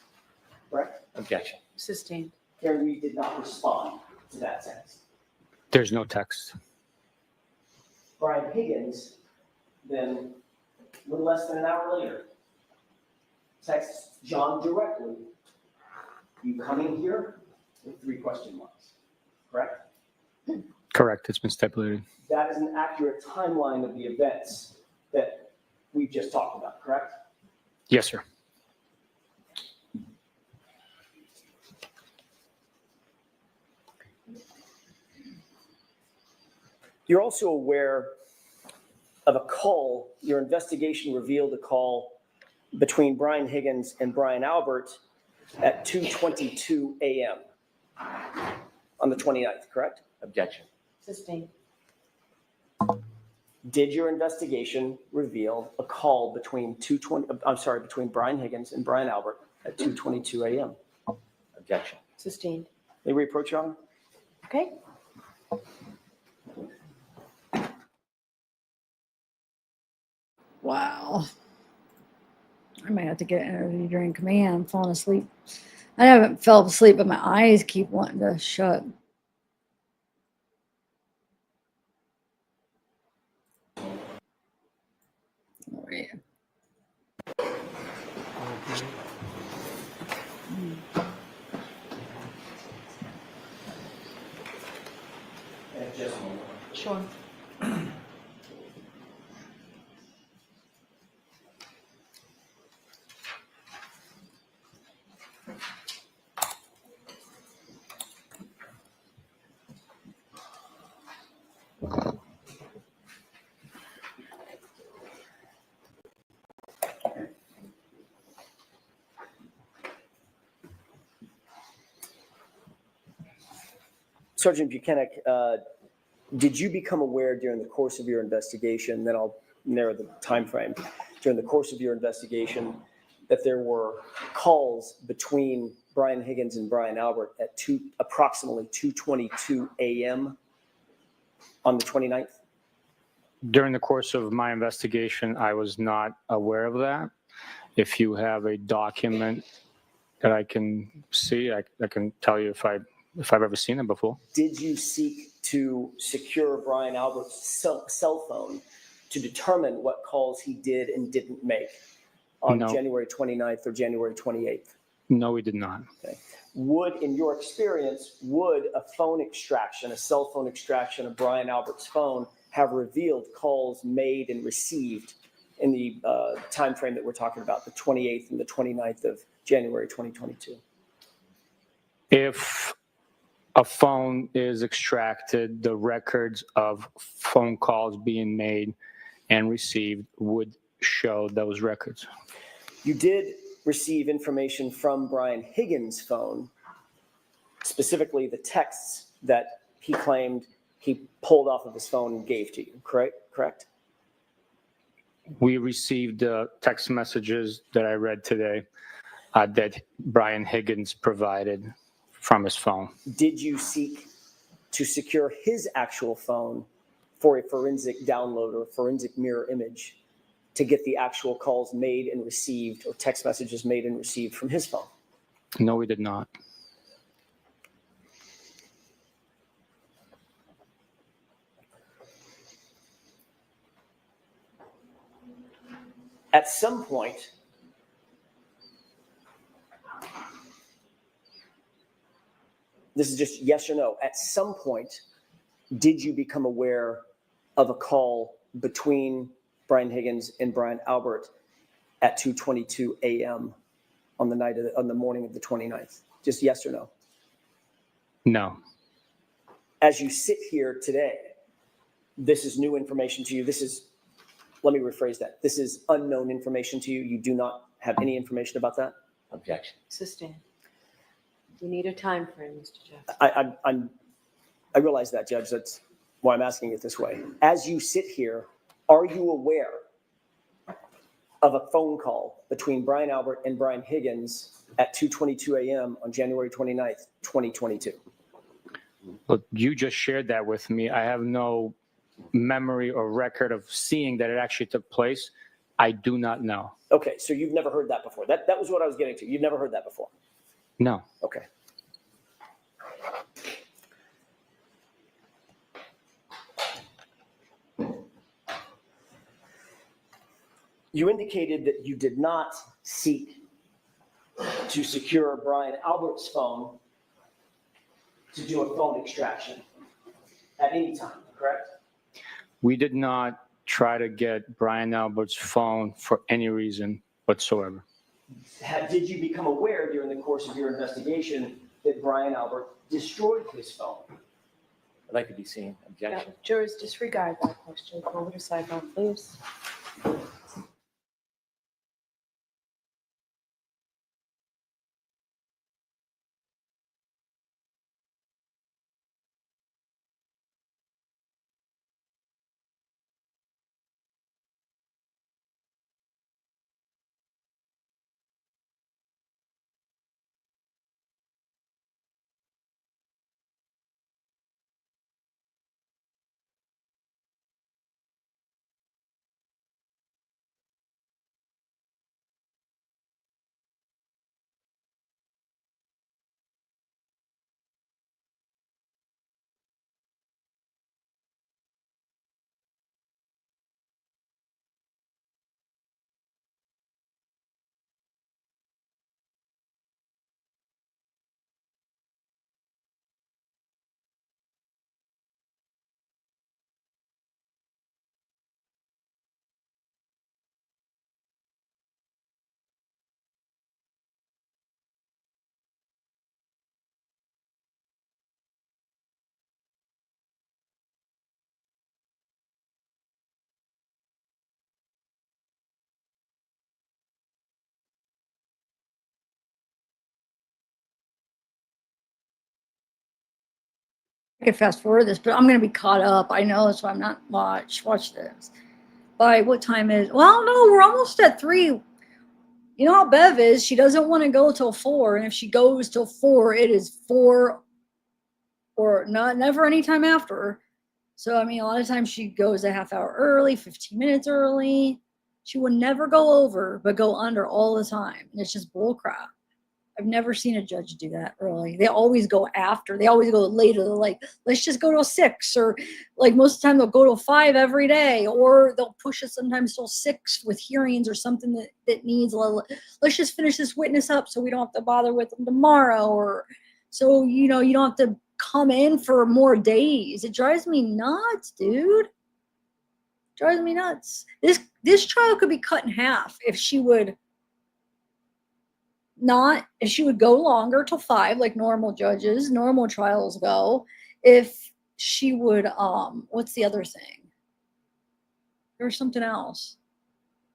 correct? Objection. Sustained. Karen Reed did not respond to that text. There's no text. Brian Higgins then, a little less than an hour later, texts John directly, "you coming here?" with 3 question marks, correct? Correct. It's been stipulated. That is an accurate timeline of the events that we've just talked about, correct? Yes, sir. You're also aware of a call. Your investigation revealed a call between Brian Higgins and Brian Albert at 2:22 a.m. on the 29th, correct? Objection. Sustained. Did your investigation reveal a call between between Brian Higgins and Brian Albert at 2:22 a.m.? Objection. Sustained. May we approach, Your Honor? Okay. Wow. I might have to get an energy drink. Man, I'm falling asleep. I haven't fell asleep, but my eyes keep wanting to shut. Oh, yeah. Sure. Sergeant Buchanan, did you become aware during the course of your investigation, then I'll narrow the time frame, during the course of your investigation that there were calls between Brian Higgins and Brian Albert at approximately 2:22 a.m. on the 29th? During the course of my investigation, I was not aware of that. If you have a document that I can see, I can tell you if I've ever seen it before. Did you seek to secure Brian Albert's cell phone to determine what calls he did and didn't make on No. January 29th or January 28th? No, we did not. Okay. In your experience, would a phone extraction, a cell phone extraction of Brian Albert's phone have revealed calls made and received in the time frame that we're talking about, the 28th and the 29th of January 2022? If a phone is extracted, the records of phone calls being made and received would show those records. You did receive information from Brian Higgins' phone, specifically the texts that he claimed he pulled off of his phone and gave to you, correct? We received text messages that I read today that Brian Higgins provided from his phone. Did you seek to secure his actual phone for a forensic download or forensic mirror image to get the actual calls made and received or text messages made and received from his phone? No, we did not. At some point, this is just yes or no, at some point, did you become aware of a call between Brian Higgins and Brian Albert at 2:22 a.m. on the morning of the 29th? Just yes or no? No. As you sit here today, this is new information to you. Let me rephrase that. This is unknown information to you. You do not have any information about that? Objection. Sustained. We need a time frame, Mr. Jeff. I realize that, Judge. That's why I'm asking it this way. As you sit here, are you aware of a phone call between Brian Albert and Brian Higgins at 2:22 a.m. on January 29th, 2022? But you just shared that with me. I have no memory or record of seeing that it actually took place. I do not know. Okay, so you've never heard that before. That was what I was getting to. You've never heard that before. No. Okay. You indicated that you did not seek to secure Brian Albert's phone to do a phone extraction at any time, correct? We did not try to get Brian Albert's phone for any reason whatsoever. Did you become aware during the course of your investigation that Brian Albert destroyed his phone? I'd like to be seen. Objection. Jurors, disregard that question. Go over to sidebar, please. I could fast forward this, but I'm going to be caught up. I know, so I'm not watch this. By what time is? Well, no, we're almost at 3. You know how Bev is. She doesn't want to go till 4, and if she goes till 4, it is 4 or not, never any time after. So I mean, a lot of times she goes a half hour early, 15 minutes early. She will never go over, but go under all the time, and it's just bull crap. I've never seen a judge do that early. They always go after. They always go later. They're like, let's just go to 6, or like most of the time they'll go to 5 every day, or they'll push it sometimes till 6 with hearings or something that needs, let's just finish this witness up so we don't have to bother with them tomorrow, or so, you know, you don't have to come in for more days. It drives me nuts, dude. It drives me nuts. This trial could be cut in half if she would go longer till 5 like normal trials go. If she would what's the other thing? There's something else.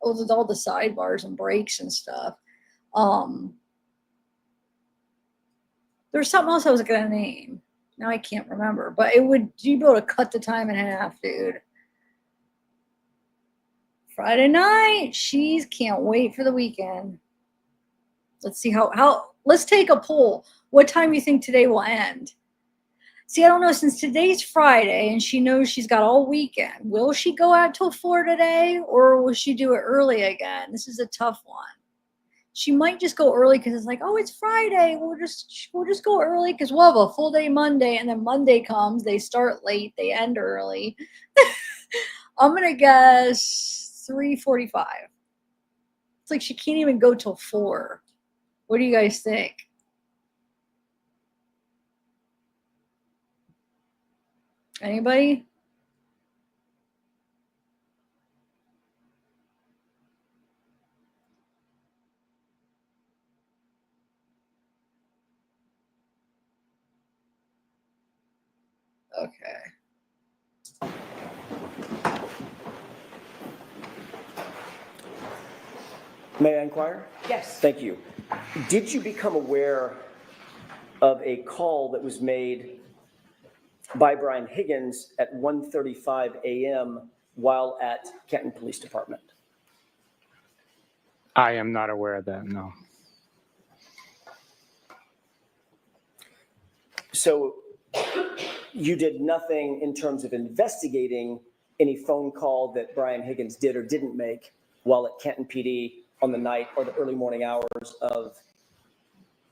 Oh, with all the sidebars and breaks and stuff. There's something else I was gonna name. Now I can't remember, but you'd be able to cut the time in half, dude. Friday night, she's can't wait for the weekend. Let's see let's take a poll. What time do you think today will end? See, I don't know, since today's Friday and she knows she's got all weekend, will she go out till 4 today, or will she do it early again? This is a tough one. She might just go early because it's like, oh, it's Friday. We'll just go early because we'll have a full day Monday, and then Monday comes, they start late, they end early. I'm gonna guess 3:45. It's like she can't even go till 4. What do you guys think? Anybody? Okay. May I inquire? Yes. Thank you. Did you become aware of a call that was made by Brian Higgins at 1:35 a.m. while at Canton Police Department? I am not aware of that, no. So you did nothing in terms of investigating any phone call that Brian Higgins did or didn't make while at Canton PD on the night or the early morning hours of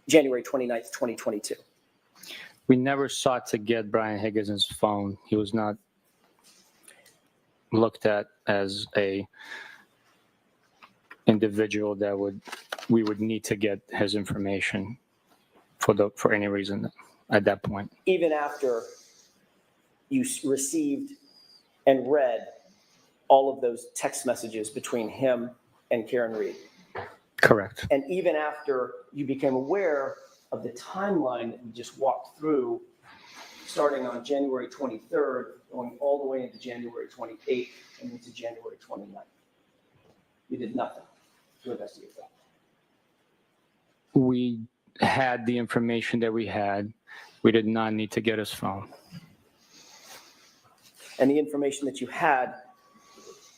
January 29th, 2022? We never sought to get Brian Higgins' phone. He was not looked at as a individual that we would need to get his information for any reason at that point. Even after you received and read all of those text messages between him and Karen Reed. Correct. And even after you became aware of the timeline that we just walked through, starting on January 23rd, going all the way into January 28th and into January 29th, you did nothing to investigate that. We had the information that we had. We did not need to get his phone. And the information that you had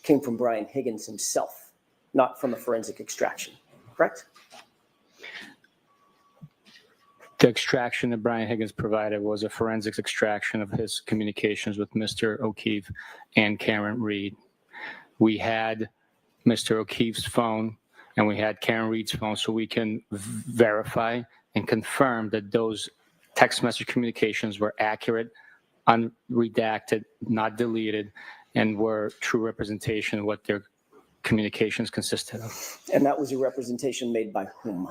came from Brian Higgins himself, not from a forensic extraction, correct? The extraction that Brian Higgins provided was a forensics extraction of his communications with Mr. O'Keefe and Karen Reed. We had Mr. O'Keefe's phone and we had Karen Reed's phone, so we can verify and confirm that those text message communications were accurate, unredacted, not deleted, and were true representation of what their communications consisted of. And that was a representation made by whom?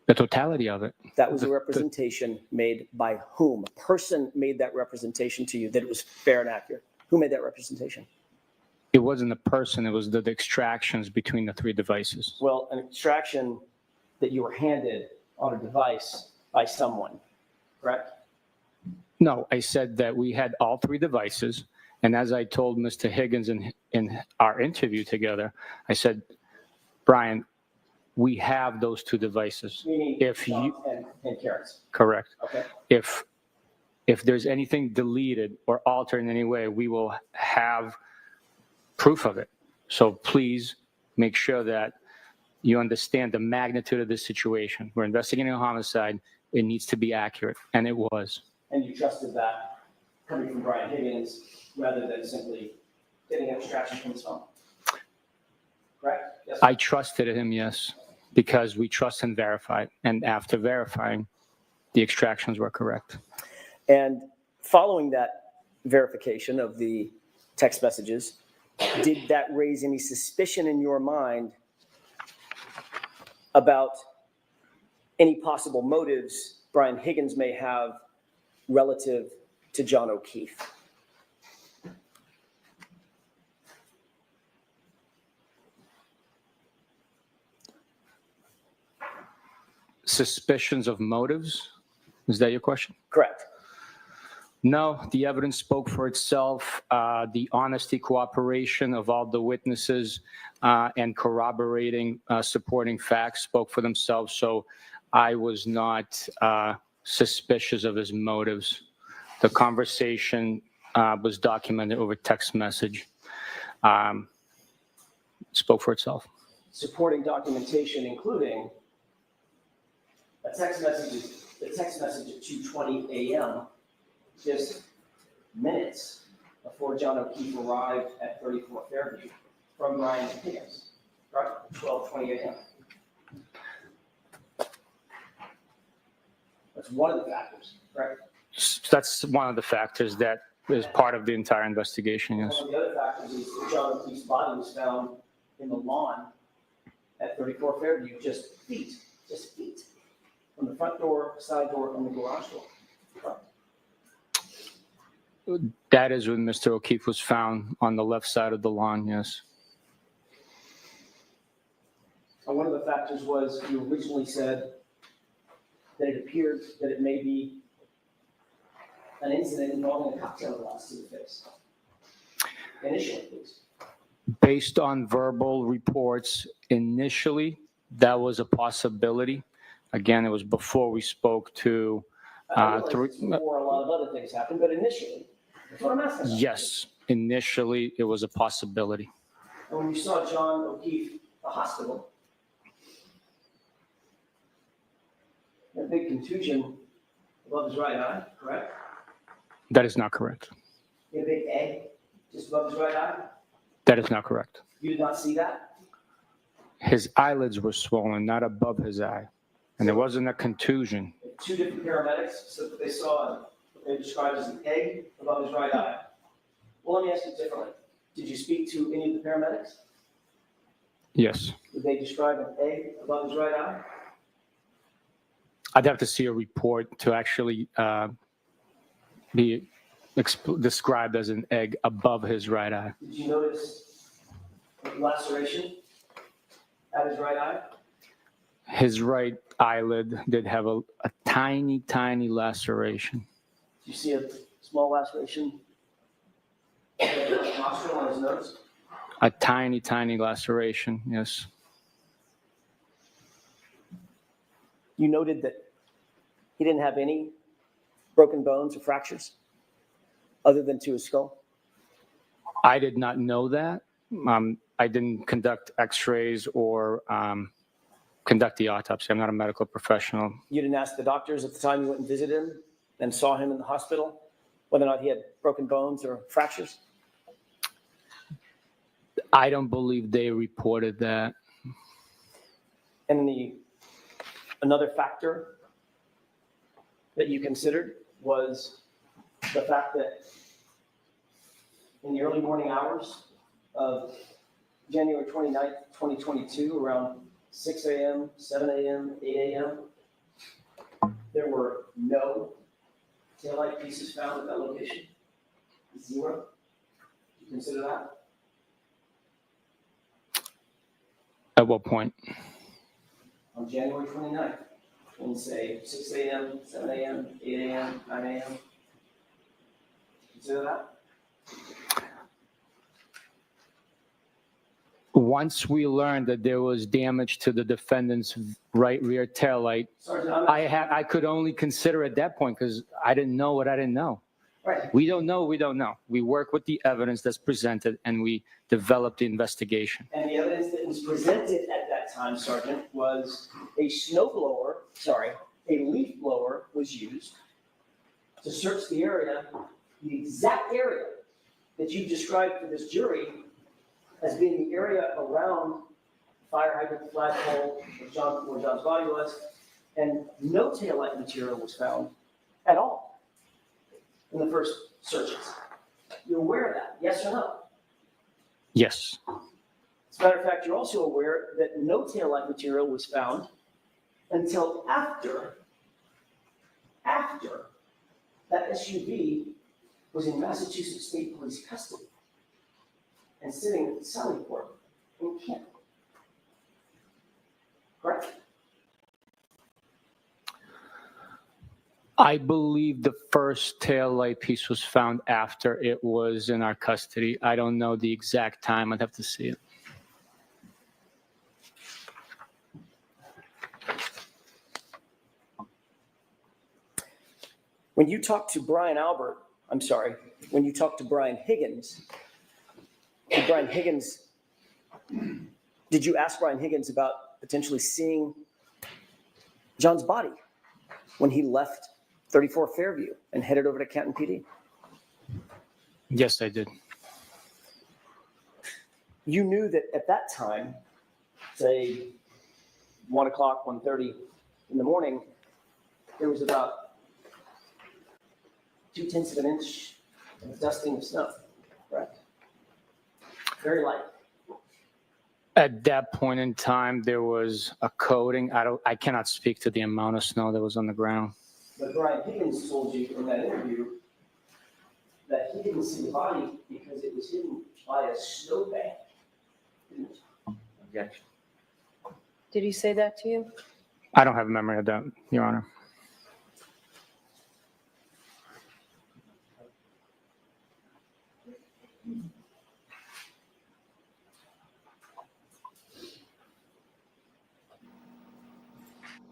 The totality of it. That was a representation made by whom? A person made that representation to you that it was fair and accurate. Who made that representation? It wasn't the person, it was the extractions between the three devices. Well, an extraction that you were handed on a device by someone, correct? No, I said that we had all three devices. And as I told Mr. Higgins in our interview together, I said, Brian, we have those two devices. Meaning If you and Karen's. correct. Okay. If there's anything deleted or altered in any way, we will have proof of it. So please make sure that you understand the magnitude of this situation. We're investigating a homicide. It needs to be accurate, and it was. And you trusted that coming from Brian Higgins rather than simply getting an extraction from his phone, correct? Yes. I trusted him, yes, because we trust and verify. And after verifying, the extractions were correct. And following that verification of the text messages, did that raise any suspicion in your mind about any possible motives Brian Higgins may have relative to John O'Keefe? Suspicions of motives? Is that your question? Correct. No, the evidence spoke for itself. The honesty, cooperation of all the witnesses and corroborating, supporting facts spoke for themselves. So I was not suspicious of his motives. The conversation was documented over text message. Spoke for itself. Supporting documentation, including a text message at 2:20 a.m., just minutes before John O'Keefe arrived at 34 Fairview from Brian Higgins, right? 12:20 a.m. That's one of the factors, right? That's one of the factors that is part of the entire investigation, yes. One of the other factors is that John O'Keefe's body was found in the lawn at 34 Fairview, just feet from the front door, side door, and the garage door. Right? That is when Mr. O'Keefe was found on the left side of the lawn, yes. And one of the factors was you originally said that it appeared that it may be an incident involving a cocktail glass to the face. Initially, please. Based on verbal reports, initially, that was a possibility. Again, it was before we spoke to before a lot of other things happened, but initially, that's what I'm asking about. Yes, initially, it was a possibility. And when you saw John O'Keefe at the hospital, a big contusion above his right eye, correct? That is not correct. He had a big egg just above his right eye. That is not correct. You did not see that? His eyelids were swollen, not above his eye. And there wasn't a contusion. Two different paramedics said that they saw what they described as an egg above his right eye. Well, let me ask you differently. Did you speak to any of the paramedics? Yes. Did they describe an egg above his right eye? I'd have to see a report to actually be described as an egg above his right eye. Did you notice laceration at his right eye? His right eyelid did have a tiny, tiny laceration. Did you see a small laceration at the nostril on his nose? A tiny, tiny laceration, yes. You noted that he didn't have any broken bones or fractures other than to his skull? I did not know that. I didn't conduct x-rays or conduct the autopsy. I'm not a medical professional. You didn't ask the doctors at the time you went and visited him and saw him in the hospital whether or not he had broken bones or fractures? I don't believe they reported that. And another factor that you considered was the fact that in the early morning hours of January 29th, 2022, around 6 a.m., 7 a.m., 8 a.m., there were no taillight pieces found at that location? Zero? Did you consider that? At what point? On January 29th, when say 6 a.m., 7 a.m., 8 a.m., 9 a.m. Consider that? Once we learned that there was damage to the defendant's right rear taillight, I could only consider at that point because I didn't know what I didn't know. Right. We don't know, we don't know. We work with the evidence that's presented and we develop the investigation. And the evidence that was presented at that time, Sergeant, was a leaf blower was used to search the area, the exact area that you described to this jury as being the area around the fire hydrant, the flagpole, where John's body was, and no taillight material was found at all in the first searches. You're aware of that, yes or no? Yes. As a matter of fact, you're also aware that no taillight material was found until after that SUV was in Massachusetts State Police custody and sitting at the Sallyport in Canton. Correct? I believe the first taillight piece was found after it was in our custody. I don't know the exact time. I'd have to see it. When you talked to Brian Higgins, did you ask Brian Higgins about potentially seeing John's body when he left 34 Fairview and headed over to Canton PD? Yes, I did. You knew that at that time, say 1 o'clock, 1:30 in the morning, there was about 0.2 of an inch of dusting of snow, correct? Very light. At that point in time, there was a coating. I cannot speak to the amount of snow that was on the ground. But Brian Higgins told you in that interview that he didn't see the body because it was hidden by a snowbank. Objection. Did he say that to you? I don't have a memory of that, Your Honor.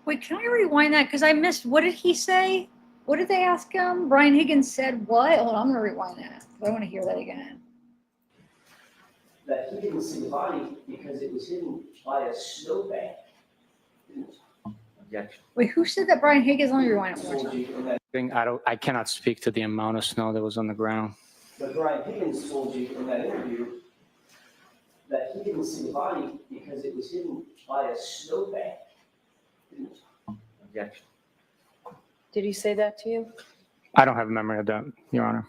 Wait, can I rewind that? Because I missed, what did he say? What did they ask him? Brian Higgins said what? Hold on, I'm going to rewind that. I want to hear that again. That he didn't see the body because it was hidden by a snowbank. Objection. Wait, who said that Brian Higgins? Let me rewind it one more time. I cannot speak to the amount of snow that was on the ground. But Brian Higgins told you in that interview that he didn't see the body because it was hidden by a snowbank. Objection. Did he say that to you? I don't have a memory of that, Your Honor.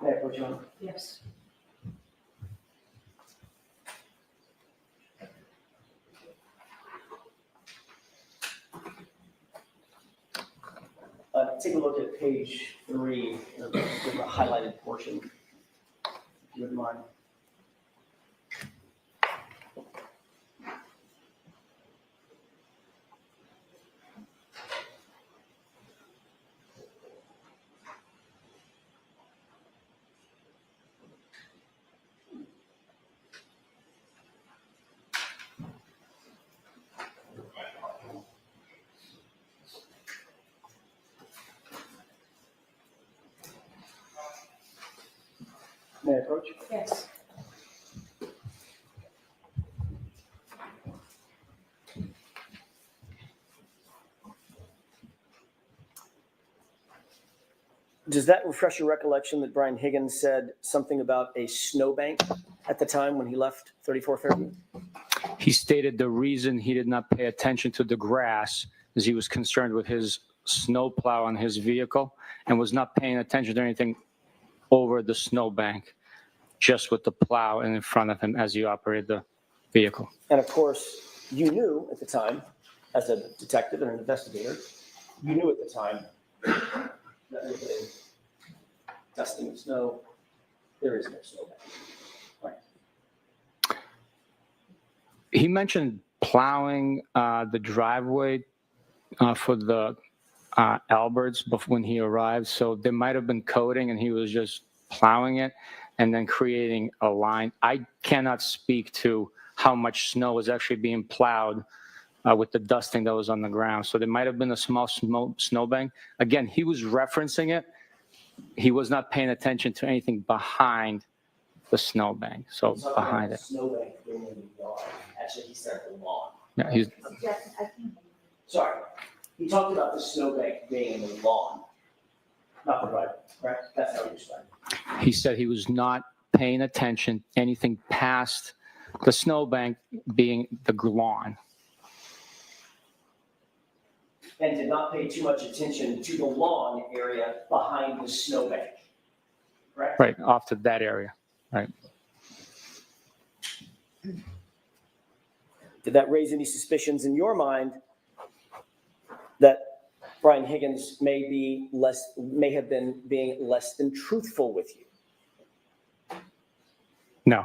May I put you on? Yes. take a look at page 3, the highlighted portion, if you wouldn't mind. May I approach? Yes. Does that refresh your recollection that Brian Higgins said something about a snowbank at the time when he left 34 Fairview? He stated the reason he did not pay attention to the grass is he was concerned with his snowplow on his vehicle and was not paying attention to anything over the snowbank, just with the plow in front of him as he operated the vehicle. And of course, you knew at the time, as a detective and an investigator, you knew at the time that with a dusting of snow, there is no snowbank. Right. He mentioned plowing the driveway for the Alberts when he arrived. So there might have been coating and he was just plowing it and then creating a line. I cannot speak to how much snow was actually being plowed with the dusting that was on the ground. So there might have been a small snowbank. Again, he was referencing it. He was not paying attention to anything behind the snowbank. So behind it. Snowbank being in the yard. Actually, he said the lawn. Yeah, he's, Sorry. He talked about the snowbank being in the lawn, not the driveway, correct? That's how he described it. he said he was not paying attention anything past the snowbank being the lawn. And did not pay too much attention to the lawn area behind the snowbank, correct? Right, off to that area, right. Did that raise any suspicions in your mind that Brian Higgins may have been being less than truthful with you? No.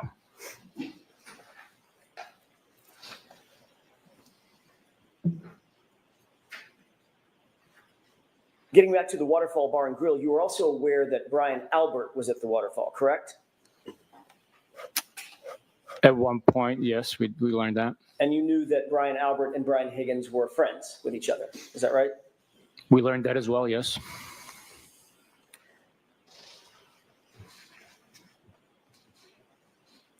Getting back to the Waterfall Bar and Grill, you were also aware that Brian Albert was at the Waterfall, correct? At one point, yes, we learned that. And you knew that Brian Albert and Brian Higgins were friends with each other. Is that right? We learned that as well, yes.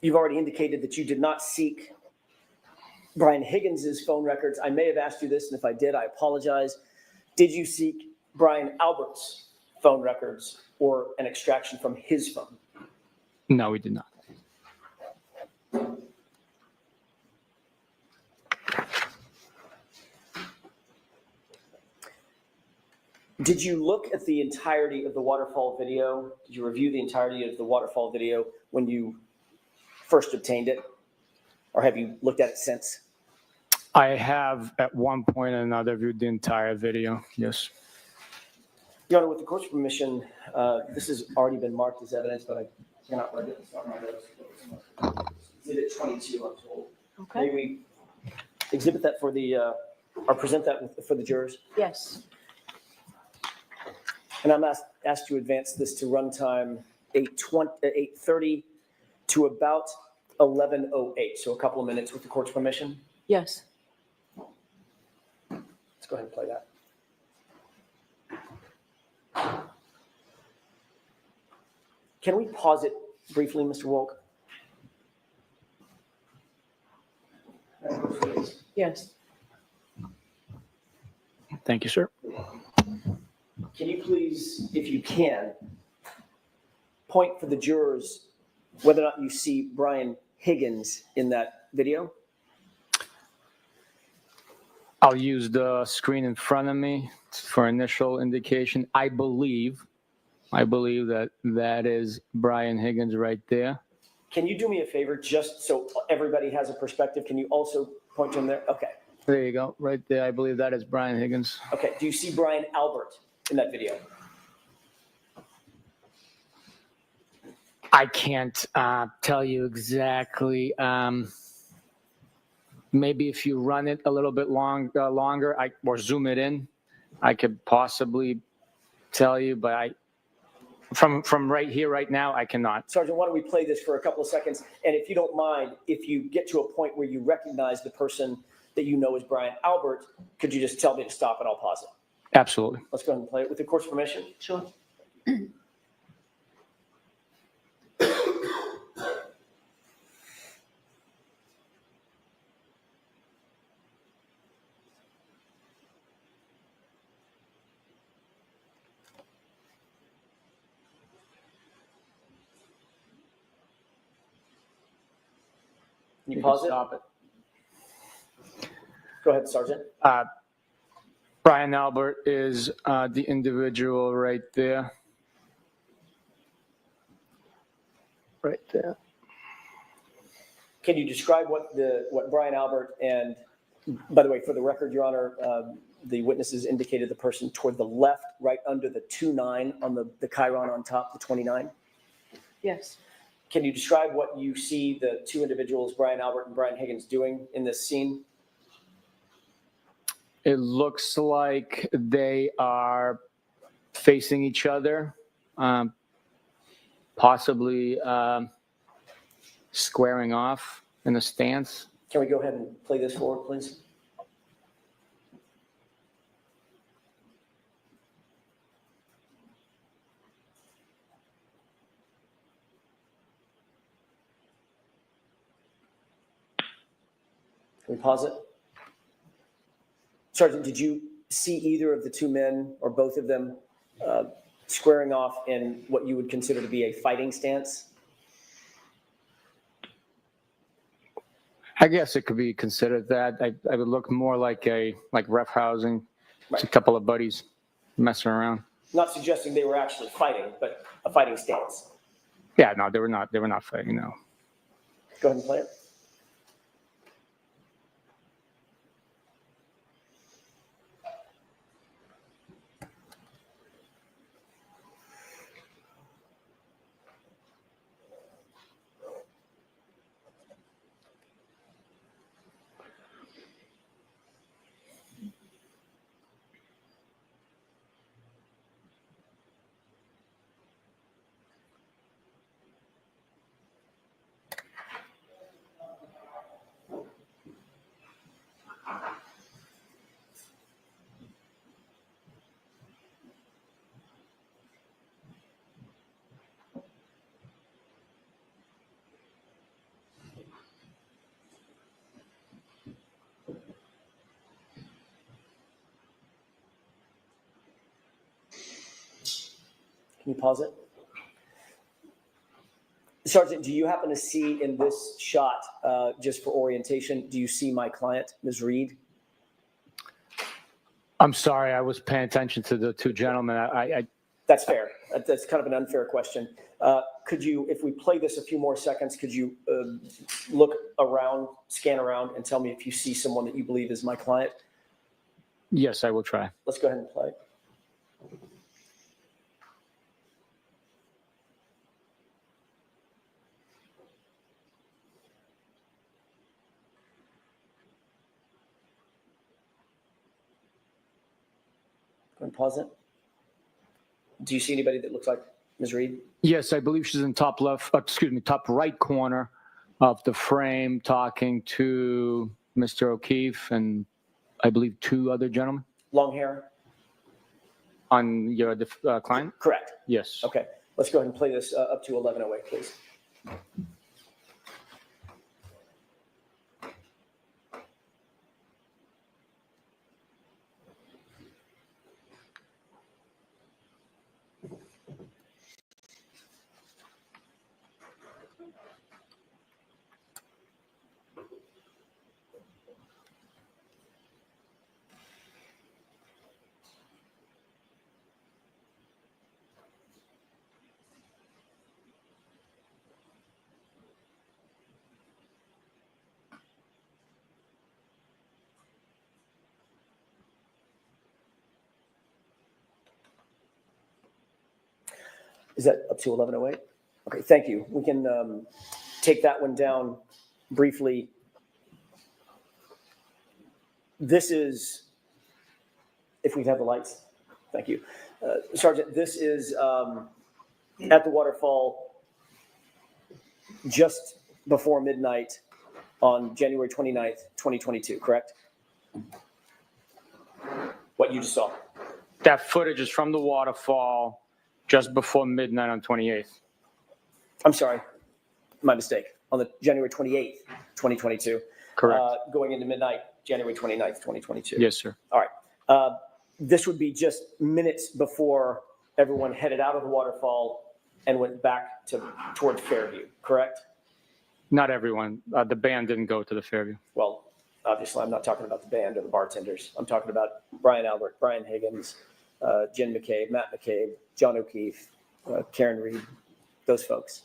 You've already indicated that you did not seek Brian Higgins' phone records. I may have asked you this, and if I did, I apologize. Did you seek Brian Albert's phone records or an extraction from his phone? No, we did not. Did you look at the entirety of the Waterfall video? Did you review the entirety of the Waterfall video when you first obtained it? Or have you looked at it since? I have at one point or another viewed the entire video, yes. Your Honor, with the court's permission, this has already been marked as evidence, but I cannot write it. It's not my notes. Exhibit 22, I'm told. Okay. May we exhibit that for the, or present that for the jurors? Yes. And I'm asked to advance this to runtime 8:30 to about 11:08, so a couple of minutes with the court's permission. Yes. Let's go ahead and play that. Can we pause it briefly, Mr. Wolk? Yes. Thank you, sir. Can you please, if you can, point for the jurors whether or not you see Brian Higgins in that video? I'll use the screen in front of me for initial indication. I believe that that is Brian Higgins right there. Can you do me a favor, just so everybody has a perspective? Can you also point to him there? Okay. There you go, right there. I believe that is Brian Higgins. Okay. Do you see Brian Albert in that video? I can't tell you exactly. Maybe if you run it a little bit longer, or zoom it in, I could possibly tell you. But from right here, right now, I cannot. Sergeant, why don't we play this for a couple of seconds? And if you don't mind, if you get to a point where you recognize the person that you know is Brian Albert, could you just tell me to stop and I'll pause it? Absolutely. Let's go ahead and play it with the court's permission. Sure. Can you pause it? Stop it. Go ahead, Sergeant. Brian Albert is the individual right there. Right there. Can you describe what Brian Albert and, by the way, for the record, Your Honor, the witnesses indicated the person toward the left, right under the 2-9 on the chyron on top, the 29? Yes. Can you describe what you see the two individuals, Brian Albert and Brian Higgins, doing in this scene? It looks like they are facing each other, possibly squaring off in a stance. Can we go ahead and play this forward, please? Can we pause it? Sergeant, did you see either of the two men or both of them squaring off in what you would consider to be a fighting stance? I guess it could be considered that. I would look more like ref housing. It's a couple of buddies messing around. Not suggesting they were actually fighting, but a fighting stance. Yeah, no, they were not. They were not fighting. No. Go ahead and play it. Can you pause it? Sergeant, do you happen to see in this shot, just for orientation, do you see my client, Ms. Reed? I'm sorry, I was paying attention to the two gentlemen. That's fair. That's kind of an unfair question. Could you, if we play this a few more seconds, could you look around, scan around, and tell me if you see someone that you believe is my client? Yes, I will try. Let's go ahead and play. Go ahead and pause it. Do you see anybody that looks like Ms. Reed? Yes, I believe she's in top top right corner of the frame talking to Mr. O'Keefe and I believe two other gentlemen. Long hair? On your client? Correct. Yes. Okay. Let's go ahead and play this up to 11:08, please. Is that up to 11:08? Okay, thank you. We can take that one down briefly. This is, if we have the lights, thank you. Sergeant, this is at the Waterfall just before midnight on January 29th, 2022, correct? What you just saw. That footage is from the Waterfall just before midnight on 28th. I'm sorry, my mistake. On the January 28th, 2022. Correct. Going into midnight, January 29th, 2022. Yes, sir. All right. This would be just minutes before everyone headed out of the Waterfall and went back towards Fairview, correct? Not everyone. The band didn't go to the Fairview. Well, obviously, I'm not talking about the band or the bartenders. I'm talking about Brian Albert, Brian Higgins, Jen McCabe, Matt McCabe, John O'Keefe, Karen Reed, those folks.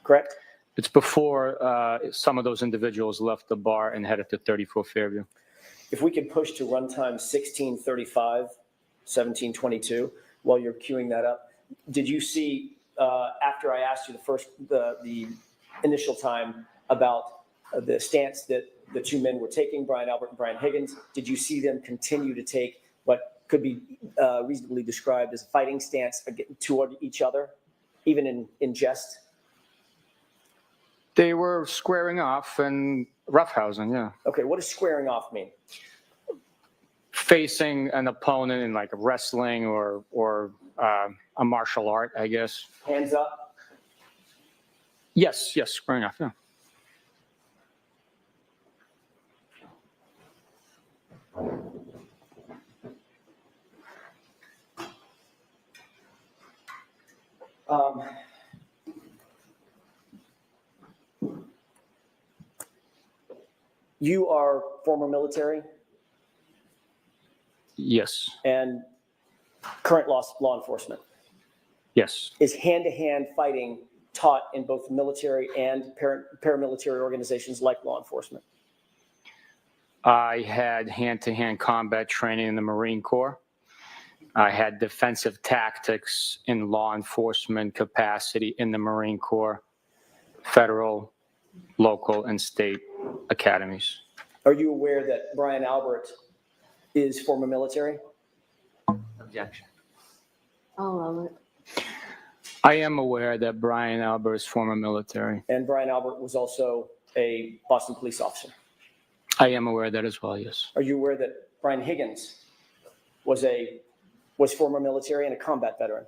Correct? It's before some of those individuals left the bar and headed to 34 Fairview. If we could push to runtime 16:35, 17:22, while you're queuing that up, did you see, after I asked you the initial time about the stance that the two men were taking, Brian Albert and Brian Higgins, did you see them continue to take what could be reasonably described as a fighting stance toward each other, even in jest? They were squaring off and roughhousing, yeah. Okay, what does squaring off mean? Facing an opponent in like wrestling or a martial art, I guess. Hands up? Yes, squaring off, yeah. You are former military Yes, and current law enforcement. yes. Is hand-to-hand fighting taught in both military and paramilitary organizations like law enforcement? I had hand-to-hand combat training in the Marine Corps. I had defensive tactics in law enforcement capacity in the Marine Corps, federal, local, and state academies. Are you aware that Brian Albert is former military? Objection. I'll allow it. I am aware that Brian Albert is former military. And Brian Albert was also a Boston police officer. I am aware of that as well, yes. Are you aware that Brian Higgins was former military and a combat veteran?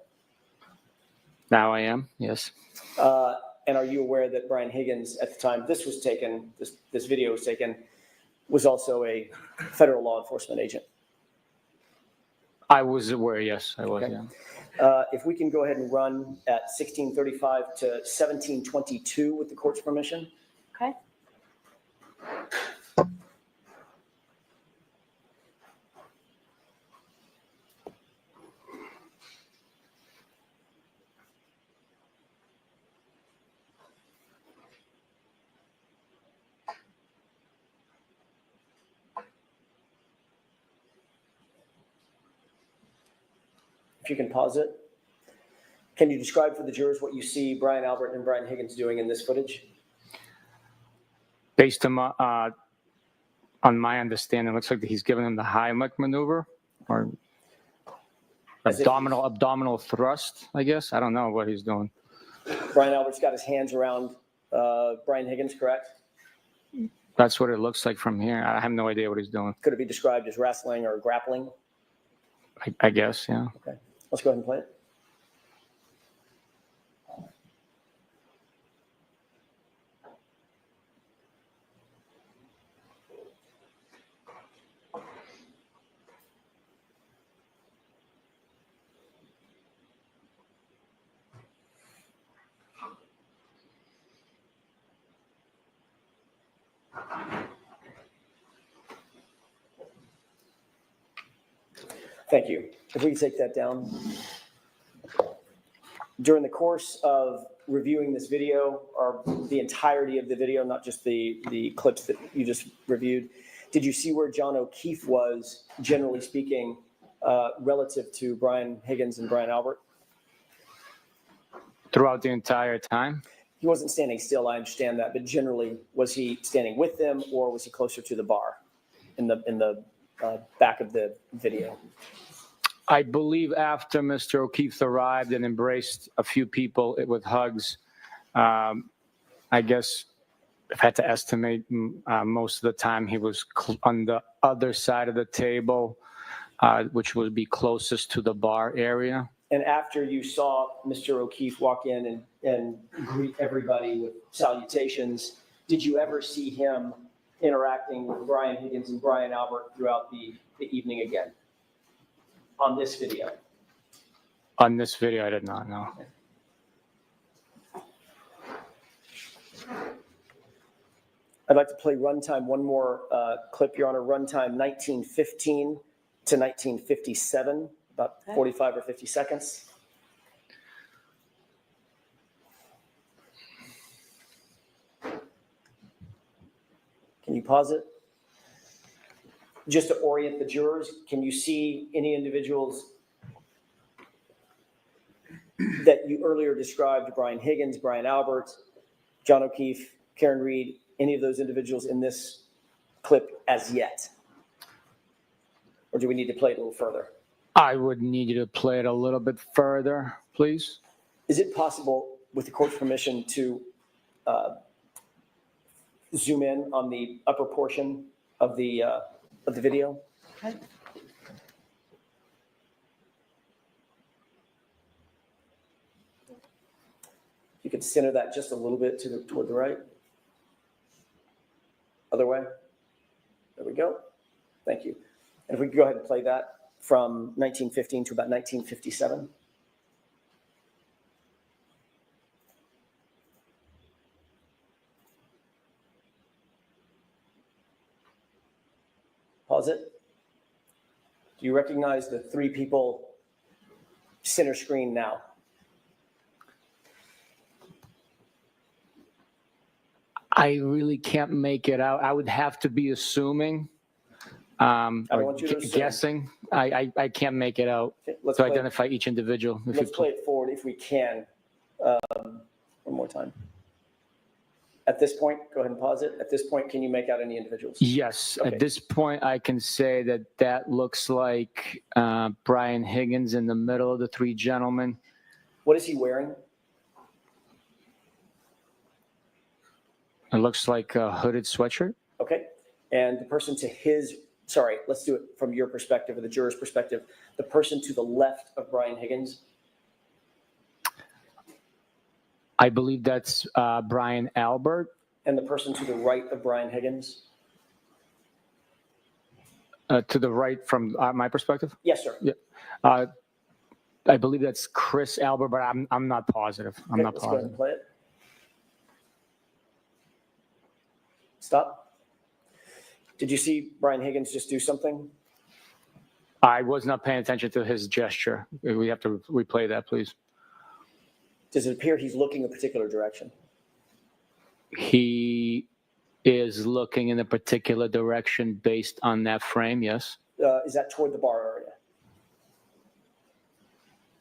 Now I am, yes. And are you aware that Brian Higgins, at the time this was taken, this video was taken, was also a federal law enforcement agent? I was aware, yes, I was, Okay. yeah. If we can go ahead and run at 16:35 to 17:22 with the court's permission. Okay. If you can pause it. Can you describe for the jurors what you see Brian Albert and Brian Higgins doing in this footage? Based on my understanding, it looks like he's giving him the Heimlich maneuver or abdominal thrust, I guess. I don't know what he's doing. Brian Albert's got his hands around Brian Higgins, correct? That's what it looks like from here. I have no idea what he's doing. Could it be described as wrestling or grappling? I guess, yeah. Okay, let's go ahead and play it. Thank you. If we can take that down. During the course of reviewing this video, or the entirety of the video, not just the clips that you just reviewed, did you see where John O'Keefe was, generally speaking, relative to Brian Higgins and Brian Albert? Throughout the entire time? He wasn't standing still, I understand that, but generally, was he standing with them or was he closer to the bar in the back of the video? I believe after Mr. O'Keefe arrived and embraced a few people with hugs, I guess if I had to estimate, most of the time he was on the other side of the table, which would be closest to the bar area. And after you saw Mr. O'Keefe walk in and greet everybody with salutations, did you ever see him interacting with Brian Higgins and Brian Albert throughout the evening again on this video? On this video, I did not know. I'd like to play runtime, one more clip, Your Honor, runtime 1915 to 1957, about 45 or 50 seconds. Can you pause it? Just to orient the jurors, can you see any individuals that you earlier described, Brian Higgins, Brian Albert, John O'Keefe, Karen Reed, any of those individuals in this clip as yet? Or do we need to play it a little further? I would need you to play it a little bit further, please. Is it possible, with the court's permission, to zoom in on the upper portion of the video? Okay. You could center that just a little bit toward the right. Other way. There we go. Thank you. And if we could go ahead and play that from 1915 to about 1957. Pause it. Do you recognize the three people center screen now? I really can't make it out. I would have to be assuming, or guessing. I can't make it out to identify each individual. Let's play it forward if we can. One more time. At this point, go ahead and pause it. At this point, can you make out any individuals? Yes. Okay. At this point, I can say that looks like Brian Higgins in the middle of the three gentlemen. What is he wearing? It looks like a hooded sweatshirt. Okay. And the person to his, sorry, let's do it from your perspective or the juror's perspective. The person to the left of Brian Higgins. I believe that's Brian Albert. And the person to the right of Brian Higgins. To the right from my perspective? Yes, sir. Yeah. I believe that's Chris Albert, but I'm not positive. I'm not Let's go ahead positive. and play it. Stop. Did you see Brian Higgins just do something? I was not paying attention to his gesture. We have to replay that, please. Does it appear he's looking a particular direction? He is looking in a particular direction based on that frame, yes. Is that toward the bar area?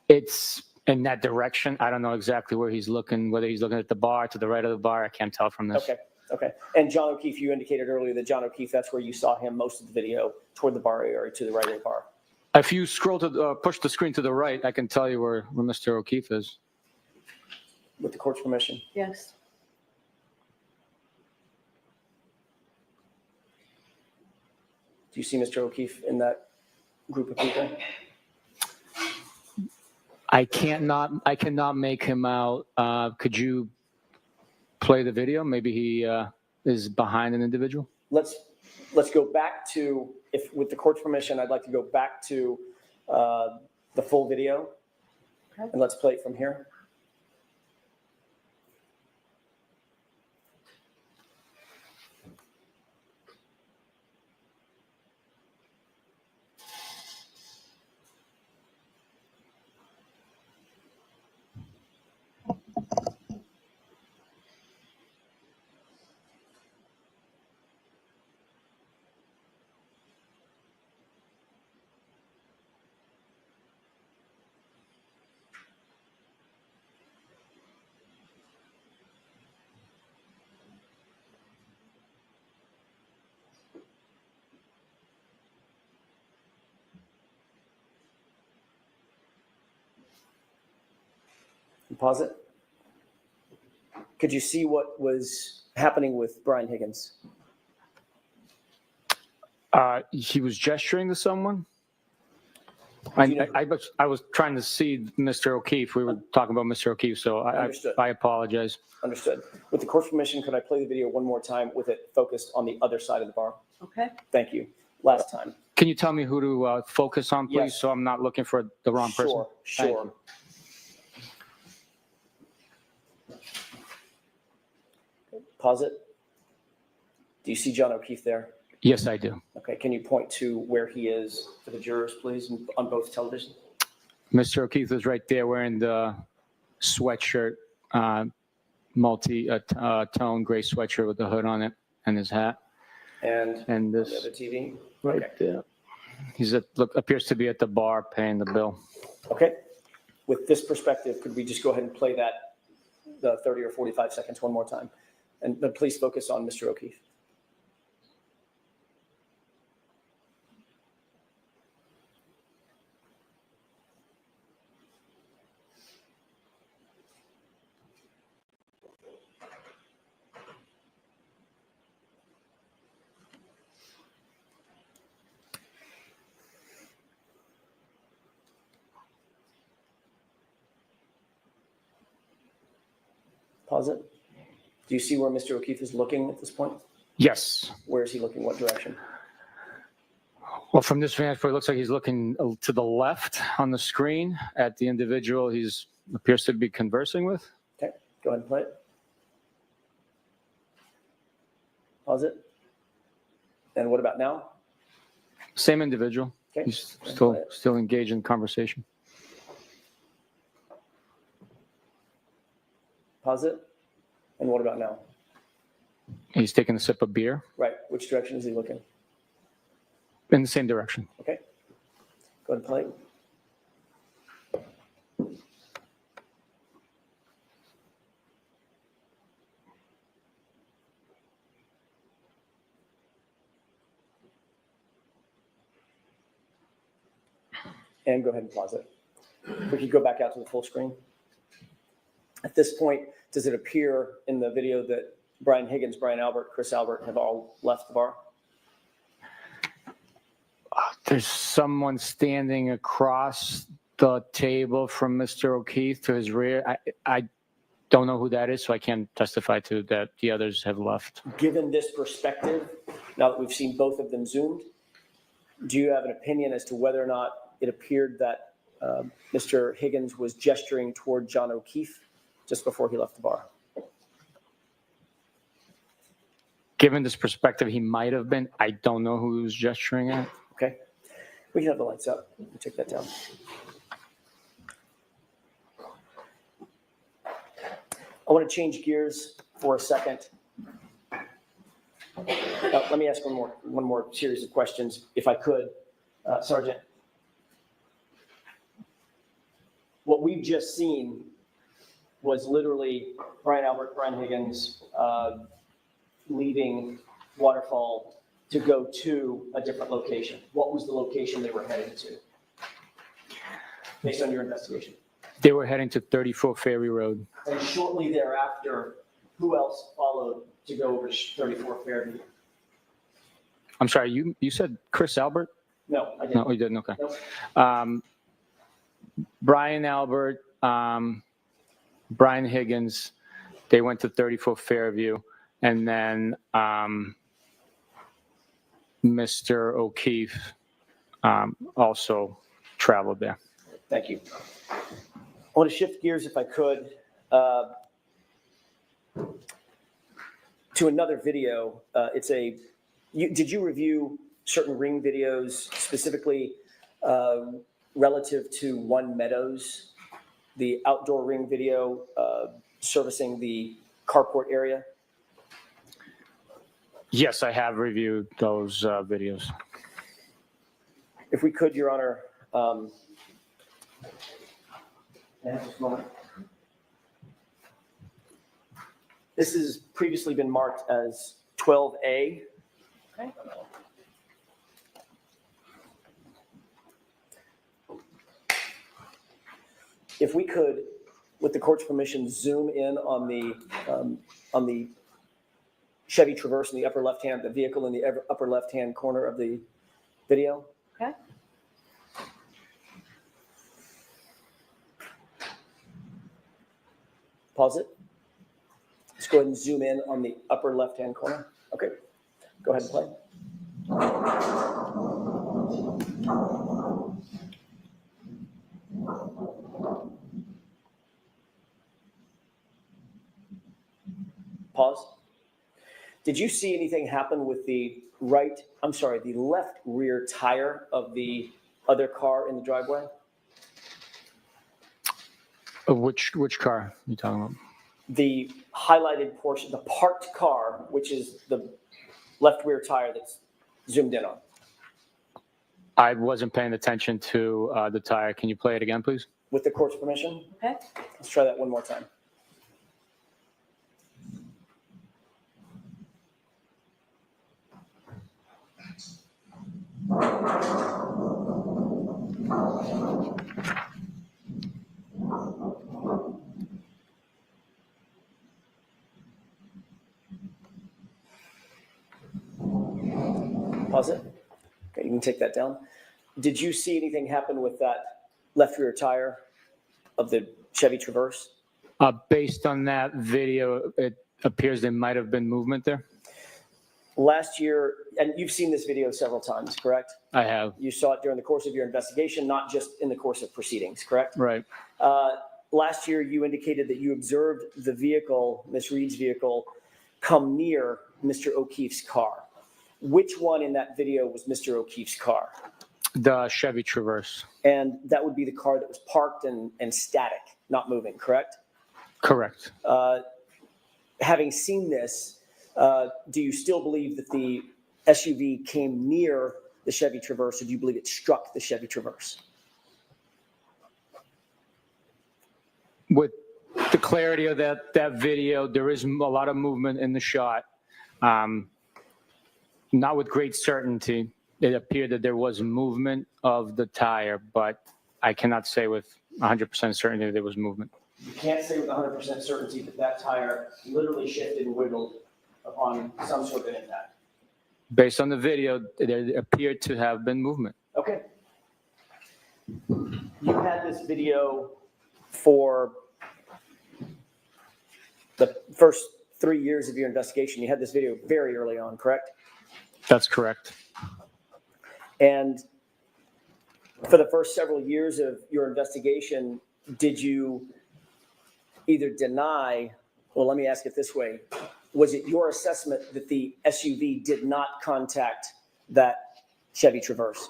It's in that direction. I don't know exactly where he's looking, whether he's looking at the bar, to the right of the bar. I can't tell from this. Okay. Okay. And John O'Keefe, you indicated earlier that John O'Keefe, that's where you saw him most of the video, toward the bar area, to the right of the bar. If you scroll to push the screen to the right, I can tell you where Mr. O'Keefe is. With the court's permission. Yes. Do you see Mr. O'Keefe in that group of people? I cannot make him out. Could you play the video? Maybe he is behind an individual. Let's go back to, if with the court's permission, I'd like to go back to the full video. Okay. And let's play it from here. Pause it. Could you see what was happening with Brian Higgins? He was gesturing to someone. You know- I was trying to see Mr. O'Keefe. We were talking about Mr. O'Keefe, so Understood. I apologize. Understood. With the court's permission, could I play the video one more time with it focused on the other side of the bar? Okay. Thank you. Last time. Can you tell me who to focus on, please, Yes. so I'm not looking for the wrong person? Thank Sure. you. Pause it. Do you see John O'Keefe there? Yes, I do. Okay, can you point to where he is for the jurors, please, on both televisions? Mr. O'Keefe is right there wearing the sweatshirt, multi-tone gray sweatshirt with the hood on it and his hat. And And the this other TV? right Okay. there. He's appears to be at the bar paying the bill. Okay. With this perspective, could we just go ahead and play that, the 30 or 45 seconds one more time? And but please focus on Mr. O'Keefe. Pause it. Do you see where Mr. O'Keefe is looking at this point? Yes. Where is he looking? What direction? Well, from this vantage point, it looks like he's looking to the left on the screen at the individual he's appears to be conversing with. Okay, go ahead and play it. Pause it. And what about now? Same individual. Okay. He's still engaged in conversation. Pause it. And what about now? He's taking a sip of beer Right. Which direction is he looking? in the same direction. Okay. Go ahead and play. And go ahead and pause it. If we could go back out to the full screen. At this point, does it appear in the video that Brian Higgins, Brian Albert, Chris Albert have all left the bar? There's someone standing across the table from Mr. O'Keefe to his rear. I don't know who that is, so I can't testify to that. The others have left. Given this perspective, now that we've seen both of them zoomed, do you have an opinion as to whether or not it appeared that Mr. Higgins was gesturing toward John O'Keefe just before he left the bar? Given this perspective, he might have been. I don't know who he was gesturing at. Okay. We can have the lights up. We'll take that down. I want to change gears for a second. Let me ask one more series of questions, if I could, Sergeant. What we've just seen was literally Brian Albert, Brian Higgins leaving Waterfall to go to a different location. What was the location they were heading to, based on your investigation? They were heading to 34 Ferry Road. And shortly thereafter, who else followed to go over to 34 Fairview? I'm sorry, you said Chris Albert? No, I didn't. No, you didn't. Okay. Nope. Brian Albert, Brian Higgins, they went to 34 Fairview, and then Mr. O'Keefe also traveled there. Thank you. I want to shift gears, if I could, to another video. Did you review certain ring videos, specifically relative to One Meadows, the outdoor ring video servicing the carport area? Yes, I have reviewed those videos. If we could, Your Honor, just a moment. This has previously been marked as 12A. Okay. If we could with the court's permission, zoom in on the Chevy Traverse in the upper left-hand, the vehicle in the upper left-hand corner of the video? Okay. Pause it. Let's go ahead and zoom in on the upper left-hand corner. Okay, go ahead and play. Pause. Did you see anything happen with the left rear tire of the other car in the driveway? Which car are you talking about? The highlighted portion, the parked car, which is the left rear tire that's zoomed in on. I wasn't paying attention to the tire. Can you play it again, please? With the court's permission? Okay. Let's try that one more time. Pause it. Okay, you can take that down. Did you see anything happen with that left rear tire of the Chevy Traverse? Based on that video, it appears there might have been movement there. Last year, and you've seen this video several times, correct? I have. You saw it during the course of your investigation, not just in the course of proceedings, correct? Right. Last year, you indicated that you observed the vehicle, Miss Reed's vehicle, come near Mr. O'Keefe's car. Which one in that video was Mr. O'Keefe's car? The Chevy Traverse. And that would be the car that was parked and static, not moving, correct? Correct. Having seen this, do you still believe that the SUV came near the Chevy Traverse, or do you believe it struck the Chevy Traverse? With the clarity of that video, there is a lot of movement in the shot. Not with great certainty. It appeared that there was movement of the tire, but I cannot say with 100% certainty that there was movement. You can't say with 100% certainty that that tire literally shifted and wiggled upon some sort of an impact. Based on the video, there appeared to have been movement. Okay. You had this video for the first 3 years of your investigation. You had this video very early on, correct? That's correct. And for the first several years of your investigation, did you either deny, well, let me ask it this way. Was it your assessment that the SUV did not contact that Chevy Traverse?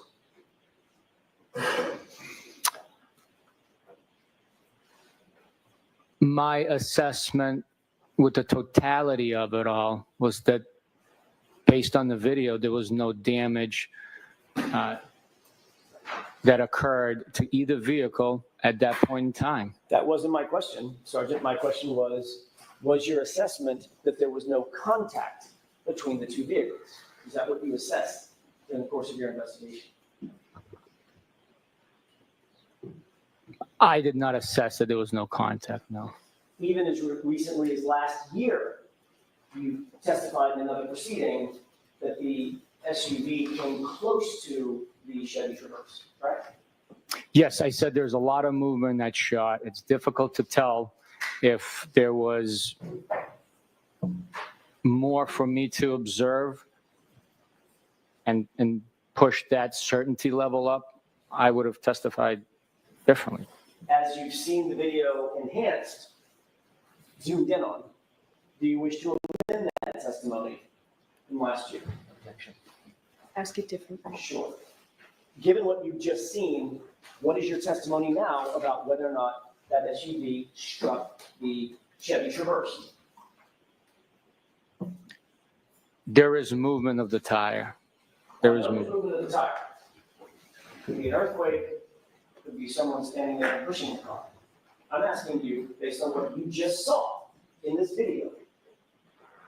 My assessment with the totality of it all was that based on the video, there was no damage that occurred to either vehicle at that point in time. That wasn't my question, Sergeant. My question was your assessment that there was no contact between the two vehicles? Is that what you assessed in the course of your investigation? I did not assess that there was no contact, no. Even as recently as last year, you testified in another proceeding that the SUV came close to the Chevy Traverse, right? Yes, I said there's a lot of movement in that shot. It's difficult to tell if there was more for me to observe and push that certainty level up. I would have testified differently. As you've seen the video enhanced, zoomed in on, do you wish to amend that testimony from last year? Objection. Ask it differently. Sure. Given what you've just seen, what is your testimony now about whether or not that SUV struck the Chevy Traverse? There is movement of the tire. There is movement movement. of the tire. Could be an earthquake, could be someone standing there and pushing the car. I'm asking you, based on what you just saw in this video,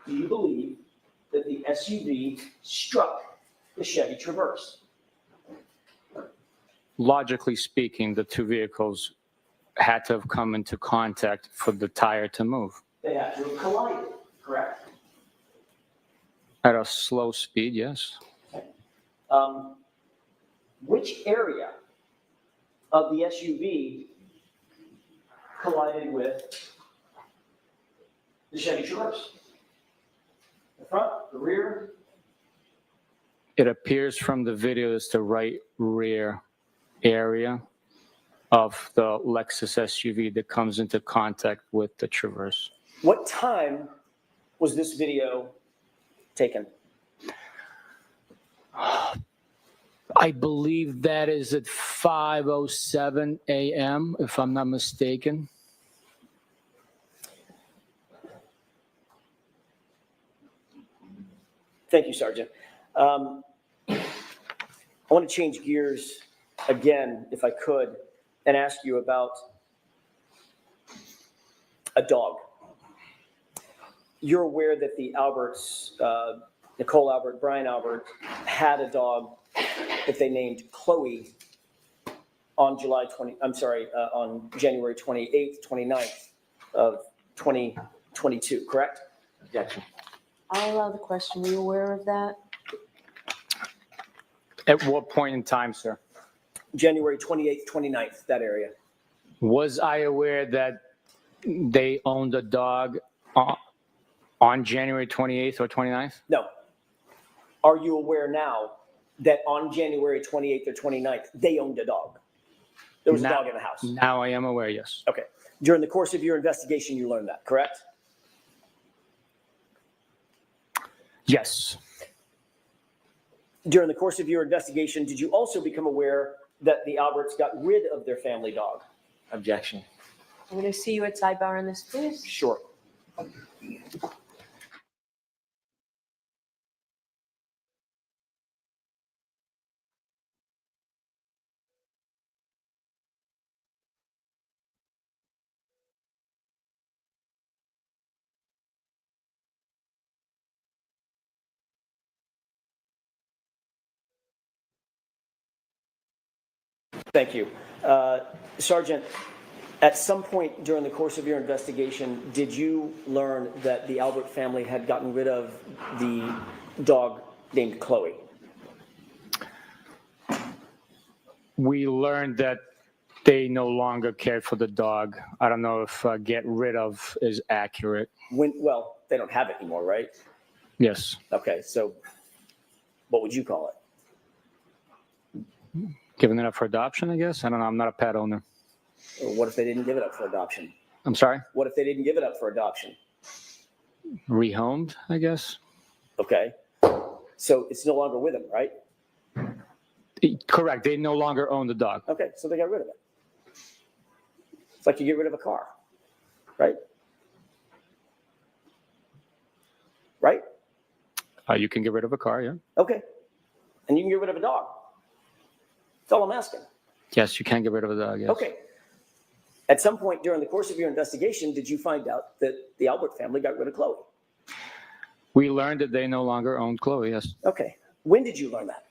do you believe that the SUV struck the Chevy Traverse? Logically speaking, the two vehicles had to have come into contact for the tire to move. They had to have collided, correct? At a slow speed, yes. Which area of the SUV collided with the Chevy Traverse? The front, the rear? It appears from the video it's the right rear area of the Lexus SUV that comes into contact with the Traverse. What time was this video taken? I believe that is at 5:07 a.m., if I'm not mistaken. Thank you, Sergeant. I want to change gears again, if I could, and ask you about a dog. You're aware that the Alberts, Nicole Albert, Brian Albert, had a dog that they named Chloe on on January 28th, 29th of 2022, correct? Objection. I'll allow the question. Were you aware of that? At what point in time, sir? January 28th, 29th, that area. Was I aware that they owned a dog on January 28th or 29th? No. Are you aware now that on January 28th or 29th, they owned a dog? There was a dog in the house. Now I am aware, yes. Okay. During the course of your investigation, you learned that, correct? Yes. During the course of your investigation, did you also become aware that the Alberts got rid of their family dog? Objection. I'm going to see you at sidebar on this, please. Sure. Thank you. Sergeant, at some point during the course of your investigation, did you learn that the Albert family had gotten rid of the dog named Chloe? We learned that they no longer cared for the dog. I don't know if get rid of is accurate. Well, they don't have it anymore, right? Yes. Okay, so what would you call it? Giving it up for adoption, I guess? I don't know. I'm not a pet owner. Or what if they didn't give it up for adoption? I'm sorry? What if they didn't give it up for adoption? Rehomed, I guess? Okay. So it's no longer with them, right? Correct. They no longer own the dog. Okay, so they got rid of it. It's like you get rid of a car, right? Right? You can get rid of a car, yeah. Okay. And you can get rid of a dog. That's all I'm asking. Yes, you can get rid of a dog, yes. Okay. At some point during the course of your investigation, did you find out that the Albert family got rid of Chloe? We learned that they no longer owned Chloe, yes. Okay. When did you learn that?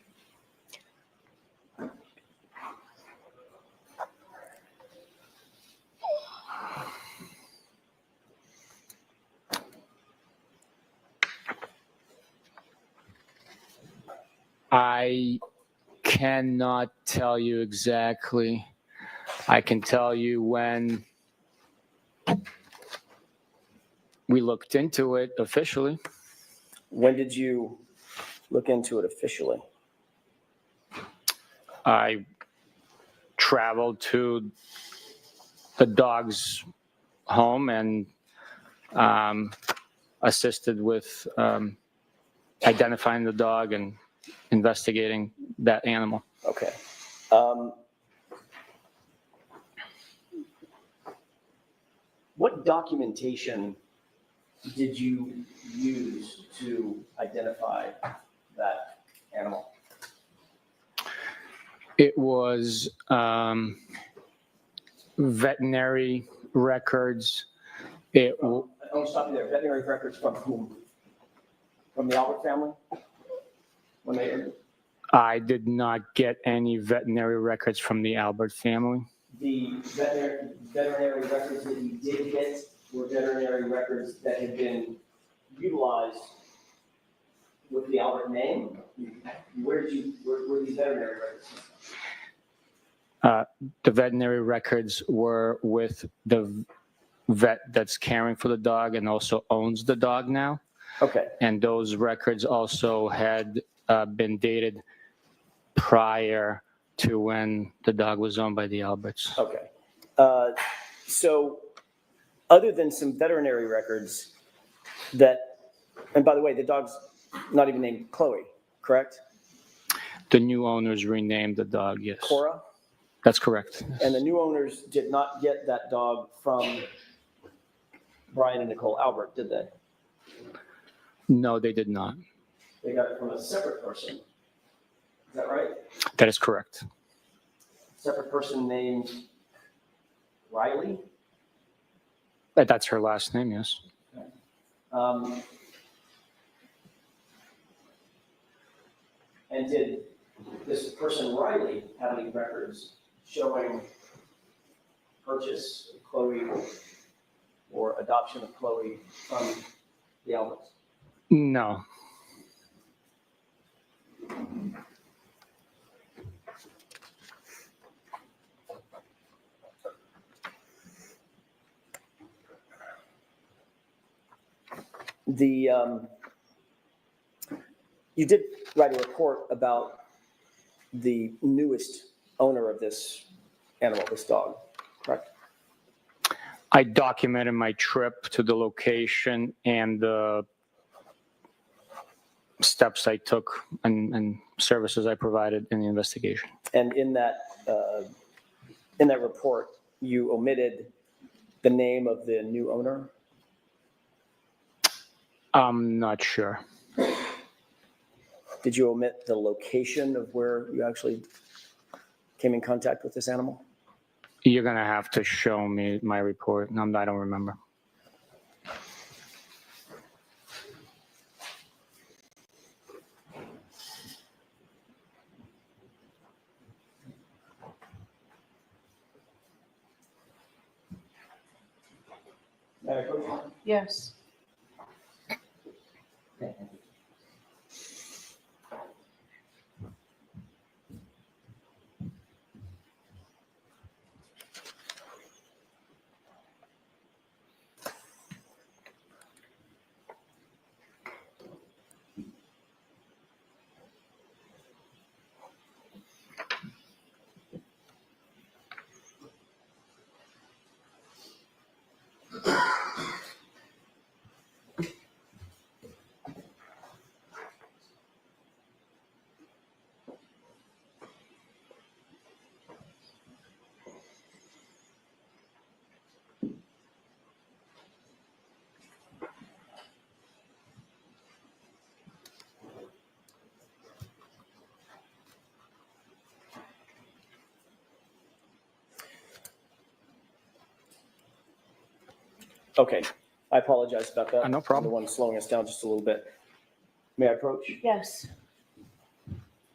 I cannot tell you exactly. I can tell you when we looked into it officially. When did you look into it officially? I traveled to the dog's home and assisted with identifying the dog and investigating that animal. Okay. What documentation did you use to identify that animal? It was veterinary records. I'll stop you there. Veterinary records from whom? From the Albert family? When they entered? I did not get any veterinary records from the Albert family. The veterinary records that you did get were veterinary records that had been utilized with the Albert name? Where were these veterinary records? The veterinary records were with the vet that's caring for the dog and also owns the dog now. Okay. And those records also had been dated prior to when the dog was owned by the Alberts. Okay. So other than some veterinary records that, and by the way, the dog's not even named Chloe, correct? The new owners renamed the dog, yes. Cora? That's correct. And the new owners did not get that dog from Brian and Nicole Albert, did they? No, they did not. They got it from a separate person. Is that right? That is correct. Separate person named Riley? That's her last name, yes. And did this person Riley have any records showing purchase of Chloe or adoption of Chloe from the Alberts? No. You did write a report about the newest owner of this animal, this dog, correct? I documented my trip to the location and the steps I took and services I provided in the investigation. And in that report, you omitted the name of the new owner? I'm not sure. Did you omit the location of where you actually came in contact with this animal? You're going to have to show me my report. I don't remember. Yes. Okay, I apologize about that. No problem. I'm the one slowing us down just a little bit. May I approach? Yes.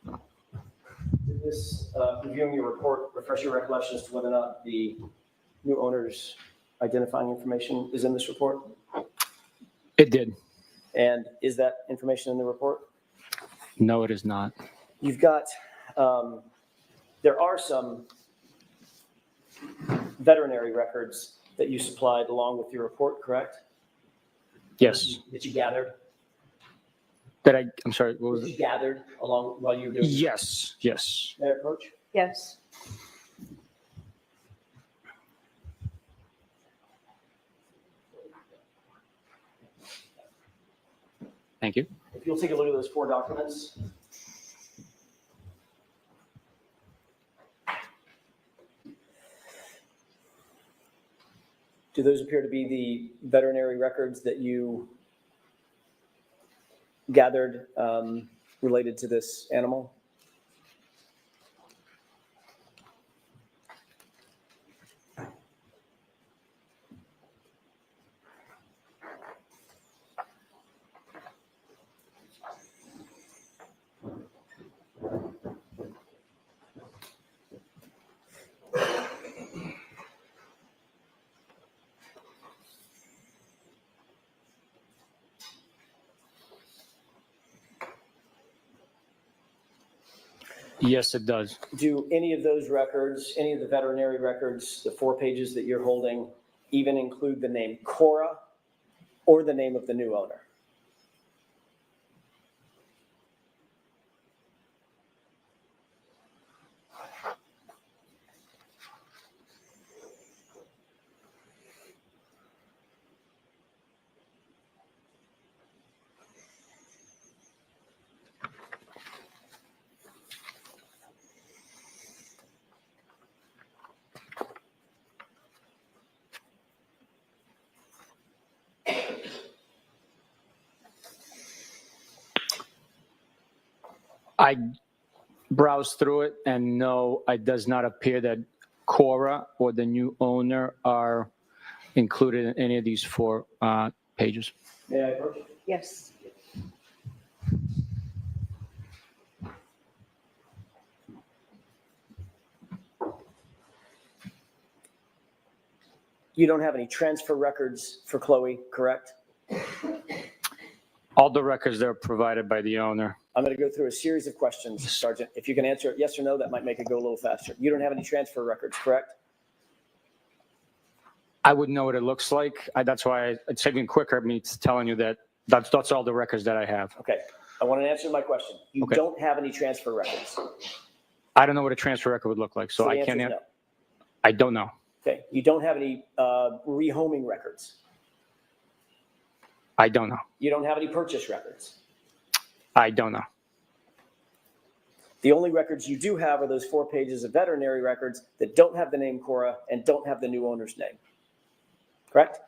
Did this, reviewing your report, refresh your recollection as to whether or not the new owner's identifying information is in this report? It did. And is that information in the report? No, it is not. You've got, there are some veterinary records that you supplied along with your report, correct? Yes. That you gathered? I'm sorry, what was That it? you gathered along while you were doing? Yes, yes. May I approach? Yes. Thank you. If you'll take a look at those 4 documents. Do those appear to be the veterinary records that you gathered related to this animal? Yes, it does. Do any of those records, any of the veterinary records, the 4 pages that you're holding, even include the name Cora or the name of the new owner? I browsed through it, and no, it does not appear that Cora or the new owner are included in any of these 4 pages. May I approach? Yes. You don't have any transfer records for Chloe, correct? All the records that are provided by the owner. I'm going to go through a series of questions, Sergeant. If you can answer it yes or no, that might make it go a little faster. You don't have any transfer records, correct? I would know what it looks like. That's why it's even quicker me telling you that that's all the records that I have. Okay. I want to answer my question. You Okay. don't have any transfer records. I don't know what a transfer record would look like, so the I answer can't. is no. I don't know. Okay. You don't have any rehoming records. I don't know. You don't have any purchase records. I don't know. The only records you do have are those 4 pages of veterinary records that don't have the name Cora and don't have the new owner's name. Correct?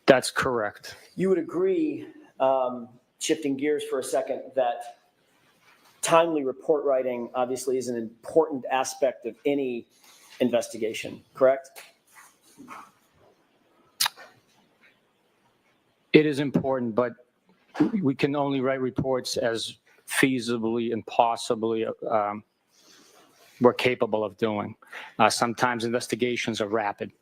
That's correct. You would agree, shifting gears for a second, that timely report writing obviously is an important aspect of any investigation, correct? It is important, but we can only write reports as feasibly and possibly we're capable of doing. Sometimes investigations are rapid,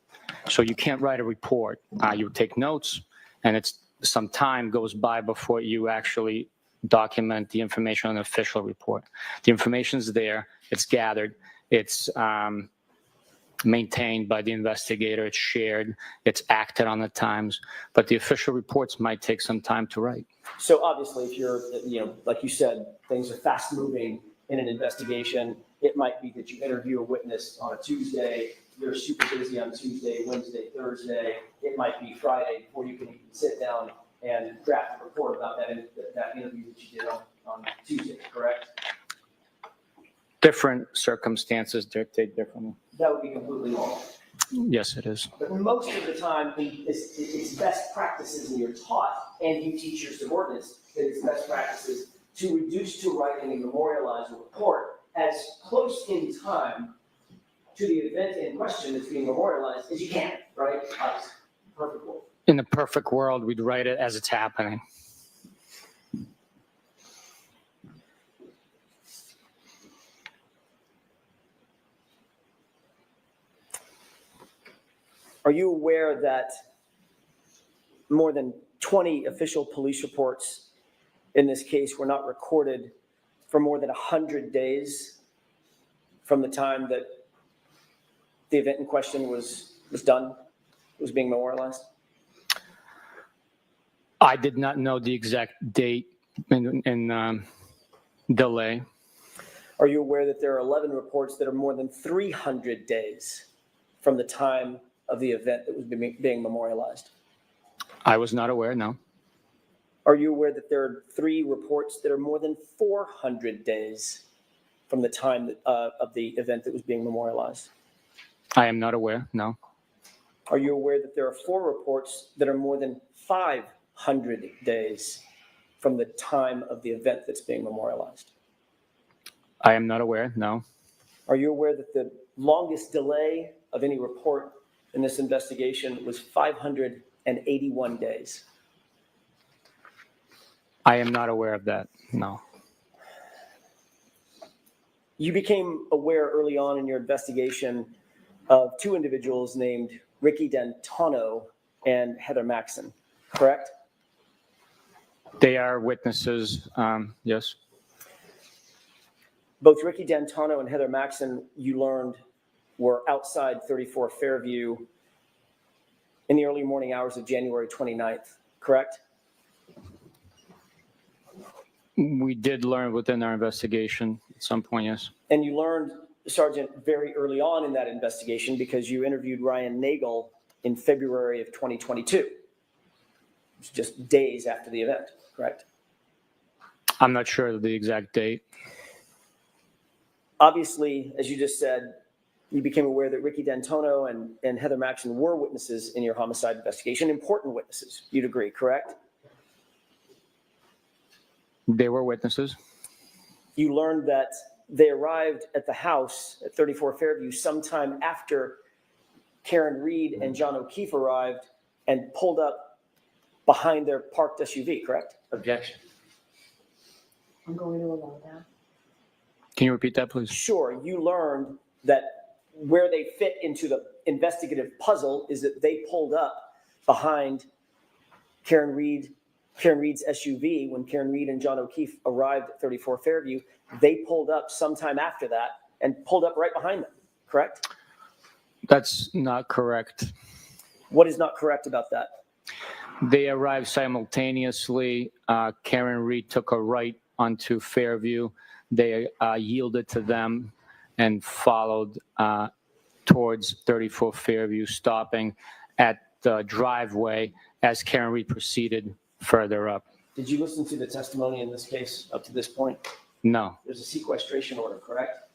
so you can't write a report. You take notes, and some time goes by before you actually document the information on an official report. The information's there, it's gathered, it's maintained by the investigator, it's shared, it's acted on at times, but the official reports might take some time to write. So obviously, if you're, like you said, things are fast moving in an investigation. It might be that you interview a witness on a Tuesday, you're super busy on Tuesday, Wednesday, Thursday. It might be Friday before you can even sit down and draft a report about that interview that you did on Tuesday, correct? Different circumstances dictate differently. That would be completely normal. Yes, it is. But most of the time, it's best practices, and you're taught, and you teach your subordinates that it's best practices to reduce to writing and memorialize a report as close in time to the event in question that's being memorialized as you can, right? Perfect world. In a perfect world, we'd write it as it's happening. Are you aware that more than 20 official police reports in this case were not recorded for more than 100 days from the time that the event in question was done, was being memorialized? I did not know the exact date and delay. Are you aware that there are 11 reports that are more than 300 days from the time of the event that was being memorialized? I was not aware, no. Are you aware that there are 3 reports that are more than 400 days from the time of the event that was being memorialized? I am not aware, no. Are you aware that there are 4 reports that are more than 500 days from the time of the event that's being memorialized? I am not aware, no. Are you aware that the longest delay of any report in this investigation was 581 days? I am not aware of that, no. You became aware early on in your investigation of 2 individuals named Ricky D'Antano and Heather Maxson, correct? They are witnesses, yes. both Ricky D'Antano and Heather Maxson, you learned, were outside 34 Fairview in the early morning hours of January 29th, correct? We did learn within our investigation at some point, yes. And you learned, Sergeant, very early on in that investigation because you interviewed Ryan Nagel in February of 2022, just days after the event, correct? I'm not sure of the exact date. Obviously, as you just said, you became aware that Ricky D'Antano and Heather Maxson were witnesses in your homicide investigation, important witnesses, you'd agree, correct? They were witnesses. You learned that they arrived at the house at 34 Fairview sometime after Karen Reed and John O'Keefe arrived and pulled up behind their parked SUV, correct? Objection. I'm going to allow that. Can you repeat that, please? Sure. You learned that where they fit into the investigative puzzle is that they pulled up behind Karen Reed's SUV when Karen Reed and John O'Keefe arrived at 34 Fairview. They pulled up sometime after that and pulled up right behind them, correct? That's not correct. What is not correct about that? They arrived simultaneously. Karen Reed took a right onto Fairview. They yielded to them and followed towards 34 Fairview, stopping at the driveway as Karen Reed proceeded further up. Did you listen to the testimony in this case up to this point? No. There's a sequestration order, correct?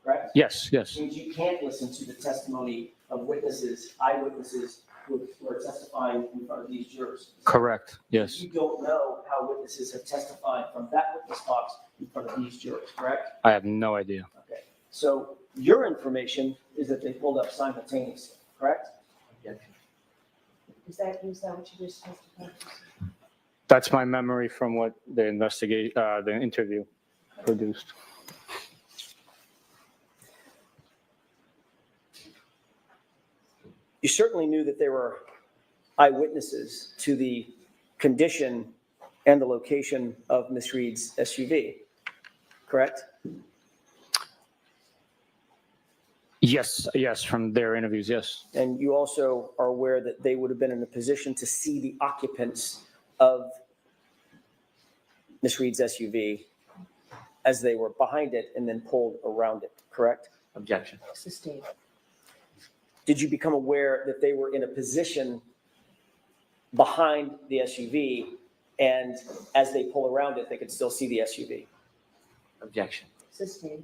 Correct? Yes, yes. Means you can't listen to the testimony of witnesses, eyewitnesses who are testifying in front of these jurors. Correct, yes. You don't know how witnesses have testified from that witness box in front of these jurors, correct? I have no idea. Okay. So your information is that they pulled up simultaneously, correct? Objection. Is that what you just testified? That's my memory from what the interview produced. You certainly knew that there were eyewitnesses to the condition and the location of Miss Reed's SUV, correct? Yes, yes, from their interviews, yes. And you also are aware that they would have been in a position to see the occupants of Miss Reed's SUV as they were behind it and then pulled around it, correct? Objection. Sustained. Did you become aware that they were in a position behind the SUV and as they pull around it, they could still see the SUV? Objection. Sustained.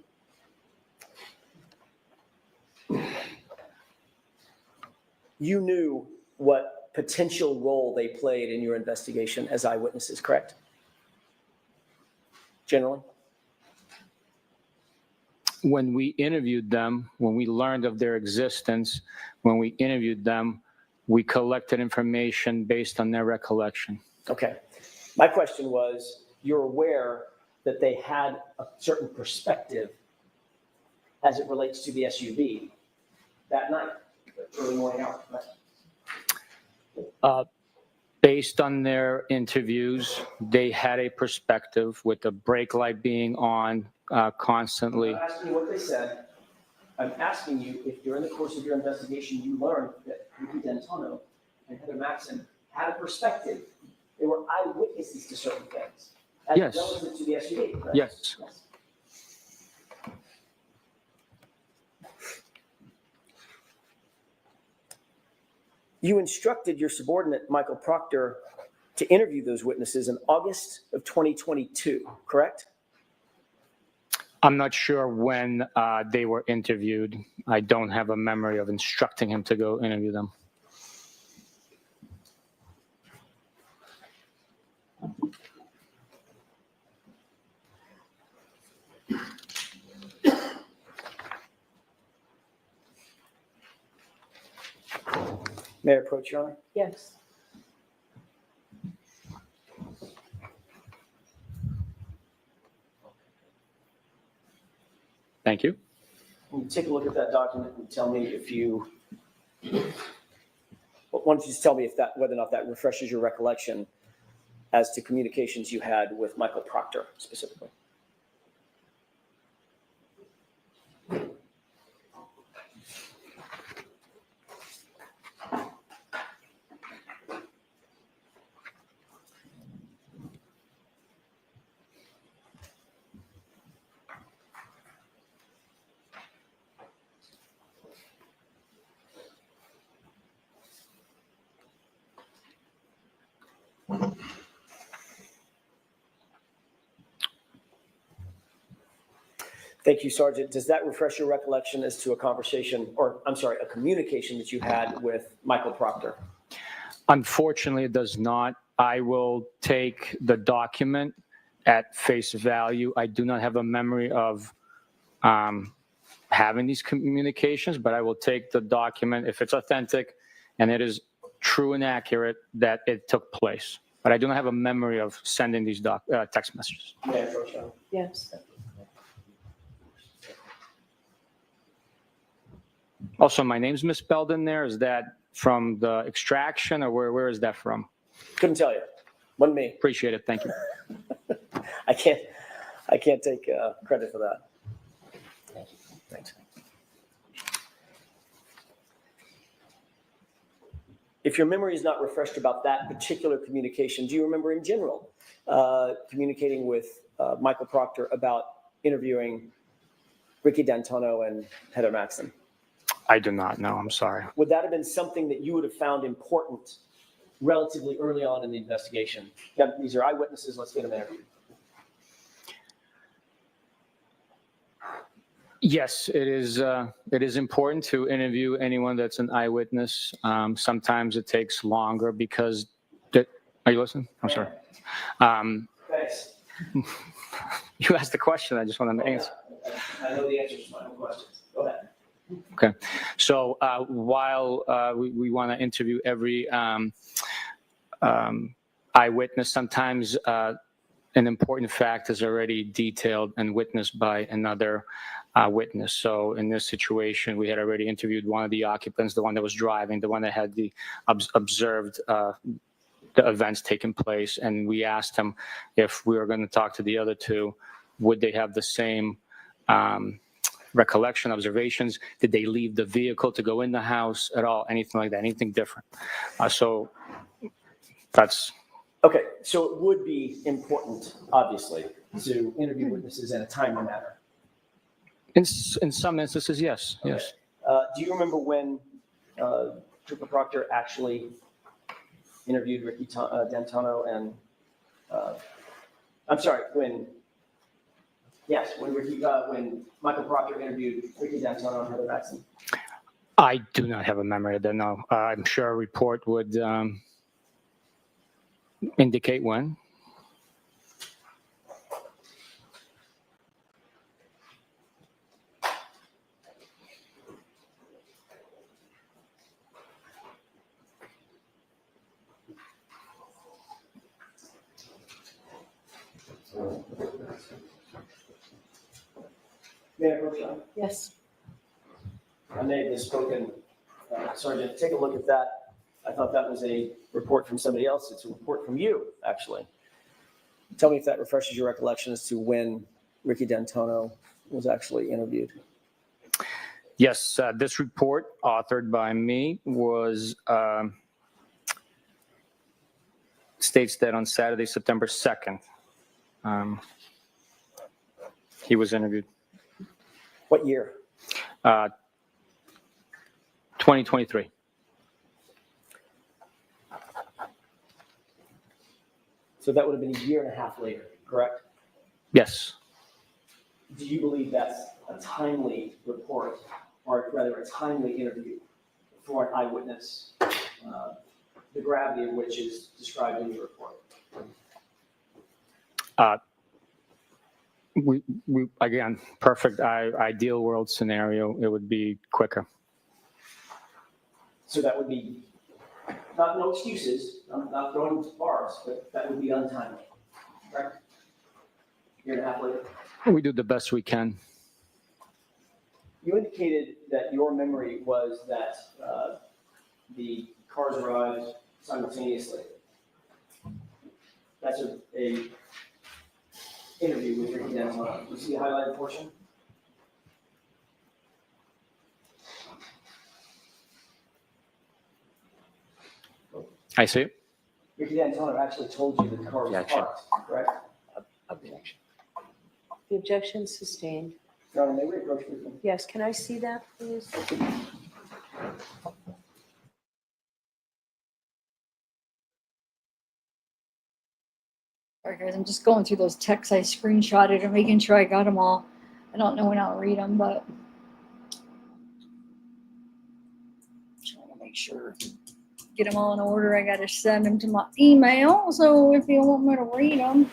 You knew what potential role they played in your investigation as eyewitnesses, correct? Generally? When we interviewed them, when we learned of their existence, when we interviewed them, we collected information based on their recollection. Okay. My question was, you're aware that they had a certain perspective as it relates to the SUV that night, early morning hours, right? Based on their interviews, they had a perspective with the brake light being on constantly. I'm not asking you what they said. I'm asking you if during the course of your investigation you learned that Ricky D'Antano and Heather Maxson had a perspective. They were eyewitnesses to certain things. As Yes. relative to the SUV, correct? Yes. You instructed your subordinate, Michael Proctor, to interview those witnesses in August of 2022, correct? I'm not sure when they were interviewed. I don't have a memory of instructing him to go interview them. May I approach, Your Honor? Yes. Thank you. Can you take a look at that document and tell me if you, why don't you just tell me if that, whether or not that refreshes your recollection as to communications you had with Michael Proctor specifically? Thank you, Sergeant. Does that refresh your recollection as to a conversation, or I'm sorry, a communication that you had with Michael Proctor? Unfortunately, it does not. I will take the document at face value. I do not have a memory of having these communications, but I will take the document if it's authentic and it is true and accurate that it took place. But I do not have a memory of sending these text messages. May I approach now? Yes. Also, my name's misspelled in there. Is that from the extraction, or where is that from? Couldn't tell you. Wasn't me. Appreciate it. Thank you. I can't take credit for that. Thank you. Thanks. If your memory is not refreshed about that particular communication, do you remember in general communicating with Michael Proctor about interviewing Ricky D'Antonio and Heather Maxson? I do not know. I'm sorry. Would that have been something that you would have found important relatively early on in the investigation? Yeah, these are eyewitnesses. Let's get them interviewed. Yes, it is important to interview anyone that's an eyewitness. Sometimes it takes longer because are you listening? I'm sorry. Thanks. You asked the question. I just wanted to answer. I know the answers to my own questions. Go ahead. Okay. So while we want to interview every eyewitness, sometimes an important fact is already detailed and witnessed by another witness. So in this situation, we had already interviewed one of the occupants, the one that was driving, the one that had the observed the events taking place. And we asked him if we were going to talk to the other two, would they have the same recollection, observations? Did they leave the vehicle to go in the house at all? Anything like that? Anything different? So that's... Okay, so it would be important, obviously, to interview witnesses in a timely manner. In some instances, yes. Okay. Yes. Do you remember when Trooper Proctor actually interviewed Ricky D'Antonio and I'm sorry, when Michael Proctor interviewed Ricky D'Antonio and Heather Maxson? I do not have a memory of that. No, I'm sure a report would indicate when. May I approach you? Yes. I may have misspoken. Sergeant, take a look at that. I thought that was a report from somebody else. It's a report from you, actually. Tell me if that refreshes your recollection as to when Ricky D'Antonio was actually interviewed. Yes, this report, authored by me, was states that on Saturday, September 2nd, he was interviewed. What year? 2023. So that would have been a year and a half later, correct? Yes. Do you believe that's a timely report, or rather a timely interview for an eyewitness, the gravity of which is described in your report? We again, perfect ideal world scenario, it would be quicker. So that would be, no excuses, I'm not throwing bars, but that would be untimely, correct? Year and a half later? We do the best we can. You indicated that your memory was that the cars arrived simultaneously. That's a interview with Ricky D'Antonio. You see the highlighted portion? I see it. Ricky D'Antonio actually told you that the car was parked, correct? Objection. The objection sustained. Your Honor, may we approach briefly? Yes, can I see that, please? All right, guys, I'm just going through those texts I screenshotted and making sure I got them all. I don't know when I'll read them, but I'm trying to make sure. Get them all in order. I got to send them to my email. So if you want me to read them,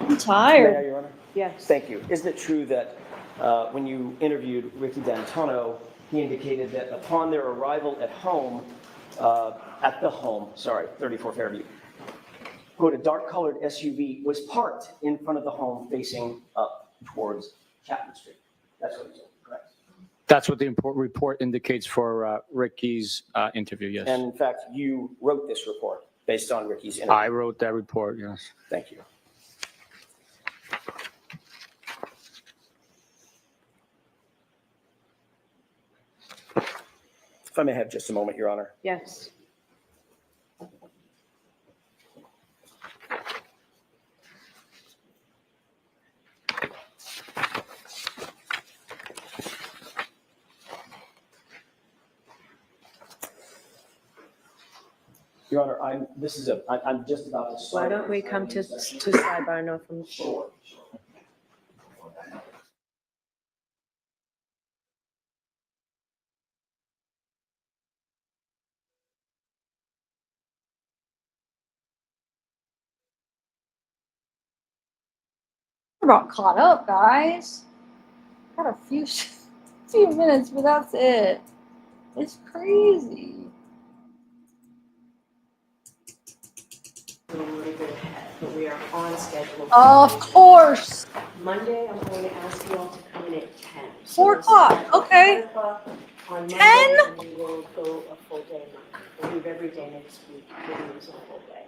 I'm tired. May I, Your Honor? Yes. Thank you. Isn't it true that when you interviewed Ricky D'Antonio, he indicated that upon their arrival at the home, 34 Fairview, quote, a dark-colored SUV was parked in front of the home facing up towards Chapman Street. That's what he said, correct? That's what the report indicates for Ricky's interview, yes. And in fact, you wrote this report based on Ricky's interview. I wrote that report, yes. Thank you. If I may have just a moment, Your Honor. Yes. Your Honor, I'm just about to start. Why don't we come to sidebar now from the floor? We're about caught up, guys. Got a few minutes, but that's it. It's crazy. A little bit ahead, but we are on schedule. Of course. Monday, I'm going to ask you all to come in at 10. 4 o'clock. Okay. 10 o'clock on Monday, 10? and we will go a full day Monday. We'll leave every day next week. We'll use a full day.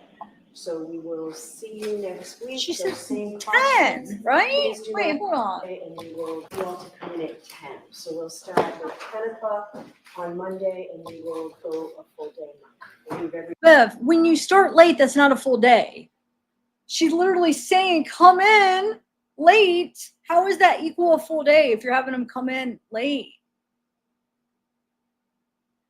So we will see you next week. She Those said same 10, questions. right? Please do Wait, not hold on. delay, and we will you all to come in at 10. So we'll start at 10 o'clock on Monday, and we will go a full day Monday. We'll leave every Bev, when you start late, that's not a full day. She's literally saying, come in late. How is that equal a full day if you're having them come in late?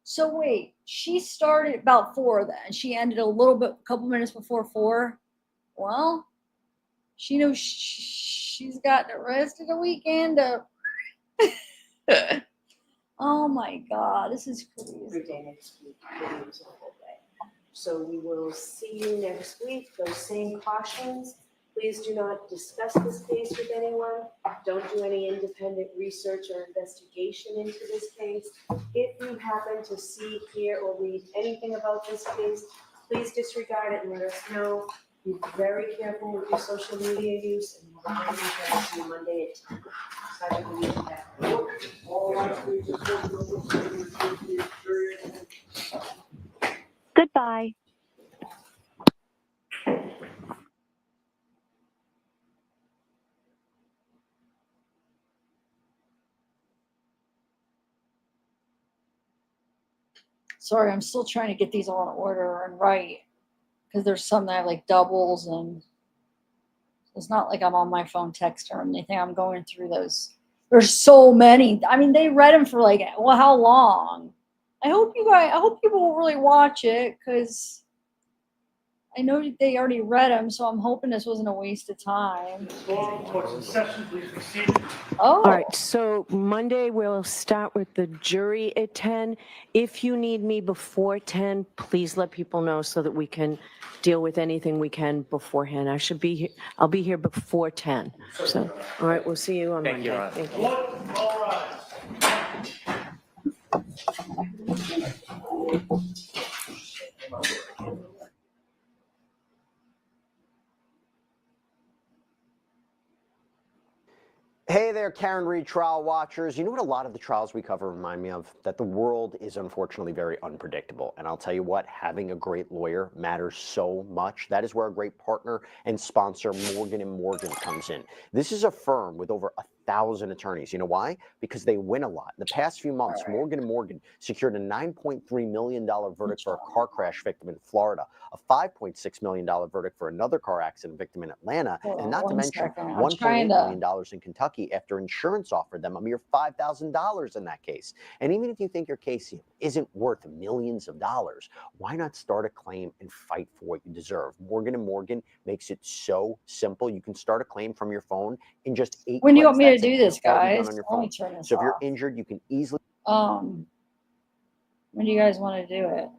So wait, she started about 4 then. She ended a couple minutes before 4. Well, she knows she's got the rest of the weekend to. Oh my God, this is crazy. every day next week. We'll use a full day. So we will see you next week. Those same cautions. Please do not discuss this case with anyone. Don't do any independent research or investigation into this case. If you happen to see, hear, or read anything about this case, please disregard it and let us know. Be very careful with your social media use, and we'll have a great weekend. See you Monday at 10. Sergeant, will you come back? Goodbye. Sorry, I'm still trying to get these all in order and right, because there's some that have like doubles, and it's not like I'm on my phone text or anything. I'm going through those. There's so many. I mean, they read them for like, well, how long? I hope people will really watch it, because I know they already read them, so I'm hoping this wasn't a waste of time. Oh. All right, so Monday we'll start with the jury at 10. If you need me before 10, please let people know so that we can deal with anything we can beforehand. I'll be here before 10. So, all right, we'll see you on Thank you, Monday. Ron. Thank you. Hey there, Karen Reed trial watchers. You know what a lot of the trials we cover remind me of? That the world is unfortunately very unpredictable. And I'll tell you what, having a great lawyer matters so much. That is where a great partner and sponsor, Morgan & Morgan, comes in. This is a firm with over 1,000 attorneys. You know why? Because they win a lot. In the past few months, Morgan & Morgan secured a $9.3 million verdict for a car crash victim in Florida, a $5.6 million verdict for another car accident victim in Atlanta, and not to mention $1.8 million in Kentucky after insurance offered them a mere $5,000 in that case. And even if you think your case isn't worth millions of dollars, why not start a claim and fight for what you deserve? Morgan & Morgan makes it so simple. You can start a claim from your phone in just 8 When do you want clicks. me to That's do it. this, It'll all be done guys? on your Let me phone. turn this So if you're off. injured, you can easily. When do you guys want to do it?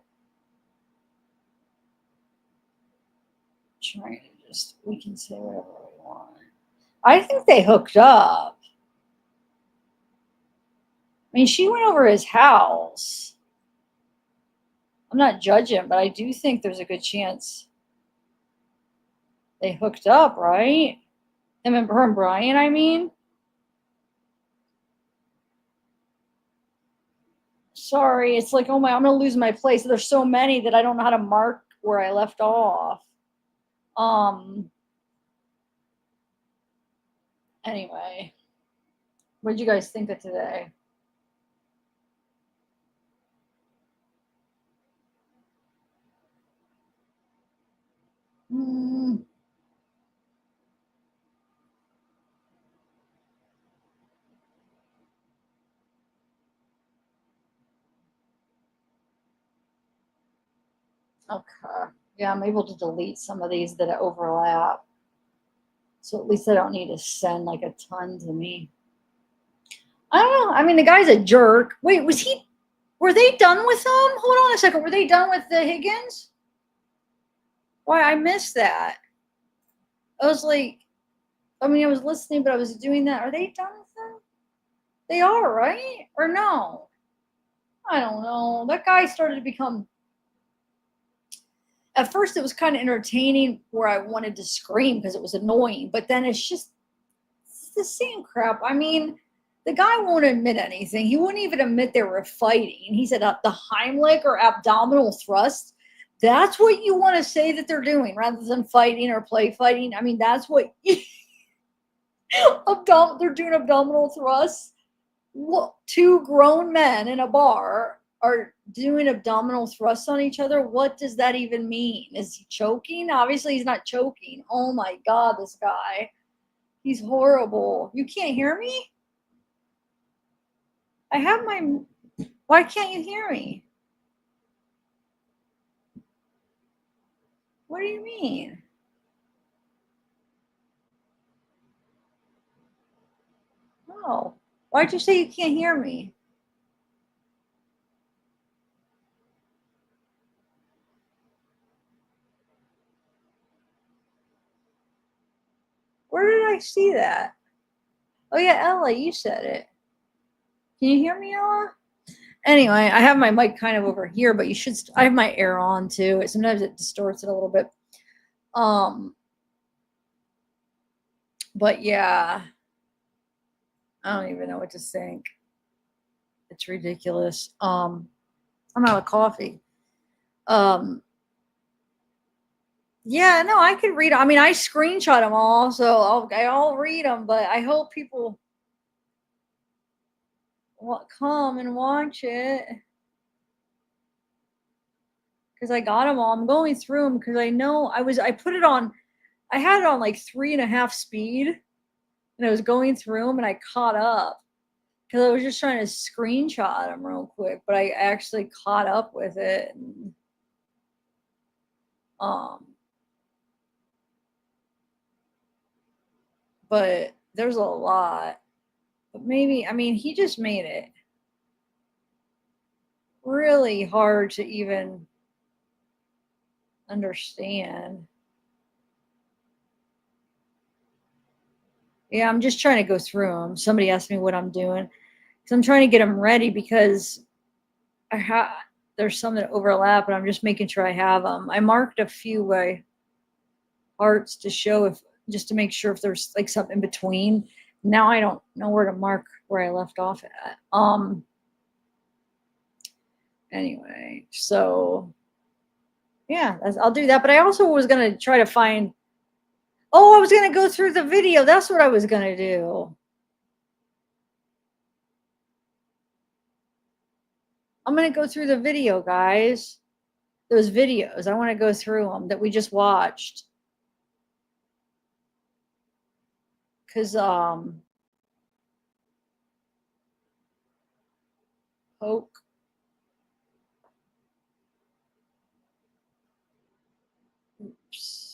Trying to just, we can say whatever we want. I think they hooked up. I mean, she went over his house. I'm not judging, but I do think there's a good chance they hooked up, right? Her and Brian, I mean. Sorry, it's like, oh my, I'm going to lose my place. There's so many that I don't know how to mark where I left off. Anyway, what did you guys think of today? Okay. Yeah, I'm able to delete some of these that overlap. So at least I don't need to send like a ton to me. I don't know. I mean, the guy's a jerk. Wait, were they done with him? Hold on a second. Were they done with the Higgins? Why, I missed that. I was like, I mean, I was listening, but I was doing that. Are they done with them? They are, right? Or no? I don't know. That guy started to become. At first, it was kind of entertaining where I wanted to scream because it was annoying. But then it's the same crap. I mean, the guy won't admit anything. He wouldn't even admit they were fighting. He said the Heimlich or abdominal thrust. That's what you want to say that they're doing rather than fighting or play fighting. I mean, that's what they're doing, abdominal thrusts. What, two grown men in a bar are doing abdominal thrusts on each other? What does that even mean? Is he choking? Obviously, he's not choking. Oh my God, this guy. He's horrible. You can't hear me? I have my. Why can't you hear me? What do you mean? Oh, why'd you say you can't hear me? Where did I see that? Oh yeah, Ella, you said it. Can you hear me, Ella? Anyway, I have my mic kind of over here, but you should. I have my air on too. Sometimes it distorts it a little bit. But yeah, I don't even know what to think. It's ridiculous. I'm out of coffee. Yeah, no, I could read. I mean, I screenshot them all, so I'll read them. But I hope people come and watch it because I got them all. I'm going through them because I know I put it on. I had it on like 3.5 speed, and I was going through them, and I caught up because I was just trying to screenshot them real quick. But I actually caught up with it. And, but there's a lot. But maybe, I mean, he just made it really hard to even understand. Yeah, I'm just trying to go through them. Somebody asked me what I'm doing. Because I'm trying to get them ready because there's some that overlap, and I'm just making sure I have them. I marked a few by hearts to show just to make sure if there's like something in between. Now I don't know where to mark where I left off at. Anyway, so yeah, I'll do that. But I also was gonna try to find. Oh, I was gonna go through the video. That's what I was gonna do. I'm going to go through the video, guys. Those videos. I want to go through them that we just watched. Because, poke. Oops.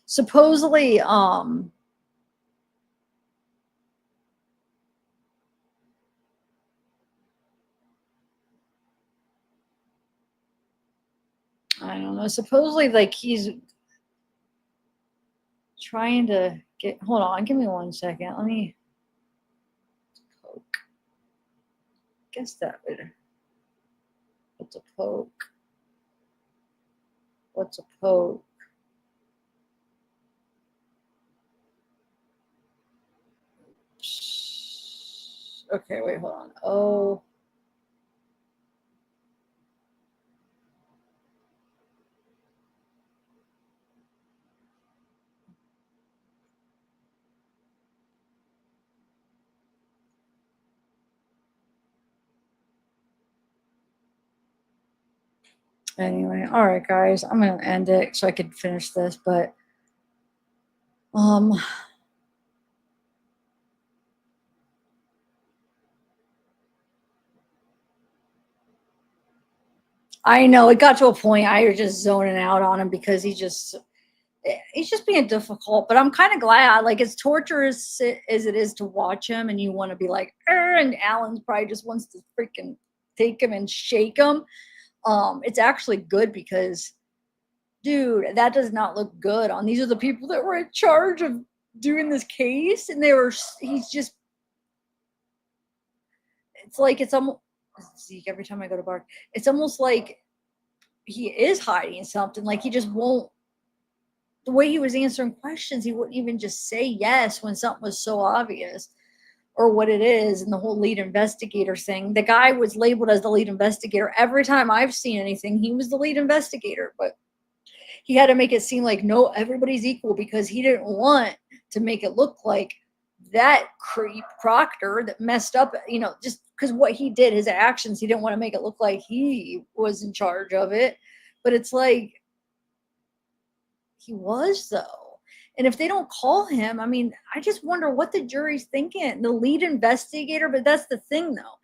Supposedly, I don't know. Supposedly, like, he's trying to get. Hold on. Give me 1 second. Let me. Poke. Guess that would. What's a poke? What's a poke? Okay, wait, hold on. Oh. Anyway, all right, guys, I'm gonna end it so I could finish this, but I know it got to a point I was just zoning out on him because he's just being difficult. But I'm kind of glad, like, as torturous as it is to watch him, and you want to be like, and Alan's probably just wants to freaking take him and shake him. It's actually good because, dude, that does not look good on. These are the people that were in charge of doing this case, and he's just. It's like it's almost. Zeke, every time I go to bark, it's almost like he is hiding something. Like he just won't. The way he was answering questions, he wouldn't even just say yes when something was so obvious or what it is. And the whole lead investigator thing, the guy was labeled as the lead investigator. Every time I've seen anything, he was the lead investigator, but he had to make it seem like, no, everybody's equal because he didn't want to make it look like that creep Proctor that messed up, just because what he did, his actions, he didn't want to make it look like he was in charge of it. But it's like, he was, though. And if they don't call him, I mean, I just wonder what the jury's thinking. The lead investigator, but that's the thing, though,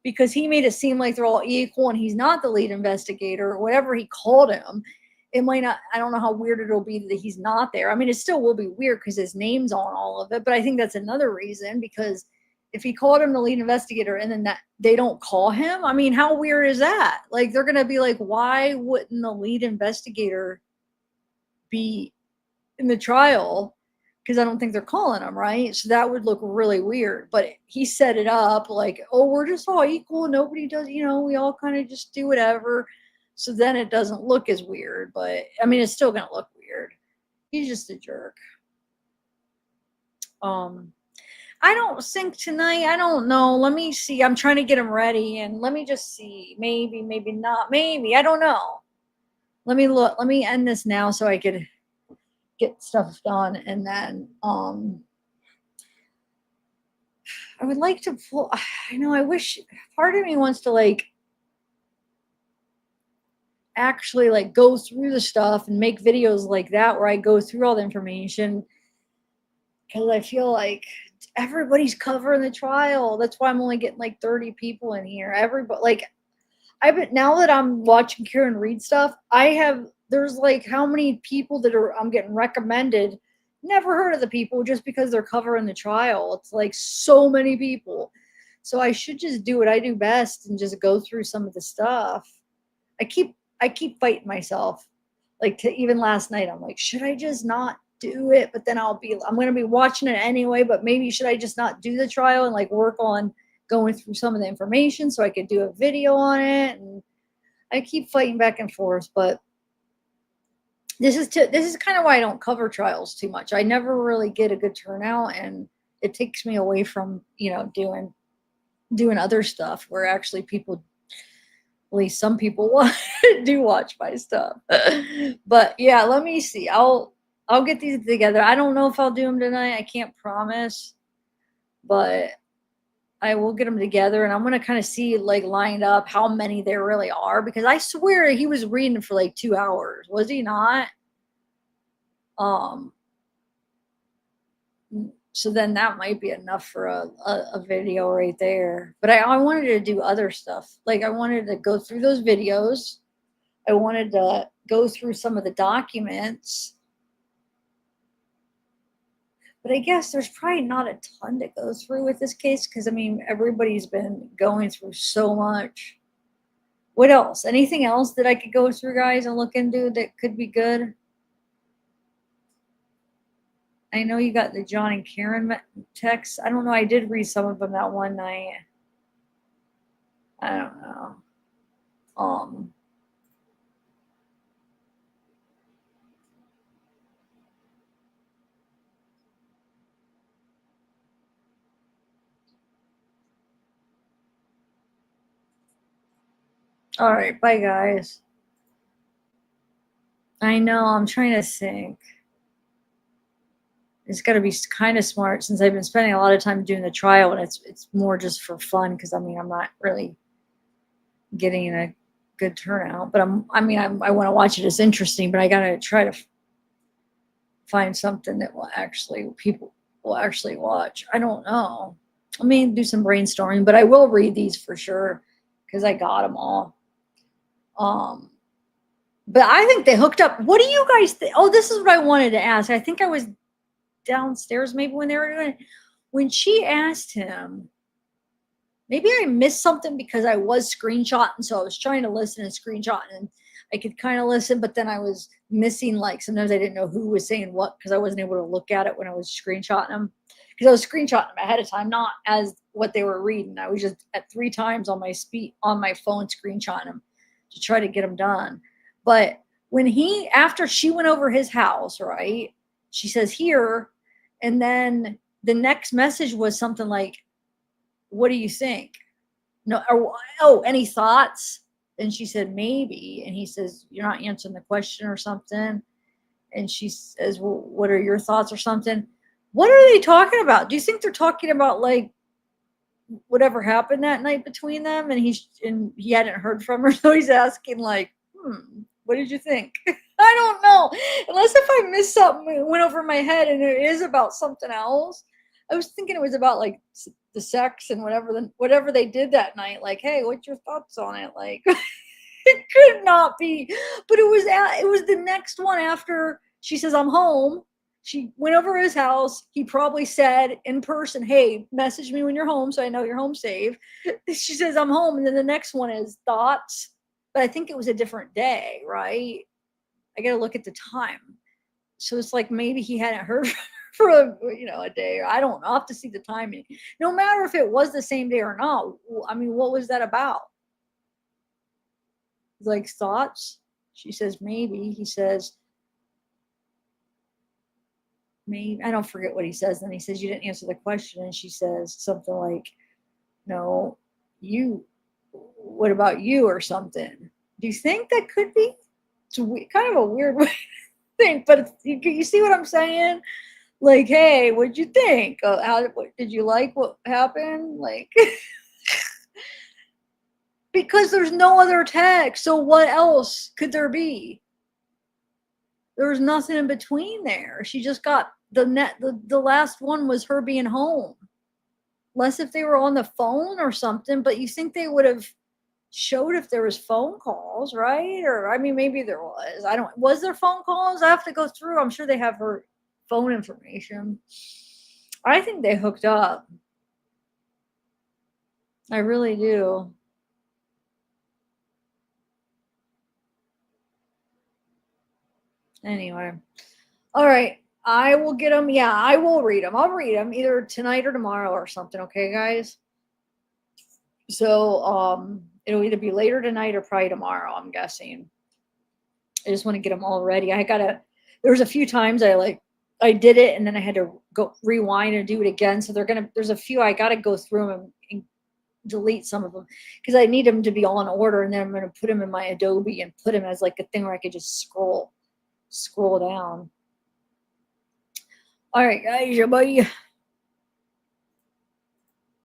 because he made it seem like they're all equal and he's not the lead investigator or whatever he called him. It might not, I don't know how weird it'll be that he's not there. I mean, it still will be weird because his name's on all of it, but I think that's another reason, because if he called him the lead investigator and then that they don't call him, I mean, how weird is that? Like, they're going to be like, why wouldn't the lead investigator be in the trial? Because I don't think they're calling him, right? So that would look really weird. But he set it up like, oh, we're just all equal. Nobody does, we all kind of just do whatever. So then it doesn't look as weird. But I mean, it's still going to look weird. He's just a jerk. I don't think tonight. I don't know. Let me see. I'm trying to get him ready. And let me just see. Maybe, maybe not. Maybe. I don't know. Let me look. Let me end this now so I could get stuff done, and then I would like to pull. I wish, part of me wants to actually go through the stuff and make videos like that where I go through all the information, because I feel like everybody's covering the trial. That's why I'm only getting 30 people in here. Everybody, now that I'm watching Kieran read stuff, there's how many people that I'm getting recommended. Never heard of the people just because they're covering the trial. It's so many people. So I should just do what I do best and just go through some of the stuff. I keep fighting myself. Even last night, I'm like, should I just not do it? But then I'm going to be watching it anyway, but maybe should I just not do the trial and work on going through some of the information so I could do a video on it? And I keep fighting back and forth, but this is kind of why I don't cover trials too much. I never really get a good turnout, and it takes me away from doing other stuff where actually people, at least some people, do watch my stuff. But yeah, let me see. I'll get these together. I don't know if I'll do them tonight. I can't promise, but I will get them together, and I'm gonna kind of see like lined up how many there really are, because I swear he was reading for like 2 hours, was he not? So then that might be enough for a video right there. But I wanted to do other stuff. Like I wanted to go through those videos. I wanted to go through some of the documents. But I guess there's probably not a ton to go through with this case, because I mean everybody's been going through so much. What else? Anything else that I could go through, guys, and look into that could be good? I know you got the John and Karen texts. I don't know. I did read some of them that one night. I don't know. All right. Bye, guys. I know. I'm trying to think. It's got to be kind of smart, since I've been spending a lot of time doing the trial, and it's more just for fun, because I mean I'm not really getting a good turnout. But I want to watch it. It's interesting, but I gotta try to find something that people will actually watch. I don't know. I mean, do some brainstorming, but I will read these for sure, because I got them all. But I think they hooked up. What do you guys think? Oh, this is what I wanted to ask. I think I was downstairs maybe when they were doing it. When she asked him, maybe I missed something because I was screenshotting, so I was trying to listen and screenshot, and I could kind of listen, but then I was missing, like sometimes I didn't know who was saying what, because I wasn't able to look at it when I was screenshotting them, because I was screenshotting them ahead of time, not as what they were reading. I was just at 3 times on my phone screenshotting them to try to get them done. But when after she went over his house, right, she says here, and then the next message was something like, what do you think? No, any thoughts? And she said, maybe. And he says, you're not answering the question or something. And she says, well, what are your thoughts or something? What are they talking about? Do you think they're talking about like whatever happened that night between them? And he hadn't heard from her. So he's asking like, what did you think? I don't know. Unless if I missed something, it went over my head and it is about something else. I was thinking it was about like the sex and whatever they did that night. Like, hey, what's your thoughts on it? Like, it could not be. But it was the next one after she says, I'm home. She went over his house. He probably said in person, hey, message me when you're home so I know you're home safe. She says, I'm home. And then the next one is thoughts. But I think it was a different day, right? I got to look at the time. So it's like maybe he hadn't heard for a day. I don't know. I'll have to see the timing. No matter if it was the same day or not. I mean, what was that about? Like thoughts? She says maybe. He says maybe. I don't forget what he says. Then he says you didn't answer the question, and she says something like, "No, you. What about you?" or something. Do you think that could be? It's kind of a weird way to think, but you see what I'm saying? Like, hey, what'd you think? What did you like? What happened? Like, because there's no other text. So what else could there be? There was nothing in between there. She just got the last one was her being home. Less if they were on the phone or something, but you think they would have showed if there was phone calls, right? Or I mean, maybe there was. Was there phone calls? I have to go through. I'm sure they have her phone information. I think they hooked up. I really do. Anyway. All right. I will get them. Yeah, I will read them. I'll read them either tonight or tomorrow or something. Okay, guys? So, it'll either be later tonight or probably tomorrow, I'm guessing. I just want to get them all ready. There was a few times I did it and then I had to go rewind and do it again. So there's a few I got to go through them and delete some of them because I need them to be all in order. And then I'm going to put them in my Adobe and put them as like a thing where I could just scroll down. All right, guys, bye.